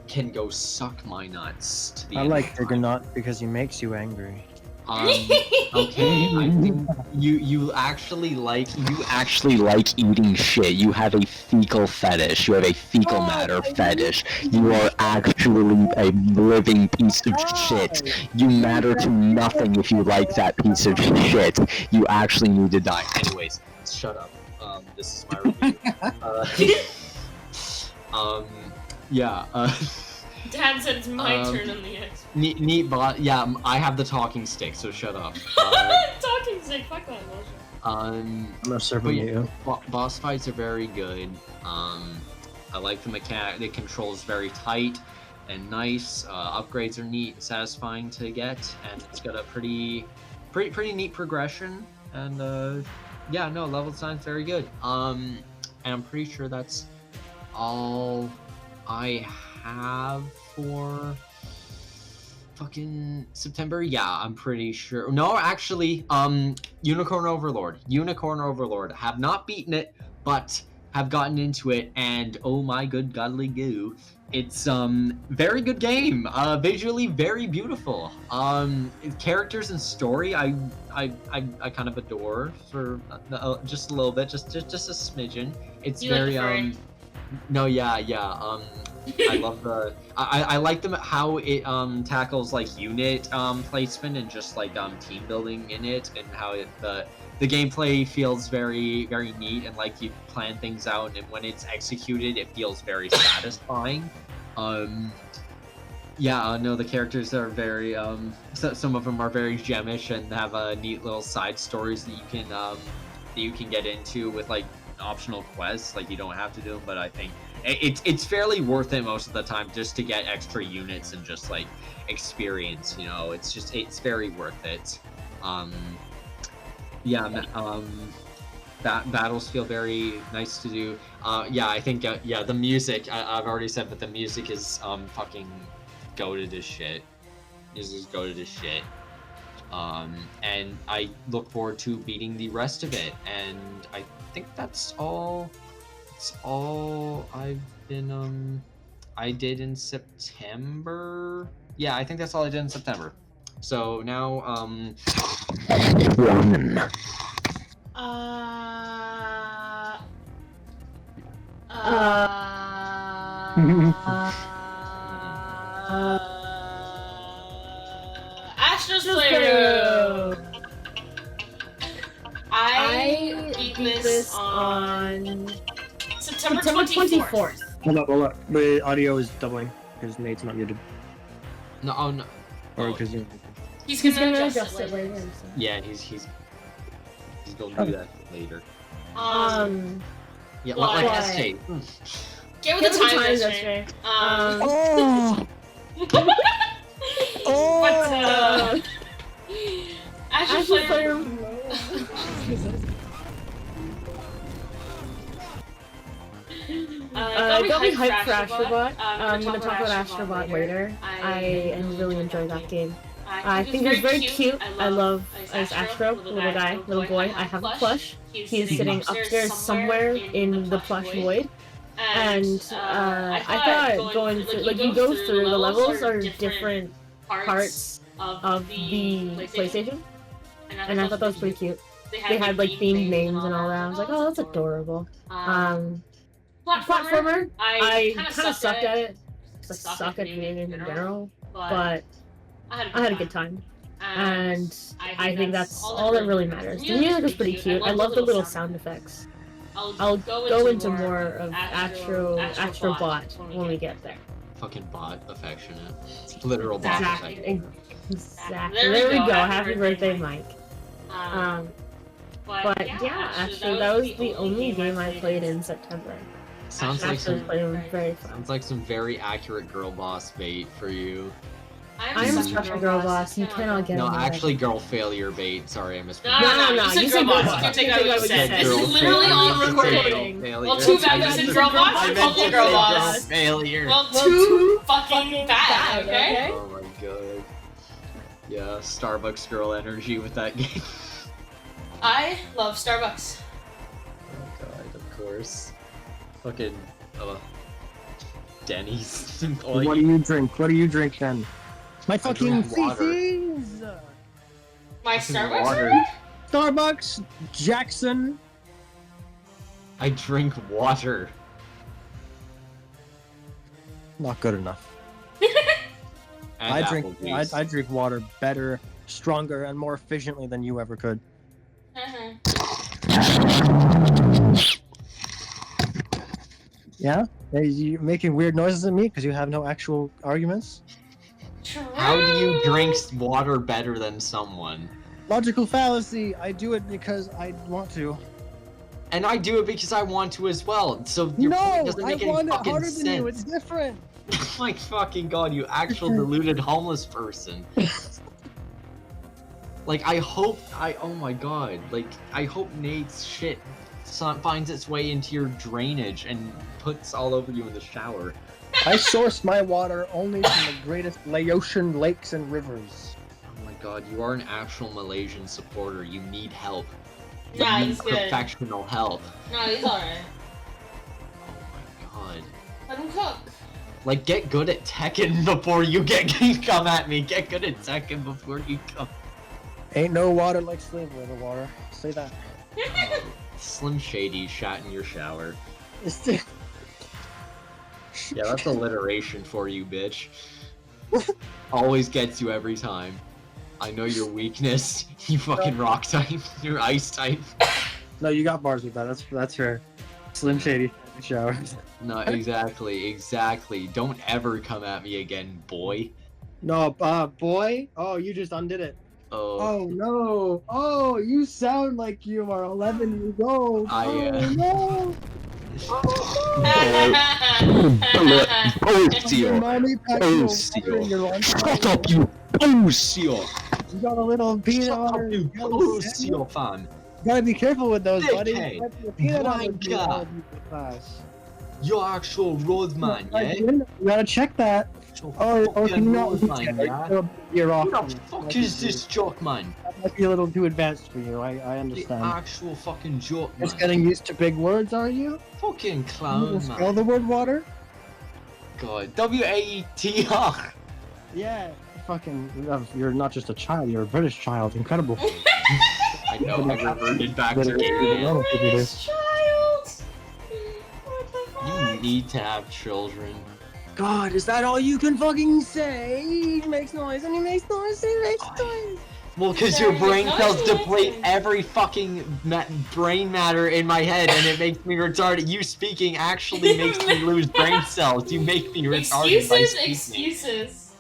Can go suck my nuts. To be I like Juggernaut because he makes you angry. Okay, I think you actually like eating shit. You have a fecal fetish. You have a fecal matter fetish. You are actually a living piece of shit. You matter to nothing if you like that piece of shit. You actually need to die. Anyways, shut up. This is my review. Yeah. Dad said it's my turn on the X. Neat bot. Yeah, I have the talking stick, so shut up. Talking stick. Fuck that bullshit. I'm not serving you. Boss fights are very good. I like the mechanic. The controls very tight and nice. Upgrades are neat and satisfying to get, and it's got a pretty neat progression. And yeah, no, level design's very good. And I'm pretty sure that's all I have for fucking September. Yeah, I'm pretty sure. No, actually, Unicorn Overlord. Have not beaten it, but have gotten into it, and oh my good godly goo, it's very good game. Visually very beautiful. Characters and story I kind of adore for just a little bit, just a smidgen. It's You very like the furry? no, yeah. I love I like how it tackles like unit placement and just like team building in it, and how the gameplay feels very, very neat, and like you plan things out, and when it's executed it feels very satisfying. Yeah, no, the characters are very some of them are very gemish and have neat little side stories that you can get into with like optional quests. Like, you don't have to do them, but I think it's fairly worth it most of the time, just to get extra units and just like experience, you know. It's very worth it. Yeah, battles feel very nice to do. Yeah, I think yeah, the music, I've already said, but the music is fucking goated as shit. This is goated as shit. And I look forward to beating the rest of it, and I think that's all. It's all I've been I did in September. Yeah, I think that's all I did in September. So now Astro's Playroom. I beat this on September 24th. Hold up. The audio is doubling because Nate's not muted. no, oh no. Or because you're... He's gonna adjust it later. So. Yeah, he's gonna do that later. Yeah, Why? like SJ. Get with the times, yesterday. Oh! But Astro's Astro's Playroom. Got me hyped for Astrobot. I'm gonna talk about Astrobot later. I really enjoy that game. I think it's very cute. I love as Astro, little boy. I have a plush. He's sitting upstairs somewhere in the plush void. And I thought going through, like, you go through, the levels are different parts of the PlayStation. And I thought that was pretty cute. They had like themed names and all that. I was like, oh, that's adorable. Platformer. I kind of sucked at it. just suck at video games in general, but I had a good time. And I think that's all that really matters. The music is pretty cute. I love the little sound effects. I'll go into more of Astro Bot when we get there. Fucking bot affectionate. Literal bot affectionate. Exactly. There we go. Happy birthday, Mike. But yeah, actually, that was the only game I played in September. Sounds like some very fun. sounds like some very accurate girl boss bait for you. I'm such a girl boss. You cannot get No, me actually, girl failure bait. Sorry, I missed. No, you said girl boss. You can take out what you said. This is literally on recording. Well, too bad you said girl boss. I called you girl boss. Failure. Well, too fucking bad. Okay. Oh my god. Yeah, Starbucks girl energy with that game. I love Starbucks. Oh god, of course. Fucking Denny's employee. What do you drink? What do you drink then? My fucking drink water. CC's! My Starbucks water. order? Starbucks, Jackson. I drink water. Not good enough. And I apple drink juice. I drink water better, stronger, and more efficiently than you ever could. Yeah? Are you making weird noises at me because you have no actual arguments? How do you drink water better than someone? Logical fallacy. I do it because I want to. And I do it because I want to as well. So your point No, doesn't I make any want it fucking harder than you. sense. It's different. My fucking god, you actual deluded homeless person. Like, oh my god, like, I hope Nate's shit finds its way into your drainage and puts all over you in the shower. I source my water only from the greatest Laotian lakes and rivers. Oh my god, you are an actual Malaysian supporter. You need help. You Nah, need he's good. professional help. No, he's alright. Oh my god. Let him cook. Like, get good at Tekken before you come at me. Get good at Tekken before you come. Ain't no water like slave river water. Say that. Slim Shady shat in your shower. It's just... Yeah, that's alliteration for you, bitch. Always gets you every time. I know your weakness. You fucking rock type. You're ice type. No, you got bars with that. That's fair. Slim Shady shower. No, exactly. Don't ever come at me again, boy. No, boy. Oh, you just undid it. Oh, Oh no. Oh, you sound like you are 11 years old. Oh no. Your mommy packed you water in your lunch. Shut up, you Lucio! You got a little peanut butter. You Lucio fan! Gotta be careful with those, buddy. Dickhead. You might be a peanut allergy Wanker. all over the class. You're actual roadman, yeah? You gotta check that. Or can you not? You're off. Who the fuck is this joke, man? That might be a little too advanced for you. I The understand. actual fucking joke, man. Just getting used to big words, are you? Fucking You clown, can spell man. the word water? God. W-A-E-T-R. Yeah. Fucking. You're not just a child. You're a British child. Incredible. I know, I reverted back to Literally. caveman. This child. What the fuck? You need to have children. God, is that all you can fucking say? He makes noise and he makes noise and he makes noise. Well, because There your you brain go, cells Jason. deplete every fucking brain matter in my head, and it makes me retarded. You speaking actually makes me lose brain cells. You make me retarded by speaking. Excuses.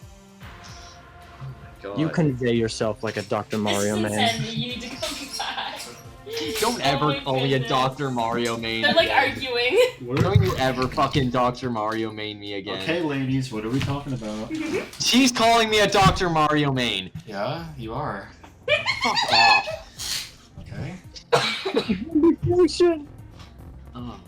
God. You convey yourself like a Dr. Mario This is man. Sandy, you need to come back. Don't Oh ever my call me a goodness. Dr. Mario main. They're like again. arguing. Don't you ever fucking Dr. Mario main me again. Okay, ladies, what are we talking about? She's calling me a Dr. Mario main. Yeah, you are. Fuck off. Okay. Oh.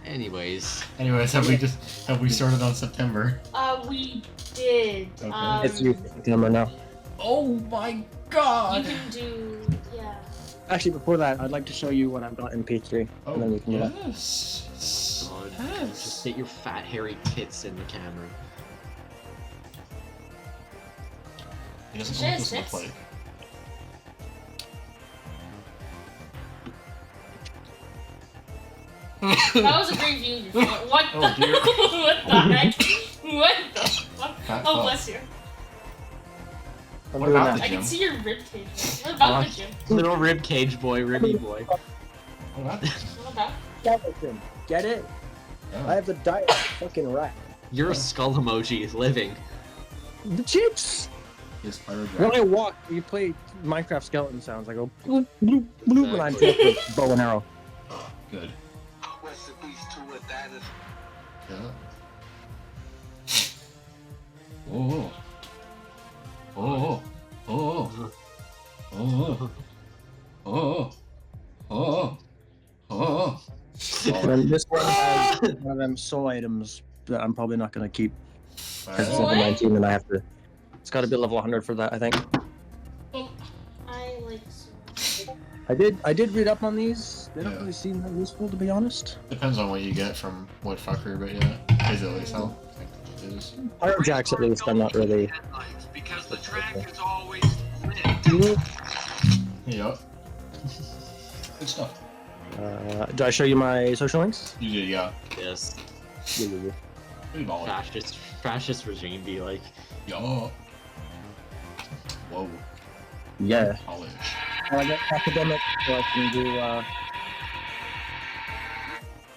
Anyways. Anyways, have we started on September? We did. Okay. It's you, September now. Oh my You god! can do, yeah. Actually, before that, I'd like to show you what I've got in P3, and then we can do that. yes. God. Yes. Just get your fat hairy tits in the camera. He doesn't Yes, know what this yes. looks like. That was a great view. What Oh, the? dear. What the heck? Oh, fuck? bless you. I'm What doing about that. I Jim? can see your rib cage. What about the gym? Little rib cage boy, ribby boy. What about What about? Skeleton. Get it? I have the diet fucking rat. You're a skull emoji living. The chips! his pyro When I walk, you play Minecraft skeleton sounds. I go bloop, bloop, bloop when I'm with bow and arrow. Good. Recipes to it, that is. Yeah. Oh. Oh. Oh. Oh. Oh. Oh. Oh. And this one has one of them soul items that I'm probably not going to keep because it's level What? 19 and I have to. It's got to be level 100 for that, I think. I like so. I did read up on these. They don't Yeah. really seem that useful, to be honest. Depends on what you get from what fucker, but yeah. Is at least how I think it is. Pyro jacks, at least, I'm not really. Headlights, because the track is always lit. Yep. Good stuff. Do I show you my social links? You did, yeah. Yes. Yeah. Pretty baller. Fascist regime be like. Yo. Whoa. Yeah. College. I got academic, so I can do,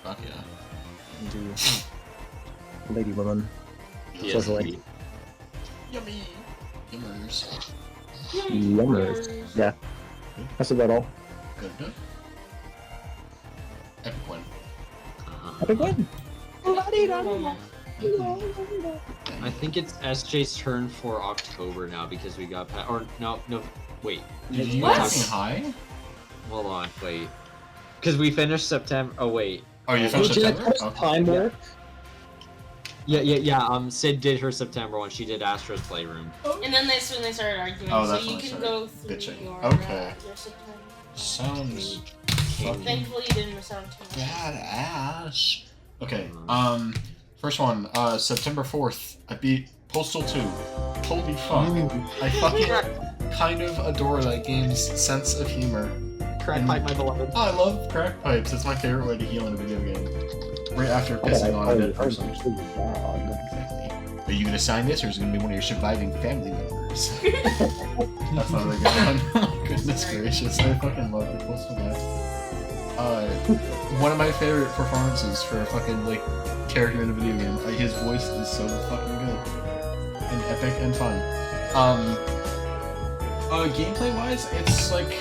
Fuck yeah. do lady woman. Yes, Social link. he- Yummy. Yummers. Yummers. Yeah. That's about all. Good, good. Epic win. Epic win. I think it's SJ's turn for October now because we got or no, wait. Did you What? fucking high? Hold on, wait. Because we finished September. Oh wait. Oh, you finished September? Okay. Time work. Yeah. Sid did her September one. She did Astro's Playroom. And then that's when they started arguing. Oh, so that's you when they can started go through bitching. your, Okay. your September. Sounds fucking Thankfully, you didn't miss out too much. badass. Okay, first one, September 4th, I beat Postal 2. Holy fuck. I fucking kind of adore that game's sense of humor. Crack pipe, my beloved. I love crack pipes. It's my favorite way to heal in a video game. Right after pissing on a dead person. Exactly. Are you gonna sign this, or is it gonna be one of your surviving family members? That's not a good one. Goodness gracious, I fucking love the Postal guy. One of my favorite performances for a fucking like character in a video game. His voice is so fucking good and epic and fun. Gameplay wise, it's like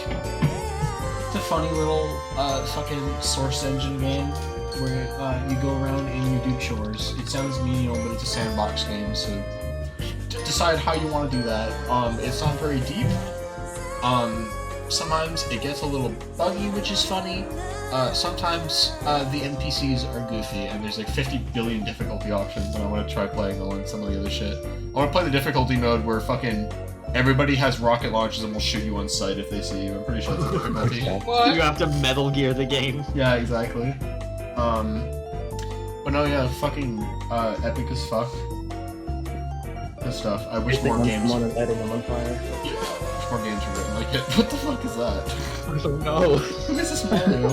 it's a funny little fucking source engine game where you go around and you do chores. It sounds menial, but it's a sandbox game, so decide how you want to do that. It's not very deep. Sometimes it gets a little buggy, which is funny. Sometimes the NPCs are goofy, and there's like 50 billion difficulty options, and I want to try playing along some of the other shit. I want to play the difficulty mode where fucking everybody has rocket launchers and will shoot you on sight if they see you. I'm pretty sure that's the difficulty. What? You have to Metal Gear the game. Yeah, exactly. But no, yeah, fucking epic as fuck. Good stuff. I wish more games. One and lighting them on fire. Yeah, I wish more games were written like it. What the fuck is that? I don't know. Who is this Mario?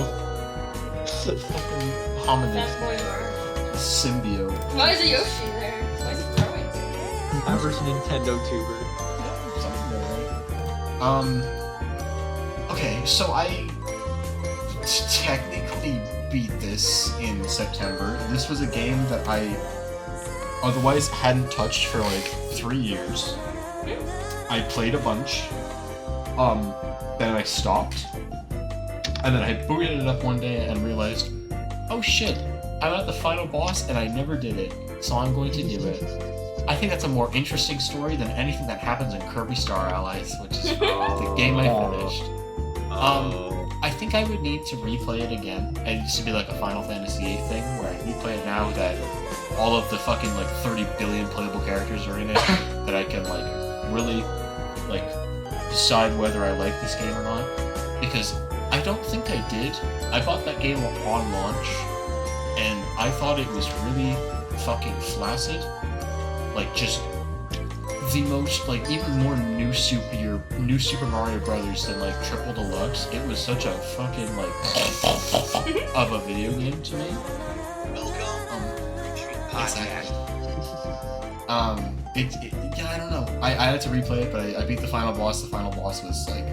Fucking hominid. Fast boy Mario. Symbiote. Why is a Yoshi there? Why is he throwing things? Average Nintendo tuber. Okay, so I technically beat this in September. This was a game that I otherwise hadn't touched for like 3 years. I played a bunch. Then I stopped. And then I booted it up one day and realized, oh shit, I'm at the final boss and I never did it, so I'm going to do it. I think that's a more interesting story than anything that happens in Kirby Star Allies, which is the game I finished. I think I would need to replay it again. It used to be like a Final Fantasy VIII thing, where I replay it now that all of the fucking like 30 billion playable characters are in it, that I can like really like decide whether I like this game or not. Because I don't think I did. I bought that game on launch, and I thought it was really fucking flaccid. Like just the most, like even more new Super Mario Brothers than like Triple Deluxe. It was such a fucking like of a video game to me. Welcome. Exactly. Yeah, I don't know. I had to replay it, but I beat the final boss. The final boss was like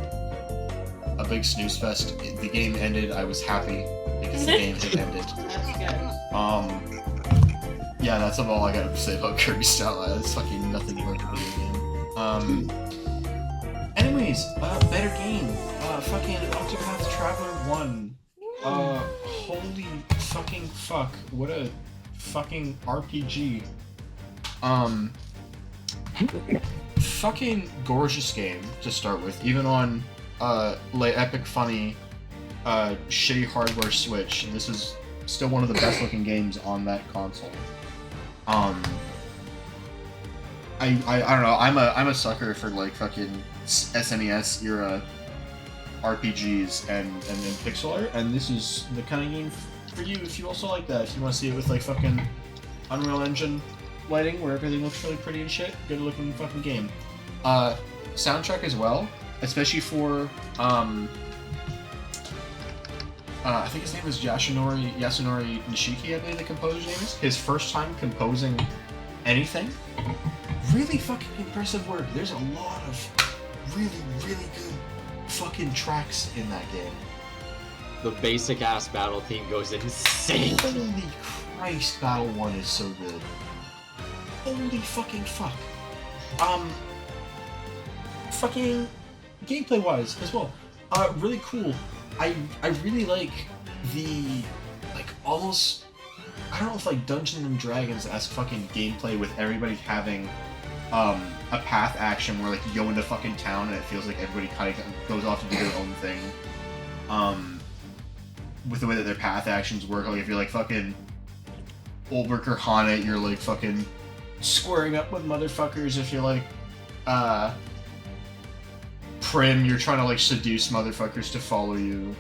a big snooze fest. The game ended. I was happy because the game had ended. That's good. Yeah, that's all I gotta say about Kirby Star Allies. It's fucking nothing about the video game. Anyways, better game. Fucking Octopath Traveler 1. Holy fucking fuck. What a fucking RPG. Fucking gorgeous game to start with. Even on, like, epic funny, shitty hardware Switch. This is still one of the best looking games on that console. I don't know. I'm a sucker for like fucking SNES era RPGs and pixel art, and this is the kind of game for you if you also like that. If you want to see it with like fucking Unreal Engine lighting where everything looks really pretty and shit, good looking fucking game. Soundtrack as well, especially for I think his name is Yasunori Nishiki, I believe the composer's name is. His first time composing anything. Really fucking impressive work. There's a lot of really, really good fucking tracks in that game. The basic ass battle theme goes insane. Holy Christ, Battle 1 is so good. Holy fucking fuck. Fucking gameplay wise as well. Really cool. I really like the, like, almost, I don't know if like Dungeons and Dragons-esque fucking gameplay with everybody having a path action where like you go into fucking town and it feels like everybody kind of goes off to do their own thing. With the way that their path actions work, like if you're like fucking Ulbrich or Hana, you're like fucking squaring up with motherfuckers. If you're like Prim, you're trying to like seduce motherfuckers to follow you.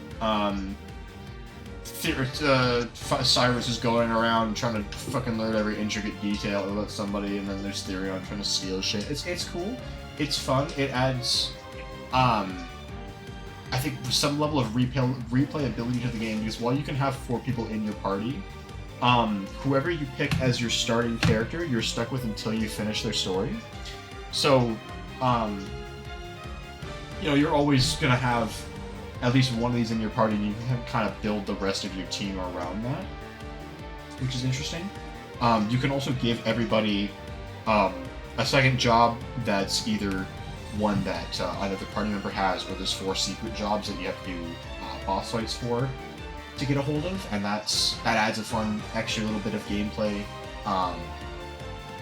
Cyrus is going around trying to fucking learn every intricate detail about somebody, and then there's Therion trying to steal shit. It's cool. It's fun. It adds, I think, some level of replayability to the game, because while you can have 4 people in your party, whoever you pick as your starting character, you're stuck with until you finish their story. So, you know, you're always gonna have at least one of these in your party, and you can kind of build the rest of your team around that, which is interesting. You can also give everybody a second job that's either one that either the party member has, or there's 4 secret jobs that you have to do boss fights for to get a hold of, and that adds a fun extra little bit of gameplay.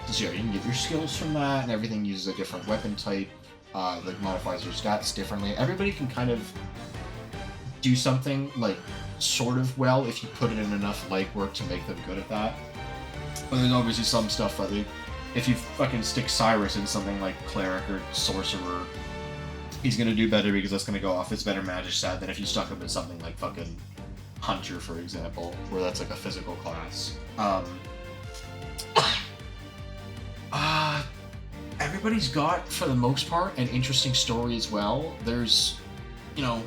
So yeah, you can get your skills from that, and everything uses a different weapon type. Like modifies your stats differently. Everybody can kind of do something like sort of well if you put it in enough legwork to make them good at that. But there's obviously some stuff that if you fucking stick Cyrus in something like cleric or sorcerer, he's gonna do better because that's gonna go off his better magic stat than if you stuck him in something like fucking hunter, for example, where that's like a physical class. Everybody's got, for the most part, an interesting story as well. There's, you know,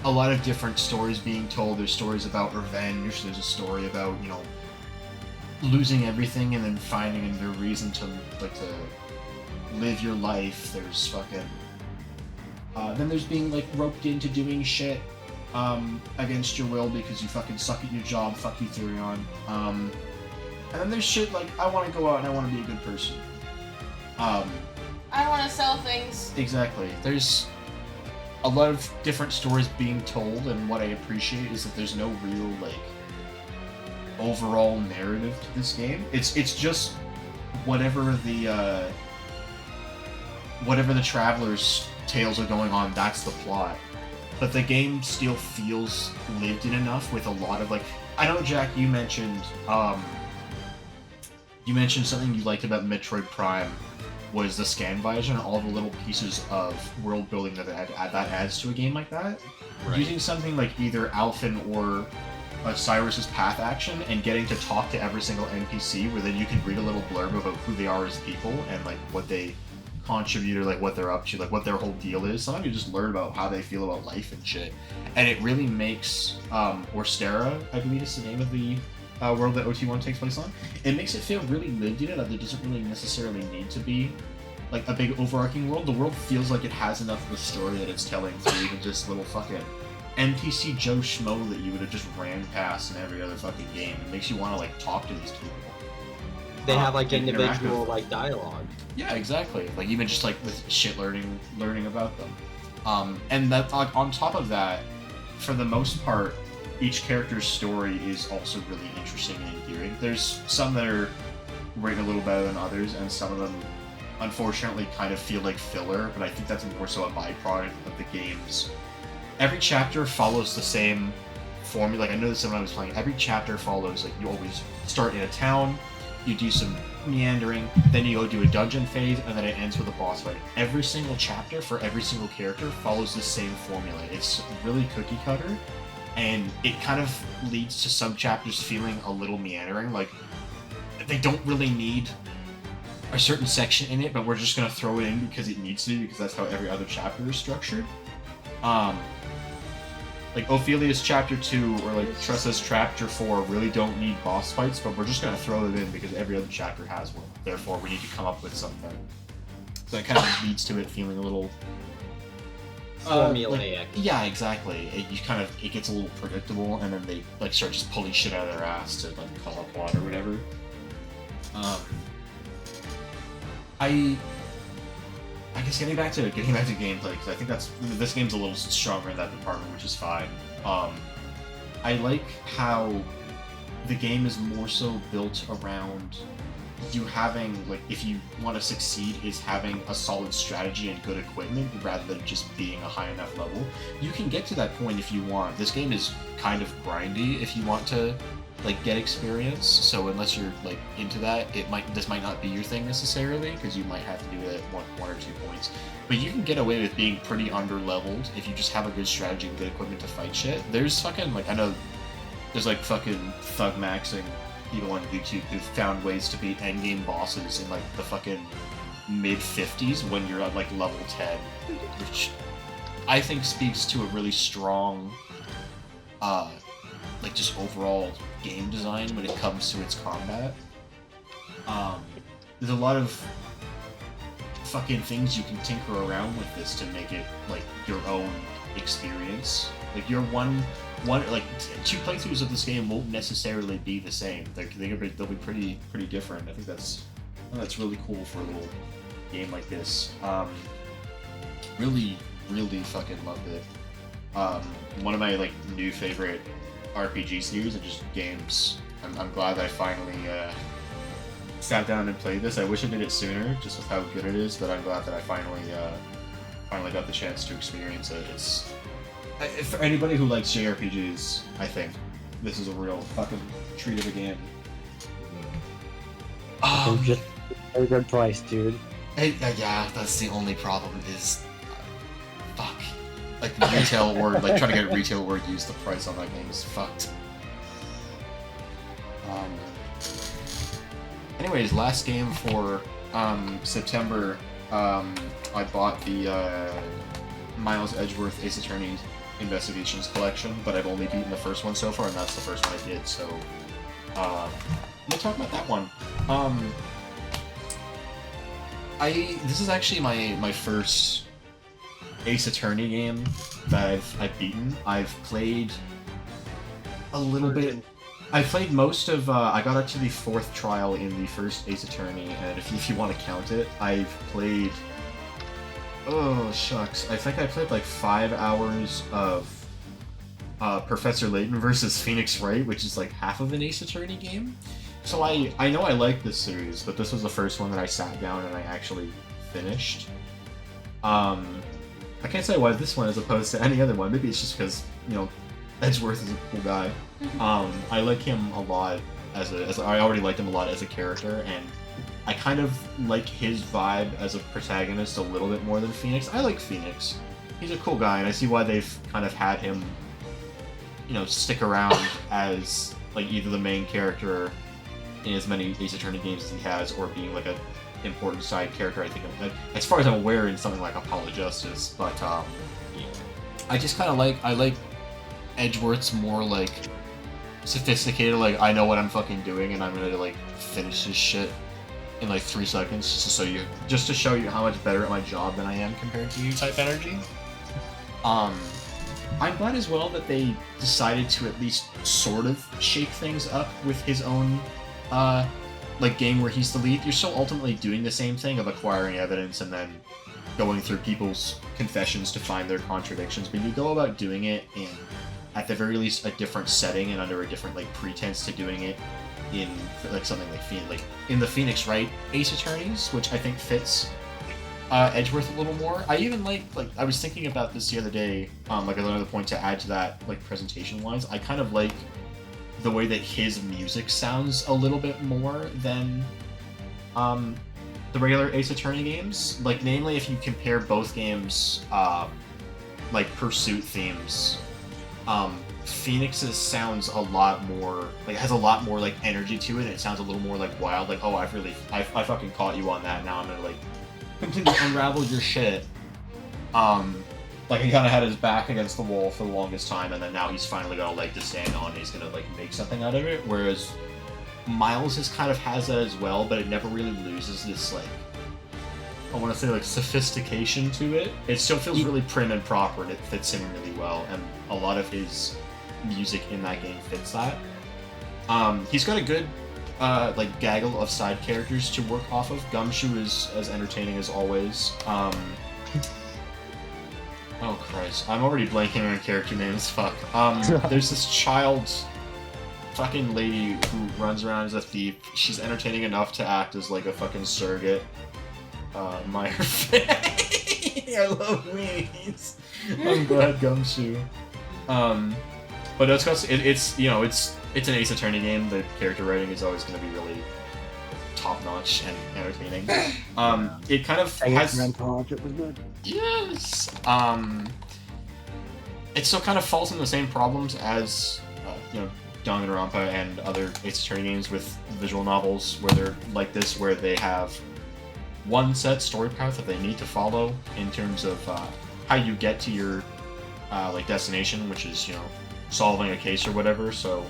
a lot of different stories being told. There's stories about revenge. There's a story about, you know, losing everything and then finding the reason to live your life. There's fucking... then there's being, like, roped into doing shit against your will because you fucking suck at your job. Fuck you, Therion. And then there's shit like, I want to go out and I want to be a good person. I want to sell things. Exactly. There's a lot of different stories being told, and what I appreciate is that there's no real, like, overall narrative to this game. It's just whatever the travelers' tales are going on, that's the plot. But the game still feels lived in enough with a lot of, like, I know, Jack, you mentioned something you liked about Metroid Prime was the scan visor and all the little pieces of world building that adds to a game like that. Right. Using something like either Alphen or Cyrus's path action and getting to talk to every single NPC, where then you can read a little blurb about who they are as people and like what they contribute or like what they're up to, like what their whole deal is. Sometimes you just learn about how they feel about life and shit, and it really makes Orstera, I believe is the name of the world that OT1 takes place on, it makes it feel really lived in, that there doesn't really necessarily need to be like a big overarching world. The world feels like it has enough of a story that it's telling through even just little fucking NPC Joe Schmo that you would have just ran past in every other fucking game. It makes you want to like talk to these people. They have like and interact with individual them. like dialogue. Yeah, exactly. Like even just like with shit learning about them. And that on top of that, for the most part, each character's story is also really interesting and endearing. There's some that are written a little better than others, and some of them unfortunately kind of feel like filler, but I think that's more so a byproduct of the games. Every chapter follows the same formula. Like I noticed when I was playing, every chapter follows, like you always start in a town, you do some meandering, then you go do a dungeon phase, and then it ends with a boss fight. Every single chapter for every single character follows the same formula. It's really cookie cutter, and it kind of leads to some chapters feeling a little meandering, like they don't really need a certain section in it, but we're just gonna throw it in because it needs to, because that's how every other chapter is structured. Like Ophelia's chapter 2 or like Tressa's chapter 4 really don't need boss fights, but we're just gonna throw it in because every other chapter has one. Therefore, we need to come up with something. So it kind of leads to it feeling a little Formulaic. like, yeah, exactly. It gets a little predictable, and then they like start just pulling shit out of their ass to like call up plot or whatever. I guess getting back to gameplay, because I think this game's a little stronger in that department, which is fine. I like how the game is more so built around you having, like, if you want to succeed, is having a solid strategy and good equipment rather than just being a high enough level. You can get to that point if you want. This game is kind of grindy if you want to like get experience, so unless you're like into that, this might not be your thing necessarily, because you might have to do it at one or 2 points. But you can get away with being pretty under-leveled if you just have a good strategy and good equipment to fight shit. There's fucking, like, I know there's like fucking thug maxing people on YouTube who've found ways to beat endgame bosses in like the fucking mid-50s when you're at like level 10, which I think speaks to a really strong like just overall game design when it comes to its combat. There's a lot of fucking things you can tinker around with this to make it like your own experience. Like your like 2 playthroughs of this game won't necessarily be the same. They'll be pretty different. I think that's really cool for a little game like this. Really fucking loved it. One of my like new favorite RPG series and just games. I'm glad that I finally sat down and played this. I wish I did it sooner, just with how good it is, but I'm glad that I finally got the chance to experience it. It's for anybody who likes JRPGs, I think this is a real fucking treat of a game. Just a good price, dude. Yeah, that's the only problem is, fuck. Like the retail word, like trying to get a retail word used, the price on that game is fucked. Anyways, last game for September, I bought the Miles Edgeworth Ace Attorney Investigations collection, but I've only beaten the first one so far, and that's the first one I did, so I'm gonna talk about that one. This is actually my first Ace Attorney game that I've beaten. I've played a little bit. I played most of. I got up to the 4th trial in the first Ace Attorney, and if you want to count it, I've played. Oh shucks! I think I played like 5 hours of Professor Layton versus Phoenix Wright, which is like half of an Ace Attorney game. So I know I like this series, but this was the first one that I sat down and I actually finished. I can't say why this one as opposed to any other one. Maybe it's just because, you know, Edgeworth is a cool guy. I like him a lot I already liked him a lot as a character, and I kind of like his vibe as a protagonist a little bit more than Phoenix. I like Phoenix. He's a cool guy, and I see why they've kind of had him, you know, stick around as like either the main character in as many Ace Attorney games as he has, or being like a important side character. I think, as far as I'm aware, in something like Apollo Justice. But I just kind of like Edgeworth's more like sophisticated, like I know what I'm fucking doing and I'm gonna like finish this shit in like 3 seconds just to show you how much better at my job than I am compared to you type energy. I'm glad as well that they decided to at least sort of shake things up with his own like game where he's the lead. You're still ultimately doing the same thing of acquiring evidence and then going through people's confessions to find their contradictions, but you go about doing it in, at the very least, a different setting and under a different like pretense to doing it in like something like Phoenix, like in the Phoenix Wright Ace Attorneys, which I think fits Edgeworth a little more. I even like I was thinking about this the other day, like another point to add to that, like presentation wise, I kind of like the way that his music sounds a little bit more than the regular Ace Attorney games. Like namely if you compare both games like pursuit themes, Phoenix's sounds a lot more, like has a lot more like energy to it. It sounds a little more like wild, like, oh, I fucking caught you on that, now I'm gonna like completely unravel your shit. Like he kind of had his back against the wall for the longest time, and then now he's finally got a leg to stand on and he's gonna like make something out of it, whereas Miles is kind of has that as well, but it never really loses this like, I want to say like sophistication to it. It still feels really prim and proper and it fits him really well, and a lot of his music in that game fits that. He's got a good like gaggle of side characters to work off of. Gumshoe is as entertaining as always. Oh Christ, I'm already blanking on character names, fuck. There's this child fucking lady who runs around as a thief. She's entertaining enough to act as like a fucking surrogate. Meyer I love weenies. I'm glad Gumshoe. But it's you know, it's an Ace Attorney game. The character writing is always going to be really top-notch and entertaining. It kind of has... It was good. Yes! It still kind of falls in the same problems as, you know, Danganronpa and other Ace Attorney games with visual novels, where they're like this, where they have one set story path that they need to follow in terms of how you get to your like destination, which is, you know, solving a case or whatever. So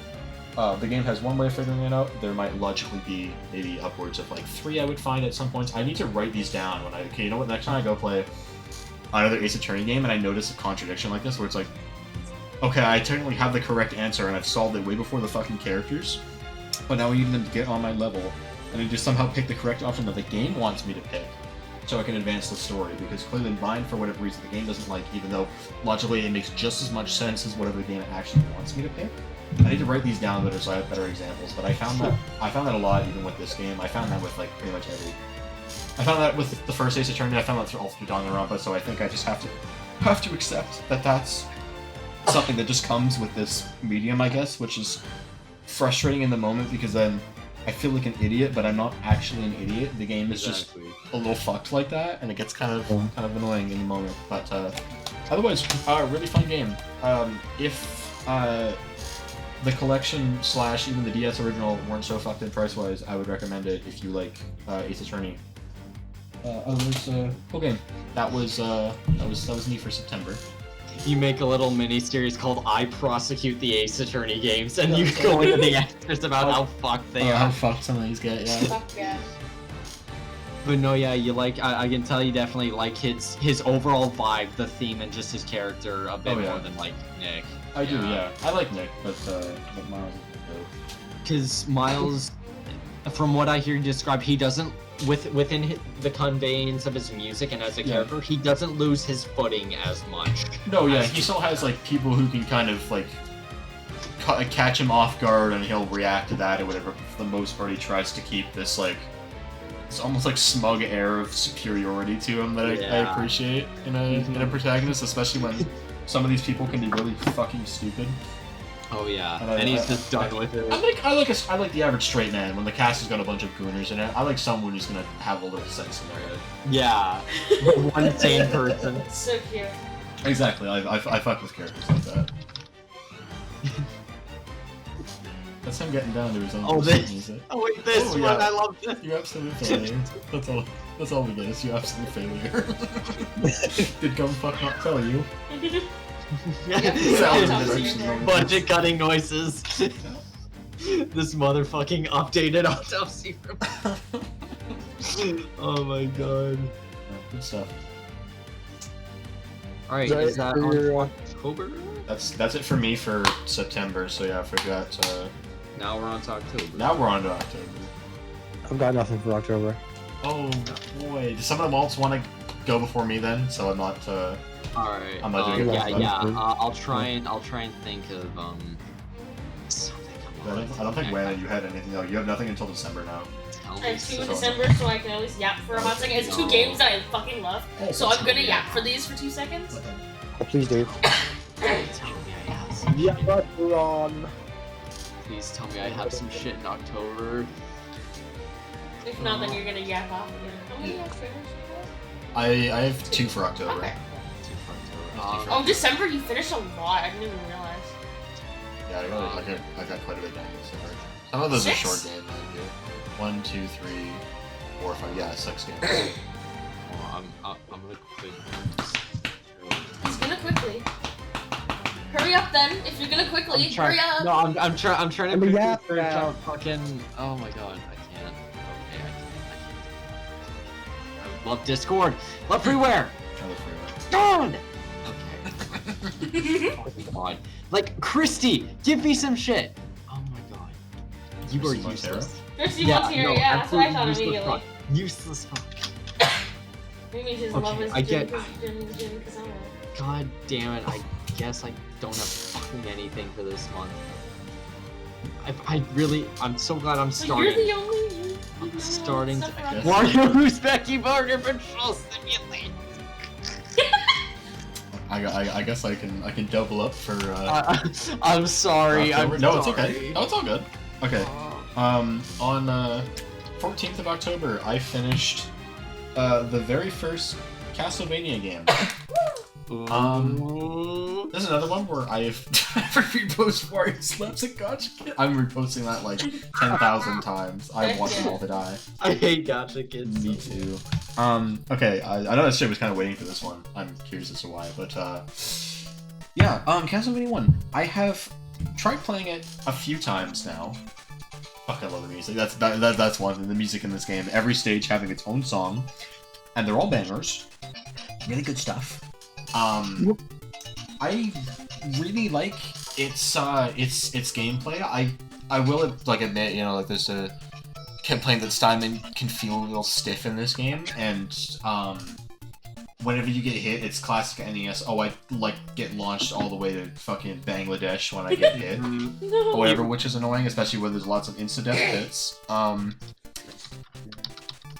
the game has one way of figuring it out. There might logically be maybe upwards of like 3 I would find at some points. I need to write these down when okay, you know what, next time I go play another Ace Attorney game and I notice a contradiction like this where it's like, okay, I technically have the correct answer and I've solved it way before the fucking characters, but now I need them to get on my level and I just somehow pick the correct option that the game wants me to pick so I can advance the story, because clearly mine, for whatever reason, the game doesn't like, even though logically it makes just as much sense as whatever the game actually wants me to pick. I need to write these down better so I have better examples, but I found that a lot even with this game. I found that with like pretty much every... I found that with the first Ace Attorney, I found that all through Danganronpa, so I think I just have to accept that that's something that just comes with this medium, I guess, which is frustrating in the moment because then I feel like an idiot, but I'm not actually an idiot. The game is just a little fucked like that, and it gets kind of annoying in the moment. But otherwise, really fun game. If the collection / even the DS original weren't so fucked in price-wise, I would recommend it if you like Ace Attorney. Otherwise, cool game. That was me for September. You make a little mini-series called I Prosecute the Ace Attorney Games, and you go into the answers about how fucked they are. How fucked some of these get, yeah. Fuck yeah. But no, yeah, you like, I can tell you definitely like his overall vibe, the theme, and just his character a bit more than like Nick. I do, yeah. I like Nick, but Miles is dope. Because Miles, from what I hear you describe, he doesn't, within the conveyance of his music and as a character, he doesn't lose his footing as much. No, yeah, he still has like people who can kind of like catch him off guard and he'll react to that or whatever. For the most part, he tries to keep this like, it's almost like smug air of superiority to him that I appreciate in a protagonist, especially when some of these people can be really fucking stupid. Oh yeah, and he's just done with it. I like the average straight man. When the cast has got a bunch of gooners in it, I like someone who's gonna have a little sense in their head. Yeah, the one sane person. So cute. Exactly, I fuck with characters like that. That's him getting down to his own music. Oh wait, this one, I love this. You absolute failure. That's all we get is you absolute failure. Did Gumfuck not tell you? Budget cutting noises. This motherfucking updated autopsy. Oh my god. Good stuff. Alright, Is that is that for on your, October? That's it for me for September. So yeah, I forgot. Now we're on to October. Now we're on to October. I've got nothing for October. Oh boy, do some of the malts want to go before me then? So I'm not. Alright. I'm not doing it. I'll try and think of something. I don't think Wayne, you had anything. No, you have nothing until December now. I have 2 in December, so I can always yap for a hot second. It's 2 games that I fucking love, so I'm gonna yap for these for 2 seconds. Oh, please do. Yeah, but we're on. Please tell me I have some shit in October. If not, then you're gonna yap off again. How many have finished? I have 2 for October. Okay. Um, Oh, December, you finished a lot. I didn't even realize. Yeah, I got quite a bit done in December. Some of those 6? are short games. I do. 1, 2, 3, 4, 5. Yeah, 6 games. I'm gonna quit. He's gonna quickly. Hurry up then. If you're gonna quickly, hurry up. No, I'm trying to Let me quickly yap search now. out fucking. Oh my god, I can't. Okay, I can't. Love Discord. Love freeware. Try the freeway. God. Okay. Oh my god. Like Christy, give me some shit. Oh my god. You are Christy Montero? useless. Christy Montero, yeah, that's what I thought absolutely immediately. Useless fuck. Maybe his Okay, love is I get- Jin Kazama. God damn it, I guess I don't have fucking anything for this month. I'm so glad I'm So starting. you're the only. I'm starting to. guess. Wario Who's Becky Barter Patrol Simulator. I guess I can double up for. I'm sorry. October. I'm No, it's sorry. okay. No, it's all good. Okay. On 14th of October, I finished the very first Castlevania game. There's another one where I've reposted Wario Slaps and Gotcha Kid. I'm reposting that like 10,000 times. I want them all to die. I hate Gotcha Kids. Me too. Okay, I know that shit was kind of waiting for this one. I'm curious as to why, but yeah, Castlevania 1. I have tried playing it a few times now. Fuck, I love the music. That's one thing. The music in this game. Every stage having its own song, and they're all bangers. Really good stuff. I really like its gameplay. I will like admit, you know, like there's a complaint that timing can feel a little stiff in this game, and whenever you get hit, it's classic NES. Oh, I like get launched all the way to fucking Bangladesh when I get hit, or whatever, which is annoying, especially when there's lots of insta-death hits.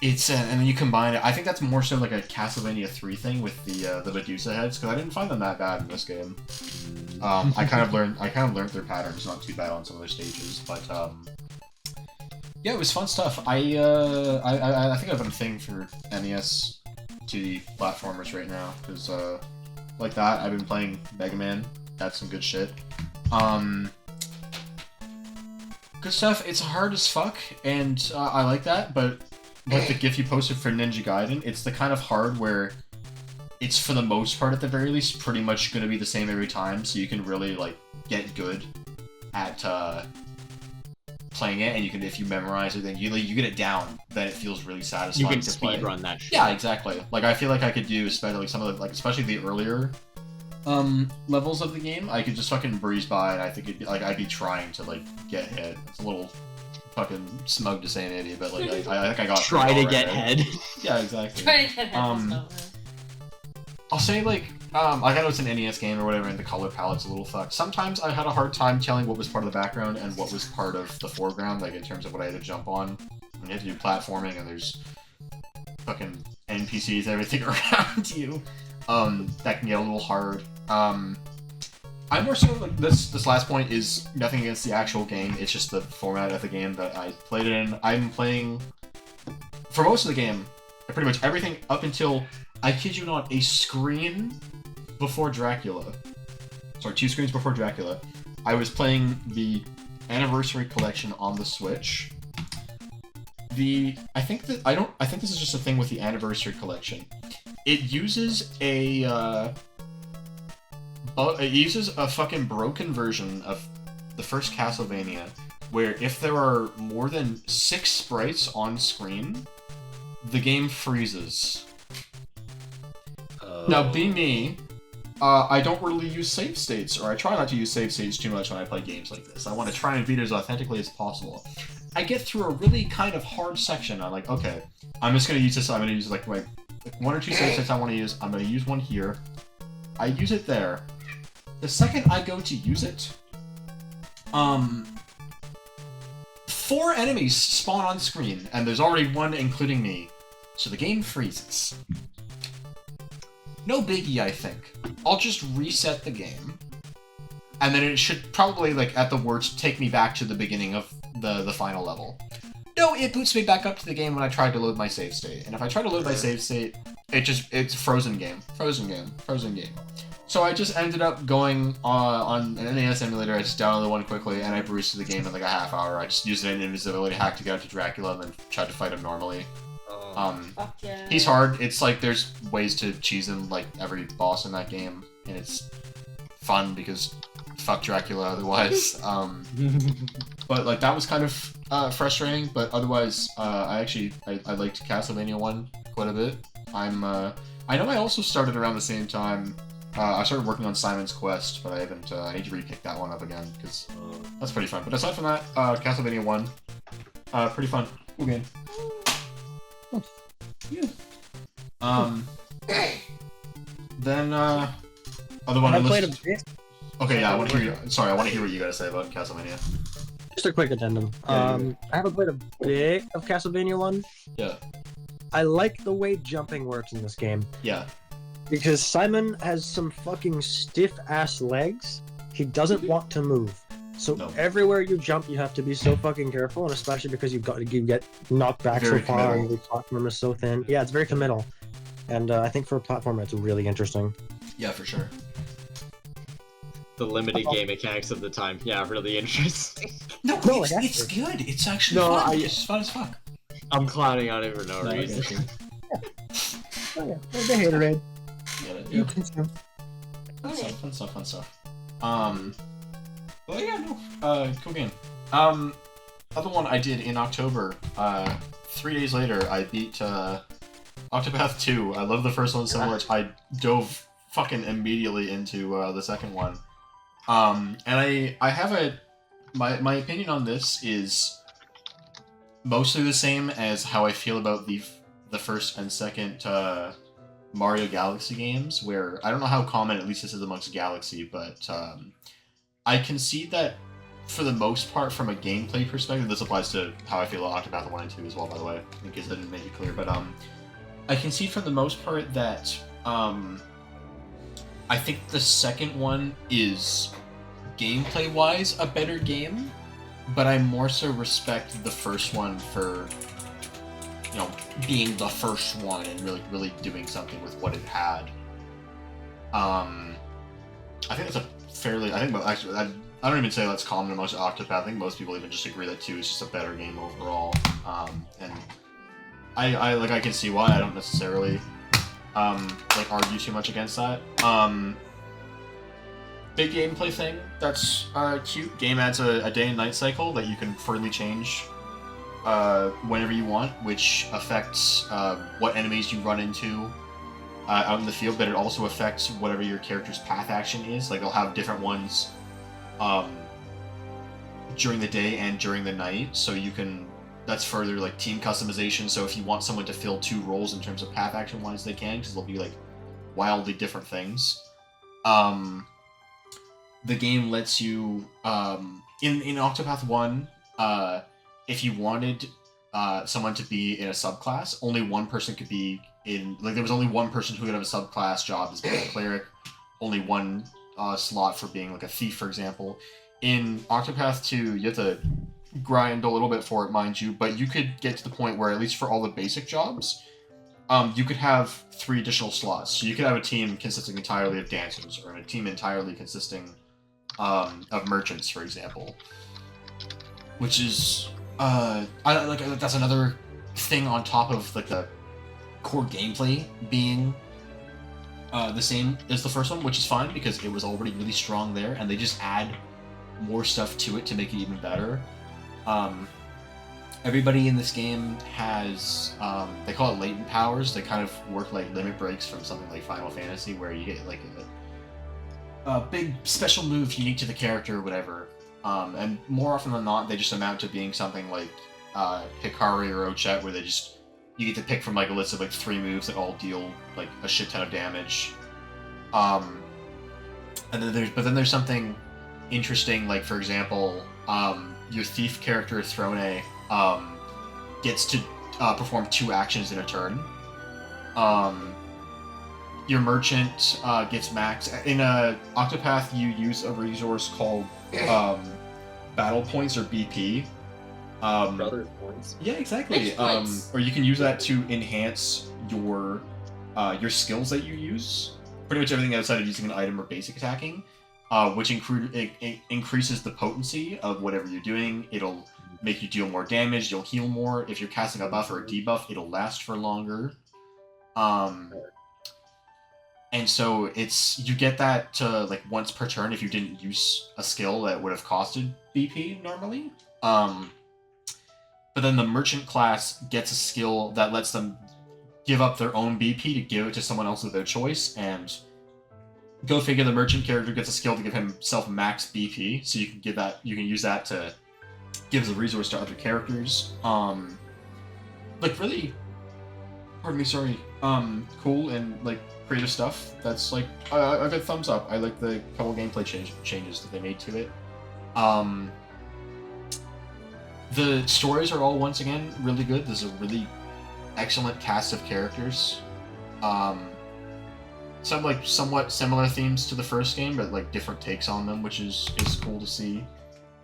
It's and then you combine it. I think that's more so like a Castlevania 3 thing with the Medusa heads, because I didn't find them that bad in this game. I kind of learned their patterns not too bad on some of their stages, but yeah, it was fun stuff. I think I've got a thing for NES 2D platformers right now, because like that I've been playing Mega Man. That's some good shit. Good stuff. It's hard as fuck, and I like that, but. Like the GIF you posted for Ninja Gaiden, it's the kind of hard where it's, for the most part at the very least, pretty much going to be the same every time, so you can really, like, get good at playing it, and you can, if you memorize it, then you get it down, then it feels really satisfying You can to play. speedrun that shit. Yeah, exactly. Like, I feel like I could do, especially, like, some of the, like, especially the earlier levels of the game, I could just fucking breeze by, and I think it'd be, like, I'd be trying to, like, get hit. It's a little fucking smug to say an idiot, but like I think I got Try to get head. Yeah, exactly. Try to get head. I'll say like I know it's an NES game or whatever, and the color palette's a little fucked. Sometimes I had a hard time telling what was part of the background and what was part of the foreground, like in terms of what I had to jump on. When you have to do platforming and there's fucking NPCs and everything around you, that can get a little hard. I'm more so like this last point is nothing against the actual game, it's just the format of the game that I played it in. I'm playing, for most of the game, pretty much everything up until, I kid you not, a screen before Dracula. Sorry, 2 screens before Dracula. I was playing the Anniversary Collection on the Switch. I think this is just a thing with the Anniversary Collection. It uses it uses a fucking broken version of the first Castlevania where if there are more than 6 sprites on screen, the game freezes. Now, be me, I don't really use save states, or I try not to use save states too much when I play games like this. I want to try and beat it as authentically as possible. I get through a really kind of hard section. I'm like, okay, I'm just going to use this. I'm going to use like 1 or 2 save states I want to use. I'm going to use one here. I use it there. The second I go to use it, 4 enemies spawn on screen, and there's already 1 including me, so the game freezes. No biggie, I think. I'll just reset the game, and then it should probably, like, at the worst, take me back to the beginning of the final level. No, it boots me back up to the game when I try to load my save state, and if I try to load my save state, it's frozen game. So I just ended up going on an NES emulator. I just downloaded one quickly, and I boosted the game in like a half hour. I just used an invisibility hack to get up to Dracula, and then tried to fight him normally. Fuck yeah. He's hard. It's like there's ways to cheese him like every boss in that game, and it's fun because fuck Dracula otherwise. But like that was kind of frustrating. But otherwise, I liked Castlevania 1 quite a bit. I know I also started around the same time. I started working on Simon's Quest, but I haven't. I need to re-pick that one up again because that's pretty fun. But aside from that, Castlevania 1, pretty fun. Cool game. Yeah. Then other one I played a listed. bit. Okay, yeah. I want to hear. Sorry, I want to hear what you gotta say about Castlevania. Just a quick addendum. Yeah, I haven't played a bit of Castlevania 1. Yeah. I like the way jumping works in this game. Yeah. Because Simon has some fucking stiff-ass legs. He doesn't want to move. So everywhere you jump, you have to be so fucking careful, and especially because you get knocked back Very so far, committal. and the platform is so thin. Yeah, it's very committal. And I think for a platform, it's really interesting. Yeah, for sure. The limited game mechanics of the time. Yeah, really interesting. No, No, it's good. It's actually No, fun. I- It's fun as fuck. I'm clowning on it for no No, reason. Oh yeah, the haterade. Yeah. Fun stuff. Well, yeah, no. Cool game. Other one I did in October. 3 days later, I beat Octopath 2. I love the first one so much. I dove fucking immediately into the second one. And I have my opinion on this is mostly the same as how I feel about the first and second Mario Galaxy games, where I don't know how common, at least this is amongst Galaxy, but I concede that for the most part, from a gameplay perspective, this applies to how I feel about Octopath 1 and 2 as well, by the way, in case I didn't make it clear, but I concede for the most part that I think the second one is gameplay-wise a better game, but I more so respect the first one for, you know, being the first one and really doing something with what it had. I think that's a fairly. I think actually, I don't even say that's common amongst Octopath. I think most people even just agree that 2 is just a better game overall. And I can see why. I don't necessarily argue too much against that. Big gameplay thing that's cute. Game adds a day and night cycle that you can freely change whenever you want, which affects what enemies you run into out in the field, but it also affects whatever your character's path action is. Like, they'll have different ones during the day and during the night, so you can... That's further, like, team customization, so if you want someone to fill 2 roles in terms of path action-wise, they can, because they'll be, like, wildly different things. The game lets you... in Octopath 1, if you wanted someone to be in a subclass, only one person could be in... Like, there was only one person who could have a subclass job as being a cleric, only one slot for being, like, a thief, for example. In Octopath 2, you have to grind a little bit for it, mind you, but you could get to the point where, at least for all the basic jobs, you could have 3 additional slots. So you could have a team consisting entirely of dancers, or a team entirely consisting of merchants, for example. Which is... that's another thing on top of, like, the core gameplay being the same as the first one, which is fine because it was already really strong there, and they just add more stuff to it to make it even better. Everybody in this game has, they call it latent powers. They kind of work like limit breaks from something like Final Fantasy, where you get like a big special move unique to the character or whatever. And more often than not, they just amount to being something like Hikari or Ochette, where you get to pick from like a list of like 3 moves that all deal like a shit ton of damage. And then there's something interesting, like for example, your thief character Throne gets to perform 2 actions in a turn. Your merchant gets max. In Octopath, you use a resource called battle points or BP. Brother points. Yeah, exactly. Which points? Or you can use that to enhance your skills that you use. Pretty much everything outside of using an item or basic attacking, which increases the potency of whatever you're doing. It'll make you deal more damage. You'll heal more. If you're casting a buff or a debuff, it'll last for longer. And so you get that to like once per turn if you didn't use a skill that would have costed BP normally. But then the merchant class gets a skill that lets them give up their own BP to give it to someone else of their choice, and go figure, the merchant character gets a skill to give himself max BP, so you can use that to give as a resource to other characters. Like really, pardon me, sorry, cool and like creative stuff. That's like a good thumbs up. I like the couple gameplay changes that they made to it. The stories are all once again really good. There's a really excellent cast of characters. Some like somewhat similar themes to the first game, but like different takes on them, which is cool to see.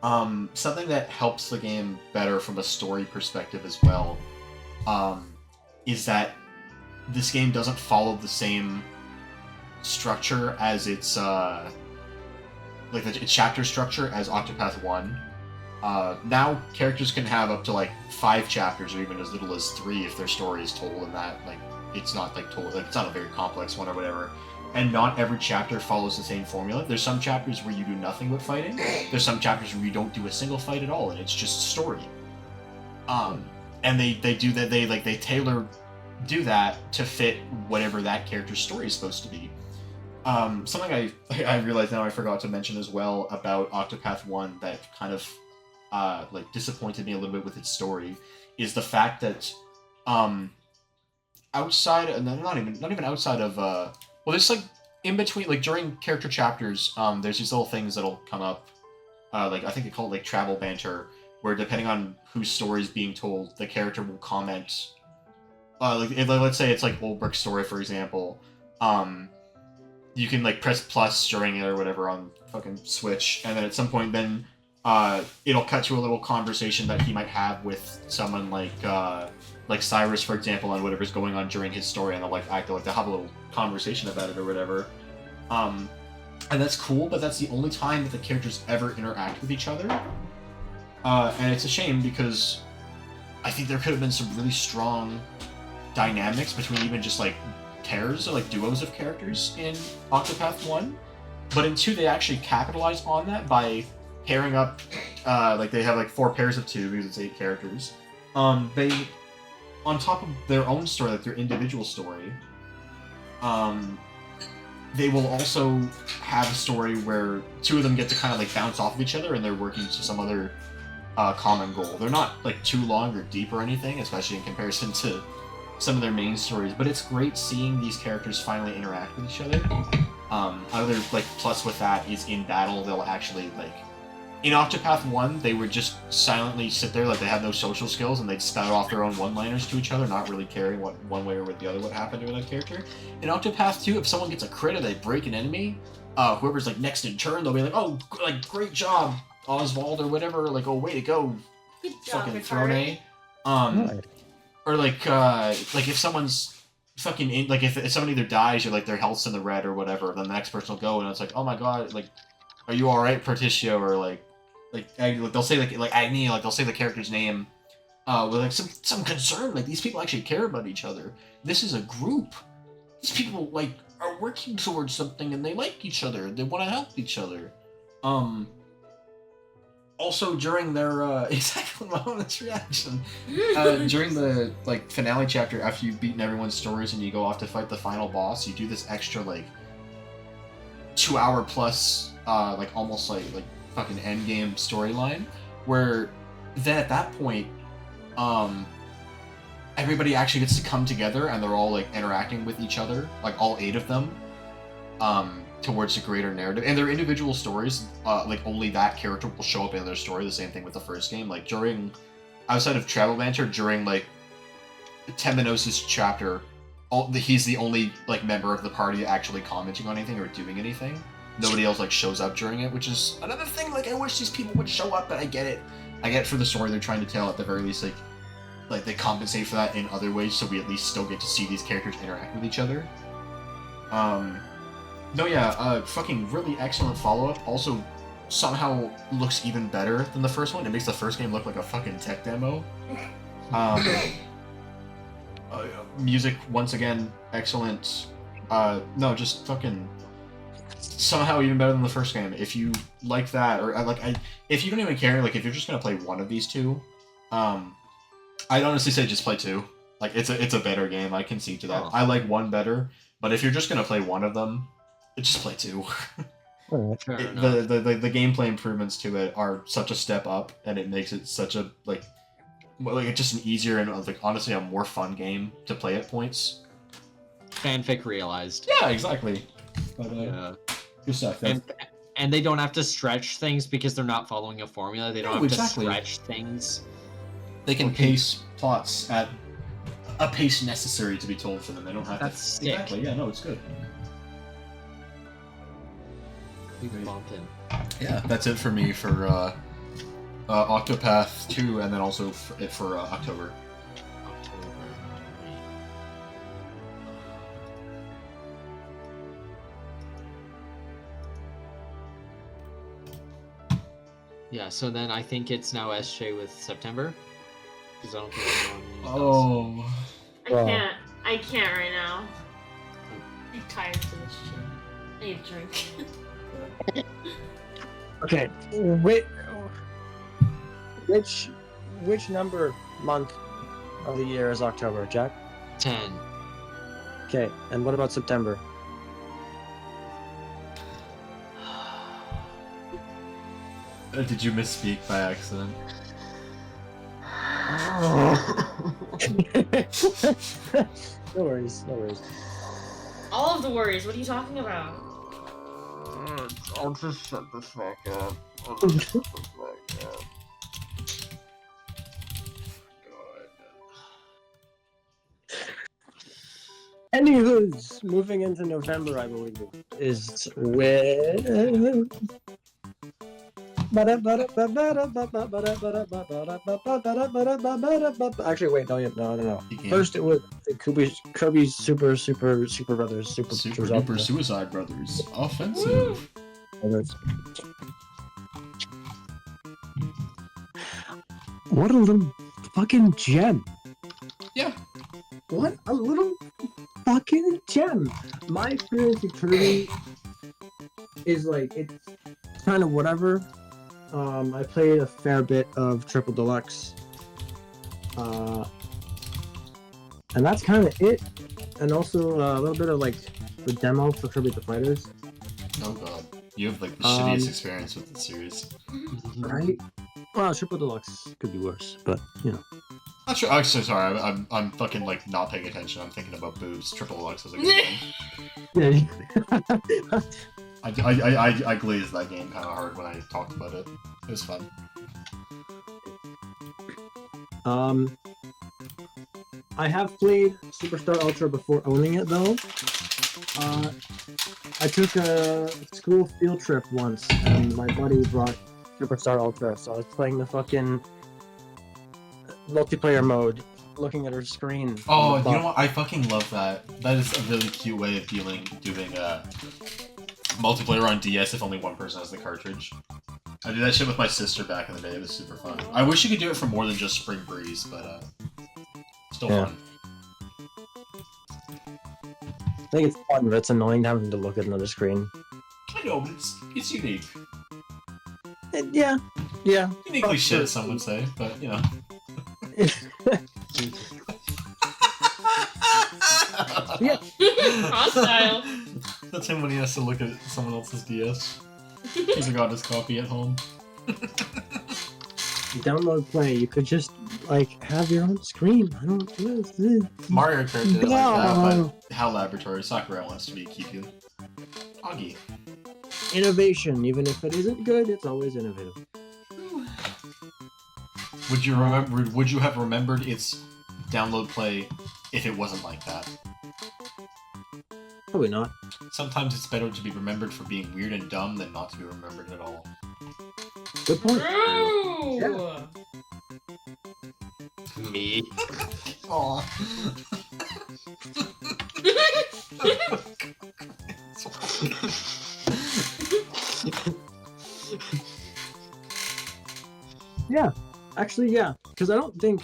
Something that helps the game better from a story perspective as well, is that this game doesn't follow the same structure as its chapter structure as Octopath 1. Now characters can have up to like 5 chapters or even as little as 3 if their story is told, and that like it's not like told, like it's not a very complex one or whatever. And not every chapter follows the same formula. There's some chapters where you do nothing but fighting. There's some chapters where you don't do a single fight at all, and it's just story. And they do that. They tailor do that to fit whatever that character's story is supposed to be. Something I realize now I forgot to mention as well about Octopath 1 that kind of like disappointed me a little bit with its story is the fact that outside, not even outside of well, there's like in between, like during character chapters, there's these little things that'll come up, like I think they call it like travel banter, where depending on whose story is being told, the character will comment. Let's say it's like Olbrich's story, for example. You can like press plus during it or whatever on fucking Switch, and then at some point, then it'll cut to a little conversation that he might have with someone like Cyrus, for example, on whatever's going on during his story, and they'll like they'll have a little conversation about it or whatever. And that's cool, but that's the only time that the characters ever interact with each other. And it's a shame because I think there could have been some really strong dynamics between even just like pairs or like duos of characters in Octopath 1. But in 2, they actually capitalize on that by pairing up, like they have like 4 pairs of 2 because it's 8 characters. They, on top of their own story, like their individual story, they will also have a story where 2 of them get to kind of like bounce off of each other and they're working to some other common goal. They're not like too long or deep or anything, especially in comparison to some of their main stories, but it's great seeing these characters finally interact with each other. Another like plus with that is in battle, they'll actually like, in Octopath 1, they would just silently sit there like they had no social skills and they'd spout off their own one-liners to each other, not really caring what one way or the other what happened to that character. In Octopath 2, if someone gets a crit or they break an enemy, whoever's like next in turn, they'll be like, "Oh, like great job, Oswald," or whatever, like, "Oh, way to go, Good job, fucking Hikari. Throne." Or like if someone's fucking in, like if someone either dies or like their health's in the red or whatever, then the next person will go and it's like, "Oh my god, like, are you all right, Pertitio?" Or like they'll say like Agni, like they'll say the character's name with like some concern. Like these people actually care about each other. This is a group. These people like are working towards something and they like each other. They want to help each other. Also, during their exactly my honest reaction, during the like finale chapter, after you've beaten everyone's stories and you go off to fight the final boss, you do this extra like 2 hour plus, like almost like fucking end game storyline, where then at that point, everybody actually gets to come together and they're all like interacting with each other, like all 8 of them. Towards a greater narrative, and their individual stories, like only that character will show up in their story. The same thing with the first game. Like outside of Travel Banter, during like Temenos' chapter, he's the only like member of the party actually commenting on anything or doing anything. Nobody else like shows up during it, which is another thing. Like I wish these people would show up, but I get it. I get it for the story they're trying to tell. At the very least, like they compensate for that in other ways, so we at least still get to see these characters interact with each other. No, yeah, fucking really excellent follow-up. Also, somehow looks even better than the first one. It makes the first game look like a fucking tech demo. Music, once again, excellent. No, just fucking somehow even better than the first game. If you like that, or if you don't even care, like if you're just gonna play one of these two, I'd honestly say just play 2. Like it's a better game. I concede to that. Oh. I like 1 better, but if you're just gonna play one of them, just play 2. The gameplay improvements to it are such a step up, and it makes it such a like just an easier and like honestly a more fun game to play at points. Fanfic realized. Yeah, exactly. But, Yeah. Good stuff. And they don't have to stretch things because they're not following a formula. They don't have exactly. to stretch things. They can pace plots at a pace necessary to be told for them. They don't have That's to. sick. Exactly. Yeah. No, it's good. We bumped in. Yeah, that's it for me for Octopath 2, and then also for October. Yeah, so then I think it's now SJ with September. Because I don't think anyone Oh. I can't right now. I'm tired for this shit. I need a drink. Okay, which number month of the year is October, Jack? 10. Okay, and what about September? Did you misspeak by accident? No worries, no worries. All of the worries. What are you talking about? I'll just shut the fuck up. Anywho's, moving into November, I believe it is with. Actually, wait, no. First, it was Kirby's Super Brothers, Super Duper Suicide Brothers. Offensive. What a little fucking gem. Yeah. What a little fucking gem. My experience with Kirby is like, it's kind of whatever. I played a fair bit of Triple Deluxe. And that's kind of it. And also a little bit of like the demo for Kirby the Fighters. Oh god. You have like the shittiest experience with the series. Right? Well, Triple Deluxe could be worse, but you know. Not sure. Actually, sorry. I'm fucking like not paying attention. I'm thinking about boobs. Triple Deluxe is a good game. Yeah. I glazed that game kind of hard when I talked about it. It was fun. I have played Superstar Ultra before owning it though. I took a school field trip once, and my buddy brought Superstar Ultra, so I was playing the fucking multiplayer mode, looking at her screen. Oh, you know what? I fucking love that. That is a really cute way of doing multiplayer on DS if only one person has the cartridge. I did that shit with my sister back in the day. It was super fun. I wish you could do it for more than just Spring Breeze, but still fun. I think it's fun, but it's annoying having to look at another screen. I know, but it's unique. Yeah, Yeah. Uniquely shit, some would say, but you know. Yeah. Hostile. That's him when he has to look at someone else's DS. He's got his copy at home. Download play. You could just like have your own screen. I don't know. Mario Kart did it like that, but HAL Laboratory, Sakurai wants to be Kiku. Augie. Innovation, even if it isn't good, it's always innovative. Would you remember? Would you have remembered its download play if it wasn't like that? Probably not. Sometimes it's better to be remembered for being weird and dumb than not to be remembered at all. Good point. True. Me. Aw. Yeah, actually, yeah, because I don't think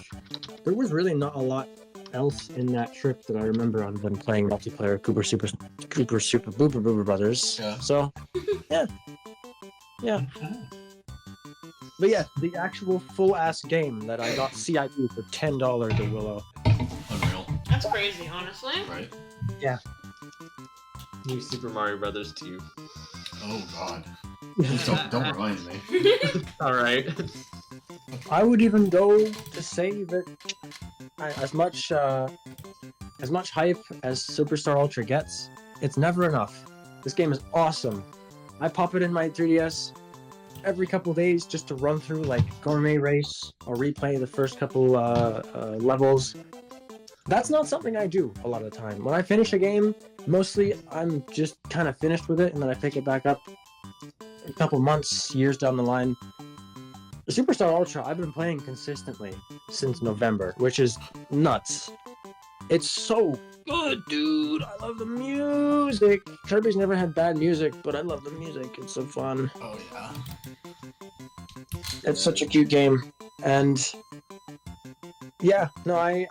there was really not a lot else in that trip that I remember other than playing multiplayer Cooper Super Booper Boober Brothers. Yeah. So, yeah. But yeah, the actual full ass game that I got CIP for $10 at Willow. Unreal. That's crazy, honestly. Right? New Super Mario Brothers 2. Oh god. Don't remind me. Alright. I would even go to say that as much hype as Superstar Ultra gets, it's never enough. This game is awesome. I pop it in my 3DS every couple days just to run through like Gourmet Race or replay the first couple levels. That's not something I do a lot of the time. When I finish a game, mostly I'm just kind of finished with it and then I pick it back up a couple months, years down the line. Superstar Ultra, I've been playing consistently since November, which is nuts. It's so good, dude. I love the music. Kirby's never had bad music, but I love the music. It's so fun. Oh yeah. It's such a cute game. And yeah, no, I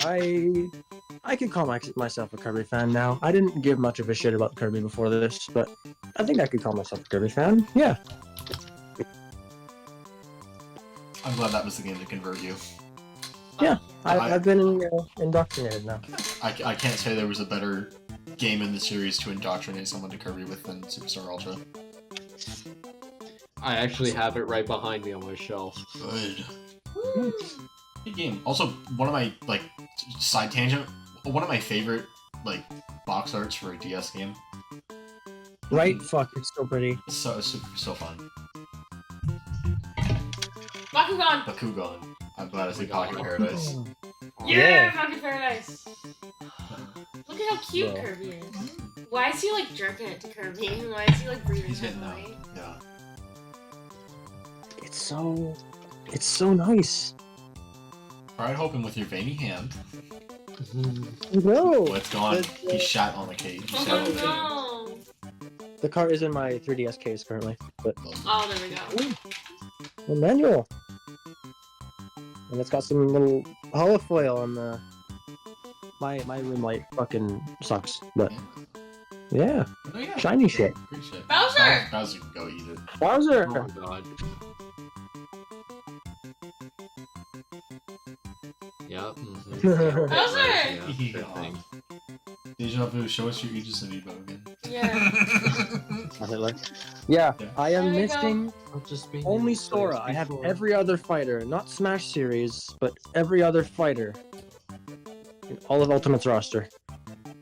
can call myself a Kirby fan now. I didn't give much of a shit about Kirby before this, but I think I could call myself a Kirby fan. Yeah. I'm glad that was the game to convert you. Yeah, I've been indoctrinated now. I can't say there was a better game in the series to indoctrinate someone to Kirby with than Superstar Ultra. I actually have it right behind me on my shelf. Good. Good game. Also, one of my, like, side tangent, one of my favorite, like, box arts for a DS game. Right? Fuck, it's so pretty. It's so fun. Bakugan. I'm glad I said Pocket Paradise. Yeah, Pocket Paradise. Look at how cute Yeah. Kirby is. Why is he like jerking it to Kirby? Why is he like breathing He's getting out. heavily? Yeah. It's so nice. Alright, hoping with your veiny hand. No. Oh, it's gone. He shot on the cage. He shot on the cage. Oh The card is in my 3DS case currently, but no. Oh, there we go. the manual. And it's got some little holofoil on the. My room light fucking sucks, but yeah, Oh, yeah. shiny shit. Great shit. Bowser! Bowser can go eat it. Bowser. Oh my god. Yep. Mm-hmm. Bowser! Yeah, Yeah. good thing. Deja vu, show us your Aegis Amiibo again. Yeah. Yeah, Yeah. I am There we go. missing I'll just be only Sora. I have every other fighter, not Smash series, but every other fighter in all of Ultimate's roster.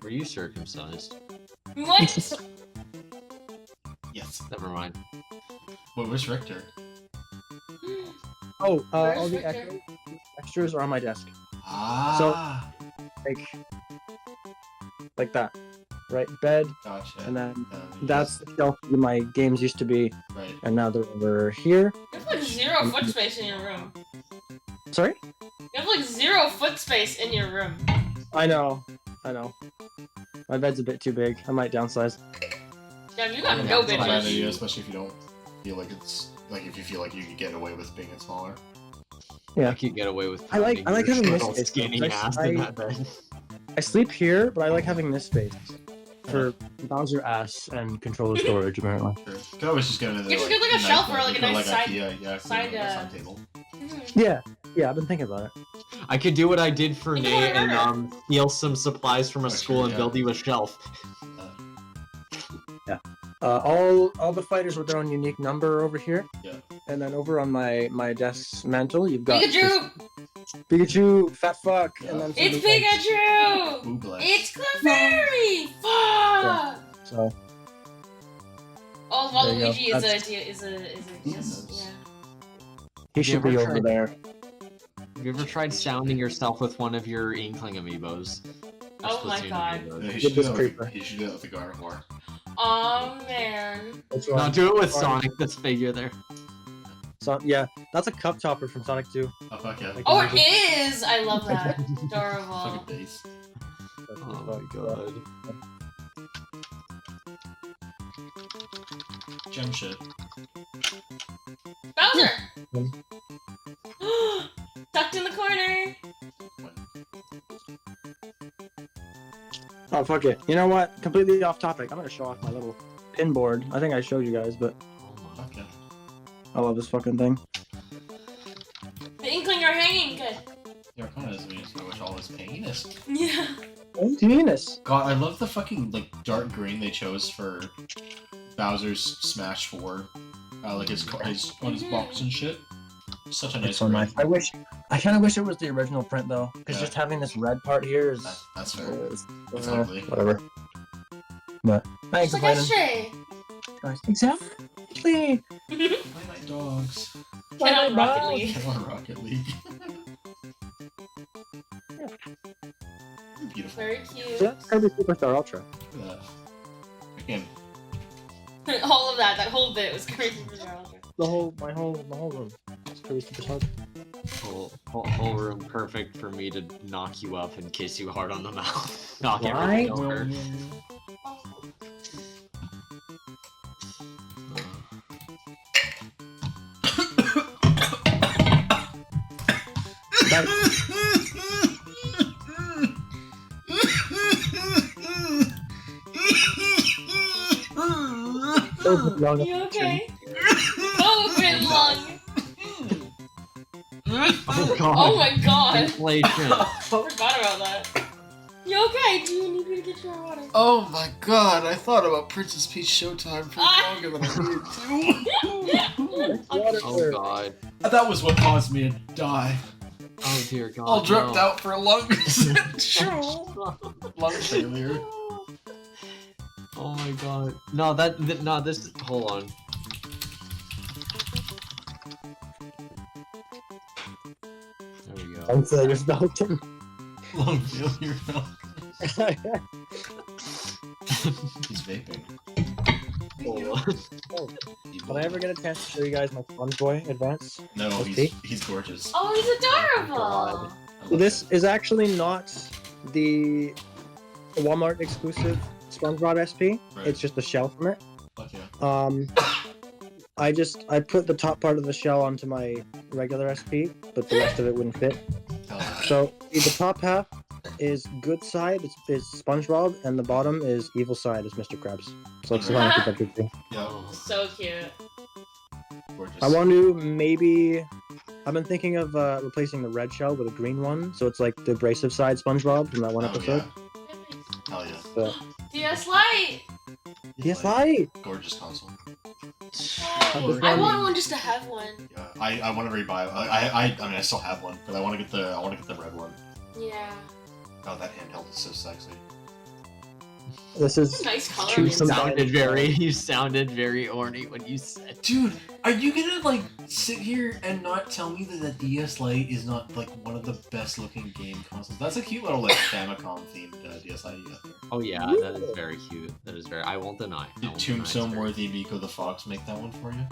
Were you circumcised? What? Yes. Never mind. Wait, where's Richter? Oh, Where's all the Victor? extras are on my desk, Ah. like that, right? Bed, Gotcha. and then you that's the shelf where my games used to be, just- right. and now they're over here. You have like 0 foot space in your room. Sorry? You have like 0 foot space in your room. I know. My bed's a bit too big. I might downsize. Damn, you got Yeah, no It's not a bad bitches. idea, especially if you don't feel like it's like if you feel like you could get away with being it smaller. Yeah. I could get away with. I like pounding your having this little space, skinny though. ass in that bed. I sleep here, but I like having this space for Bowser ass and controller storage apparently. Sure. Could always just get another. You just get like a shelf or like a nice side- IKEA, side, side table. Yeah, I've been thinking about it. I could do what I did for Think Nate about it. and steal some supplies from a school sure, and yeah. build you a shelf. All the fighters with their own unique number over here. Yeah. And then over on my desk's mantle, you've got Pikachu! Pikachu, fat fuck, and then It's something like- Pikachu! Oogless. It's Clefairy! Fuck! So Oh, There you go. Waluigi is That's- yes, yeah. he should be ever over tried- there. Have you ever tried sounding yourself with one of your Inkling amiibos? Or Oh my Splatoon God. amiibos? Yeah, he Get should this do creeper. it. He should do it with the Gardevoir. Oh man. Which No, one? do it with Fine. Sonic, this figure there. So, yeah, that's a cup topper from Sonic 2. Oh fuck yeah. Like- Oh, it is! I love that. Fucking Adorable. base. Oh my god. Gem shit. Bowser! Hmm. Tucked in the corner! Oh fuck it. You know what? Completely off topic. I'm gonna show off my little pin board. I think I showed you guys, but Fuck yeah. I love this fucking thing. The Inkling are hanging good. Yeah, kind of doesn't mean to which all his penis. Yeah. Oh, penis. God, I love the fucking like dark green they chose for Bowser's Smash 4. Like his on his box and shit. Such a nice It's so green. nice. I kind of wish it was the original print though, because Yeah. just having this red part here is That's fair. is- It's ugly. whatever. But I ain't Just like complaining. yesterday. Exactly. Play my dogs. Get on Rocket League. Come on, Rocket League. Beautiful. Very So cute. that's Kirby Superstar Ultra. Look at that. Again, All of that whole bit was crazy for Zero. My whole room. It's Kirby Superstar. Whole room perfect for me to knock you up and kiss you hard on the mouth. Knock Right? everything over. You okay? Open lung! Oh god. Oh my god! Inflation. Forgot about that. You okay? Do you need me to get you more water? oh my god, I thought about Princess Peach Showtime for Ah. longer than I needed Oh god. to. That was what caused me to die. Oh dear god. All drugged no. out for lungs. Lung failure. Oh my god. No, no, this. Hold on. There we go. I'm saying you're Falcon. Lung failure. He's vaping. When I ever get a chance to show you guys my Sponge Boy Advance? No, Okay. he's gorgeous. Oh, he's adorable! God. I love This it. is actually not the Walmart exclusive SpongeBob SP. Right. It's just the shell from it. Fuck yeah. I put the top part of the shell onto my regular SP, but the rest of it wouldn't fit. Hell yeah. So the top half is good side is SpongeBob, and the bottom is evil side is Mr. Krabs. So it's the one I keep up to see. Yeah, So cute. gorgeous. I want to maybe. I've been thinking of replacing the red shell with a green one, so it's like the abrasive side SpongeBob from that one Oh, episode. yeah. Hell yeah. But DS Lite! yes, I. Gorgeous console. I want one just to have one. Yeah, I want to rebuy. I mean, I still have one, but I want to get the red one. Yeah. Oh, that handheld is so sexy. This is Nice color. Choose some- You sounded very orny when you said. Dude, are you gonna like sit here and not tell me that the DS Lite is not like one of the best looking game consoles? That's a cute little like Famicom themed DS Lite you got there. Oh yeah, that is very cute. That is very. I won't deny. I Did won't deny it's Tombstone very- worthy Miko the Fox make that one for you?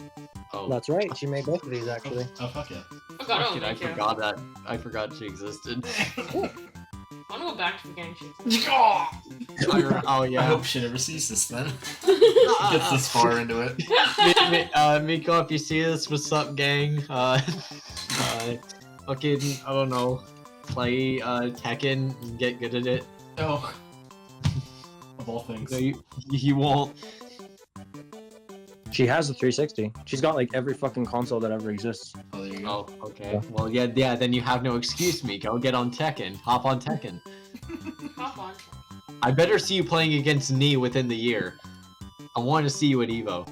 Oh, That's right. She made both of these actually. Oh fuck yeah. Forgot fuck it, I thank you. forgot that. I forgot she existed. I want to go back to the gang shoot. Oh I yeah. hope she never sees this then. Gets this far into it. Miko, if you see this, what's up, gang? Fucking, I don't know, play Tekken and get good at it. Oh. all things. No, you won't. She has a 360. She's got like every fucking console that ever exists. Oh, there you go. Oh, okay. Well, yeah. Then you have no excuse, Miko. Get on Tekken. Hop on Tekken. Hop on. I better see you playing against Knee within the year. I want to see you at Evo.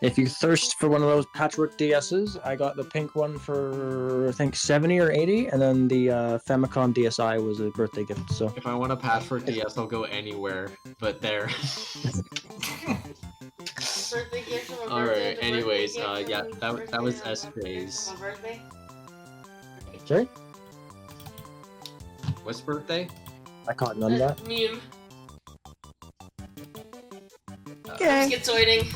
If you thirst for one of those patchwork DSs, I got the pink one for I think 70 or 80, and then the Famicom DSi was a birthday gift. So If I want a patchwork DS, I'll go anywhere but there. Birthday gift from a All birthday right. to Anyways, birthday gift yeah, from that was birthday to SJ's. My birthday. sorry, What's birthday? I caught none of that. Meme. Okay. Schizoiding.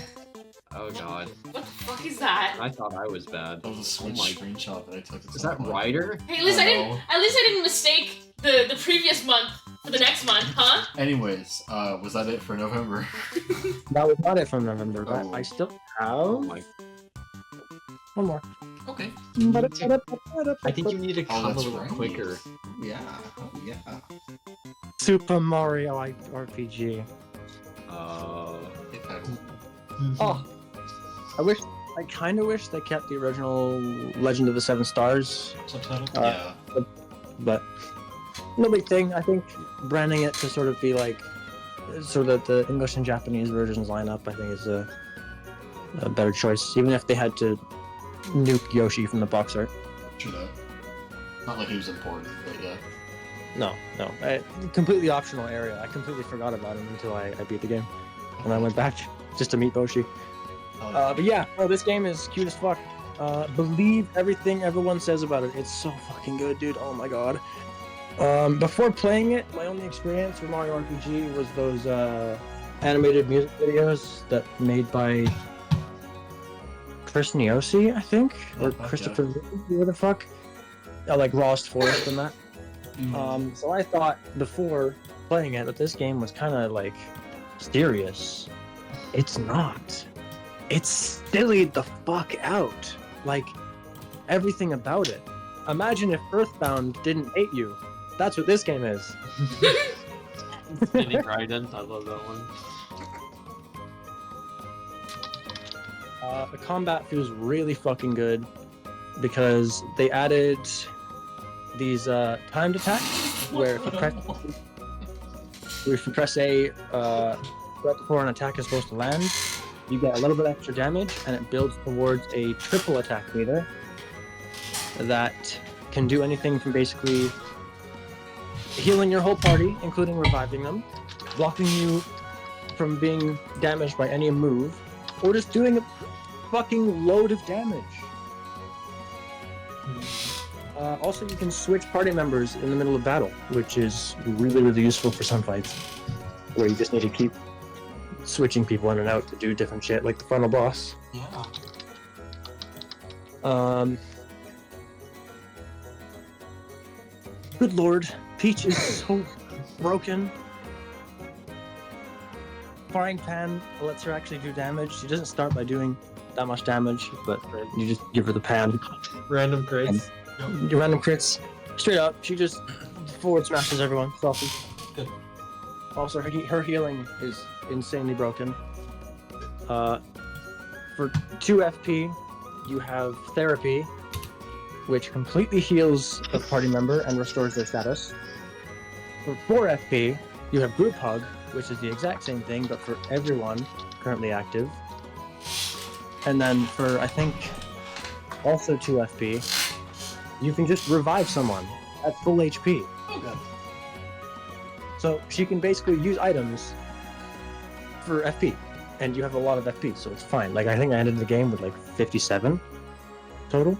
Oh God. What the fuck is that? I thought I was bad. That was a Switch screenshot that I took. Is that Ryder? Hey, at least I didn't. know. At least I didn't mistake the previous month for the next month, huh? Anyways, was that it for November? That was not it from November, but Oh. I still Oh have my. one more. Okay. I think you need to come a that's little right. quicker. Yeah. Oh, yeah. Super Mario RPG. Hit that. Oh, I kind of wish they kept the original Legend of the Seven Stars, Subtitle? Uh, Yeah. but no big thing. I think branding it to sort of be like, so that the English and Japanese versions line up, I think is a better choice. Even if they had to nuke Yoshi from the box art. True that. Not like he was important, but yeah. No, completely optional area. I completely forgot about him until I beat the game, and I went back just to meet Boshi. Oh, yeah. But yeah, no, this game is cute as fuck. Believe everything everyone says about it. It's so fucking good, dude. Oh my god. Before playing it, my only experience with Mario RPG was those animated music videos that made by Chris Niosi, I think, or Oh, fuck Christopher, who the fuck, like Lost Forest and that. Mm. So I thought before playing it that this game was kind of like serious. It's not. It's sillied the fuck out. Like everything about it. Imagine if Earthbound didn't hate you. That's what this game is. Spinning Raiden, I love that one. The combat feels really fucking good because they added these timed attacks where if you press A right before an attack is supposed to land, you get a little bit extra damage, and it builds towards a triple attack meter that can do anything from basically healing your whole party, including reviving them, blocking you from being damaged by any move, or just doing a fucking load of damage. Also, you can switch party members in the middle of battle, which is really, really useful for some fights, where you just need to keep switching people in and out to do different shit, like the final boss. Yeah. Good lord, Peach is so broken. Frying Pan lets her actually do damage. She doesn't start by doing that much damage, but you just give her the pan. Random crits. Your random crits. Straight up, she just forward smashes everyone. It's awesome. Good. Also, her healing is insanely broken. For 2 FP, you have Therapy, which completely heals a party member and restores their status. For 4 FP, you have Group Hug, which is the exact same thing, but for everyone currently active. And then for, I think, also 2 FP, you can just revive someone at full HP. Okay. So she can basically use items for FP, and you have a lot of FP, so it's fine. Like, I think I ended the game with like 57 total.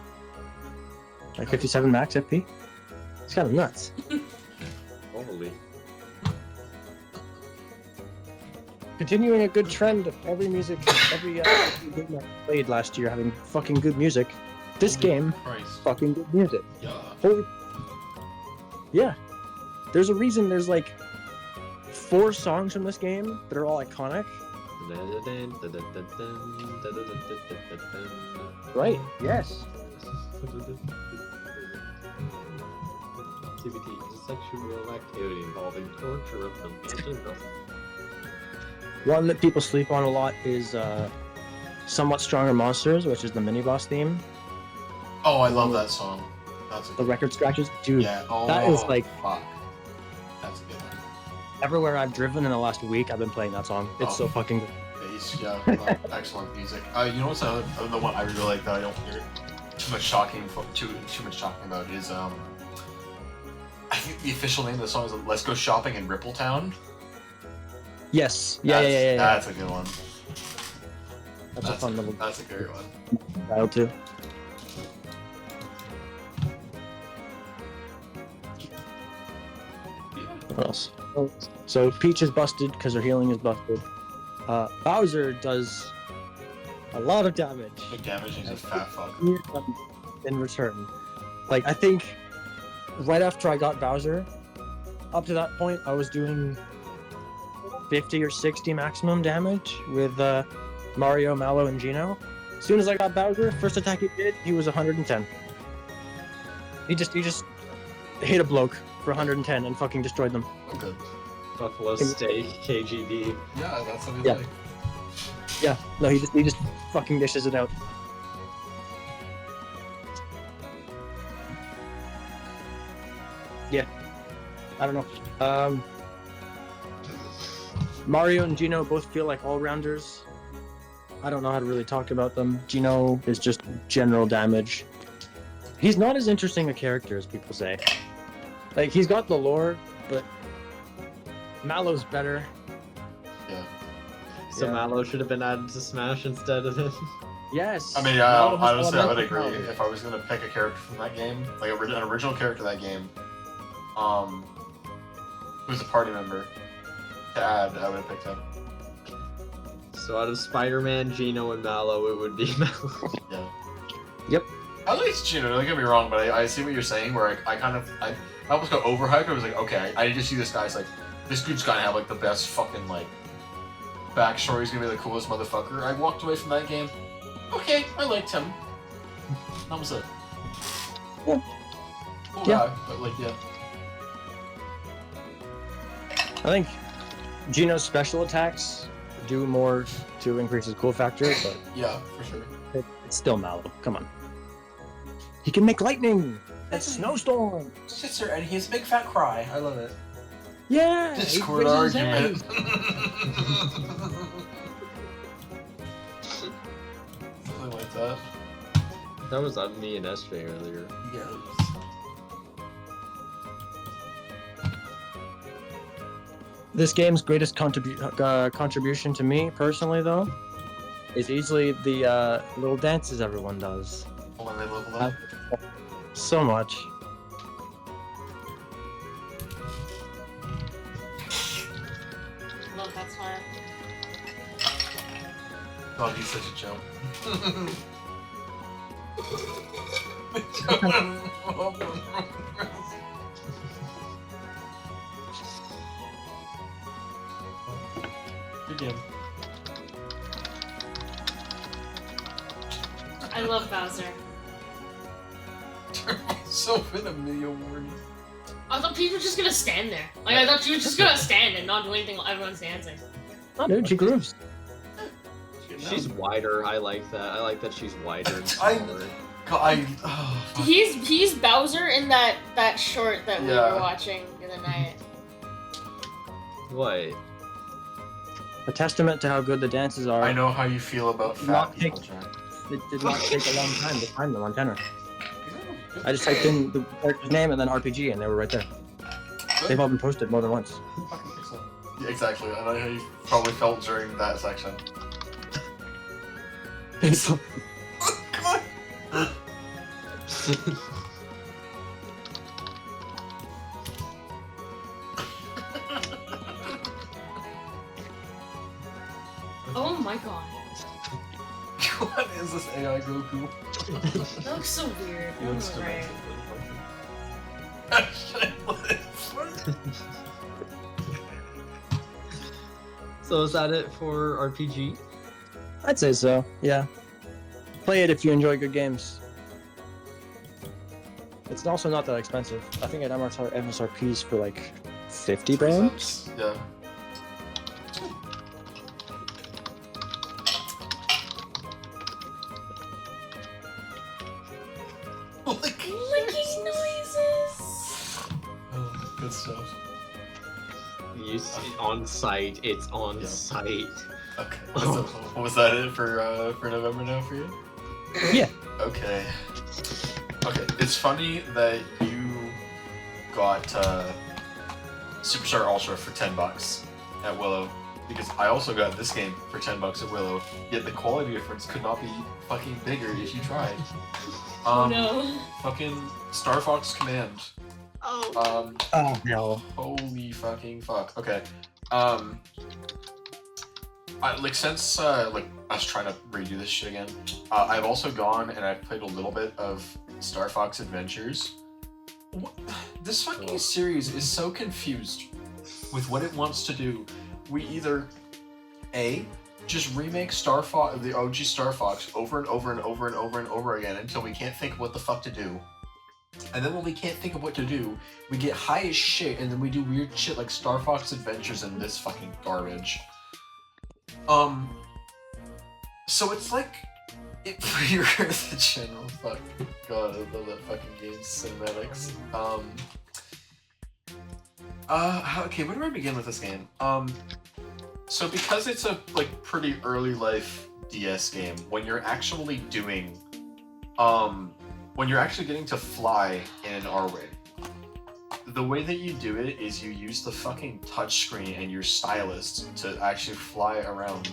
Like 57 max FP. It's kind of nuts. Holy. Continuing a good trend of every game I played last year having fucking good music. This game, Christ. fucking good music. Yeah. Holy... Yeah. There's a reason there's like 4 songs from this game that are all iconic. Right, yes. Activity is a sexual activity involving torture of the One that people sleep on a lot is Somewhat Stronger Monsters, which is the mini boss theme. Oh, I love that song. That's a The good record scratches, dude. Yeah. Oh, that is like fuck. That's a good one. everywhere I've driven in the last week, I've been playing that song. It's so fucking good. Bass, yeah, no, excellent music. You know what's the one I really like that I don't hear too much too much talking about is I think the official name of the song is "Let's Go Shopping in Rippletown." Yes. Yeah. That's a good one. That's a fun little That's a great one. style too. What else? So Peach is busted because her healing is busted. Bowser does a lot of damage. Big damage. He's a fat fuck. In return. Like, I think right after I got Bowser, up to that point, I was doing 50 or 60 maximum damage with Mario, Mallow, and Geno. As soon as I got Bowser, first attack he did, he was 110. He just hit a bloke for 110 and fucking destroyed them. Okay. Buffalo steak, KGB. Yeah, that's what Yeah. Yeah, no, he just fucking dishes it out. Yeah, I don't know. Mario and Geno both feel like all-rounders. I don't know how to really talk about them. Geno is just general damage. He's not as interesting a character as people say. Like, he's got the lore, but Mallow's better. Yeah. So Yeah. Mallow should have been added to Smash instead of him. Yes. I mean, Mallow has honestly, I would elemental agree. power. If I was gonna pick a character from that game, like an original character of that game, who's a party member to add, I would have picked him. So out of Spider-Man, Geno, and Mallow, it would be Mallow. Yeah. Yep. I like Gino, don't get me wrong, but I see what you're saying, where I almost got overhyped. I was like, okay, I just see this guy's like, this dude's gonna have like the best fucking like backstory. He's gonna be the coolest motherfucker. I walked away from that game. Okay, I liked him. That was it. Yeah. Cool Yeah. guy, but like, yeah. I think Geno's special attacks do more to increase his cool factor, but Yeah, for sure. it's still Mallow. Come on. He can make lightning! That's a snowstorm! Sits there and he has a big fat cry. I love it. Yeah! he Discord raises his argument. hand. Something like that. That was on me and SJ earlier. Yeah. This game's greatest contribution to me, personally, though, is easily the little dances everyone does. When they level up. So much. Love that song. God, he's such a joke. Good game. I love Bowser. So in a million words. I thought people were just gonna stand there. Like, I thought you were just gonna stand and not do anything while everyone's dancing. Oh, dude, she grooves. She's wider. I like that. I like that she's wider and I- smaller. Fuck. He's Bowser in that short that we Yeah. were watching the other night. What? A testament to how good the dances are. I know how you feel about fat Not people, pick- Jack. It did not take a long time to find them on Tenor. I just typed in the character's name and then RPG, and they were right there. They've all been posted more than once. Fucking excellent. Yeah, exactly. I know how you probably felt during that section. Come on. Oh my god. What is this AI Goku? That looks so weird. He looks Oh, right. So is that it for RPG? I'd say so, yeah. Play it if you enjoy good games. It's also not that expensive. I think at MSRP's for like 50 bands. Yeah. Licking noises. Oh, good stuff. You see on site. It's on Yeah. site. Okay. So, was that it for November now for you? Yeah. Okay. Okay. It's funny that you got Superstar Ultra for $10 at Willow, because I also got this game for $10 at Willow. Yet the quality difference could not be fucking bigger if you tried. Oh no. Fucking Star Fox Command. Oh. Oh no. Holy fucking fuck. Okay. Since like us trying to redo this shit again, I've also gone and I've played a little bit of Star Fox Adventures. This fucking series is so confused with what it wants to do. We either A, just remake the OG Star Fox over and over and over and over and over again until we can't think of what the fuck to do. And then when we can't think of what to do, we get high as shit and then we do weird shit like Star Fox Adventures and this fucking garbage. So it's like you're the general fuck. God, I love that fucking game's cinematics. Okay, where do I begin with this game? So because it's a like pretty early life DS game, when you're actually doing, when you're actually getting to fly in an R-Wing, the way that you do it is you use the fucking touchscreen and your stylus to actually fly around.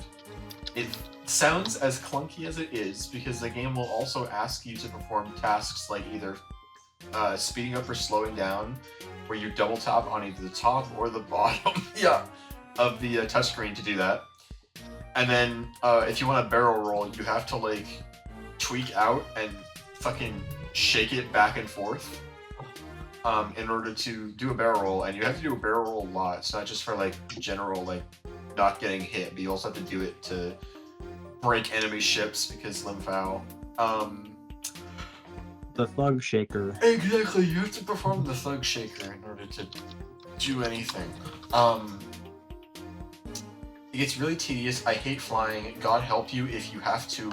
It sounds as clunky as it is because the game will also ask you to perform tasks like either speeding up or slowing down, where you double tap on either the top or the bottom of the touchscreen to do that. And then if you want to barrel roll, you have to like tweak out and fucking shake it back and forth in order to do a barrel roll. And you have to do a barrel roll a lot. It's not just for like general like not getting hit, but you also have to do it to break enemy ships because Lim Fao. The Thug Shaker. Exactly, you have to perform the Thug Shaker in order to do anything. It gets really tedious. I hate flying. God help you if you have to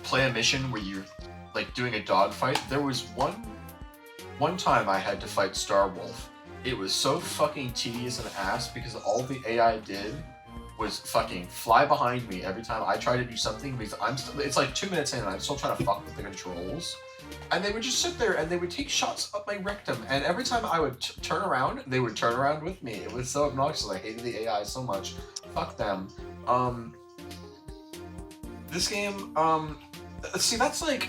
play a mission where you're like doing a dogfight. There was one time I had to fight Starwolf. It was so fucking tedious and ass because all the AI did was fucking fly behind me every time I try to do something because it's like 2 minutes in and I'm still trying to fuck with the controls. And they would just sit there and they would take shots up my rectum, and every time I would turn around, they would turn around with me. It was so obnoxious. I hated the AI so much. Fuck them. This game, see, that's like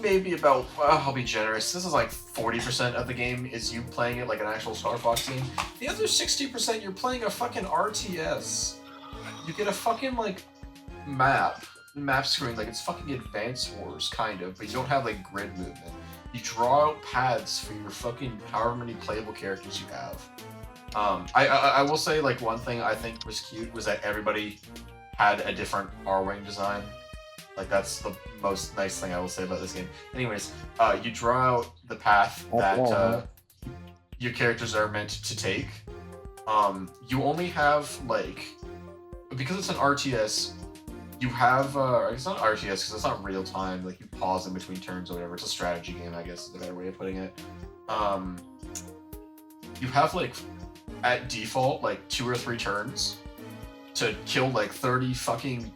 maybe about, I'll be generous, this is like 40% of the game is you playing it like an actual Star Fox game. The other 60% you're playing a fucking RTS. You get a fucking like map screen, like it's fucking Advance Wars kind of, but you don't have like grid movement. You draw out paths for your fucking however many playable characters you have. I will say like one thing I think was cute was that everybody had a different R-Wing design. Like that's the most nice thing I will say about this game. Anyways, you draw out the path that your characters are meant to take. You only have like, because it's an RTS, you have, it's not RTS because it's not real time, like you pause in between turns or whatever. It's a strategy game, I guess is the better way of putting it. You have like, at default, like 2 or 3 turns to kill like 30 fucking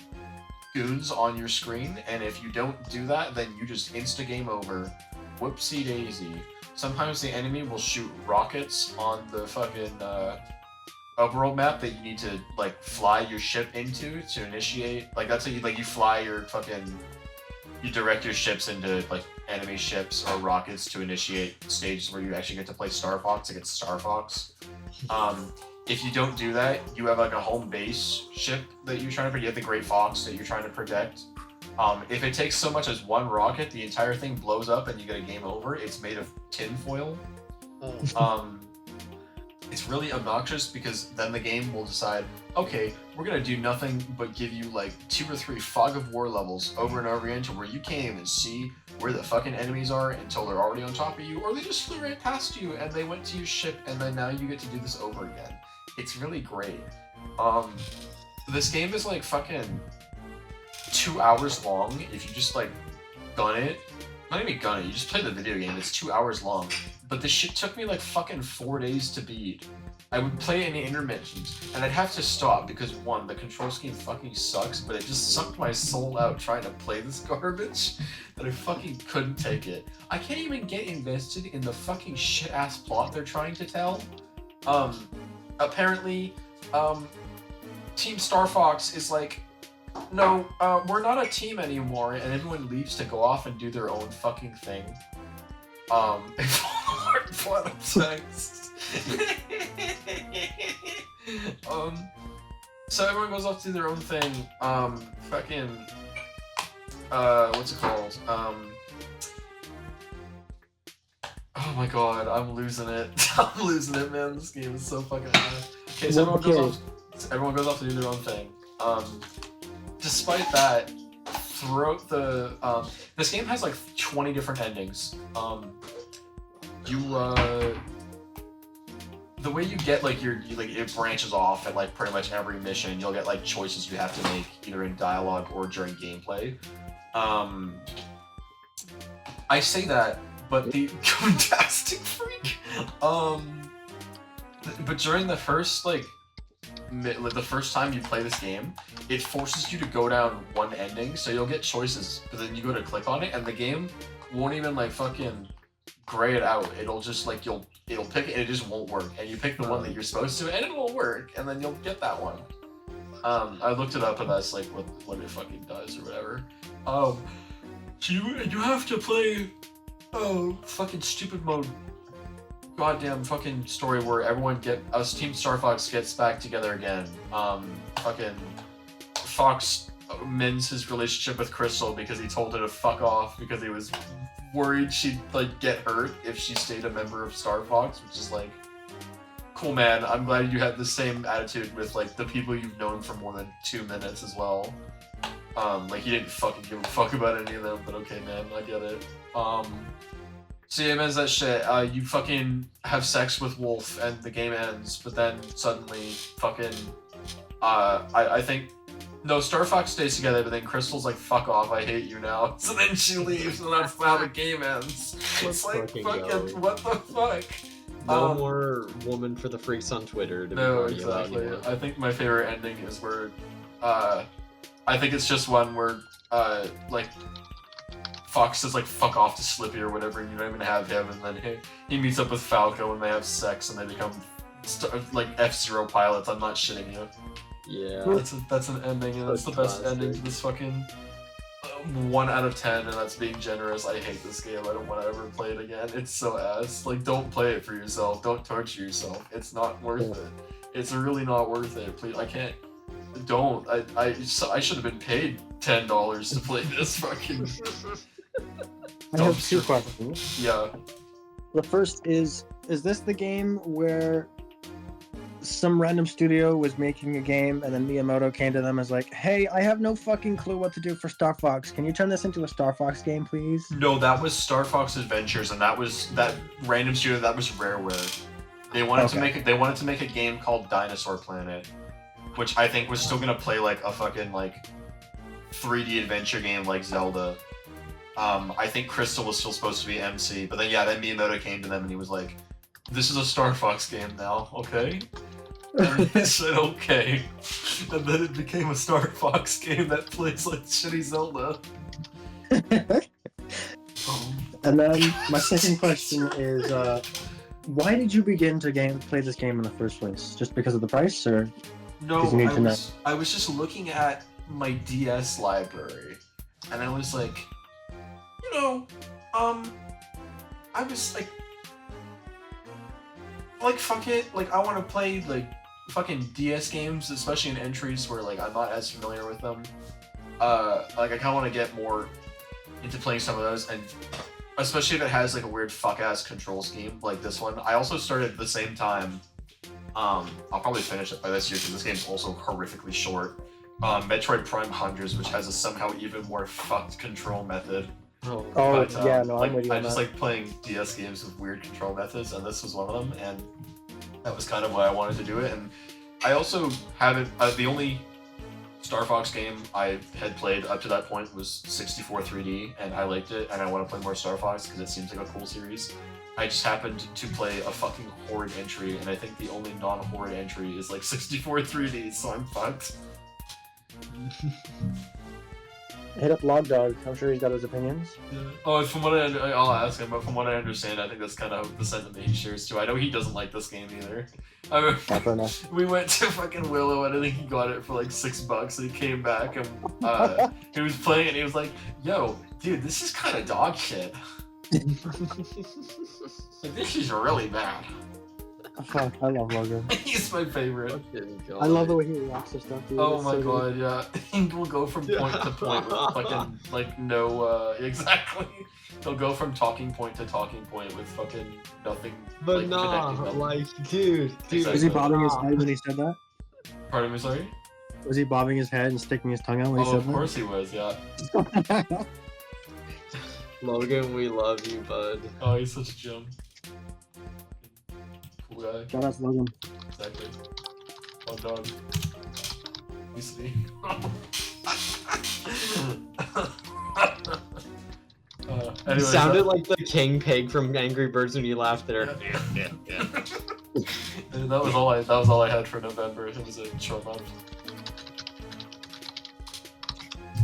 goons on your screen, and if you don't do that, then you just insta-game over. Whoopsie daisy. Sometimes the enemy will shoot rockets on the fucking overworld map that you need to like fly your ship into to initiate. Like that's how you fly your fucking, you direct your ships into like enemy ships or rockets to initiate stages where you actually get to play Star Fox against Star Fox. If you don't do that, you have like a home base ship that you're trying to protect. You have the Great Fox that you're trying to protect. If it takes so much as one rocket, the entire thing blows up and you get a game over. It's made of tinfoil. It's really obnoxious because then the game will decide, okay, we're gonna do nothing but give you like 2 or 3 fog of war levels over and over again to where you can't even see where the fucking enemies are until they're already on top of you, or they just flew right past you and they went to your ship, and then now you get to do this over again. It's really great. This game is like fucking 2 hours long if you just like gun it. Not even gun it, you just play the video game, it's 2 hours long. But this shit took me like fucking 4 days to beat. I would play in intermissions, and I'd have to stop because one, the control scheme fucking sucks, but it just sucked my soul out trying to play this garbage that I fucking couldn't take it. I can't even get invested in the fucking shit-ass plot they're trying to tell. Apparently, Team Star Fox is like, no, we're not a team anymore, and everyone leaves to go off and do their own fucking thing. Plot of text. So everyone goes off to do their own thing. Fucking, what's it called? Oh my god, I'm losing it. I'm losing it, man. This game is so fucking hard. Okay, so everyone goes off to do their own thing. Despite that, throughout the this game has like 20 different endings. The way you get like it branches off at like pretty much every mission. You'll get like choices you have to make either in dialogue or during gameplay. I say that, but the Fantastic Freak. But during the first the first time you play this game, it forces you to go down one ending, so you'll get choices, but then you go to click on it, and the game won't even like fucking gray it out. It'll just like it'll pick it and it just won't work, and you pick the one that you're supposed to and it will work, and then you'll get that one. I looked it up, and that's like what it fucking does or whatever. So you have to play fucking stupid mode, goddamn fucking story where Team Star Fox gets back together again. Fucking Fox mends his relationship with Crystal because he told her to fuck off because he was worried she'd like get hurt if she stayed a member of Star Fox, which is like, cool, man. I'm glad you had the same attitude with like the people you've known for more than 2 minutes as well. Like you didn't fucking give a fuck about any of them, but okay, man, I get it. So yeah, man, that shit. You fucking have sex with Wolf and the game ends, but then suddenly fucking I think no, Star Fox stays together, but then Crystal's like, fuck off, I hate you now. So then she leaves, and that's how the game ends. It's like, fucking, what the fuck? No more woman for the freaks on Twitter to no, be exactly. I think my favorite ending is where, I think it's just one where, like, Fox says, like, fuck off to Slippy or whatever, and you don't even have him, and then he meets up with Falco, and they have sex, and they become, like, F-Zero pilots. I'm not shitting you. Yeah. That's an ending, and that's the best ending to this fucking 1 out of 10, and that's being generous. I hate this game. I don't want to ever play it again. It's so ass. Like, don't play it for yourself. Don't torture yourself. It's not worth it. It's really not worth it. Please, I can't. Don't. I should have been paid $10 to play this fucking. I have 2 questions. Yeah. The first is this the game where some random studio was making a game and then Miyamoto came to them and was like, hey, I have no fucking clue what to do for Star Fox. Can you turn this into a Star Fox game, please? No, that was Star Fox Adventures, and that was that random studio. That was Rareware. They wanted to make a game called Dinosaur Planet, which I think was still gonna play like a fucking like 3D adventure game like Zelda. I think Crystal was still supposed to be MC, but then Miyamoto came to them and he was like, this is a Star Fox game now, okay? And they said okay. And then it became a Star Fox game that plays like shitty Zelda. And then my second question is, why did you begin to play this game in the first place? Just because of the price, or? No, I was just looking at my DS library, and I was like, I was like, fuck it, like, I want to play, like, fucking DS games, especially in entries where, like, I'm not as familiar with them. Like, I kind of want to get more into playing some of those, and especially if it has, like, a weird fuck-ass control scheme like this one. I also started at the same time, I'll probably finish it by this year, because this game's also horrifically short, Metroid Prime Hunters, which has a somehow even more fucked control method. I'm with you I just like playing DS games with weird control methods, and this was one of them, and that was kind of why I wanted to do it. And I also haven't, the only Star Fox game I had played up to that point was 64 3D, and I liked it, and I want to play more Star Fox because it seems like a cool series. I just happened to play a fucking Horde entry, and I think the only non-Horde entry is like 64 3D, so I'm fucked. Hit up Log Dog. I'm sure he's got his opinions. Oh, from what I'll ask him, but from what I understand, I think that's kind of the sentiment he shares too. I know he doesn't like this game either. I mean, Fair enough. we went to fucking Willow, and I think he got it for like $6, and he came back, and he was playing it, and he was like, "Yo, dude, this is kind of dog shit. Like, this is really bad." Fuck, I love Logan. He's my favorite. I love the way he reacts to stuff, dude. Oh It's my so god, yeah. He will go from point to point with fucking, like, no, exactly. He'll go from talking point to talking point with fucking nothing, But like, nah, connecting them. like, dude. Exactly. Was he bobbing his head when he said that? Pardon me, sorry? Was he bobbing his head and sticking his tongue out when he Oh, said of course he was, yeah. that? Logan, we love you, bud. Oh, he's such a gem. Cool guy. Shout out to Logan. Exactly. Oh, dog. You see? You anyways, sounded like the king pig from Angry Birds when you laughed there. yeah. And that was all I had for November. It was a short month.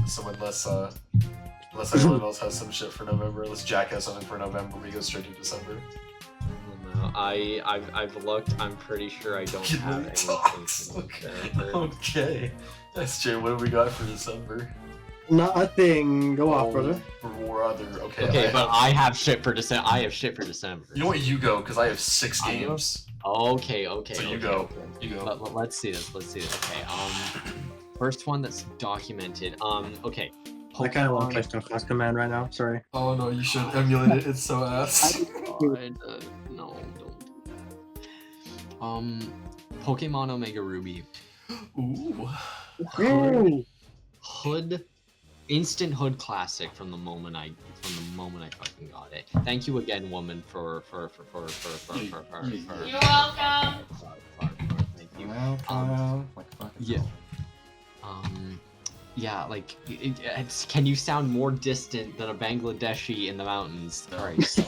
So unless anyone else has some shit for November, unless Jack has something for November, we go straight to December. No, I've looked. I'm pretty sure I don't Kid have really anything. talks. from Okay. December. Okay. SJ, what do we got for December? Nothing. Go off, brother. Brother. Okay. Okay, but I have shit for December. I have shit for December. You know what? You go, because I have 6 I know. games. Okay. So you okay, go. okay. You go. Let's see this. Okay. First one that's documented. Okay. I kind of want to Pokemon- play Stuff Fast Command right now. Sorry. Oh no, you should emulate it. It's so ass. God, no, don't do that. Pokemon Omega Ruby. Ooh. Hood, instant Hood classic from the moment I fucking got it. Thank you again, woman, for. You're welcome. Thank you. Yeah. Yeah, like, can you sound more distant than a Bangladeshi in the mountains? Alright, so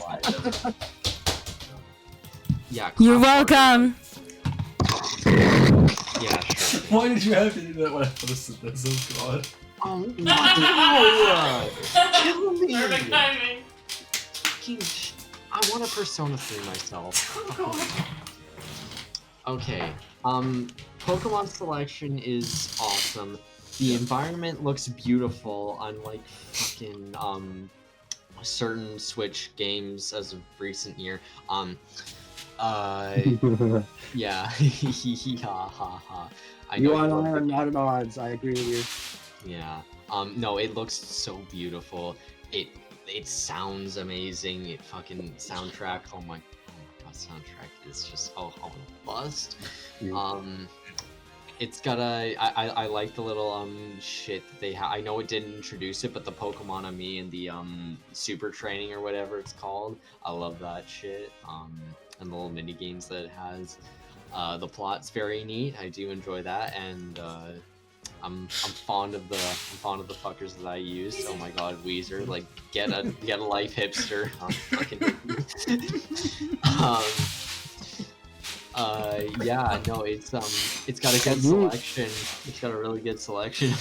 yeah. You're Clap welcome. Yeah, sure. Why did you have to do that when I posted this? Oh god. No! Kill me! Perfect timing. Fucking I want a Persona 3 myself. Okay. Pokemon selection is awesome. The environment looks beautiful, unlike fucking certain Switch games as of recent year. Yeah. Ha ha ha. I know You are love the- not at odds. I agree with you. Yeah. No, it looks so beautiful. It sounds amazing. It fucking soundtrack. Oh my god, soundtrack is just oh bust. It's got I like the little shit that they have. I know it didn't introduce it, but the Pokemon on me and the super training or whatever it's called. I love that shit. And the little mini games that it has. The plot's very neat. I do enjoy that, and I'm fond of the fuckers that I used. Oh my god, Weezer, like get a life, hipster. Yeah, no, it's got a good selection. It's got a really good selection.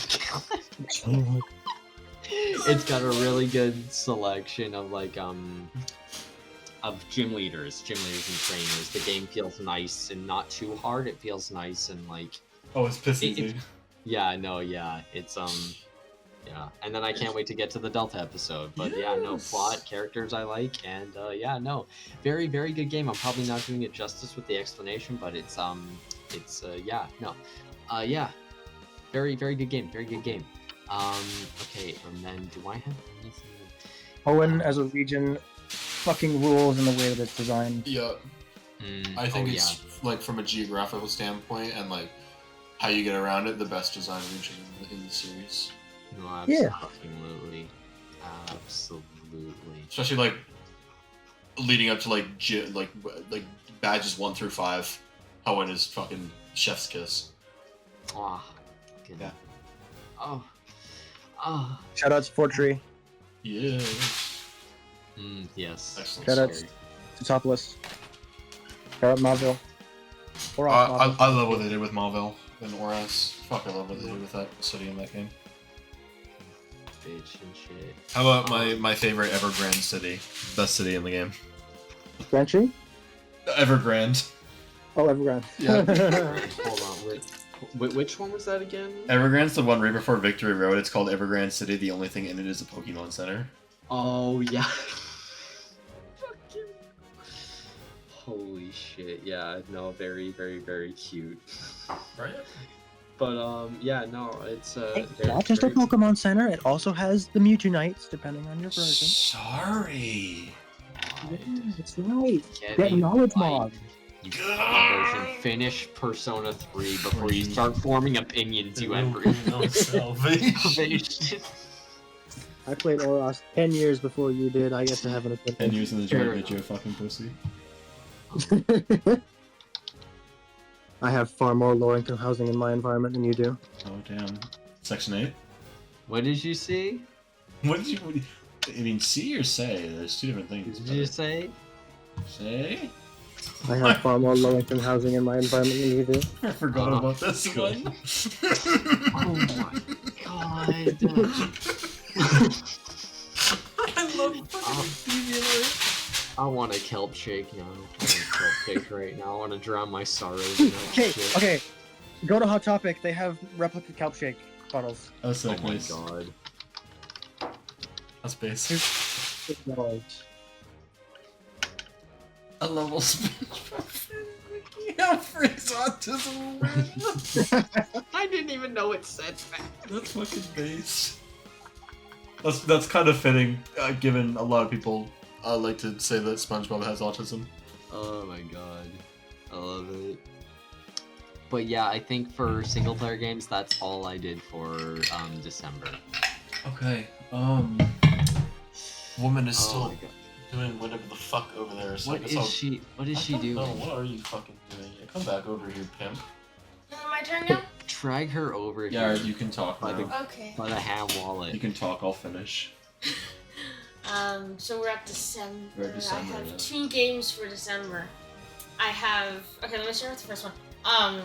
It's got a really good selection of like of gym leaders and trainers. The game feels nice and not too hard. It feels nice and like Oh, it's piss easy. yeah, no, yeah, it's yeah, and then I can't wait to get to the Delta episode. But yeah, no, plot, characters I like, and yeah, no, very good game. I'm probably not doing it justice with the explanation, but it's yeah, no, yeah, very good game, okay, and then do I have anything? Owen as a region fucking rules in the way that it's designed. Yeah. I think it's like from a geographical standpoint and like how you get around it, the best design region in the series. No, Yeah. absolutely. Especially like leading up to like badges 1 through 5. Hoenn is fucking chef's kiss. Ah, Yeah. Oh. Oh. Shoutouts to Fortree. Yeah. Yes. Excellent. Shoutouts to Topless. Shout out Mauville. Or I off I love what they did with Mauville and Oras. Fuck, I love what they did with that city in that game. Bitch and shit. How about my favorite Evergrande city? Best city in the game. Gantry? Evergrande. Oh, Evergrande. Yeah. Hold on, which one was that again? Evergrande's the one right before Victory Road. It's called Evergrande City. The only thing in it is a Pokemon Center. Oh yeah. Holy shit! Yeah, no, very, very, very cute. Right. But yeah, no, it's Not just a Pokemon Center, it also has the Mewtwo Knights, depending on your version. Sorry. Yeah, that's right. Get Get me Knowledge right. Mob. You version. Finish Persona 3 before you start forming opinions, you Emperor. Finish it. I played Oros 10 years before you did. I get to have an 10 opinion. years in the joint video, fucking pussy. I have far more low-income housing in my environment than you do. Oh damn. Section 8. What did you see? What did you? I mean, see or say? There's two different things. Did you say? Say? I have far more low-income housing in my environment than you do. I forgot about this one. Oh my god. I love fucking Deviant. I want a kelp shake now. I want a kelp shake right now. I want to drown my sorrows in that Okay, shit. okay. Go to Hot Topic. They have replica Kelp Shake bottles. Oh, so Oh my nice. god. That's basic. $6. A level SpongeBob. Yeah, freeze autism. I didn't even know it said that. That's fucking base. That's kind of fitting, given a lot of people like to say that SpongeBob has autism. Oh my god. I love it. But yeah, I think for single player games, that's all I did for December. Okay. Woman is Oh still my god. doing whatever the fuck over there. So I What guess is I'll... she? What is she I don't doing? know. What are you fucking doing? Yeah, come back over here, pimp. My turn now? Drag her over Yeah, here you can talk by the now. Okay. by the ham wallet. You can talk. I'll finish. So we're at December. We're at December, I have yeah. 2 games for December. I have. Okay, let me start with the first one. On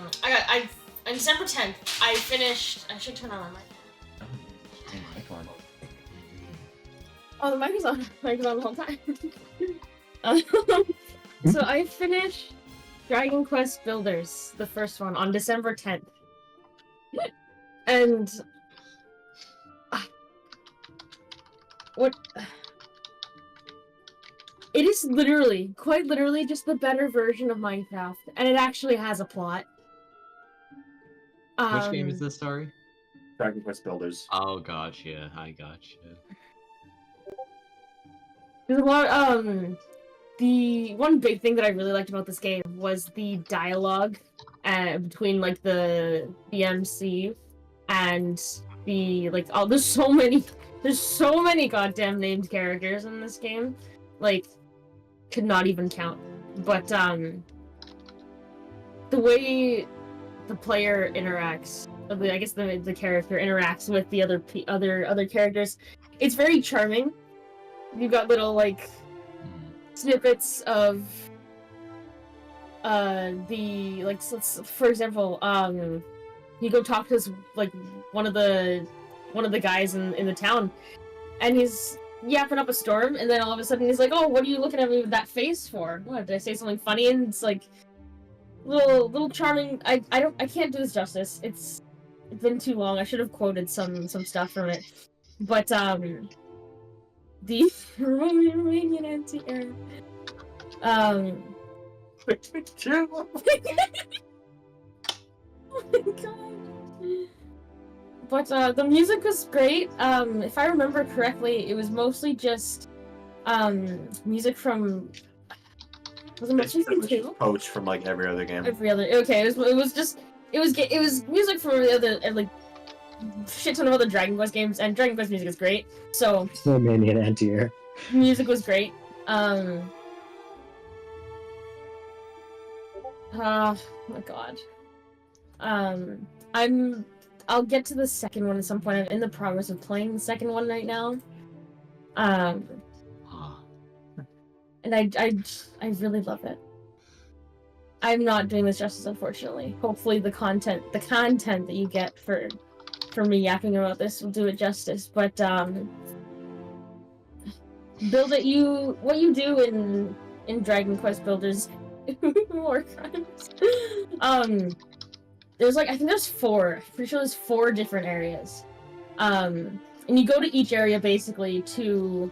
December 10th, I finished. I should turn on my mic. Icon. Oh, the mic is on. The mic is on the whole time. So I finished Dragon Quest Builders, the first one, on December 10th. And... what... It is literally, quite literally, just the better version of Minecraft. And it actually has a plot. Which game is this, sorry? Dragon Quest Builders. Oh, gotcha. I gotcha. There's a lot, the one big thing that I really liked about this game was the dialogue between, like, the MC and the, like, oh, there's so many goddamn named characters in this game. Like, could not even count. But, the way the player interacts, I guess the character interacts with the other characters, it's very charming. You've got little, like, snippets of the, like, for example, you go talk to this, like, one of the guys in the town, and he's yapping up a storm, and then all of a sudden he's like, "Oh, what are you looking at me with that face for? What, did I say something funny?" And it's like little charming. I can't do this justice. It's been too long. I should have quoted some stuff from it, but the Romanian anti-air. Oh my god. But the music was great. If I remember correctly, it was mostly just music from. Was it mostly from 2? Poached from like every other game. Every other. Okay, it was music from the other, like, shit ton of other Dragon Quest games, and Dragon Quest music is great. So Romanian anti-air. music was great. Oh my god. I'll get to the second one at some point. I'm in the progress of playing the second one right now. And I really love it. I'm not doing this justice, unfortunately. Hopefully the content that you get for me yapping about this will do it justice. But build it. What you do in Dragon Quest Builders War Crimes. There's I think there's 4. I'm pretty sure there's 4 different areas. And you go to each area basically to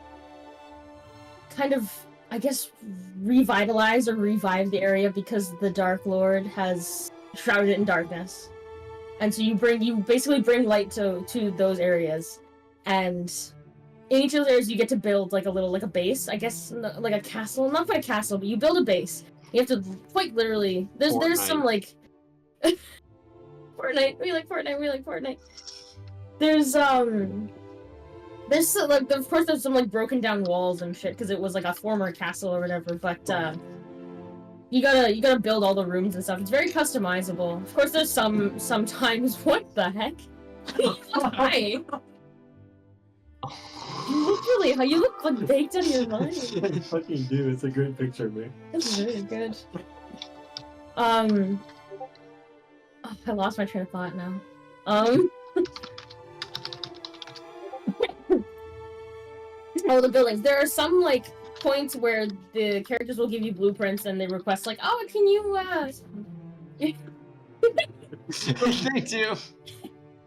kind of, I guess, revitalize or revive the area because the Dark Lord has shrouded it in darkness. And so you basically bring light to those areas. And in each of those areas you get to build a base, I guess, like a castle. Not quite a castle, but you build a base. You have to quite literally there's some Fortnite. We like Fortnite. There's of course there's some broken down walls and shit because it was a former castle or whatever, but you gotta build all the rooms and stuff. It's very customizable. Of course there's sometimes what the heck? Hi. You look baked out of your mind. Yeah, you fucking do. It's a great picture, man. This is really good. I lost my train of thought now. Oh, the buildings. There are some points where the characters will give you blueprints and they request oh, can you They do.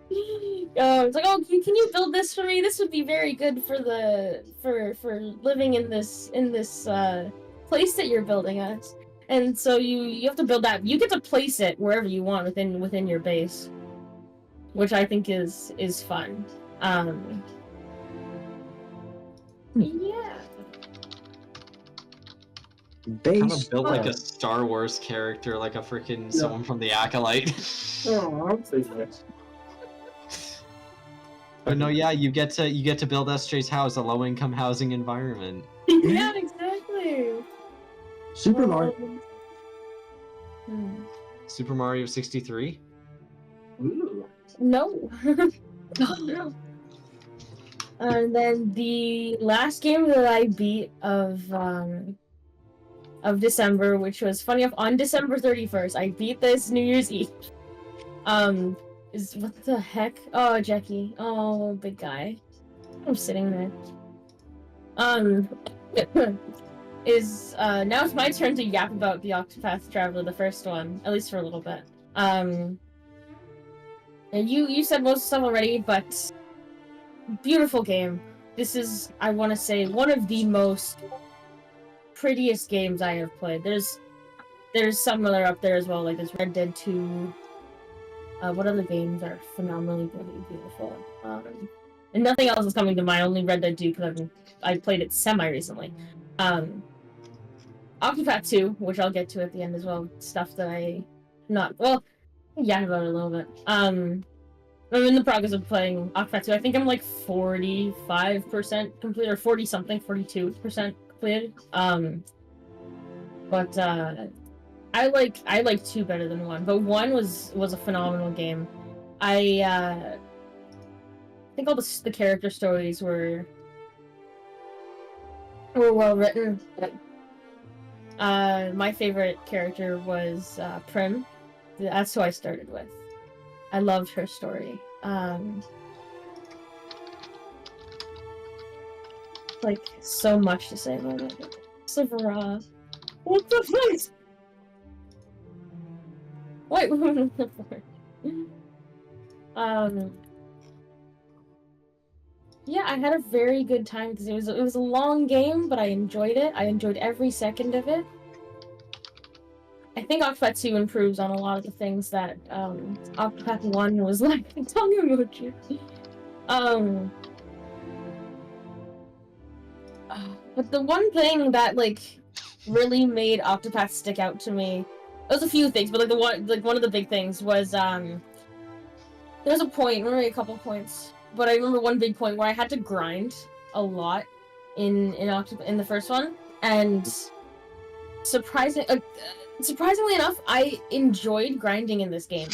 It's oh, can you build this for me? This would be very good for living in this place that you're building us. And so you have to build that. You get to place it wherever you want within your base, which I think is fun. Yeah. Base. Kind of built a Star Wars character, like a freaking someone from the Acolyte. Oh, I'm saying that. But no, yeah, you get to build SJ's house, a low-income housing environment. Yeah, exactly. Super Mario. Super Mario 63? Ooh. No. No. And then the last game that I beat of December, which was funny enough on December 31st, I beat this New Year's Eve. Is what the heck? Oh, Jackie. Oh, big guy. I'm sitting there. Is now it's my turn to yap about the Octopath Traveler, the first one, at least for a little bit. And you said most stuff already, but beautiful game. This is, I want to say, one of the most prettiest games I have played. There's some other up there as well, like there's Red Dead 2. What other games are phenomenally beautiful? And nothing else is coming to mind, only Red Dead 2 because I played it semi-recently. Octopath 2, which I'll get to at the end as well, stuff that about it a little bit. I'm in the progress of playing Octopath 2. I think I'm 45% complete, or 40-something, 42% completed. But I like 2 better than 1, but 1 was a phenomenal game. I think all the character stories were well written. My favorite character was Prim. That's who I started with. I loved her story. So much to say about it. Silvera. What the fuck? Wait, yeah, I had a very good time because it was a long game, but I enjoyed it. I enjoyed every second of it. I think Octopath 2 improves on a lot of the things that Octopath 1 was lacking. Tongue emoji. But the one thing that really made Octopath stick out to me, there was a few things, but one of the big things was there was a point, maybe a couple points, but I remember one big point where I had to grind a lot in the first one, and surprisingly enough, I enjoyed grinding in this game.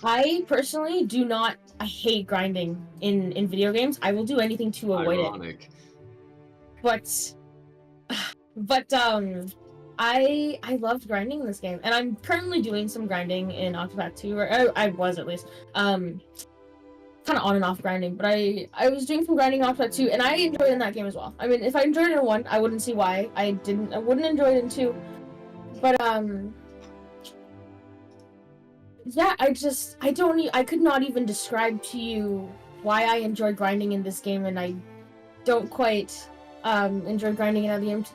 I personally do not I hate grinding in video games. I will do anything to avoid Ironic. it. But I loved grinding in this game, and I'm currently doing some grinding in Octopath 2, or I was at least. Kind of on and off grinding, but I was doing some grinding in Octopath 2, and I enjoyed it in that game as well. I mean, if I enjoyed it in 1, I wouldn't see why I wouldn't enjoy it in 2. But yeah, I could not even describe to you why I enjoy grinding in this game, and I don't quite enjoy grinding in other games.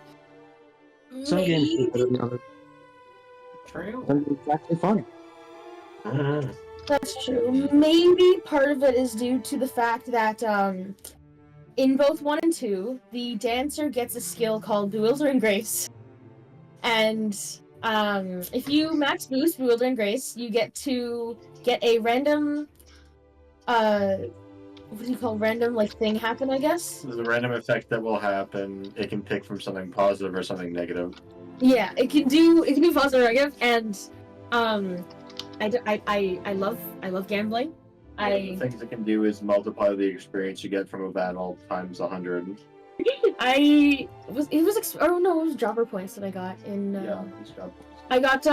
Some games are better than others. True. But it's actually fun. That's true. Maybe part of it is due to the fact that in both 1 and 2, the dancer gets a skill called Bewildering Grace. And if you max boost Bewildering Grace, you get to get a random what do you call random thing happen, I guess? There's a random effect that will happen. It can pick from something positive or something negative. Yeah, it can do positive or negative, and I love gambling. One of the things it can do is multiply the experience you get from a battle times 100. It was dropper points that I got in. Yeah, it's got I got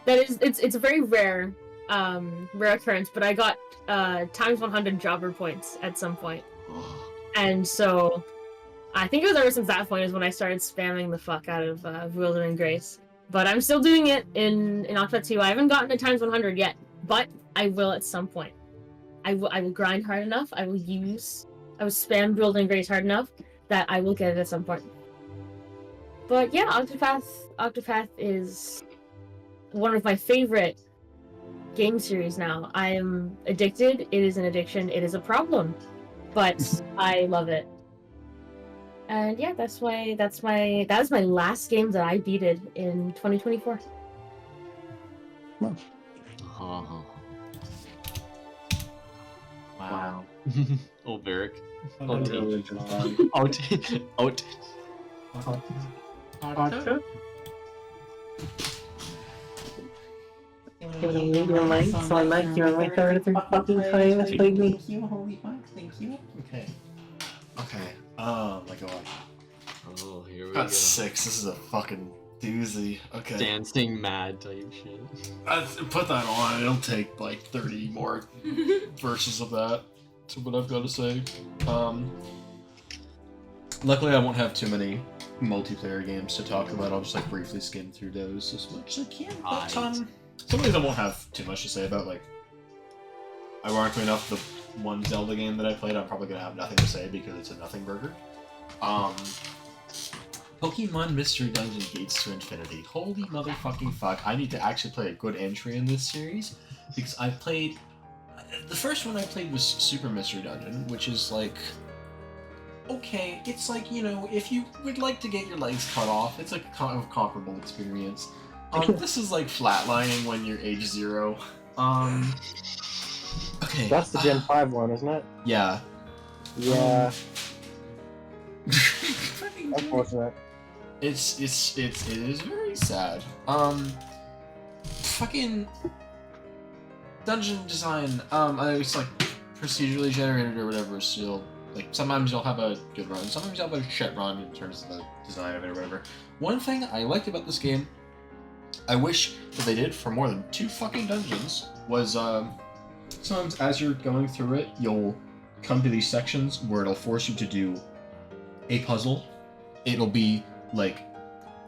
it's a very rare occurrence, but I got times 100 dropper points at some point, and so I think it was ever since that point is when I started spamming the fuck out of Bewildering Grace. But I'm still doing it in Octopath 2. I haven't gotten to times 100 yet, but I will at some point. I will grind hard enough. I will spam Bewildering Grace hard enough that I will get it at some point. But yeah, Octopath is one of my favorite game series now. I am addicted. It is an addiction. It is a problem, but I love it. And yeah, that was my last game that I beated in 2024. Wow. Oh, Varric. You're my third fucking time. Thank you, holy fuck, thank you. Okay. Oh my god. Oh, here we Got go. 6. This is a fucking doozy. Okay. Dancing mad type shit. Put that on. It'll take like 30 more verses of that to what I've got to say. Luckily, I won't have too many multiplayer games to talk about. I'll just like briefly skim through those as much as I can. But some of these I won't have too much to say about. Like, ironically enough, the one Zelda game that I played, I'm probably gonna have nothing to say because it's a nothing burger. Pokemon Mystery Dungeon Gates to Infinity. Holy motherfucking fuck! I need to actually play a good entry in this series because I played. The first one I played was Super Mystery Dungeon, which is like. Okay, it's like, you know, if you would like to get your legs cut off, it's like a kind of comparable experience. This is like flatlining when you're age 0. Okay. That's the Gen 5 one, isn't it? Yeah. Yeah. Unfortunate. It is very sad. Fucking dungeon design. It's like procedurally generated or whatever. Still, like sometimes you'll have a good run, sometimes you'll have a shit run in terms of the design of it or whatever. One thing I liked about this game, I wish that they did for more than 2 fucking dungeons, was sometimes as you're going through it, you'll come to these sections where it'll force you to do a puzzle. It'll be like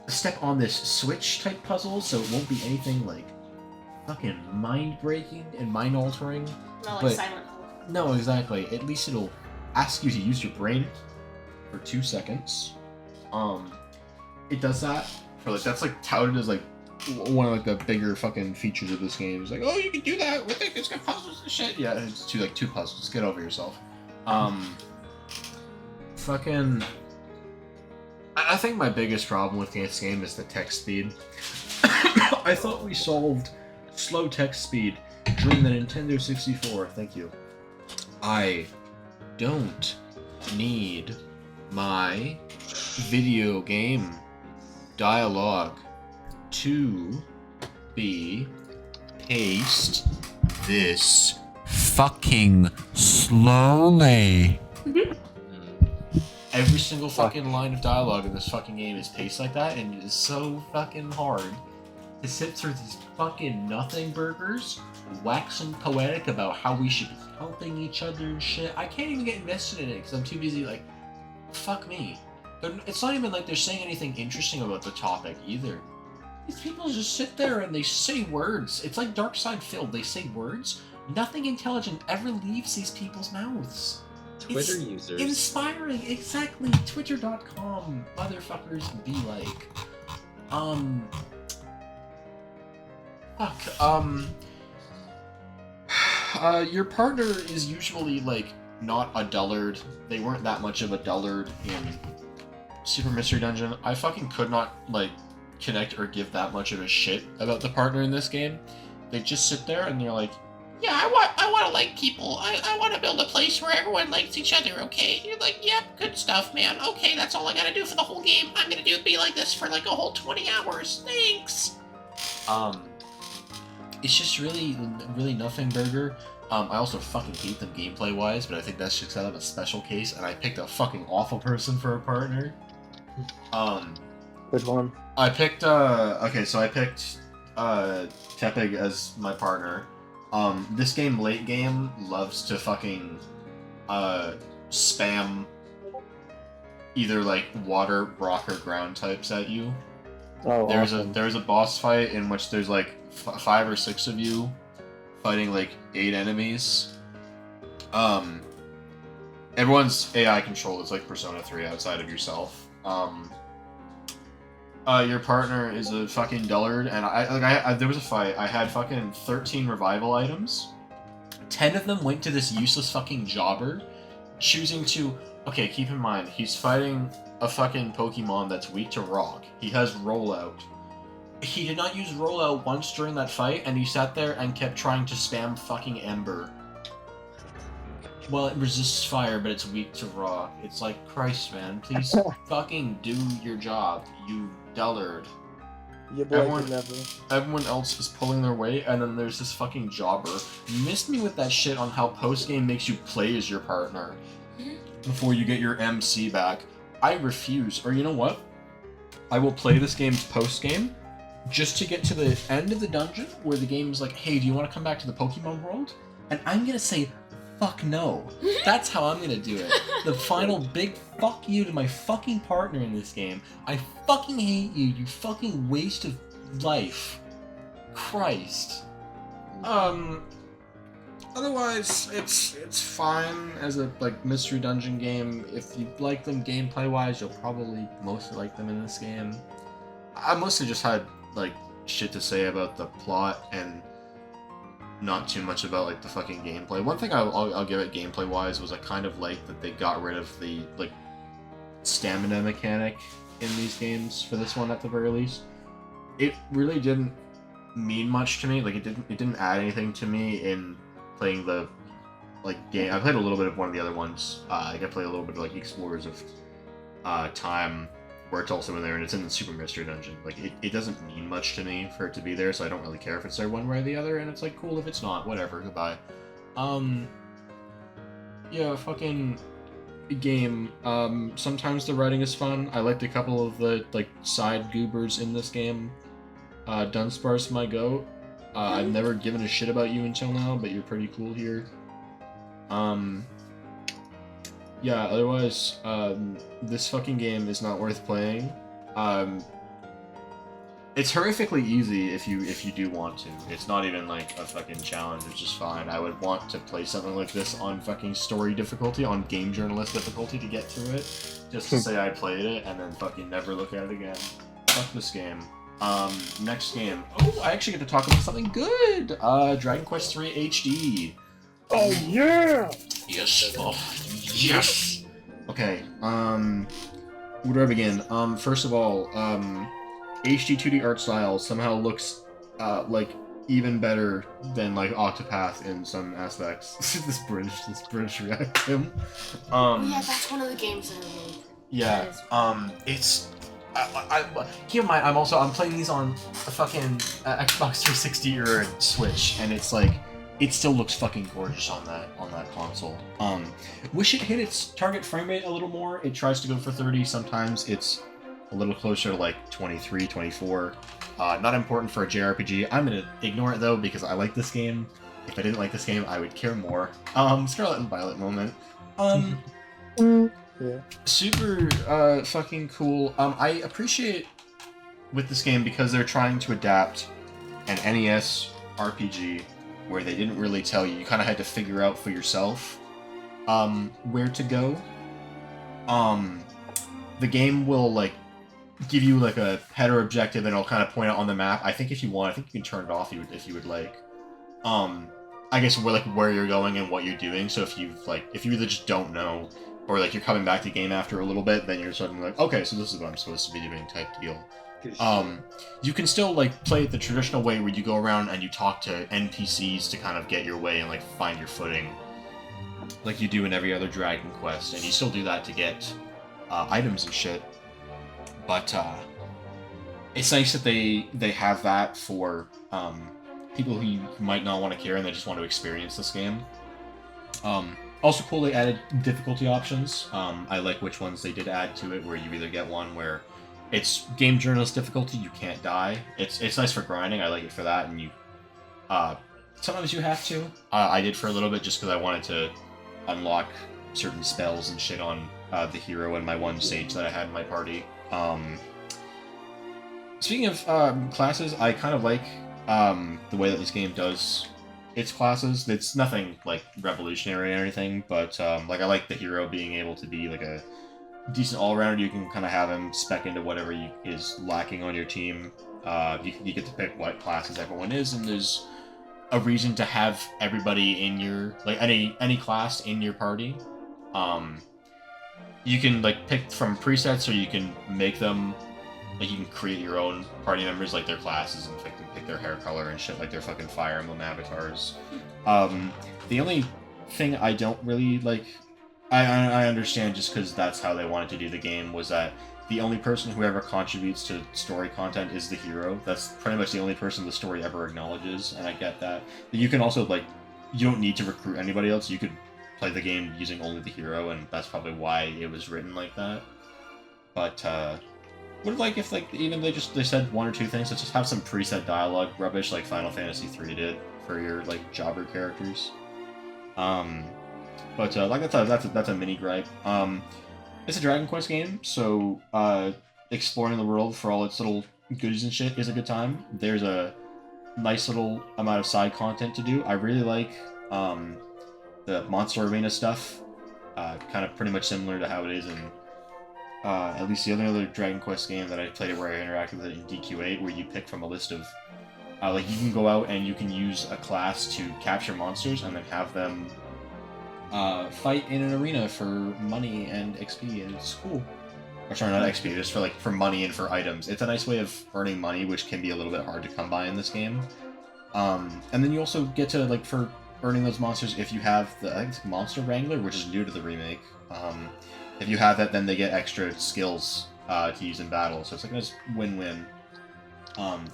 step on this switch type puzzle, so it won't be anything like fucking mind-breaking and mind-altering. Not but like Silent Hill. no, exactly. At least it'll ask you to use your brain for 2 seconds. It does that for like that's like touted as like one of like the bigger fucking features of this game. It's like, oh, you can do that with it. It's got puzzles and shit. Yeah, it's 2 puzzles. Get over yourself. Fucking. I think my biggest problem with this game is the text speed. I thought we solved slow text speed during the Nintendo 64. Thank you. I don't need my video game dialogue to be paced this fucking slowly. Mm. Every single fucking line of dialogue in this fucking game is paced like that, and it is so fucking hard to sit through these fucking nothing burgers, waxing poetic about how we should be helping each other and shit. I can't even get invested in it because I'm too busy, like, fuck me. It's not even like they're saying anything interesting about the topic either. These people just sit there and they say words. It's like Dark Side filled. They say words. Nothing intelligent ever leaves these people's mouths. Twitter It's users. inspiring, exactly. Twitter.com, motherfuckers be like. Your partner is usually, like, not a dullard. They weren't that much of a dullard in Super Mystery Dungeon. I fucking could not, like, connect or give that much of a shit about the partner in this game. They just sit there and they're like, yeah, I want to like people. I want to build a place where everyone likes each other, okay? You're like, yep, good stuff, man. Okay, that's all I gotta do for the whole game. I'm gonna be like this for like a whole 20 hours. Thanks. It's just really nothing burger. I also fucking hate them gameplay-wise, but I think that's just kind of a special case, and I picked a fucking awful person for a partner. Which one? I picked, I picked Tepig as my partner. This game, late game, loves to fucking, spam either, like, water, rock, or ground types at you. Oh, There's awesome. a boss fight in which there's, like, 5 or 6 of you fighting, like, 8 enemies. Everyone's AI control is like Persona 3 outside of yourself. Your partner is a fucking dullard, and I there was a fight. I had fucking 13 revival items. 10 of them went to this useless fucking jobber, choosing to. Okay, keep in mind he's fighting a fucking Pokemon that's weak to rock. He has rollout. He did not use rollout once during that fight, and he sat there and kept trying to spam fucking Ember. Well, it resists fire, but it's weak to rock. It's like, Christ, man, please fucking do your job, you dullard. Your boy Everyone- could never. Everyone else is pulling their weight, and then there's this fucking jobber. You missed me with that shit on how post-game makes you play as your partner before you get your MC back. I refuse, or you know what? I will play this game's post-game just to get to the end of the dungeon where the game's like, hey, do you want to come back to the Pokemon world? And I'm gonna say, fuck no. That's how I'm gonna do it. The final big fuck you to my fucking partner in this game. I fucking hate you, you fucking waste of life. Christ. Otherwise, it's fine as a, like, mystery dungeon game. If you like them gameplay-wise, you'll probably mostly like them in this game. I mostly just had, like, shit to say about the plot and not too much about, like, the fucking gameplay. One thing I'll give it gameplay-wise was I kind of like that they got rid of the, like, stamina mechanic in these games for this one at the very least. It really didn't mean much to me. Like, it didn't add anything to me in playing the, like, game. I played a little bit of one of the other ones. I got to play a little bit of, like, Explorers of Time, where it's also in there, and it's in the Super Mystery Dungeon. Like, it doesn't mean much to me for it to be there, so I don't really care if it's there one way or the other, and it's like, cool if it's not, whatever, goodbye. Yeah, fucking game. Sometimes the writing is fun. I liked a couple of the, like, side goobers in this game. Dunsparce, my goat. I've never given a shit about you until now, but you're pretty cool here. Yeah, otherwise, this fucking game is not worth playing. It's horrifically easy if you do want to. It's not even like a fucking challenge, it's just fine. I would want to play something like this on fucking story difficulty, on game journalist difficulty to get through it. Just to say I played it and then fucking never look at it again. Fuck this game. Next game. Oh, I actually get to talk about something good! Dragon Quest III HD. Oh yeah! Yes. Oh, yes! Okay, where do I begin? First of all, HD 2D art style somehow looks, like, even better than, like, Octopath in some aspects. this British reaction. Yeah, that's one of the games that I really. Yeah, it's... keep in mind, I'm playing these on a fucking Xbox 360 or Switch, and it's like, it still looks fucking gorgeous on that console. Wish it hit its target frame rate a little more. It tries to go for 30. Sometimes it's a little closer to like 23, 24. Not important for a JRPG. I'm gonna ignore it though because I like this game. If I didn't like this game, I would care more. Scarlet and Violet moment. Yeah. Super fucking cool. I appreciate with this game because they're trying to adapt an NES RPG where they didn't really tell you. You kind of had to figure out for yourself where to go. The game will like give you like a header objective and it'll kind of point out on the map. I think if you want, I think you can turn it off if you would like. I guess where you're going and what you're doing. So if you either just don't know or like you're coming back to the game after a little bit, then you're suddenly like, okay, so this is what I'm supposed to be doing type deal. You can still like play it the traditional way where you go around and you talk to NPCs to kind of get your way and like find your footing, like you do in every other Dragon Quest, and you still do that to get items and shit. But it's nice that they have that for people who might not want to care and they just want to experience this game. Also cool, they added difficulty options. I like which ones they did add to it, where you either get one where it's game journalist difficulty, you can't die. It's nice for grinding, I like it for that, and you sometimes you have to. I did for a little bit just because I wanted to unlock certain spells and shit on the hero and my one sage that I had in my party. Speaking of classes, I kind of like the way that this game does its classes. It's nothing like revolutionary or anything, but like I like the hero being able to be like a decent all-rounder. You can kind of have him spec into whatever is lacking on your team. You get to pick what classes everyone is, and there's a reason to have everybody in your like any class in your party. You can like pick from presets, or you can make them like you can create your own party members, like their classes, and pick their hair color and shit, like their fucking Fire Emblem avatars. The only thing I don't really like, I understand just because that's how they wanted to do the game, was that the only person who ever contributes to story content is the hero. That's pretty much the only person the story ever acknowledges, and I get that. But you can also, like, you don't need to recruit anybody else. You could play the game using only the hero, and that's probably why it was written like that. But, would like if, like, even they said one or two things, let's just have some preset dialogue rubbish like Final Fantasy III did for your, like, jobber characters. But like that's a mini gripe. It's a Dragon Quest game, so exploring the world for all its little goodies and shit is a good time. There's a nice little amount of side content to do. I really like the Monster Arena stuff, kind of pretty much similar to how it is in at least the other Dragon Quest game that I played where I interacted with it in DQ8, where you pick from a list of like you can go out and you can use a class to capture monsters and then have them fight in an arena for money and XP, and it's cool. Or sorry, not XP, just for money and for items. It's a nice way of earning money, which can be a little bit hard to come by in this game. And then you also get to, like, for earning those monsters, if you have the, I think it's Monster Wrangler, which is new to the remake. If you have that, then they get extra skills to use in battle, so it's like a nice win-win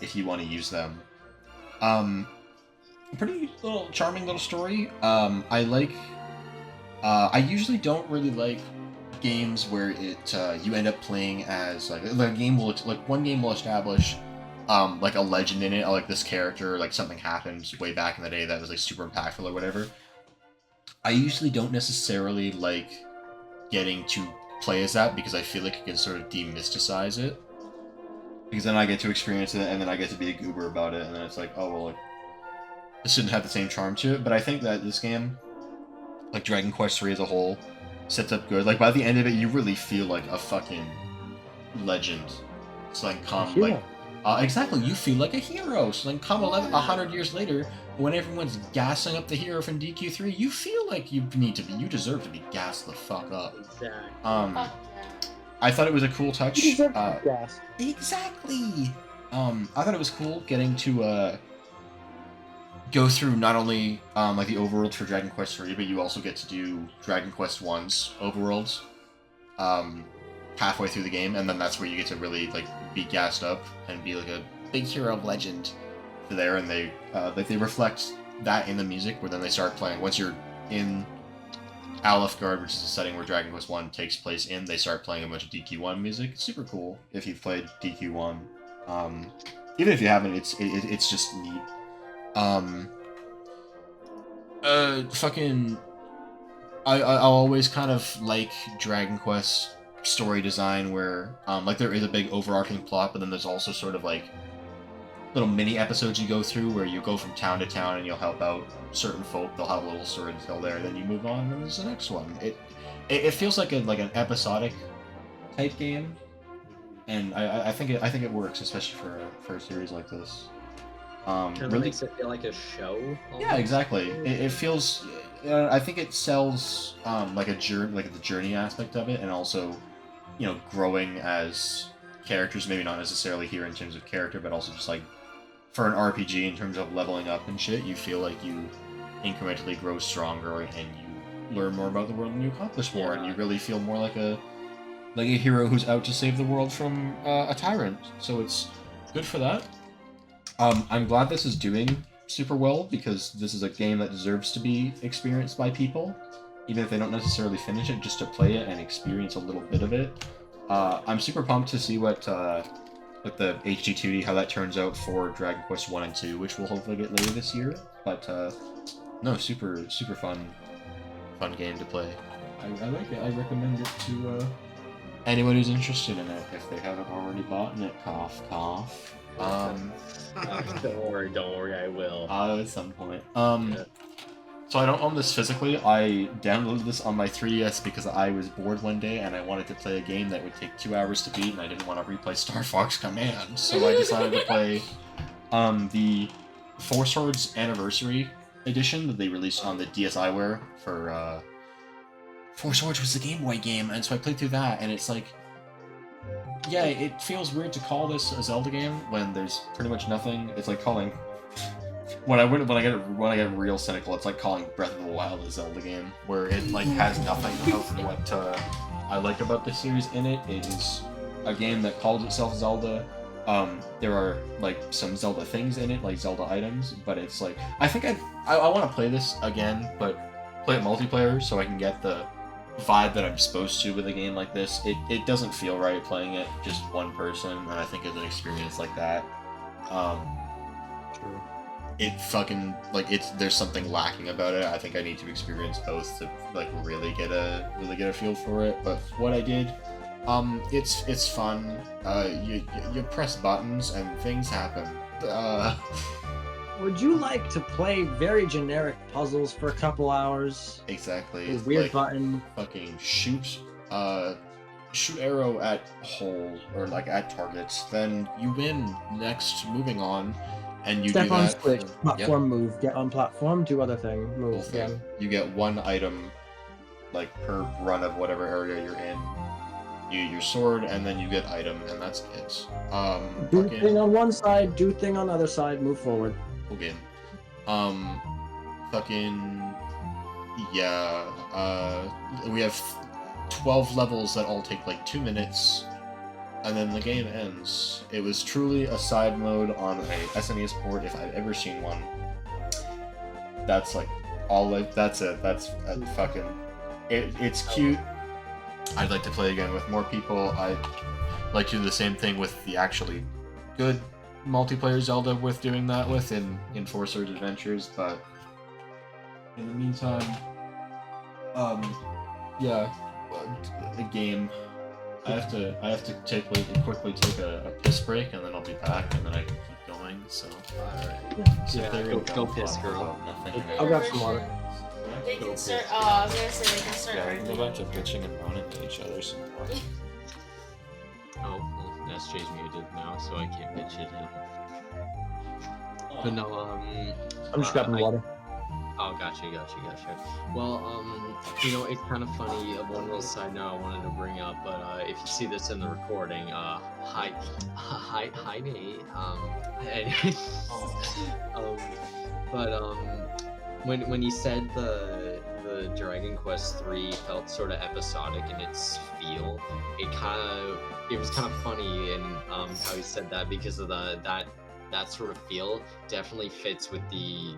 if you want to use them. Pretty little charming little story. I usually don't really like games where you end up playing as like one game will establish like a legend in it, like this character, like something happened way back in the day that was like super impactful or whatever. I usually don't necessarily like getting to play as that because I feel like it can sort of demysticize it. Because then I get to experience it and then I get to be a goober about it, and then it's like, oh well, like, it shouldn't have the same charm to it. But I think that this game, like Dragon Quest III as a whole, sets up good. Like by the end of it, you really feel like a fucking legend. So like exactly, you feel like a hero. So then come 100 years later, when everyone's gassing up the hero from DQ3, you feel like you deserve to be gassed the fuck up. Exactly. I thought it was a cool touch. You deserve to be gassed. Exactly. I thought it was cool getting to go through not only like the overworld for Dragon Quest III, but you also get to do Dragon Quest I's overworlds halfway through the game, and then that's where you get to really like be gassed up and be like a big hero of legend there, and they reflect that in the music, where then they start playing once you're in Alefgard, which is a setting where Dragon Quest 1 takes place in. They start playing a bunch of DQ1 music. It's super cool if you've played DQ1. Even if you haven't, it's just neat. Fucking, I'll always kind of like Dragon Quest story design where, like, there is a big overarching plot, but then there's also sort of like little mini episodes you go through where you go from town to town and you'll help out certain folk. They'll have a little story to tell there, then you move on, and there's the next one. It feels like an episodic type game, and I think it works, especially for a series like this. Really makes it feel like a show. Yeah, exactly. It feels. I think it sells like a journey, like the journey aspect of it, and also, growing as characters. Maybe not necessarily here in terms of character, but also just like for an RPG in terms of leveling up and shit. You feel like you incrementally grow stronger, and you learn more about the world, and you accomplish more, and you really feel more like a hero who's out to save the world from a tyrant. So it's good for that. I'm glad this is doing super well, because this is a game that deserves to be experienced by people, even if they don't necessarily finish it, just to play it and experience a little bit of it. I'm super pumped to see what with the HD 2D, how that turns out for Dragon Quest 1 and 2, which we'll hopefully get later this year. But no, super fun game to play. I like it. I recommend it to anyone who's interested in it, if they haven't already bought it. Cough, cough. Don't worry, I will. At some point. So I don't own this physically. I downloaded this on my 3DS because I was bored one day and I wanted to play a game that would take 2 hours to beat, and I didn't want to replay Star Fox Command, so I decided to play the Four Swords Anniversary Edition that they released on the DSiWare for Four Swords was the Game Boy game, and so I played through that, and it's like, yeah, it feels weird to call this a Zelda game when there's pretty much nothing. It's like calling when I get real cynical, it's like calling Breath of the Wild a Zelda game, where it like has nothing of what I like about this series in it. It is a game that calls itself Zelda. There are like some Zelda things in it, like Zelda items, but it's like I think I want to play this again, but play it multiplayer so I can get the vibe that I'm supposed to with a game like this. It doesn't feel right playing it just one person, and I think as an experience like that, True. it fucking like there's something lacking about it. I think I need to experience both to like really get a feel for it. But what I did, it's fun. You press buttons and things happen. Would you like to play very generic puzzles for a couple hours? Exactly. A weird like, button. Fucking shoot arrow at hole or like at targets. Then you win. Next, moving on, and you Step do on that. switch, platform move, get on platform, do other thing, move Cool thing. again. You get one item, like per run of whatever area you're in. You your sword, and then you get item, and that's it. Do thing on one side, do thing on the other side, move forward. Cool game. Fucking yeah. We have 12 levels that all take like 2 minutes, and then the game ends. It was truly a side mode on a SNES port if I've ever seen one. That's like all like that's it. That's fucking. It's cute. I'd like to play again with more people. I'd like to do the same thing with the actually good multiplayer Zelda with doing that with in Four Swords Adventures, but in the meantime, yeah, a game. I have to quickly take a piss break, and then I'll be back, and then I can keep going. So, alright. So Yeah, go piss, girl. I'll grab some water. They can start. I was gonna say they can start. Yeah, we can go arguing. back to bitching and moaning to each other some more. Oh, well, SJ's muted now, so I can't bitch at him. But no, I'm just grabbing water. Oh, gotcha. Well, it's kind of funny. One little side note I wanted to bring up, but if you see this in the recording, hi, Nate. Anyways, when you said the Dragon Quest 3 felt sort of episodic in its feel, it was kind of funny in how you said that, because of that sort of feel definitely fits with the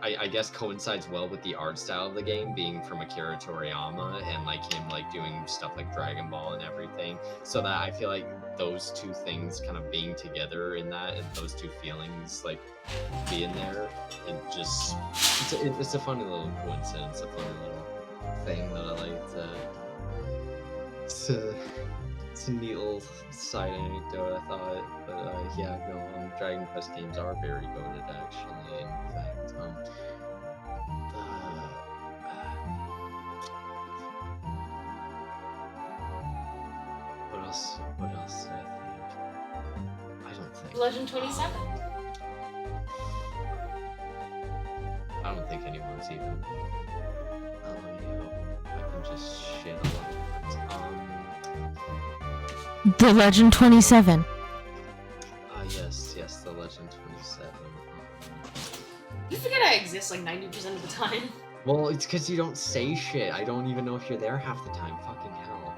I guess coincides well with the art style of the game being from Akira Toriyama and like him like doing stuff like Dragon Ball and everything. So that I feel like those two things kind of being together in that and those two feelings like being there, it just it's a funny little coincidence, a funny little thing that I like to. It's a neat little side anecdote, I thought. But yeah, no, Dragon Quest games are very goated, actually. In fact, what else? What else did I think? I don't think. Legend 27. I don't think anyone's even. I can just shit a lot. The Legend 27. Yes, the Legend 27. You forget I exist like 90% of the time. Well, it's because you don't say shit. I don't even know if you're there half the time. Fucking hell.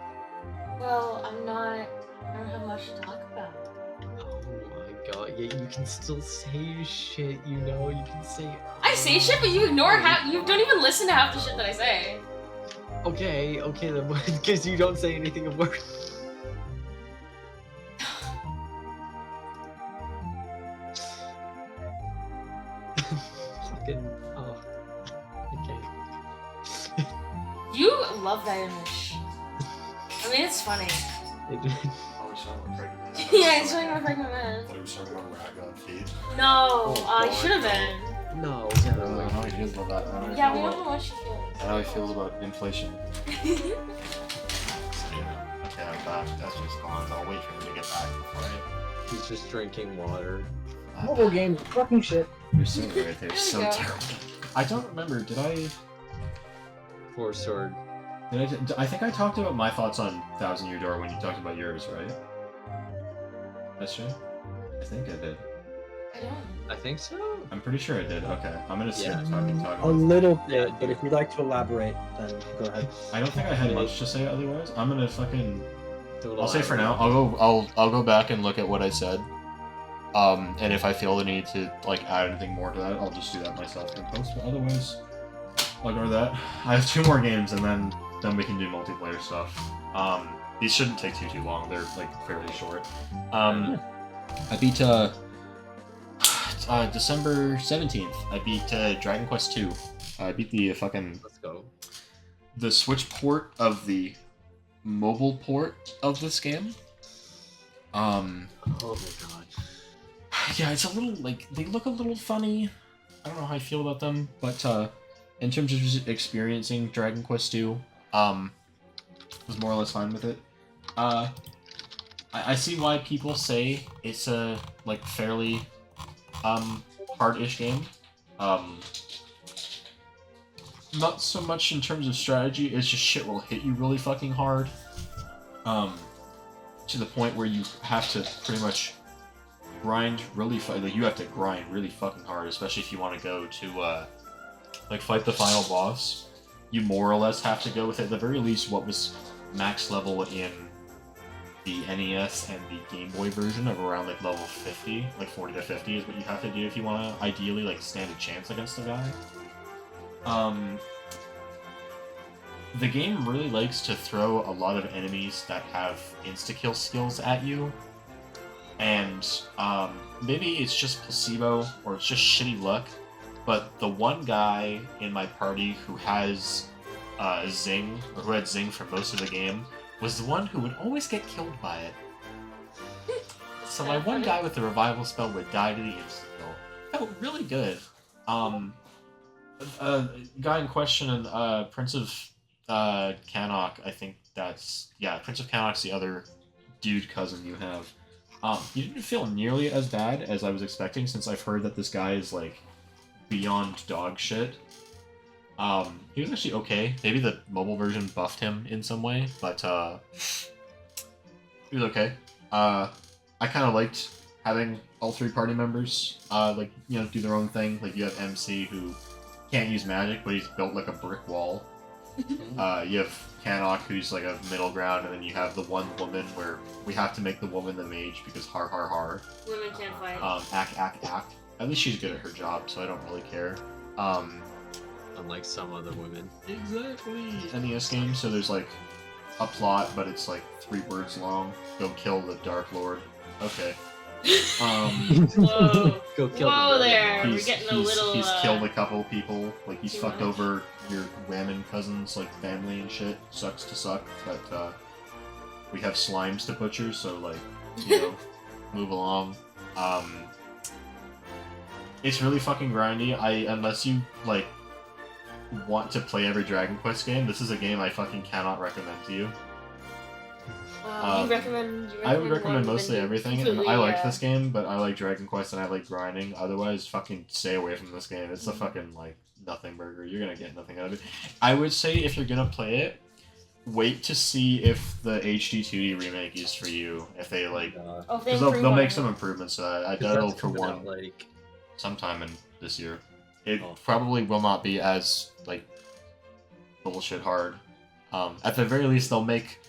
Well, I don't have much to talk about. Oh my god. Yeah, you can still say shit, you know? You can say. I say shit, but you ignore you don't even listen to half the shit that I say. Okay, then because you don't say anything of worth. Oh, okay. You love that image. I mean, it's funny. Oh, we're talking about pregnant man. Yeah, it's talking about pregnant man. I thought he was talking about Rat God feed. No, I God. should have been. No. I don't know how he feels about that. I don't Yeah, we know don't know what she feels. how he feels about inflation. So, yeah. Okay, I'm back. That's just gone. I'll wait for him to get back before I... He's just drinking water. Mobile games, fucking shit. You're so right there. There So we go. terrible. I don't remember. Did I? Four sword. I think I talked about my thoughts on Thousand Year Door when you talked about yours, right? That's true. I think I did. I don't. I think so. I'm pretty sure I did. Okay, I'm gonna skip Yeah. talking. A About little bit, but if you'd like to elaborate, then go ahead. I don't think I had much to say otherwise. I'm gonna fucking. Do it I'll say for now. elaborate. I'll go back and look at what I said. And if I feel the need to like add anything more to that, I'll just do that myself in post. But otherwise, I'll ignore that. I have 2 more games, and then we can do multiplayer stuff. These shouldn't take too long. They're like fairly short. I beat December 17th. I beat Dragon Quest 2. I beat the fucking Let's go. the Switch port of the mobile port of this game. Oh my god. Yeah, it's a little like they look a little funny. I don't know how I feel about them, but in terms of just experiencing Dragon Quest 2, was more or less fine with it. I see why people say it's a like fairly hard-ish game. Not so much in terms of strategy, it's just shit will hit you really fucking hard. To the point where you have to pretty much grind really like you have to grind really fucking hard, especially if you want to go to like fight the final boss. You more or less have to go with at the very least what was max level in the NES and the Game Boy version of around like level 50, like 40 to 50 is what you have to do if you want to ideally like stand a chance against the guy. The game really likes to throw a lot of enemies that have insta-kill skills at you, and maybe it's just placebo or it's just shitty luck, but the one guy in my party who has Zing, or who had Zing for most of the game, was the one who would always get killed by it. So my one guy with the revival spell would die to the insta-kill. Felt really good. Guy in question, Prince of Cannock, I think that's... Yeah, Prince of Cannock's the other dude cousin you have. He didn't feel nearly as bad as I was expecting, since I've heard that this guy is, like, beyond dog shit. He was actually okay. Maybe the mobile version buffed him in some way, but, he was okay. I kind of liked having all 3 party members, like, you know, do their own thing. Like, you have MC, who can't use magic, but he's built like a brick wall. You have Cannock, who's like a middle ground, and then you have the one woman where we have to make the woman the mage because har har har. Women can't fight. Act. At least she's good at her job, so I don't really care. Unlike some other women. Exactly. NES game, so there's like a plot, but it's like 3 words long. Go kill the Dark Lord. Okay. Whoa. Go kill Whoa the there. We're He's, getting a he's, little. he's killed a couple people. Like he's too fucked much. over your whammon cousins, like family and shit. Sucks to suck, but we have slimes to butcher, so like, you know, move along. It's really fucking grindy. Unless you like want to play every Dragon Quest game, this is a game I fucking cannot recommend to you. You recommend I would recommend one mostly that you everything, and completely, I like this game, but I like Dragon Quest and I like grinding. Otherwise, fucking stay away from this game. It's a fucking, like, nothing burger. You're gonna get nothing out of it. I would say if you're gonna play it, wait to see if the HD 2D remake is for you. If they, like... Oh, Because they'll make some improvements to that. I doubt it'll for coming one out, like sometime in this year. It probably will not be as, like, bullshit hard. At the very least, they'll make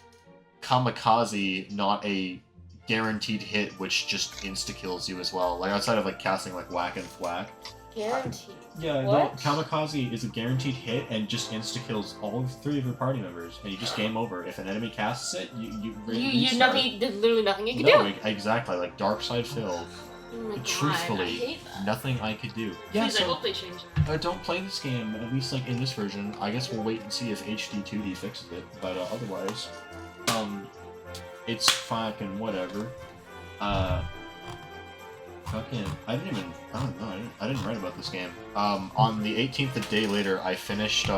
Kamikaze not a guaranteed hit, which just insta-kills you as well. Like, outside of, like, casting, like, whack and thwack. Guaranteed. Yeah, What? no, Kamikaze is a guaranteed hit and just insta-kills all 3 of your party members, and you just game over. If an enemy casts it, you You nothing. There's literally nothing you can No, do. exactly, like Dark Side Phil. Oh my God, Truthfully, I hate that. nothing I could do. Please, I hope they change that. Don't play this game, at least like in this version. I guess we'll wait and see if HD 2D fixes it, but otherwise, it's fucking whatever. Fucking, I don't know, I didn't write about this game. On the 18th, a day later, I finished,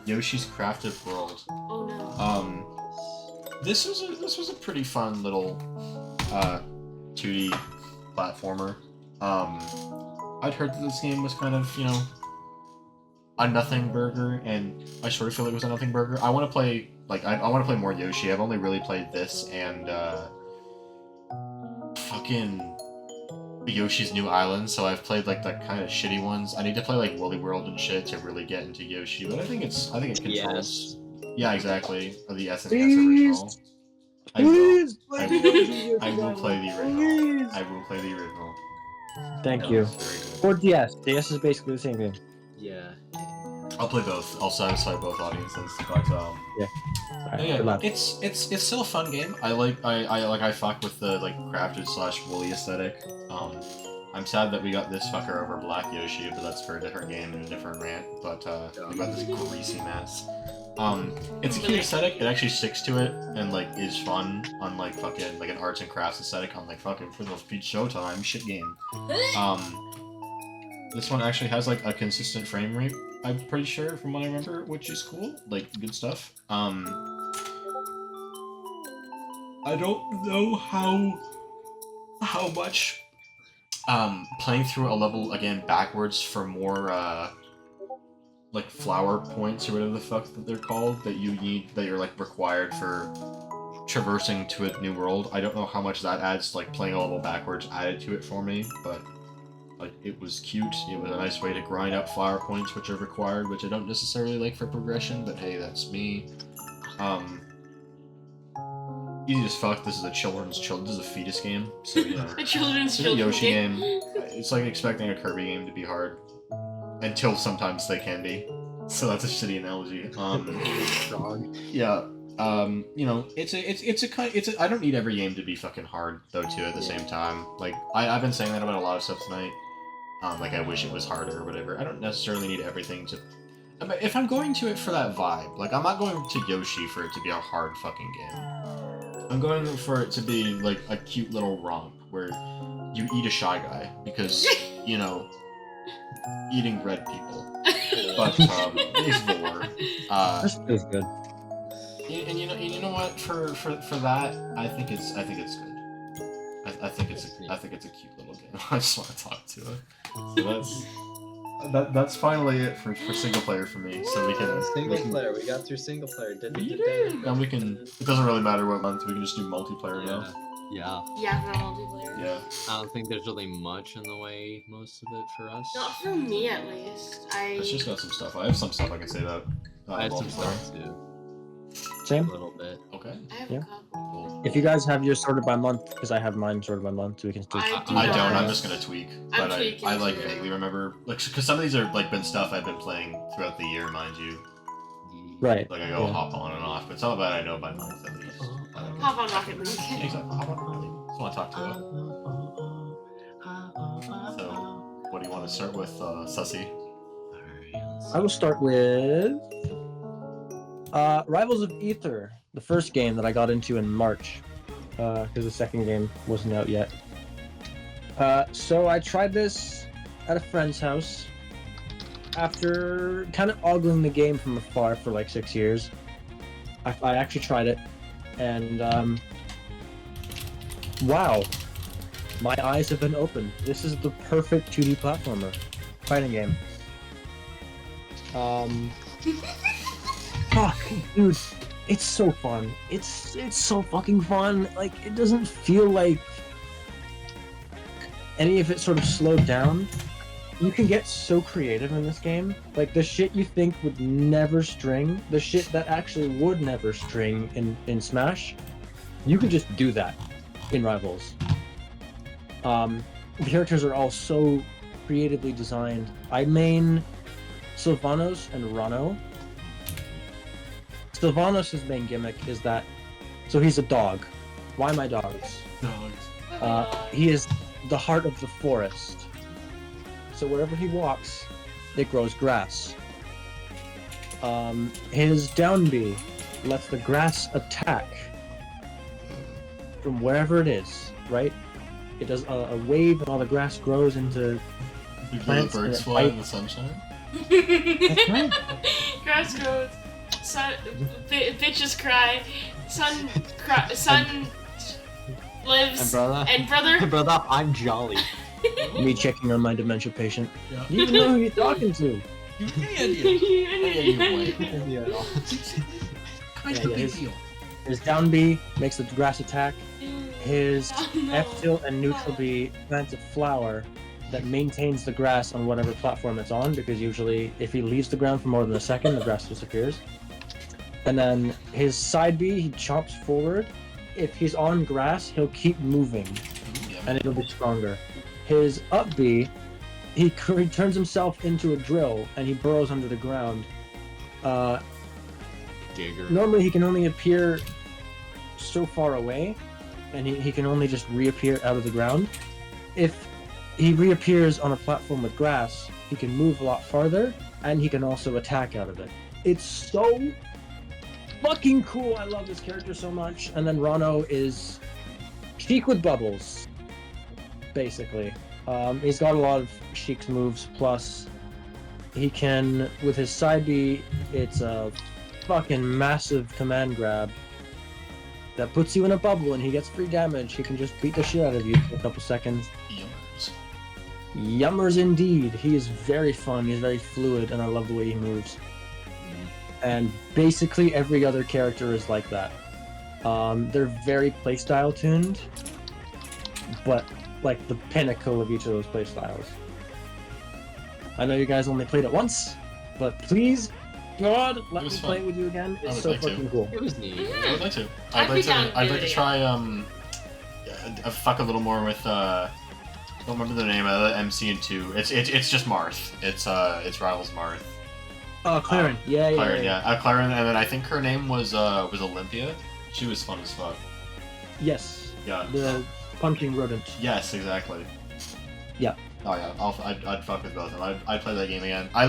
Yoshi's Crafted World. Oh no. This was a pretty fun little, 2D platformer. I'd heard that this game was kind of, you know, a nothing burger, and I sort of feel like it was a nothing burger. I want to play, like, I want to play more Yoshi. I've only really played this and, fucking Yoshi's New Island, so I've played, like, the kind of shitty ones. I need to play, like, Woolly World and shit to really get into Yoshi, but I think it controls... Yeah, exactly. Or the SNES original. I will play the original. I will play the original. Thank you. Or DS. DS is basically the same game. Yeah. I'll play both. I'll satisfy both audiences. But Yeah. Alright, yeah, good luck. it's still a fun game. I fuck with the like crafted / woolly aesthetic. I'm sad that we got this fucker over Black Yoshi, but that's for a different game and a different rant. But we got this greasy mess. It's a cute aesthetic. It actually sticks to it and like is fun. Unlike fucking like an arts and crafts aesthetic on like fucking for those Peach Showtime shit game. This one actually has like a consistent frame rate, I'm pretty sure, from what I remember, which is cool. Like, good stuff. I don't know how much playing through a level again backwards for more like flower points or whatever the fuck that they're called that you need, that you're like required for traversing to a new world. I don't know how much that adds, like playing a level backwards added to it for me, but like it was cute. It was a nice way to grind up flower points, which are required, which I don't necessarily like for progression, but hey, that's me. Easy as fuck. This is a this is a fetus game, so you know. A children's It's a Yoshi game. It's like expecting a Kirby game to be hard, until sometimes they can be. So that's a shitty analogy. Yeah. You know, I don't need every game to be fucking hard though too at the same time. Like I've been saying that about a lot of stuff tonight. Like I wish it was harder or whatever. I don't necessarily need everything to. If I'm going to it for that vibe, like I'm not going to Yoshi for it to be a hard fucking game. I'm going for it to be like a cute little romp where you eat a Shy Guy because you know eating red people. But it's vor. This is good. And you know what? For that, I think it's good. I think it's a cute little game. I just want to talk to it. So that's finally it for single player for me. So we can Single player. We got through single player. and we can. It doesn't really matter what month. We can just do multiplayer now. Yeah. Yeah, for multiplayer. Yeah. I don't think there's really much in the way, most of it for us. Not for me, at least. It's just got some stuff. I have some stuff I can say about I have some multiplayer. stuff too. Same. A little bit. Okay. I have Yeah. a couple. If you guys have yours sorted by month, because I have mine sorted by month, so we can still. I do I not. don't. I'm just gonna tweak. I'm But tweaking I like too. vaguely remember, like, because some of these are like been stuff I've been playing throughout the year, mind you. Right. Like I go yeah. hop on and off, but some of it I know by month at least. Hop on Rocket League. Yeah, exactly. Hop on Rocket League. Just want to talk to it. So, what do you want to start with, Sussy? I will start with Rivals of Ether, the first game that I got into in March, because the second game wasn't out yet. So I tried this at a friend's house. After kind of ogling the game from afar for like 6 years, I actually tried it, and wow, my eyes have been opened. This is the perfect 2D platformer fighting game. Fuck, dude, it's so fun. It's so fucking fun. Like, it doesn't feel like any of it sort of slowed down. You can get so creative in this game. Like, the shit you think would never string, the shit that actually would never string in Smash, you can just do that in Rivals. The characters are all so creatively designed. I main Sylvanos and Rano. Sylvanos' main gimmick is that, so he's a dog. Why my dogs? Dogs. He is the heart of the forest. So wherever he walks, it grows grass. His down B lets the grass attack from wherever it is, right? It does a wave and all the grass grows into plants. The birds and fly in the sunshine. That's right. Grass grows. Sun, bitches cry. Sun lives. And brother. brother, I'm jolly. Me checking on my dementia patient. Yeah. You even know who you're talking to. His down B makes the grass attack. His F tilt and neutral B plants a flower that maintains the grass on whatever platform it's on, because usually if he leaves the ground for more than a second, the grass disappears. And then his side B, he chops forward. If he's on grass, he'll keep moving, and it'll be stronger. His up B, he turns himself into a drill, and he burrows under the ground. Digger. Normally he can only appear so far away, and he can only just reappear out of the ground. If he reappears on a platform with grass, he can move a lot farther, and he can also attack out of it. It's so fucking cool. I love this character so much. And then Rano is Sheik with bubbles, basically. He's got a lot of Sheik's moves, plus he can, with his side B, it's a fucking massive command grab that puts you in a bubble and he gets free damage. He can just beat the shit out of you for a couple seconds. Yummers. Yummers indeed. He is very fun, he's very fluid, and I love the way he moves. And basically every other character is like that. They're very playstyle tuned, but like the pinnacle of each of those playstyles. I know you guys only played it once, but please, God, let me play it with you again. It's so fucking cool. It was neat. I would like to. I'd be down to I'd do like it to try fuck a little more with I don't remember the name of the MC in 2. It's just Marth. It's Rivals Marth. Claren. Claren, yeah. Claren, and then I think her name was Olympia. She was fun as fuck. Yes. Yeah. The punching rodent. Yes, exactly. Yeah. Oh yeah, I'd fuck with both of them. I'd play that game again. I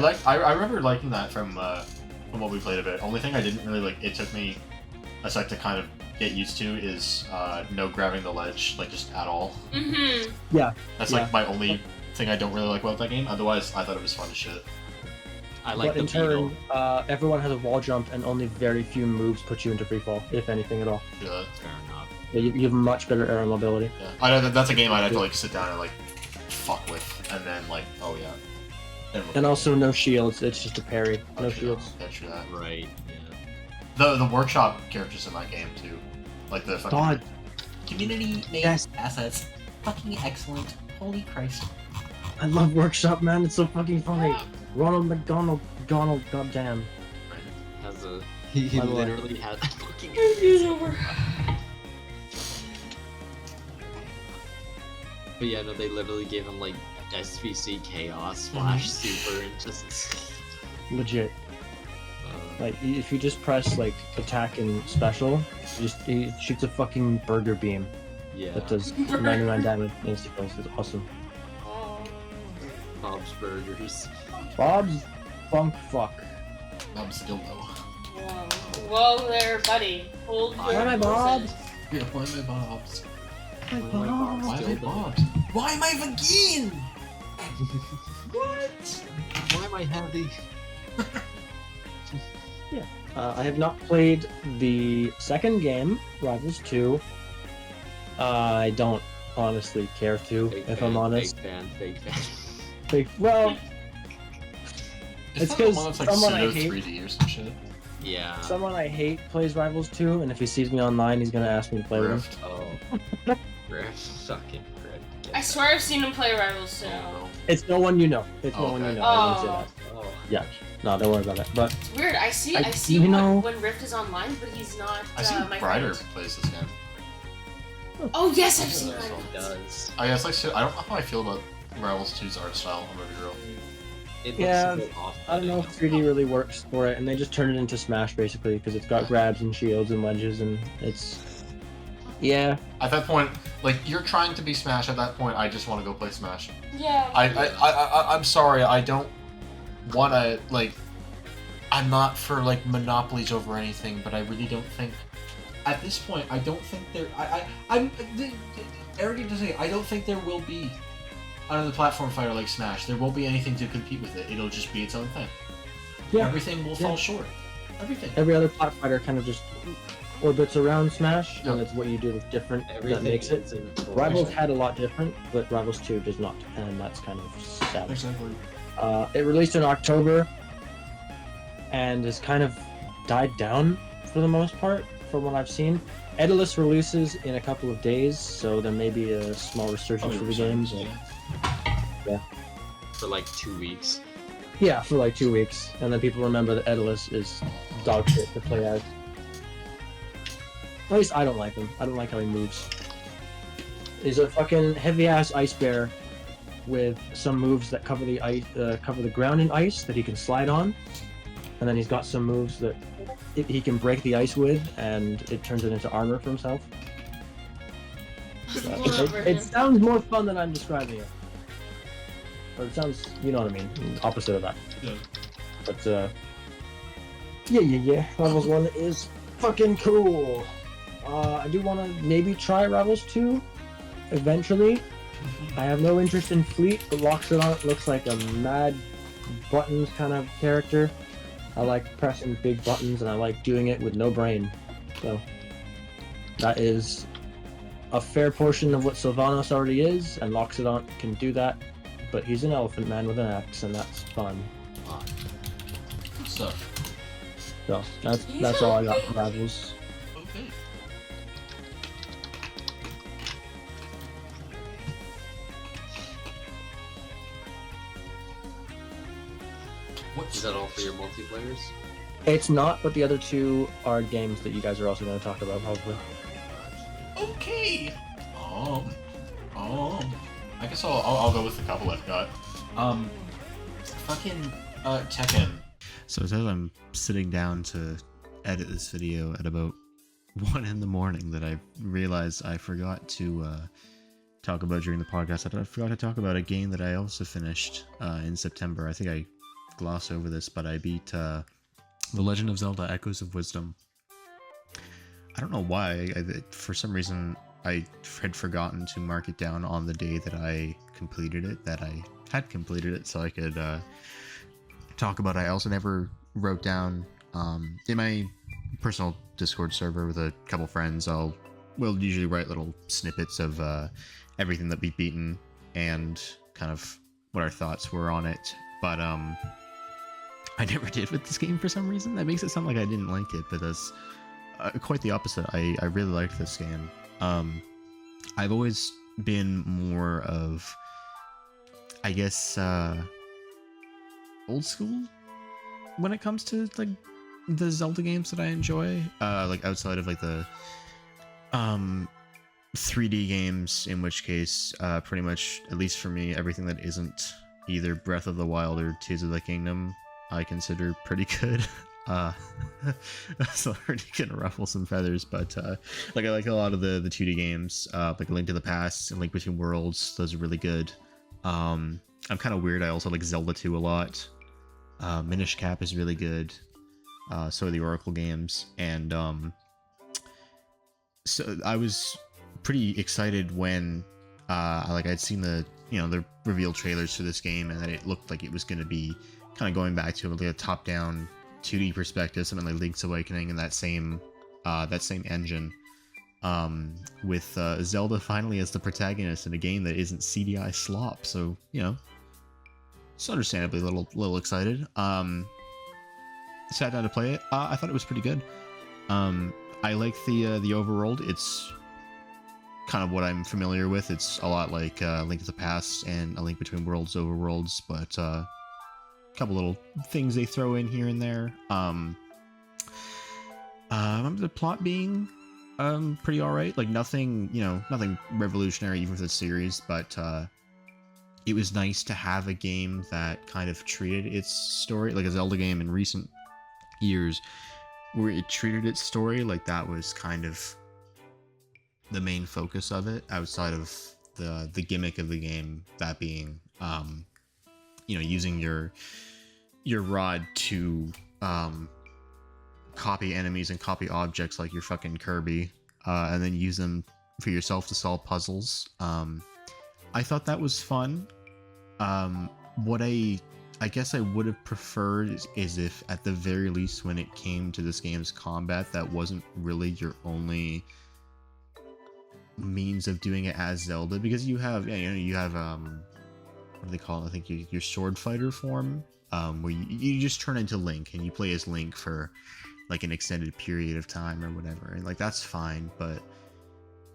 remember liking that from what we played a bit. Only thing I didn't really like, it took me a sec to kind of get used to, is no grabbing the ledge, like, just at all. Mm-hmm. Yeah. That's like my only thing I don't really like about that game. Otherwise, I thought it was fun as shit. I like but the in turn, beetle. everyone has a wall jump, and only very few moves put you into freefall, if anything at all. Yeah. Fair enough. Yeah, you have much better air mobility. Yeah. I know that's a game I'd have to like sit down and like fuck with, and then like, oh yeah. And also no shields, it's just a parry. Oh, No true. shields. Yeah, true that. Right. Yeah. The workshop characters in that game too, like the fucking God. Community made Yes. assets. Fucking excellent. Holy Christ. I love Workshop, man. It's so fucking funny. Ronald McDonald, goddamn. Has a he By the way. literally has fucking But yeah, no, they literally gave him like SVC Chaos Flash Mm-hmm. Super and just Legit. Like if you just press like attack and special, he shoots a fucking burger beam yeah. that does 99 damage instantly. It's awesome. Bob's Burgers. Bob's Funk Fuck. Bob's dildo. Whoa there, buddy. Hold Why your am I Bob's? Yeah, why am I Bob's? My Why am I dildo. Bob's? Why am I Vagine? What? Why am I heavy? Yeah. I have not played the second game, Rivals 2. I don't honestly care to, Fake if fan, I'm honest. Fake fan. Well, it's Isn't that the because one that's like someone I pseudo hate. 3D or some shit. Yeah. Someone I hate plays Rivals 2, and if he sees me online, he's gonna ask me to play with him. Rift. Oh. Rift. Fucking Rift. I swear I've seen him play Rivals too. Oh, It's no one you know. It's no Oh, one you okay. know. I wouldn't say Oh. that. Oh. Yeah. No, don't worry about it. But It's weird. I see I- see you know- when Rift is online, but he's not I see my Brighter friend. plays this game. Oh yes, I've seen He Rivals. does. Oh yeah, it's like I don't know how I feel about Rivals 2's art style. I'm gonna be real. It looks Yeah, a bit off. I don't know if 3D really works for it, and they just turned it into Smash basically because it's got grabs and shields and ledges, and it's yeah. At that point, like you're trying to be Smash. At that point, I just want to go play Smash. Yeah. I'm sorry. I don't want to like. I'm not for like monopolies over anything, but I really don't think. At this point, I don't think there. I'm arrogant to say I don't think there will be another platform fighter like Smash. There won't be anything to compete with it. It'll just be its own thing. Yeah. Everything will fall short. Everything. Every other plat fighter kind of just orbits around Smash, Yeah. and it's what you do with different Everything that makes it. is in its own Rivals way. had a lot different, but Rivals 2 does not, and that's kind of sad. Exactly. It released in October, and has kind of died down for the most part, from what I've seen. Edilus releases in a couple of days, so there may be a small resurgence for the games. For like 2 weeks. Yeah, for like 2 weeks, and then people remember that Edilus is dog shit to play as. At least I don't like him. I don't like how he moves. He's a fucking heavy-ass ice bear with some moves that cover the ice, cover the ground in ice that he can slide on, and then he's got some moves that he can break the ice with, and it turns it into armor for himself. It sounds more fun than I'm describing it. Or it sounds, you know what I mean, opposite of that. Yeah. But yeah. Rivals 1 is fucking cool. I do want to maybe try Rivals 2 eventually. I have no interest in Fleet, but Loxodon looks like a mad buttons kind of character. I like pressing big buttons, and I like doing it with no brain. So that is a fair portion of what Sylvanas already is, and Loxodon can do that. But he's an elephant man with an axe, and that's fun. Good stuff. So that's all I got from Rivals. Okay. Is that all for your multiplayers? It's not, but the other two are games that you guys are also going to talk about, probably. Okay. I guess I'll go with the couple I've got. Fucking Tekken. So as I'm sitting down to edit this video at about 1 in the morning, that I realized I forgot to talk about during the podcast. I forgot to talk about a game that I also finished in September. I think I glossed over this, but I beat The Legend of Zelda: Echoes of Wisdom. I don't know why. For some reason, I had forgotten to mark it down on the day that I completed it, so I could talk about it. I also never wrote down in my personal Discord server with a couple friends. We'll usually write little snippets of everything that we've beaten and kind of what our thoughts were on it. But I never did with this game for some reason. That makes it sound like I didn't like it, but that's quite the opposite. I really liked this game. I've always been more of, I guess, old school when it comes to like the Zelda games that I enjoy. Like outside of like the 3D games, in which case, pretty much, at least for me, everything that isn't either Breath of the Wild or Tears of the Kingdom, I consider pretty good. So already gonna ruffle some feathers, but like I like a lot of the 2D games, like Link to the Past and Link Between Worlds. Those are really good. I'm kind of weird. I also like Zelda 2 a lot. Minish Cap is really good. So are the Oracle games, and so I was pretty excited when I'd seen the the reveal trailers for this game, and that it looked like it was going to be kind of going back to like a top-down 2D perspective, something like Link's Awakening, and that same engine, with Zelda finally as the protagonist in a game that isn't CDI slop. So it's understandably a little excited. Sat down to play it. I thought it was pretty good. I like the overworld. It's kind of what I'm familiar with. It's a lot like Link to the Past and A Link Between Worlds overworlds, but a couple little things they throw in here and there. The plot being pretty alright. Like nothing revolutionary even for the series, but it was nice to have a game that kind of treated its story like a Zelda game in recent years, where it treated its story like that was kind of the main focus of it, outside of the gimmick of the game, that being using your rod to copy enemies and copy objects like your fucking Kirby, and then use them for yourself to solve puzzles. I thought that was fun. What I guess I would have preferred is if, at the very least, when it came to this game's combat, that wasn't really your only means of doing it as Zelda, because you have what do they call it? I think your sword fighter form, where you just turn into Link and you play as Link for like an extended period of time or whatever, and like that's fine. But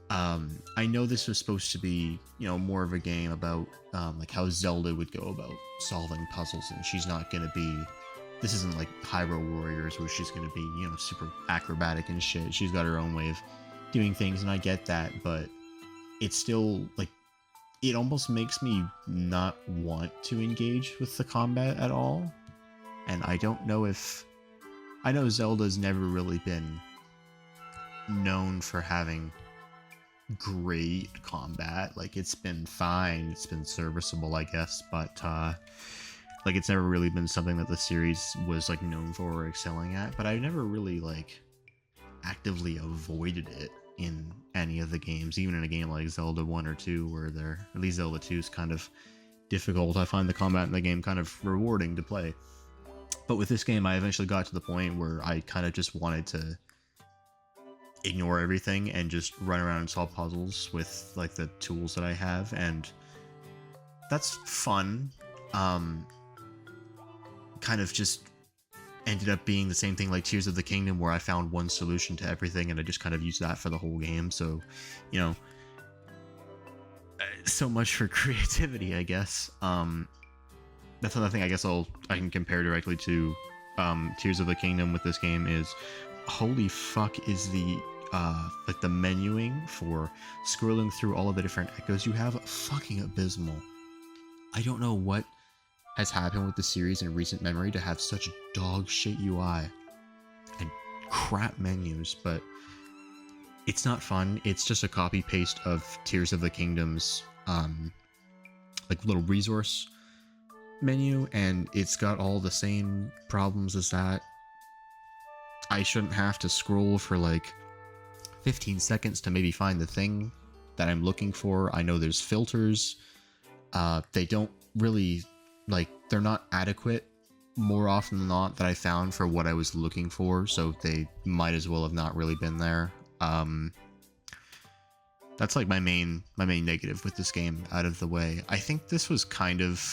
I know this was supposed to be more of a game about like how Zelda would go about solving puzzles, and she's not gonna be. This isn't like Hyrule Warriors where she's gonna be super acrobatic and shit. She's got her own way of doing things, and I get that, but it's still like it almost makes me not want to engage with the combat at all. And I don't know if I know Zelda's never really been known for having great combat. Like it's been fine, it's been serviceable, I guess, but like it's never really been something that the series was like known for or excelling at. But I never really like actively avoided it in any of the games, even in a game like Zelda 1 or 2, where at least Zelda 2 is kind of difficult. I find the combat in the game kind of rewarding to play. But with this game, I eventually got to the point where I kind of just wanted to ignore everything and just run around and solve puzzles with like the tools that I have, and that's fun. Kind of just ended up being the same thing like Tears of the Kingdom, where I found one solution to everything and I just kind of used that for the whole game. So so much for creativity, I guess. That's another thing I guess I can compare directly to Tears of the Kingdom with this game is, holy fuck, is the like the menuing for scrolling through all of the different echoes you have fucking abysmal. I don't know what has happened with the series in recent memory to have such dog shit UI and crap menus, but it's not fun. It's just a copy paste of Tears of the Kingdom's like little resource menu, and it's got all the same problems as that. I shouldn't have to scroll for like 15 seconds to maybe find the thing that I'm looking for. I know there's filters. They don't really, like, they're not adequate more often than not that I found for what I was looking for, so they might as well have not really been there. That's like my main negative with this game out of the way. I think this was kind of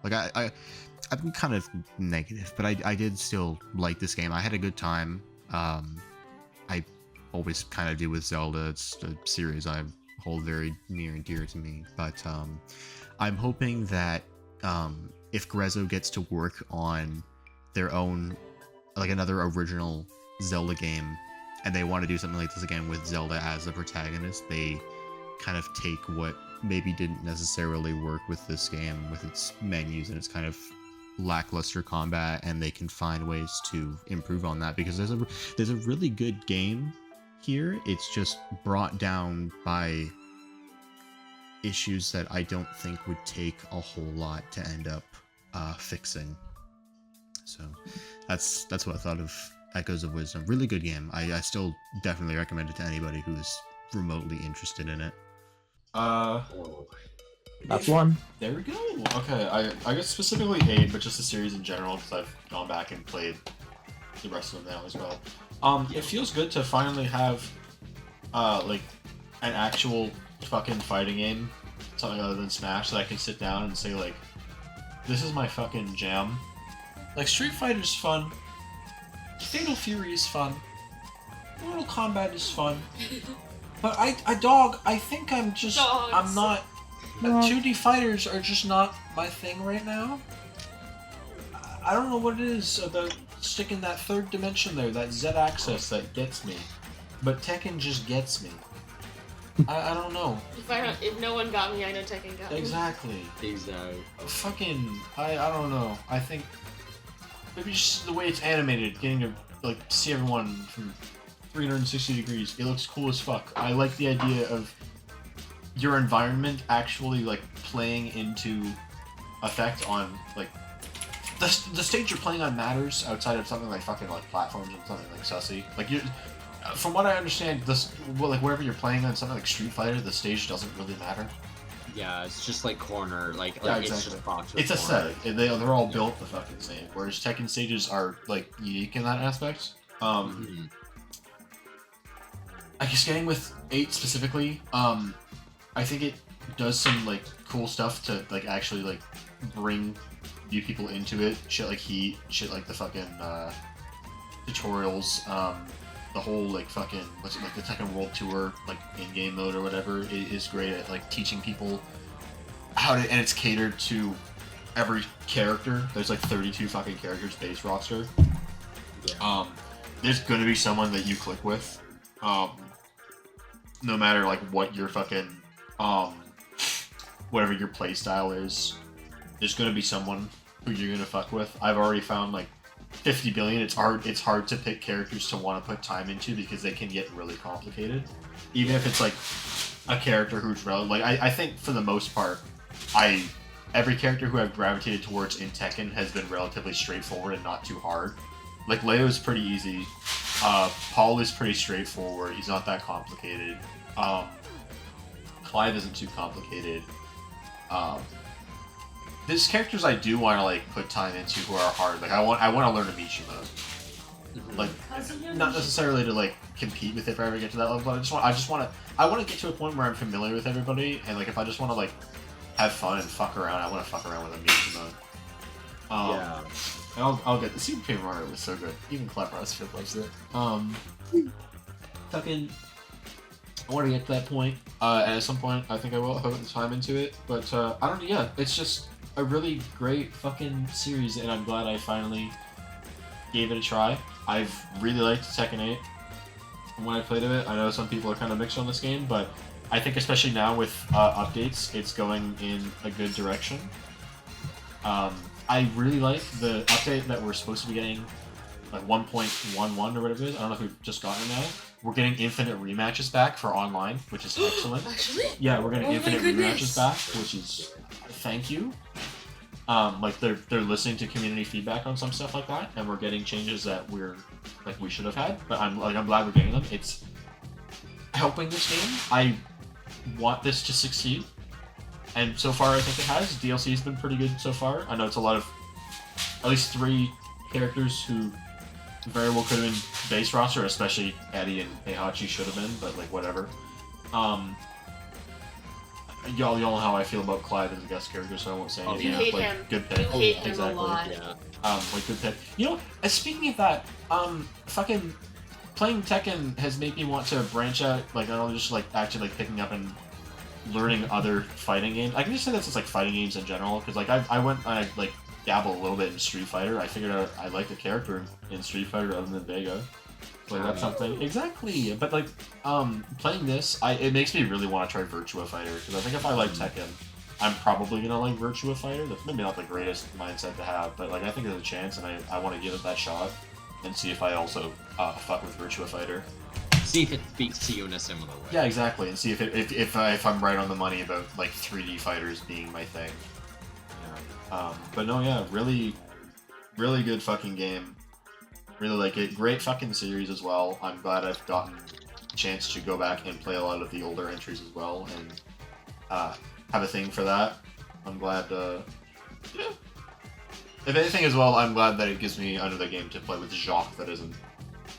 like I've been kind of negative, but I did still like this game. I had a good time. I always kind of do with Zelda. It's a series I hold very near and dear to me. But I'm hoping that if Grezzo gets to work on their own, like another original Zelda game, and they want to do something like this again with Zelda as the protagonist, they kind of take what maybe didn't necessarily work with this game, with its menus and its kind of lackluster combat, and they can find ways to improve on that, because there's a really good game here. It's just brought down by issues that I don't think would take a whole lot to end up fixing. So that's what I thought of Echoes of Wisdom. Really good game. I still definitely recommend it to anybody who is remotely interested in it. That's one. There we go. Okay, I guess specifically 8, but just the series in general, because I've gone back and played the rest of them now as well. It feels good to finally have like an actual fucking fighting game, something other than Smash, that I can sit down and say like, this is my fucking jam. Like Street Fighter's fun, Fatal Fury is fun, Mortal Kombat is fun, but I think I'm not. 2D fighters are just not my thing right now. I don't know what it is about sticking that third dimension there, that Z-axis, that gets me. But Tekken just gets me. I don't know. If no one got me, I know Tekken got me. Exactly. Fucking, I don't know. I think maybe just the way it's animated, getting to like see everyone from 360 degrees, it looks cool as fuck. I like the idea of your environment actually like playing into effect on like the stage you're playing on matters outside of something like fucking like platforms and something like sussy. Like you, from what I understand, like wherever you're playing on something like Street Fighter, the stage doesn't really matter. Yeah, it's just like corner, like yeah, it's exactly. just box. It's a set. They're all built the fucking same. Whereas Tekken stages are like unique in that aspect. I guess getting with 8 specifically, I think it does some like cool stuff to like actually like bring new people into it. Shit like Heat, shit like the fucking tutorials, the whole like fucking what's it like the Tekken World Tour like in-game mode or whatever is great at like teaching people how to, and it's catered to every character. There's like 32 fucking characters base roster. Yeah. There's gonna be someone that you click with, no matter like what your fucking whatever your play style is. There's gonna be someone who you're gonna fuck with. I've already found like 50 billion. It's hard to pick characters to want to put time into because they can get really complicated. Even if it's like a character who's like I think for the most part, every character who I've gravitated towards in Tekken has been relatively straightforward and not too hard. Like Leo's pretty easy. Paul is pretty straightforward. He's not that complicated. Clive isn't too complicated. There's characters I do want to like put time into who are hard. Like I want to learn Mishima. Like not necessarily to like compete with it if I ever get to that level, but I want to get to a point where I'm familiar with everybody, and like if I just want to like have fun and fuck around, I want to fuck around with a Mishima. Yeah. I'll get the Super Paper Mario was so good. Even Clever loves it. Fucking. I want to get to that point. And at some point, I think I will put the time into it. But I don't. Yeah, it's just a really great fucking series, and I'm glad I finally gave it a try. I've really liked Tekken 8 when I played it. I know some people are kind of mixed on this game, but I think especially now with updates, it's going in a good direction. I really like the update that we're supposed to be getting, like 1.11 or whatever it is. I don't know if we've just gotten it now. We're getting infinite rematches back for online, which is excellent. Actually? Yeah, we're getting infinite rematches back, which is thank you. Like they're listening to community feedback on some stuff like that, and we're getting changes that we should have had. But I'm glad we're getting them. It's helping this game. I want this to succeed. And so far, I think it has. DLC's been pretty good so far. I know it's a lot of, at least 3 characters who very well could have been base roster, especially Eddie and Heihachi should have been, but like whatever. Y'all know how I feel about Clive as a guest character, so I won't say anything. You hate like, him. Good pick. You hate him exactly. a lot. Yeah. Like good pick. You know, speaking of that, fucking playing Tekken has made me want to branch out, like not only just like actually like picking up and learning other fighting games. I can just say that's just like fighting games in general, because like I like dabble a little bit in Street Fighter. I figured out I liked the character in Street Fighter other than Vega. Like that's something exactly. But like, playing this, it makes me really want to try Virtua Fighter because I think if I like Tekken, I'm probably gonna like Virtua Fighter. That's maybe not the greatest mindset to have, but like I think there's a chance, and I want to give it that shot and see if I also fuck with Virtua Fighter. See if it speaks to you in a similar way. Yeah, exactly, and see if I'm right on the money about like 3D fighters being my thing. Yeah. But no, yeah, really good fucking game. Really like it. Great fucking series as well. I'm glad I've gotten a chance to go back and play a lot of the older entries as well, and have a thing for that. I'm glad. Yeah. If anything as well, I'm glad that it gives me another game to play with Jacques that isn't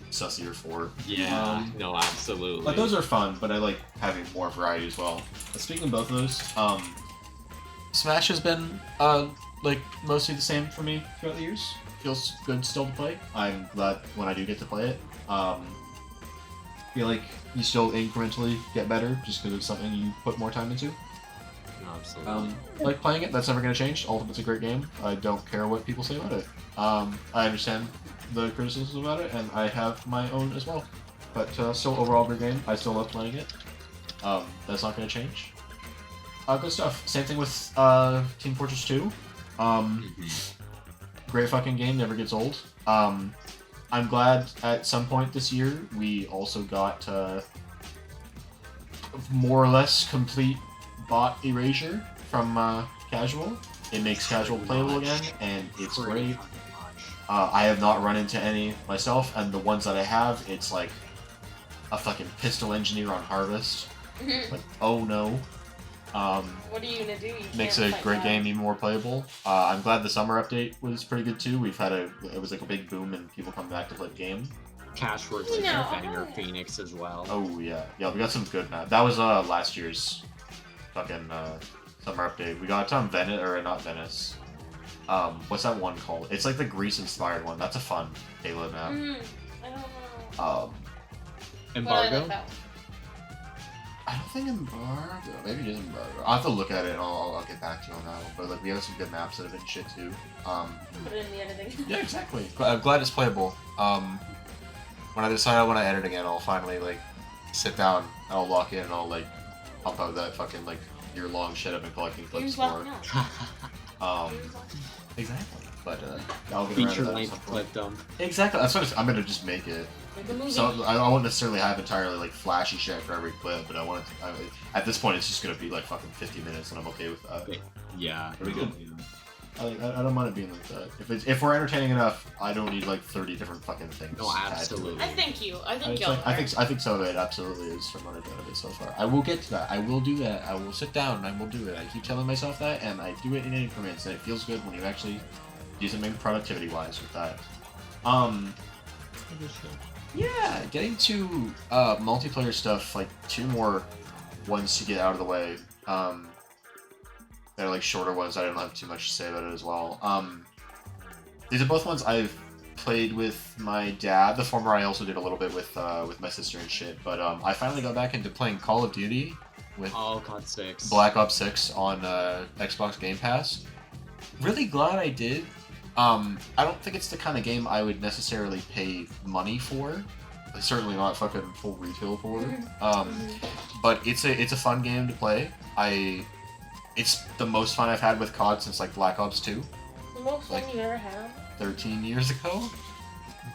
Sussy or 4. Yeah, no, absolutely. Like those are fun, but I like having more variety as well. Speaking of both of those, Smash has been like mostly the same for me throughout the years. Feels good still to play. I'm glad when I do get to play it. Feel like you still incrementally get better just because it's something you put more time into. Absolutely. Like playing it, that's never going to change. Ultimate's a great game. I don't care what people say about it. I understand the criticisms about it, and I have my own as well. But still, overall, great game. I still love playing it. That's not going to change. Good stuff. Same thing with Team Fortress 2. Great fucking game, never gets old. I'm glad at some point this year we also got more or less complete bot erasure from casual. It makes casual playable again, and it's great. I have not run into any myself, and the ones that I have, it's like a fucking pistol engineer on Harvest. Like, oh no. What are you gonna do? Makes a great game even more playable. I'm glad the summer update was pretty good too. It was like a big boom and people come back to play the game. Cashworks is a banger Phoenix as well. Oh yeah, we got some good maps. That was last year's fucking summer update. We got Venice, or not Venice. What's that one called? It's like the Greece inspired one. That's a fun Halo map. I don't know. Embargo? I don't think Embargo. Maybe it is Embargo. I'll have to look at it and I'll get back to you on that one. But like we have some good maps that have been shit too. Put it in the editing. Yeah, exactly. I'm glad it's playable. When I decide I want to edit again, I'll finally like sit down and I'll lock in and I'll like pump out that fucking like year-long shit I've been collecting clips for. Exactly. But I'll get feature around to that length clip dump. Exactly. That's what I'm gonna just make it. So I won't necessarily have entirely like flashy shit for every clip, but I want it to, at this point it's just gonna be like fucking 50 minutes, and I'm okay with that. Yeah. Pretty good. I don't mind it being like that. If we're entertaining enough, I don't need like 30 different fucking things. No, absolutely. I think y'all are. I think so. It absolutely is from what I've done of it so far. I will get to that. I will do that. I will sit down and I will do it. I keep telling myself that, and I do it in increments, and it feels good when you actually do something productivity-wise with that. Yeah, getting to multiplayer stuff, like 2 more ones to get out of the way. They're like shorter ones. I don't have too much to say about it as well. These are both ones I've played with my dad. The former I also did a little bit with my sister and shit. But I finally got back into playing Call of Duty with COD 6. Black Ops 6 on Xbox Game Pass. Really glad I did. I don't think it's the kind of game I would necessarily pay money for. Certainly not fucking full retail for. But it's a fun game to play. It's the most fun I've had with COD since like Black Ops 2. The most fun you ever had? 13 years ago.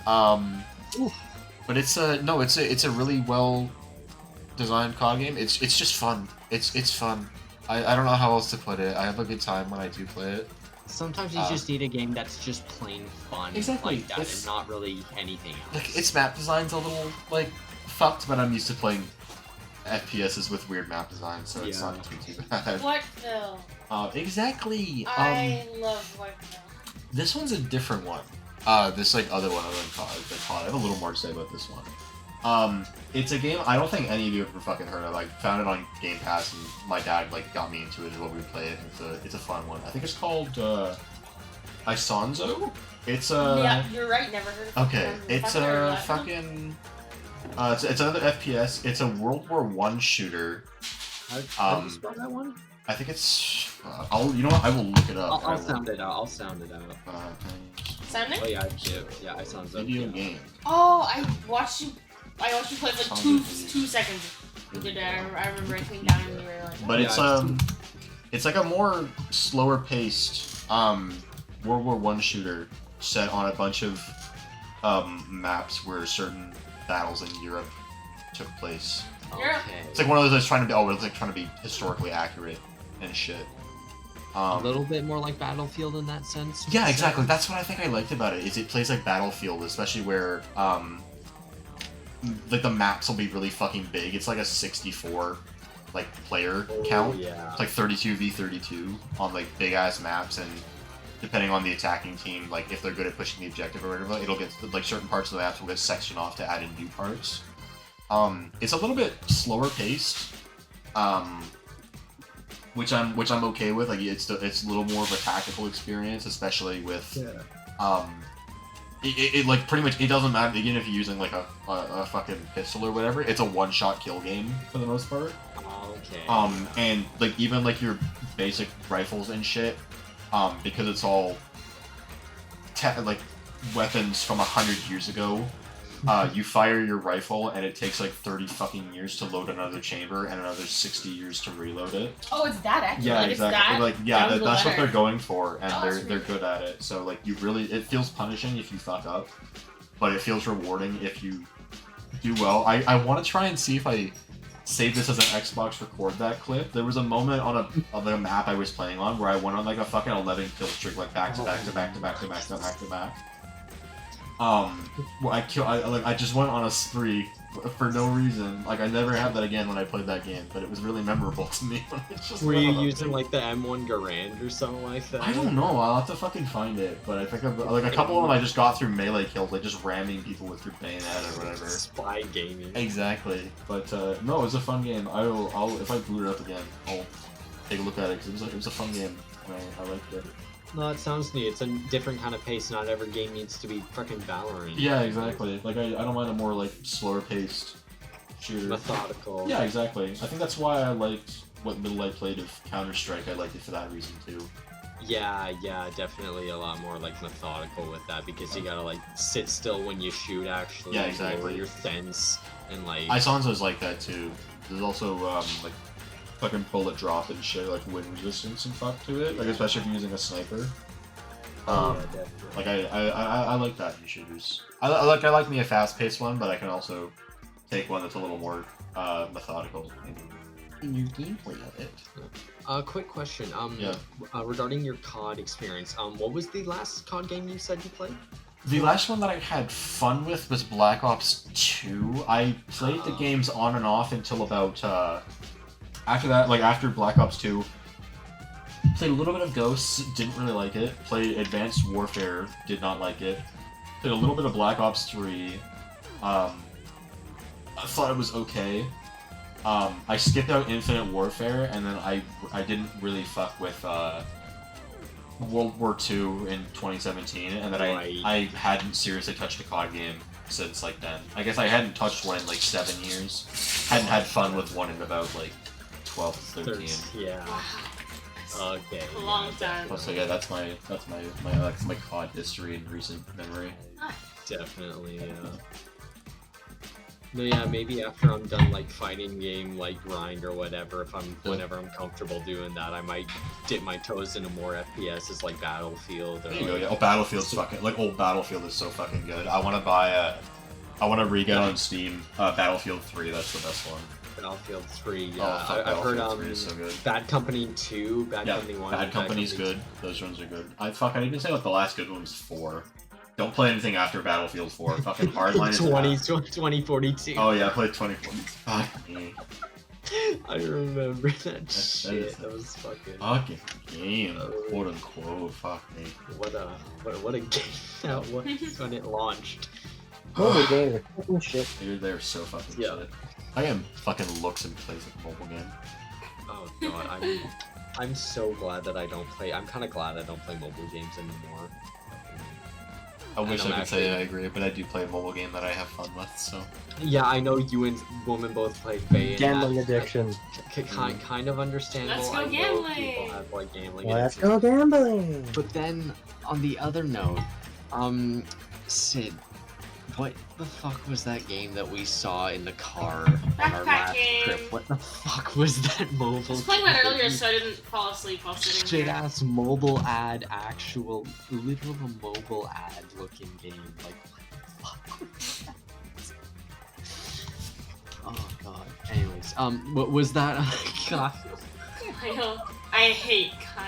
But it's a really well designed COD game. It's just fun. It's fun. I don't know how else to put it. I have a good time when I do play it. Sometimes you just need a game that's just plain fun. Exactly. Like that, and not really anything else. Like its map design's a little like fucked, but I'm used to playing FPSs with weird map design, so it's not too bad. Whiteville. Exactly. I love Whiteville. This one's a different one. This like other one other than COD. I have a little more to say about this one. It's a game I don't think any of you have ever fucking heard of. I found it on Game Pass, and my dad like got me into it and what we play it. It's a fun one. I think it's called Isonzo. It's yeah, you're right. Never heard of it. Okay, it's a fucking. It's another FPS. It's a World War I shooter. How do you spell that one? I think it's. You know what? I will look it up. I'll sound it out. Sounding? Oh yeah, yeah, I sound it. Video game. Oh, I watched you play for like two seconds. You did that. I remember I came down and you were like. But it's like a more slower paced World War I shooter set on a bunch of maps where certain battles in Europe took place. Okay. It's like one of those that's trying to be historically accurate and shit. A little bit more like Battlefield in that sense. Yeah, exactly. That's what I think I liked about it. Is it plays like Battlefield, especially where like the maps will be really fucking big. It's like a 64 like player count. Yeah. It's like 32v32 on like big ass maps, and depending on the attacking team, like if they're good at pushing the objective or whatever, it'll get like certain parts of the maps will get sectioned off to add in new parts. It's a little bit slower paced, which I'm okay with. Like it's a little more of a tactical experience, especially with it like pretty much it doesn't matter even if you're using like a fucking pistol or whatever. It's a one-shot kill game for the most part. Okay. And like even like your basic rifles and shit, because it's all like weapons from 100 years ago. You fire your rifle and it takes like 30 fucking years to load another chamber and another 60 years to reload it. Oh, it's that accurate. Yeah, like, exactly. It's that Like yeah, that's what they're letter. going for, and Oh, they're really good at it. So like it feels punishing if you fuck up, but it feels rewarding if you do well. I want to try and see if I save this as an Xbox record that clip. There was a moment on a map I was playing on where I went on like a fucking 11 kill streak, like back to back to back to back to back to back to back. Well, I just went on a spree for no reason. Like I never had that again when I played that game, but it was really memorable to me. When I just Were went you on a using thing. like the M1 Garand or something like that? I don't know. I'll have to fucking find it. But I think like a couple of them I just got through melee kills, like just ramming people with your bayonet or whatever. Spy gaming. Exactly. But no, it was a fun game. I'll if I boot it up again, I'll take a look at it because it was a fun game. I liked it. No, it sounds neat. It's a different kind of pace. Not every game needs to be fucking Valorant. Yeah, exactly. Like I don't mind a more like slower paced shooter. Methodical. Yeah, exactly. I think that's why I liked what Middle Light played of Counter-Strike. I liked it for that reason too. Yeah, definitely a lot more like methodical with that because you gotta like sit still when you shoot. Actually, Yeah, exactly. lower your sense and like. Isonzo's like that too. There's also like fucking bullet drop and shit, like wind resistance and fuck to it. Like especially if you're using a sniper. Like I like that in shooters. I like me a fast-paced one, but I can also take one that's a little more methodical in your gameplay of it. Quick question. Yeah. Regarding your COD experience, what was the last COD game you said you played? The last one that I had fun with was Black Ops 2. I played the games on and off until about after that, like after Black Ops 2. Played a little bit of Ghosts, didn't really like it. Played Advanced Warfare, did not like it. Played a little bit of Black Ops 3. I thought it was okay. I skipped out Infinite Warfare, and then I didn't really fuck with World War II in 2017, and then I hadn't seriously touched a COD game since like then. I guess I hadn't touched one in like 7 years. Hadn't had fun with one in about like 12 to 13. Yeah. Okay. A long time. So yeah, that's my COD history in recent memory. Definitely, yeah. No, yeah, maybe after I'm done like fighting game, like grind or whatever, whenever I'm comfortable doing that, I might dip my toes into more FPSs like Battlefield. Or There you go. Yeah. Oh, Battlefield's fucking like old Battlefield is so fucking good. I want to re-get on Steam Battlefield 3. That's the best one. Battlefield 3, yeah. Oh, fuck, I've heard Battlefield 3 is so good. Bad Company 2, Bad Company 1. Bad Company's good. Those ones are good. I didn't even say what the last good one was 4. Don't play anything after Battlefield 4. Fucking Hardline is 2042. Oh yeah, I played 2040. Fuck me. I remember that shit. That was fucking game, quote unquote. Fuck me. What a game that was when it launched. Mobile games are fucking shit. Dude, they're so fucking shit. I am fucking looks and plays a mobile game. Oh god, I'm so glad that I don't play. I'm kind of glad I don't play mobile games anymore. I wish And I I'm could say I agree, but I do play a mobile game that I have fun with, so. Yeah, I know you and Woman both play Faye. Gambling addiction. Kind of understandable. Let's go I know gambling. people have like gambling Let's addiction. go gambling. But then, on the other note, Sid, what the fuck was that game that we saw in the car on our Backpack last game. trip? What the fuck was that mobile? I was playing that earlier, so I didn't fall asleep while sitting Shit there. ass mobile ad, actual, literal mobile ad looking game. Like, what the fuck was that? Oh god. Anyways, what was that? God. Kyle, I hate Kyle.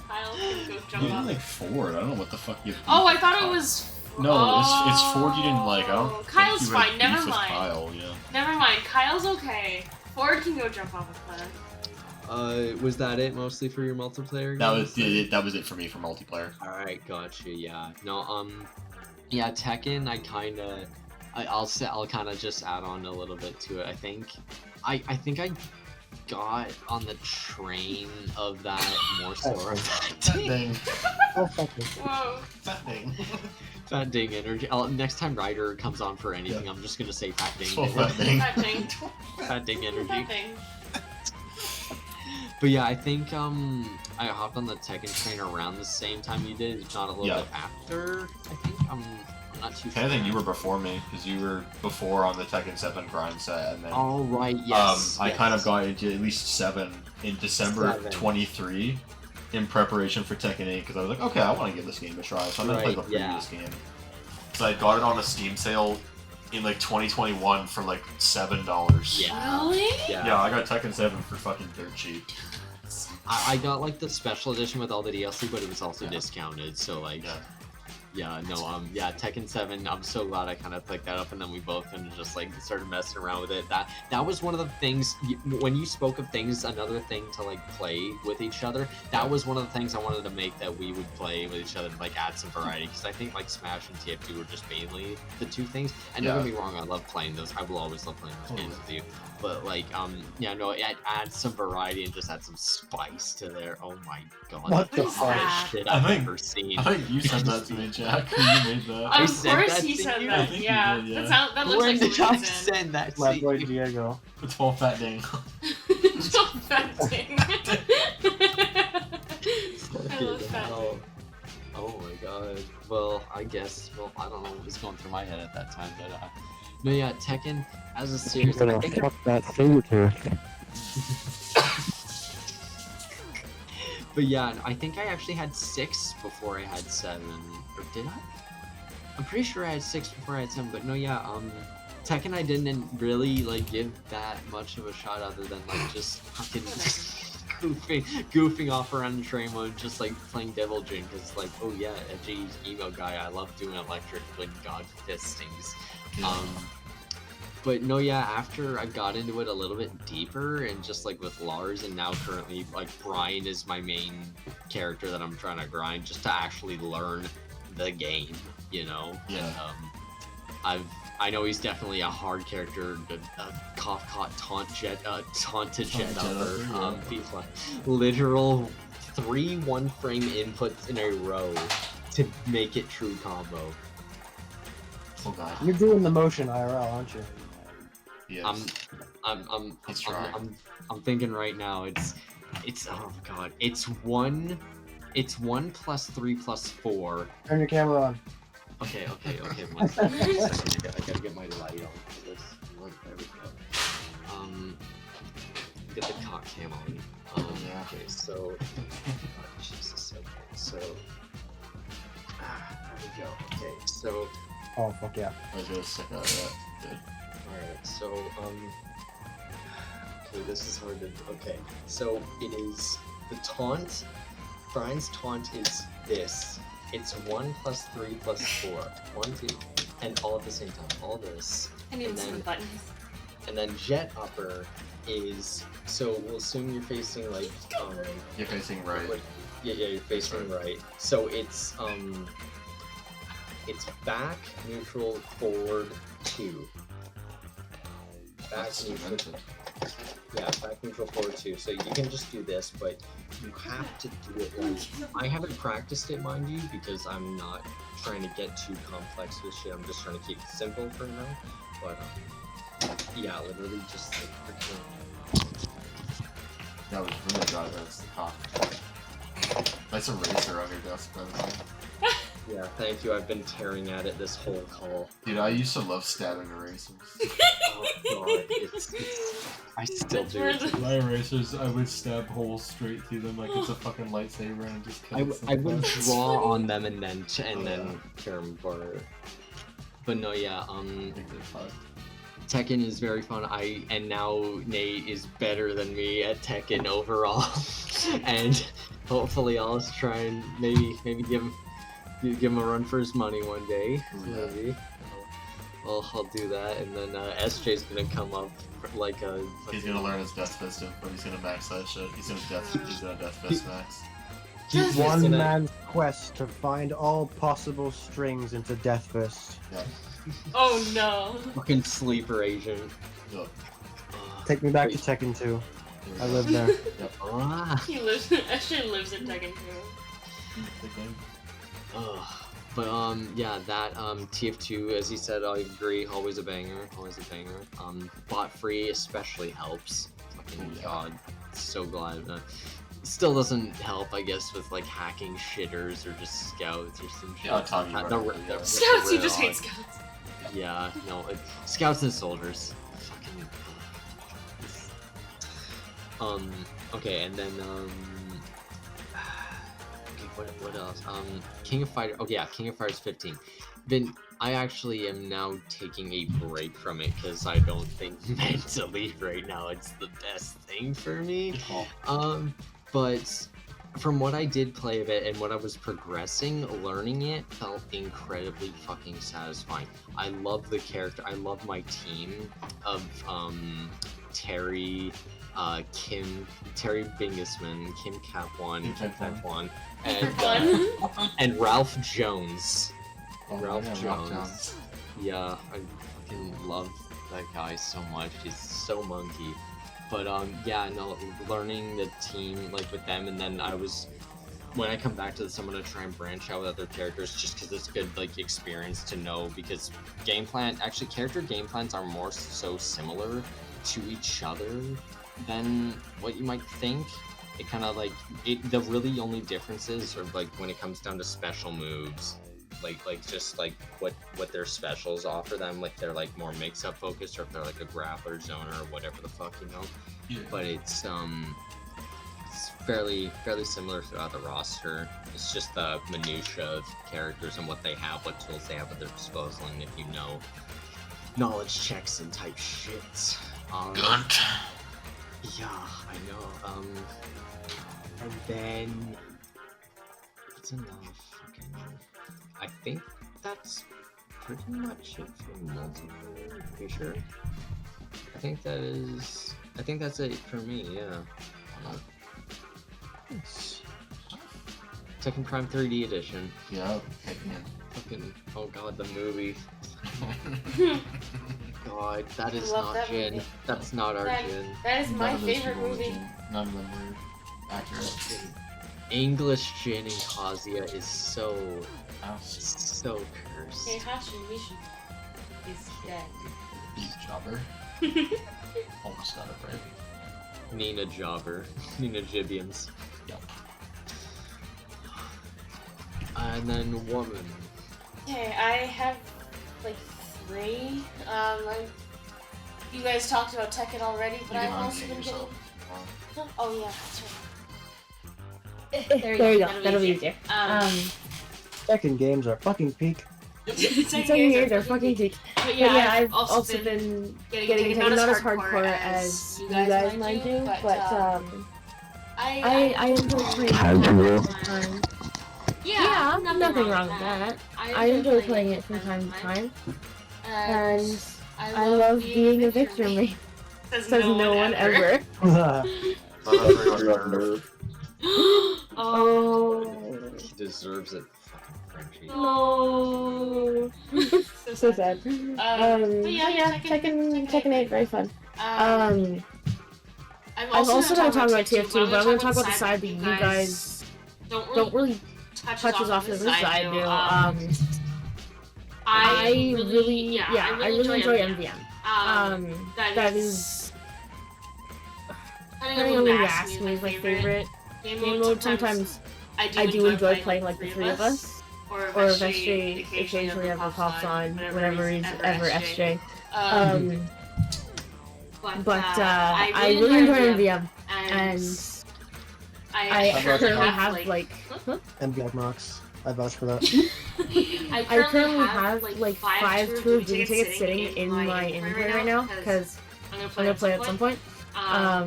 Kyle can go You jump didn't off. like Ford. I don't know what the fuck you. Oh, I thought it was. No, it's Ford you didn't like. I don't. think Kyle's you had fine. Never beef with mind. Kyle, yeah. Never mind. Kyle's okay. Ford can go jump off a cliff. Was that it mostly for your multiplayer? That games? was it. That was it for me for multiplayer. Alright, gotcha, yeah. No, yeah, Tekken, I'll kind of just add on a little bit to it. I think I got on the train of that more so of that ding. Oh, fuck it. Whoa. That thing. Fat ding energy. Next time Ryder comes on for anything, I'm just gonna say fat ding. So fat ding. That thing. Fat ding energy. That thing. But yeah, I think I hopped on the Tekken train around the same time you did, if not a little bit after. I think I'm not too sure. I think you were before me because you were before on the Tekken 7 grind set, and then. Oh right, yes. I yes. kind of got into at least 7 in December 7. 23 in preparation for Tekken 8 because I was like, okay, I want to give this game a try, so I'm gonna play the Right, yeah. previous game. So I got it on a Steam sale in like 2021 for like $7. Yeah. Really? Yeah, I got Tekken 7 for fucking dirt cheap. I got like the special edition with all the DLC, but it was also discounted. So like, yeah, Tekken 7. I'm so glad I kind of picked that up, and then we both kind of just like started messing around with it. That was one of the things when you spoke of things, another thing to like play with each other. That was one of the things I wanted to make that we would play with each other, to, like add some variety, because I think like Smash and TF2 were just mainly the two things. And don't get me wrong, I love playing those. I will always love playing those games with you. But like, it adds some variety and just add some spice to there. Oh my god, What the that's fuck? shit I've ever seen. I think you said that to me, Jack. You made that. I Of said course that he to said you? that. I think you Yeah. did, yeah. That looks When like did I something send that My to boy you? Diego. It's all fat dang. Stop venting. I love Fucking that. hell. Oh my god. Well, I guess. Well, I don't know what was going through my head at that time, but no, yeah, Tekken as a series. I think fuck that saber. But yeah, I think I actually had 6 before I had 7. Or did I? I'm pretty sure I had 6 before I had 7, but no, yeah, Tekken I didn't really, like, give that much of a shot other than, like, just fucking goofing off around the train mode, just, like, playing Devil Jin, because, like, oh yeah, edgy emo guy, I love doing electric when God fistings. But no, yeah, after I got into it a little bit deeper and just like with Lars, and now currently like Brian is my main character that I'm trying to grind just to actually learn the game, you know? Yeah. And, I know he's definitely a hard character, a cough-caught taunted jet upper. He's like literal 3 one-frame inputs in a row to make it true combo. Oh god. You're doing the motion IRL, aren't you? Yes. I'm thinking right now. It's oh god. It's 1 plus 3 plus 4. Turn your camera on. Okay. 1 second. I gotta get my light on for this. There we go. Get the cock cam on. Okay, so Jesus. Okay, so there we go. Okay, so. Oh fuck yeah. I was gonna stick out of that. Good. Alright, so, okay, this is hard to, okay, so it is, the taunt, Brian's taunt is this, it's 1 plus 3 plus 4, 1, 2, and all at the same time, all this, I need some buttons. and then jet upper is, so we'll assume you're facing, like, You're facing right. Yeah, you're facing right, so it's back, neutral, forward, 2. Back neutral. Yeah, back neutral forward 2. So you can just do this, but you have to do it like I haven't practiced it, mind you, because I'm not trying to get too complex with shit. I'm just trying to keep it simple for now. But yeah, literally just like freaking. That was really good. That's the cock. Nice eraser on your desk, by the way. Yeah, thank you. I've been tearing at it this whole call. Dude, I used to love stabbing erasers. Oh god, I still do. My erasers, I would stab holes straight through them like it's a fucking lightsaber and just kill I would draw on them and then tear them apart. But no, yeah, Tekken is very fun. And now Nate is better than me at Tekken overall, and hopefully I'll try and maybe give him a run for his money one day. Maybe. I'll do that, and then SJ's gonna come up like a. He's gonna learn his Death Fist, but he's gonna max that shit. He's gonna Death Fist max. One man's quest to find all possible strings into Death Fist. Yeah. Oh no. Fucking sleeper agent. Yep. Take me back to Tekken 2. I live there. Yep. He lives. Ashton lives in Tekken 2. But yeah, that TF2, as he said, I agree, always a banger, bot free especially helps. Fucking god, so glad. Still doesn't help, I guess, with like hacking shitters or just scouts or some shit. Scouts, you just hate scouts. Yeah, no, scouts and soldiers. Fucking. Okay, and then what else? King of Fighters. Oh yeah, King of Fighters 15. Then I actually am now taking a break from it because I don't think mentally right now it's the best thing for me. But from what I did play of it and what I was progressing, learning it felt incredibly fucking satisfying. I love the character. I love my team of Terry. Terry Bingisman, Kim Cap1, and Ralph Jones. Ralph Jones. Yeah, I fucking love that guy so much. He's so monkey. But yeah, no, learning the team like with them, and then when I come back to this, I'm gonna try and branch out with other characters just because it's good like experience to know, because character game plans are more so similar to each other than what you might think. It kind of like the really only differences are like when it comes down to special moves, like just like what their specials offer them, like they're like more mix-up focused, or if they're like a grappler zoner or whatever the fuck, you know. Yeah. But it's fairly similar throughout the roster. It's just the minutia of characters and what they have, what tools they have at their disposal, and if you know knowledge checks and type shit. Gunt. Yeah, I know. And then it's enough. I think that's pretty much it for multiplayer. You sure? I think that's it for me. Yeah. Tekken Prime 3D edition. Yeah. Fucking. Oh god, the movie. God, that is not Jin. Movie. That's not our Jin. That is my favorite movie. None of them were accurate. English Jin and Kazuya is so cursed. Hey, Mishu is dead. Beat Jobber. Almost got it right. Nina Jobber. Nina Jibians. Yep. And then Woman. Okay, I have like 3. You guys talked about Tekken already, but I've also been getting. Oh yeah, that's right. There you go. That'll be easier. Tekken games are fucking peak. Tekken games are fucking peak. But yeah, I've also been getting Tekken not as hardcore as you guys might do, but I enjoy playing. Yeah, nothing wrong with that. I enjoy playing it from time to time, and I love being a victim. Says no one ever. Oh. He deserves it, fucking Frenchie. No. So sad. But yeah, Tekken 8, very fun. I'm also going to talk about TF2, but I'm going to talk about the side that you guys don't really touches off the side do. I really enjoy MVM. That is, depending on who you ask me, is my favorite game mode. Sometimes I do enjoy playing like the three of us, or if SJ occasionally ever pops on, whenever he's ever SJ. But I really enjoy MVM, and I currently have like MVM rocks. I vouch for that. I currently have like 5 Tour of Duty tickets sitting in my inventory right now because I'm gonna play at some point. I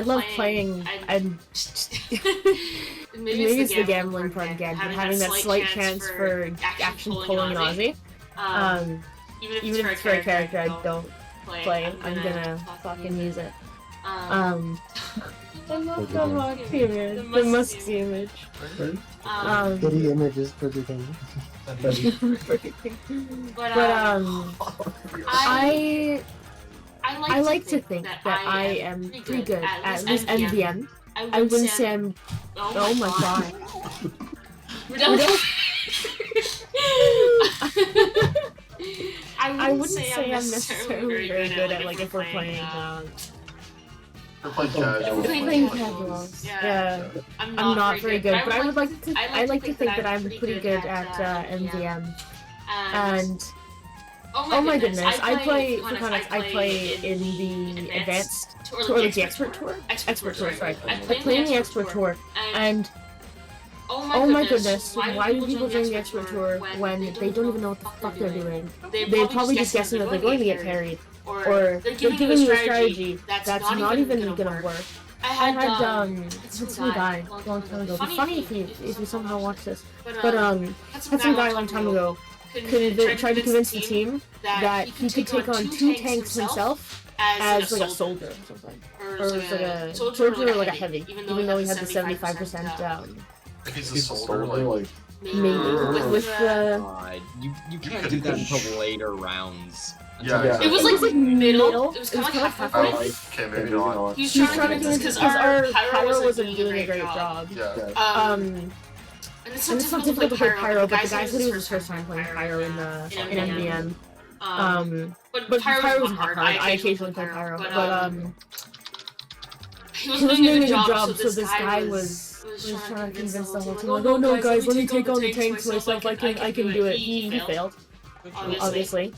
love playing. Maybe it's the gambling part again, but having that slight chance for action pulling an Aussie. Even if it's for a character I don't play, I'm gonna fucking use it. I love the Musk image. The Musk's image. Getty images for the game. But I like to think that I am pretty good at least MVM. I wouldn't say I'm. Oh my god. I wouldn't say I'm necessarily very good at like if we're playing. We're playing casual. Playing casuals. Yeah. I'm not very good, but I would like to. I like to think that I'm pretty good at MVM. And oh my goodness, I play for context. I play in the advanced or like the expert tour. Expert tour, sorry. I play in the expert tour, and oh my goodness, why do people join the expert tour when they don't even know what the fuck they're doing? They're probably just guessing that they're going to get carried, or they're giving you a strategy that's not even gonna work. I had some guy a long time ago. It'd be funny if you somehow watch this, but had some guy a long time ago tried to convince the team that he could take on 2 tanks himself as like a soldier or something, or like a soldier or like a heavy, even though he had the 75%. He's a soldier, like maybe with the. God, you can't do that until later rounds. Yeah, exactly. It was like middle. It was kind of like halfway. Okay, maybe not. He was trying to convince us because our Pyro wasn't doing a great job. Yeah. And it's not difficult to play Pyro, but the guy said he was his first time playing Pyro in MVM. But Pyro was not hard. I occasionally play Pyro, but he wasn't doing a good job. So this guy was trying to convince the whole team, like, oh no guys, let me take on the tanks myself. I can do it. He failed, obviously.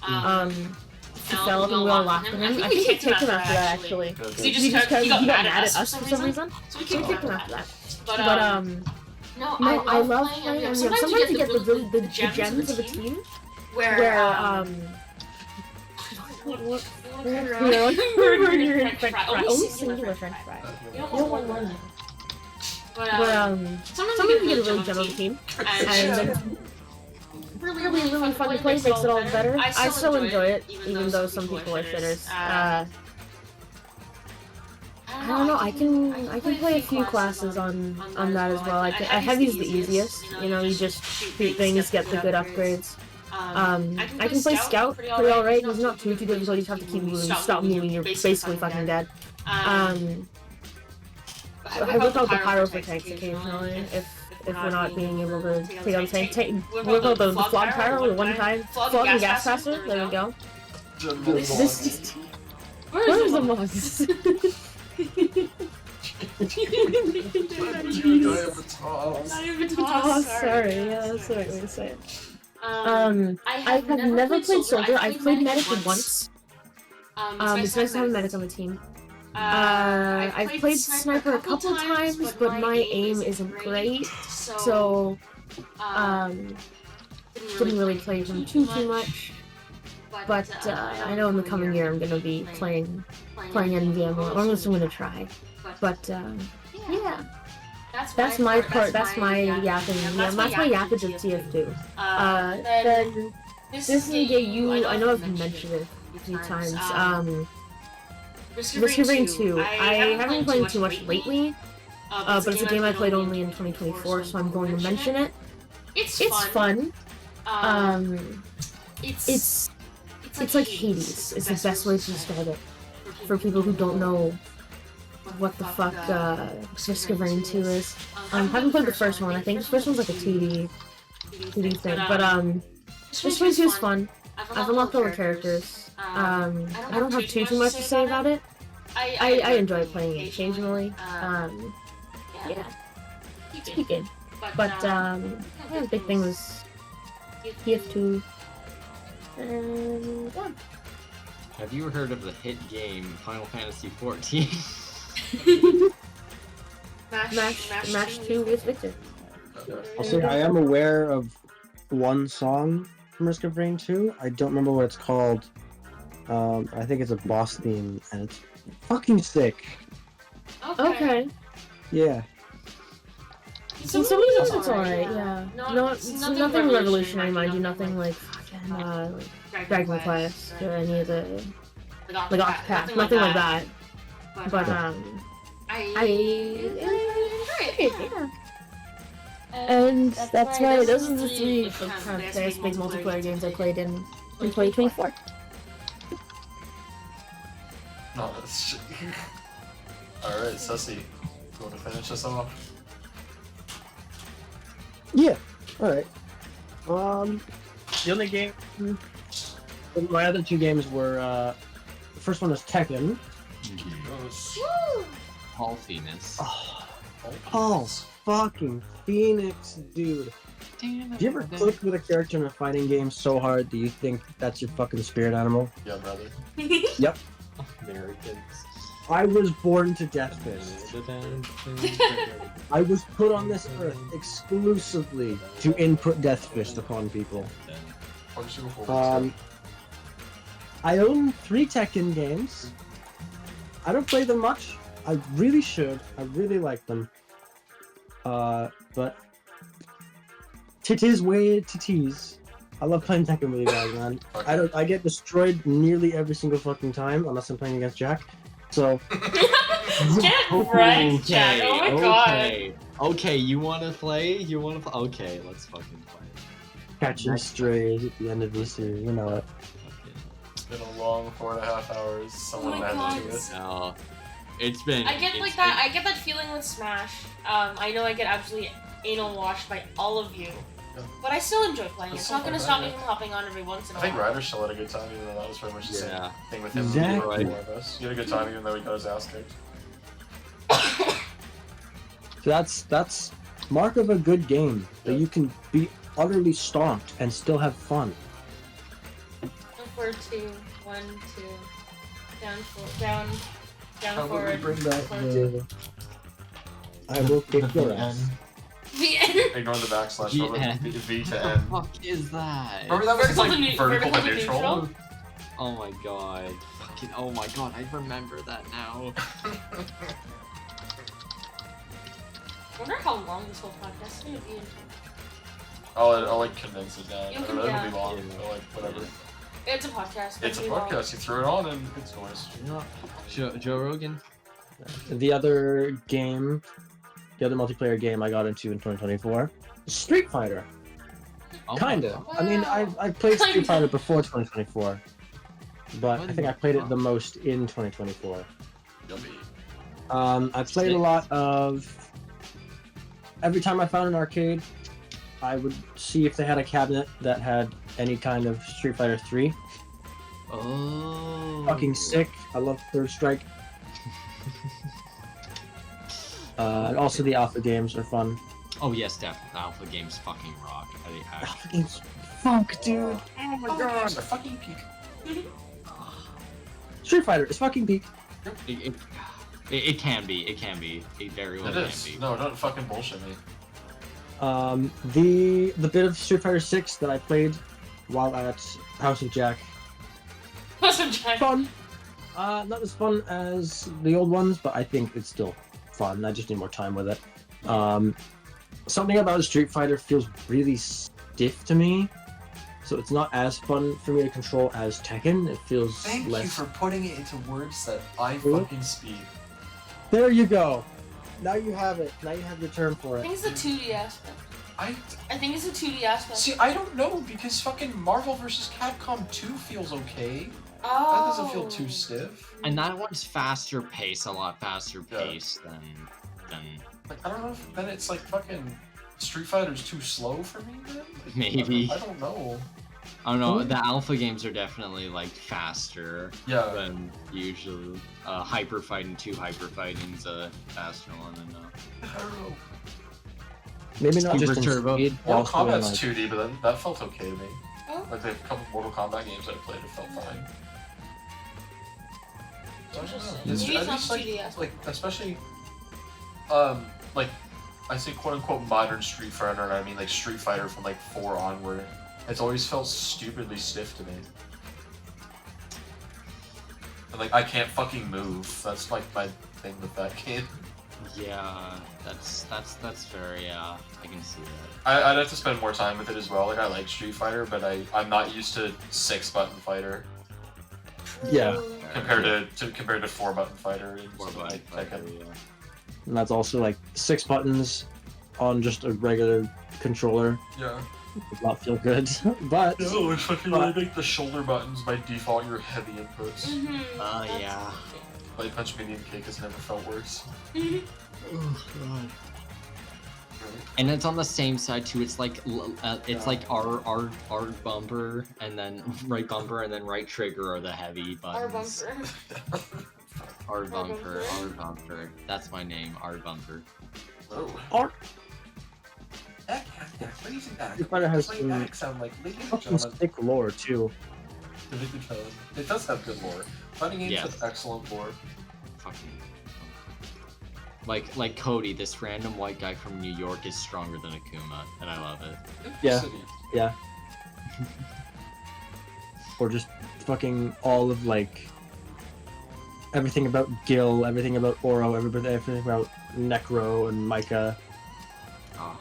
He failed and we all laughed at him. I think we kicked him after that actually. He got mad at us for some reason. So we kicked him after that. But no, I love playing MVM. Sometimes you get the gems of a team where You're in French fry. Only singular French fry. You don't want one. But sometimes you get a really gem of a team, and then really fun to play, makes it all better. I still enjoy it, even though some people are shitters. I don't know. I can play a few classes on that as well. Heavy's the easiest. You know, you just shoot things, get the good upgrades. I can play Scout pretty alright. He's not too difficult. You just have to keep moving. Stop moving, you're basically fucking dead. I whip out the Pyro for tanks occasionally if we're not being able to take out the tank. Whip out the Flog Pyro the one time. Flog and Gas Faster. There we go. Where's the mugs? Oh, sorry. Yeah, that's the right way to say it. I have never played Soldier. I've played Medic once. It's nice to have a Medic on the team. I've played Sniper a couple times, but my aim isn't great, so didn't really play him too much. But I know in the coming year I'm gonna be playing MVM more, or at least I'm gonna try. But yeah. That's my part. That's my yapping. Yeah, that's my yappage of TF2. Then this is a game you. I know I've mentioned it a few times. Risk of Rain 2. I haven't been playing too much lately, but it's a game I played only in 2024, so I'm going to mention it. It's fun. It's like Hades. It's the best way to describe it for people who don't know what the fuck Risk of Rain 2 is. Haven't played the first one. I think the first one's like a 2D thing, but Risk of Rain 2 is fun. I've unlocked all the characters. I don't have too much to say about it. I enjoy playing it occasionally. Yeah, it's pretty good. But yeah, the big thing was TF2. And yeah. Have you heard of the hit game Final Fantasy XIV? Match 2 with Victor. I'll say I am aware of one song from Risk of Rain 2. I don't remember what it's called. I think it's a boss theme, and it's fucking sick. Okay. Yeah. Some of it's alright, yeah. No, it's nothing revolutionary, mind you, nothing like fucking Dragon Quest or any of the like Octopath, nothing like that. But I enjoy it, yeah. And that's why those are the three kind of big multiplayer games I played in 2024. No, that's alright, Sussy. You want to finish us off? Yeah. Alright. The only game... My other two games were, the first one was Tekken. Paul Phoenix. Paul fucking Phoenix, dude. Do you ever click with a character in a fighting game so hard that you think that's your fucking spirit animal? Yeah, brother. Yep. Americans. I was born to Death Fist. I was put on this earth exclusively to input Death Fist upon people. I own 3 Tekken games. I don't play them much. I really should. I really like them. But titties way titties. I love playing Tekken with you guys, man. I get destroyed nearly every single fucking time unless I'm playing against Jack. So Get right, Jack. Oh my god. Okay, you wanna play? Okay, let's fucking play. Catching strays at the end of this year, you know it. It's been a long 4.5 hours. Someone my had God. to do it. No, it's been. I get like that. I get that feeling with Smash. I know I get absolutely anal washed by all of you, but I still enjoy playing it. It's not gonna stop me from hopping on every once in a I while. think Ryder still had a good time, even though that was pretty much the same thing with him. Exactly. He had a good time, even though he got his ass kicked. So that's mark of a good game, that you can be utterly stomped and still have fun. 4, 2, 1, 2, down, down, How would we forward. bring back 4, the... I will kick your ass. The end. Ignore the backslash. V- Probably V to What N. the fuck is that? Remember that was Vertical to like vertical to neutral? neutral? Oh my god. Fucking, oh my god, I remember that now. I wonder how long this whole podcast is gonna be. I'll like condense it down. You I can- don't know, yeah. it'll be long, but like whatever. It's a podcast. It's a it'll be long. podcast. You throw it on and it's noise. Joe Rogan? The other game, the other multiplayer game I got into in 2024, Street Fighter. Oh my Kinda. God. I mean, I played Street Fighter before 2024, but I think I played it the most in 2024. Yummy. I played a lot of... Every time I found an arcade, I would see if they had a cabinet that had any kind of Street Fighter 3. Oh. Fucking sick. I love Third Strike. And also the Alpha games are fun. Oh yes, definitely. Alpha games fucking rock. Alpha games funk, dude. Oh my god. It's a fucking peak. Street Fighter is fucking peak. It can be. It can be. It very well It can is. be. No, don't fucking bullshit me. The bit of Street Fighter 6 that I played while at House of Jack. Fun. Not as fun as the old ones, but I think it's still fun. I just need more time with it. Something about Street Fighter feels really stiff to me, so it's not as fun for me to control as Tekken. It feels Thank less. you for putting it into words that I Really? fucking speak. There you go. Now you have it. Now you have your term for I it. think it's the 2D aspect. I think it's a 2D aspect. see. I don't know because fucking Marvel vs. Capcom 2 feels okay. Oh. That doesn't feel too stiff. And that one's faster pace, a lot faster pace than. Like I don't know if then it's like fucking Street Fighter's too slow for me then. Like, Maybe. I don't know. I don't know. The alpha games are definitely like faster. Yeah. Than usually. Hyper fighting, 2 hyper fighting's a faster one than I don't know. Maybe not just in Turbo. speed, Mortal also in, Kombat's like, 2D, but then that felt okay to me. Oh. Like the couple Mortal Kombat games I played, it felt fine. I don't know. It's, Maybe it's at not least 2D aspect. like especially, like I say quote unquote modern Street Fighter, and I mean like Street Fighter from like 4 onward. It's always felt stupidly stiff to me. And like I can't fucking move. That's like my thing with that game. Yeah, that's fair. Yeah, I can see that. I'd have to spend more time with it as well. Like I like Street Fighter, but I'm not used to 6-button fighter. Yeah. Compared to 4-button fighter. And 4-button fighter, yeah. And that's also like 6 buttons on just a regular controller. Yeah. Does not feel good, but. No, it's fucking when I make the shoulder buttons by default your heavy inputs. Yeah. Light punch medium kick has never felt worse. Oh god. And it's on the same side too. It's like R bumper and then right bumper and then right trigger are the heavy buttons. R bumper. That's my name. R bumper. R. Street Fighter has sound like fucking sick lore too. It does have good lore. Fighting games Yes. have excellent lore. Fucking. Like Cody, this random white guy from New York is stronger than Akuma, and I love it. Yeah. Yeah. Or just fucking all of like everything about Gil, everything about Oro, everything about Necro and Micah. Oh.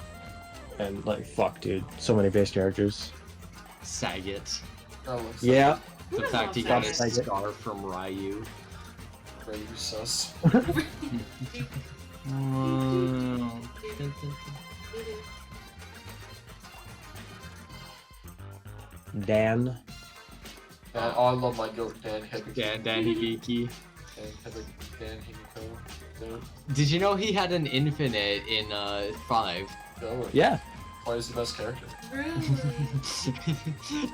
And like fuck dude, so many base characters. Sagat. Yeah. The fact he got his Sagat. scar from Ryu. Ryu sus. Dan. Oh, I love my goat Dan Hibiki. Dan Hibiki. Dan Himiko. No. Did you know he had an infinite in 5? No. Yeah. Why is he the best character?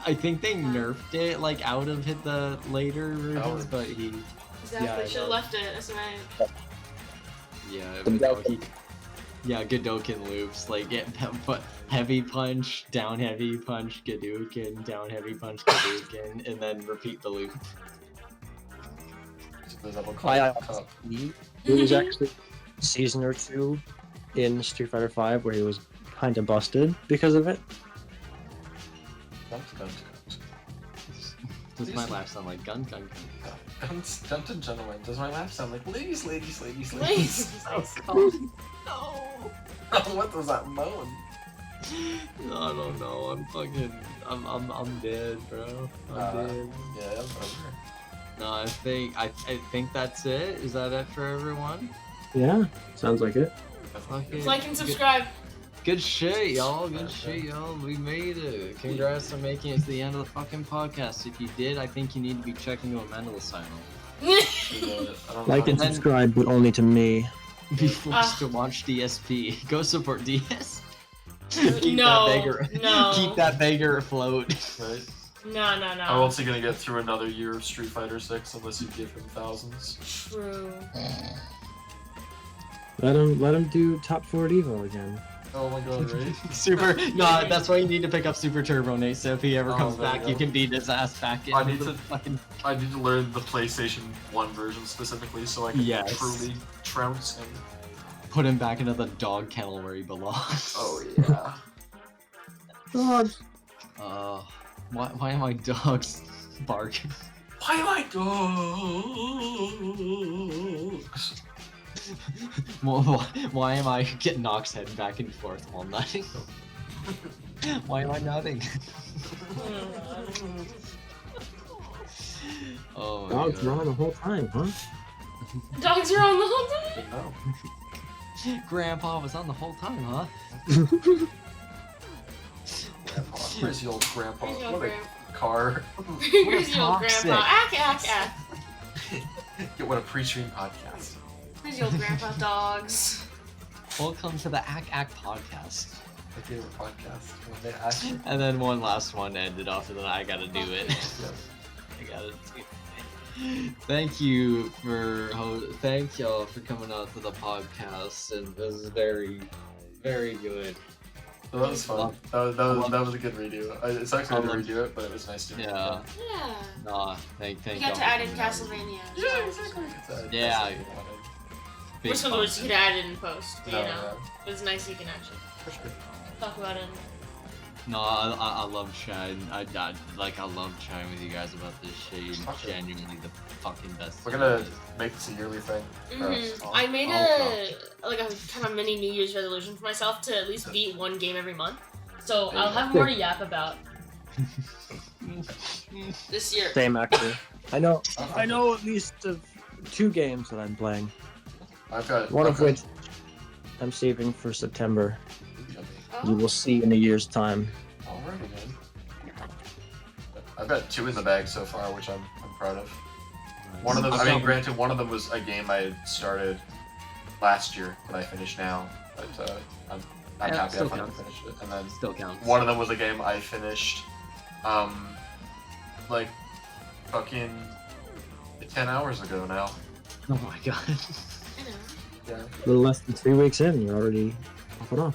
I think they nerfed it like out of the later versions, but he. Exactly. Should have left it. That's right. Yeah, but no, yeah, Godouken loops like but heavy punch, down heavy punch, Godouken, down heavy punch, Godouken, and then repeat the loop. It was actually a season or 2 in Street Fighter V where he was kind of busted because of it. Does my laugh sound like gun? Guns and gentlemen. Does my laugh sound like ladies? No. What was that moan? I don't know. I'm dead, bro. I'm dead. Yeah, I'm over. No, I think that's it. Is that it for everyone? Yeah, sounds like it. Okay. Like and subscribe. Good shit, y'all. Good shit, y'all. We made it. Congrats on making it to the end of the fucking podcast. If you did, I think you need to be checked into a mental asylum. Like and subscribe, but only to me. Be forced to watch DSP. Go support DSP. Keep No, that beggar. no. Keep that beggar afloat. Right? No. I'm also gonna get through another year of Street Fighter 6 unless you give him thousands. True. Let him do top 4 Evo again. Oh my god, right? Super. No, that's why you need to pick up Super Turbo, Nate. So if he ever comes there you back, go. you can beat his ass back in. I need to learn the PlayStation 1 version specifically so I can truly trounce him. Put him back into the dog kennel where he belongs. Oh yeah. Dogs. Why am I dogs barking? Why am I dogs? Why am I getting Nox head back and forth all night? Why am I nodding? Oh, Dogs were on the whole time, huh? Dogs are on the whole time. No. Grandpa was on the whole time, huh? Where's the old grandpa? Where's the old What a grandpa? car. Where's the old grandpa? Ack. What a pre-stream podcast. Where's the old grandpa dogs? Welcome to the Ack podcast. My favorite podcast. When they ask you. And then one last one ended off, and then I gotta do it. Yes. I gotta do it. Thank y'all for coming out to the podcast, and this is very, very good. So that was fun. That was a good redo. It's actually hard to redo it, but it was nice doing it. Yeah. Yeah. Nah, thank You y'all. got to add in Castlevania. Yeah, exactly. Yeah. Which one was you could add it in post, you No, know? yeah. It was nice you can actually For sure. talk about it. No, I love chatting. I love chatting with you guys about this shit. You're genuinely the fucking best. We're gonna make this a yearly thing. I made a kind of mini New Year's resolution for myself to at least beat one game every month. So I'll have more to yap about this year. Same actually. I know at least of 2 games that I'm playing. I've got one of which I'm saving for September. You will see in a year's time. Alrighty, man. I've got 2 in the bag so far, which I'm proud of. One of them, I mean, granted, one of them was a game I started last year that I finished now, but I'm happy I finally finished it. And then still counts. One of them was a game I finished, like, fucking 10 hours ago now. Oh my god. Yeah. A little less than 3 weeks in, you're already off and on.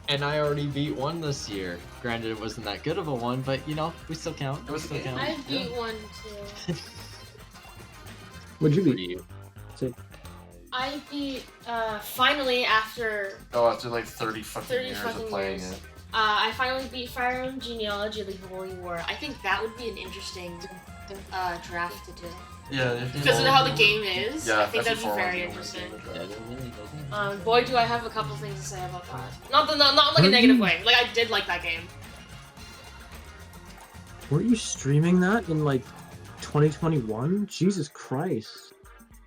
And I already beat one this year. Granted, it wasn't that good of a one, but you know, we still count. It was still count. I beat one too. What'd you beat? I beat finally after After like 30 fucking 30 years fucking of playing years. it. I finally beat Fire Emblem Genealogy League of Holy War. I think that would be an interesting draft to do. Yeah, Because of how the game is, Yeah, I think that'd be FE4 very would be a interesting. good Boy, do I have a couple things to say about that. Not like a negative way. Like, I did like that game. Were you streaming that in like 2021? Jesus Christ.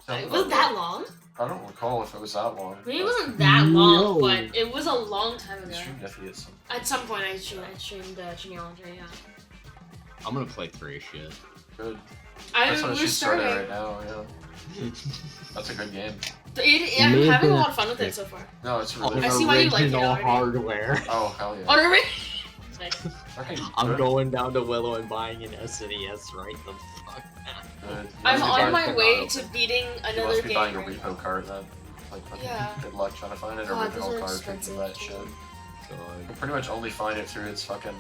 It wasn't that long. I don't recall if it was that long. Maybe it wasn't that long, No. but it was a long time ago. You streamed FE at some At some point, I streamed Genealogy, yeah. I'm gonna play 3 shit. Good. That's what we're she's starting starting. right now, yeah. That's a good game. I'm having a lot of fun with it so far. No, it's really I see why you like it Original already. hardware. Oh, hell yeah. On a nice. Okay, I'm good. going down to Willow and buying an SNES right the fuck now. Good. You I'm must be on buying- my way to beating You another must be game. buying a right repo card then. Like, fucking Yeah. good luck trying to find an God, original those are card for expensive. that shit. God. You'll pretty much only find it through its fucking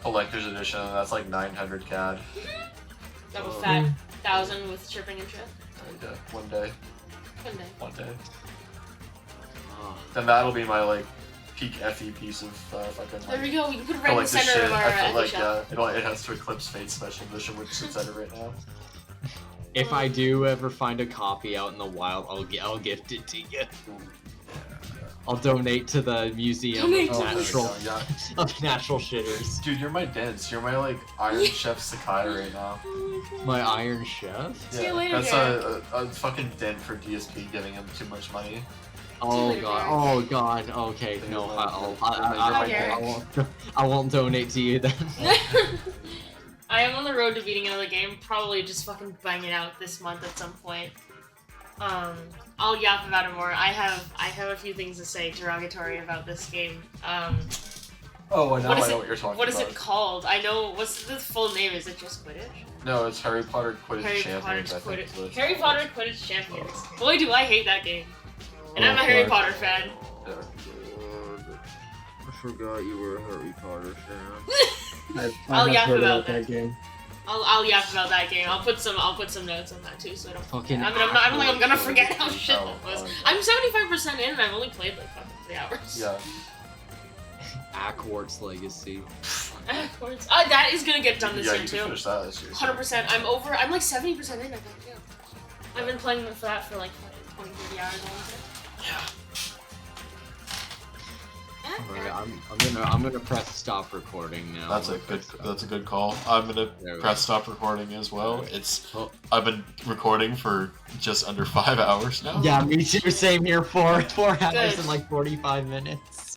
collector's edition, and that's like 900 CAD. Double fat 1,000 with shipping and shit. Yeah, one day. One day. One day. Oh. Then that'll be my like peak FE piece of fucking There we like, go. We can put it right in the collector's center shit. of our I feel FE like shop. it has to eclipse Fate Special Edition, which sits at it right now. If I do ever find a copy out in the wild, I'll gift it to you. I'll donate to the Museum Donate of to Natural Yeah. of Natural Shitters. Dude, you're my dance. You're my like Iron Chef Sakai right now. My Iron Chef. See you Yeah, later, that's Jared. a fucking dent for DSP giving him too much money. Oh later, god. Jared. Oh god. Okay. No. I won't donate to you then. I am on the road to beating another game. Probably just fucking bang it out this month at some point. I'll yap about it more. I have a few things to say derogatory about this game. Oh, now What is I know it- what you're talking What is about. it called? I know. What's the full name? Is it just Quidditch? No, it's Harry Potter Quidditch Harry Champions, Potter I think. is what Quidditch. it's Harry called. Potter Quidditch Champions. Boy, do I hate that game. And I'm a Oh, Harry God. Potter fan. Yeah. I forgot you were a Harry Potter fan. I'll have yap heard about that game. I'll yap about that game. I'll put some notes on that too, so I don't. Fucking I don't think I'm gonna forget how shit Oh, that was. oh, I'm 75% in, and I've only played like fucking 3 hours. Yeah. Ackwart's Legacy. Of course. That is gonna get done this Yeah, year you too. can finish that this year. 100%. I'm like 70% in, I think too. I've been playing for that for like 20, 30 hours. Alright, I'm gonna press stop recording now. That's a good call. I'm gonna There we press stop recording as well. Oh. I've been recording for just under 5 hours now. Yeah, me too. Same here. 4 hours Good. and like 45 minutes.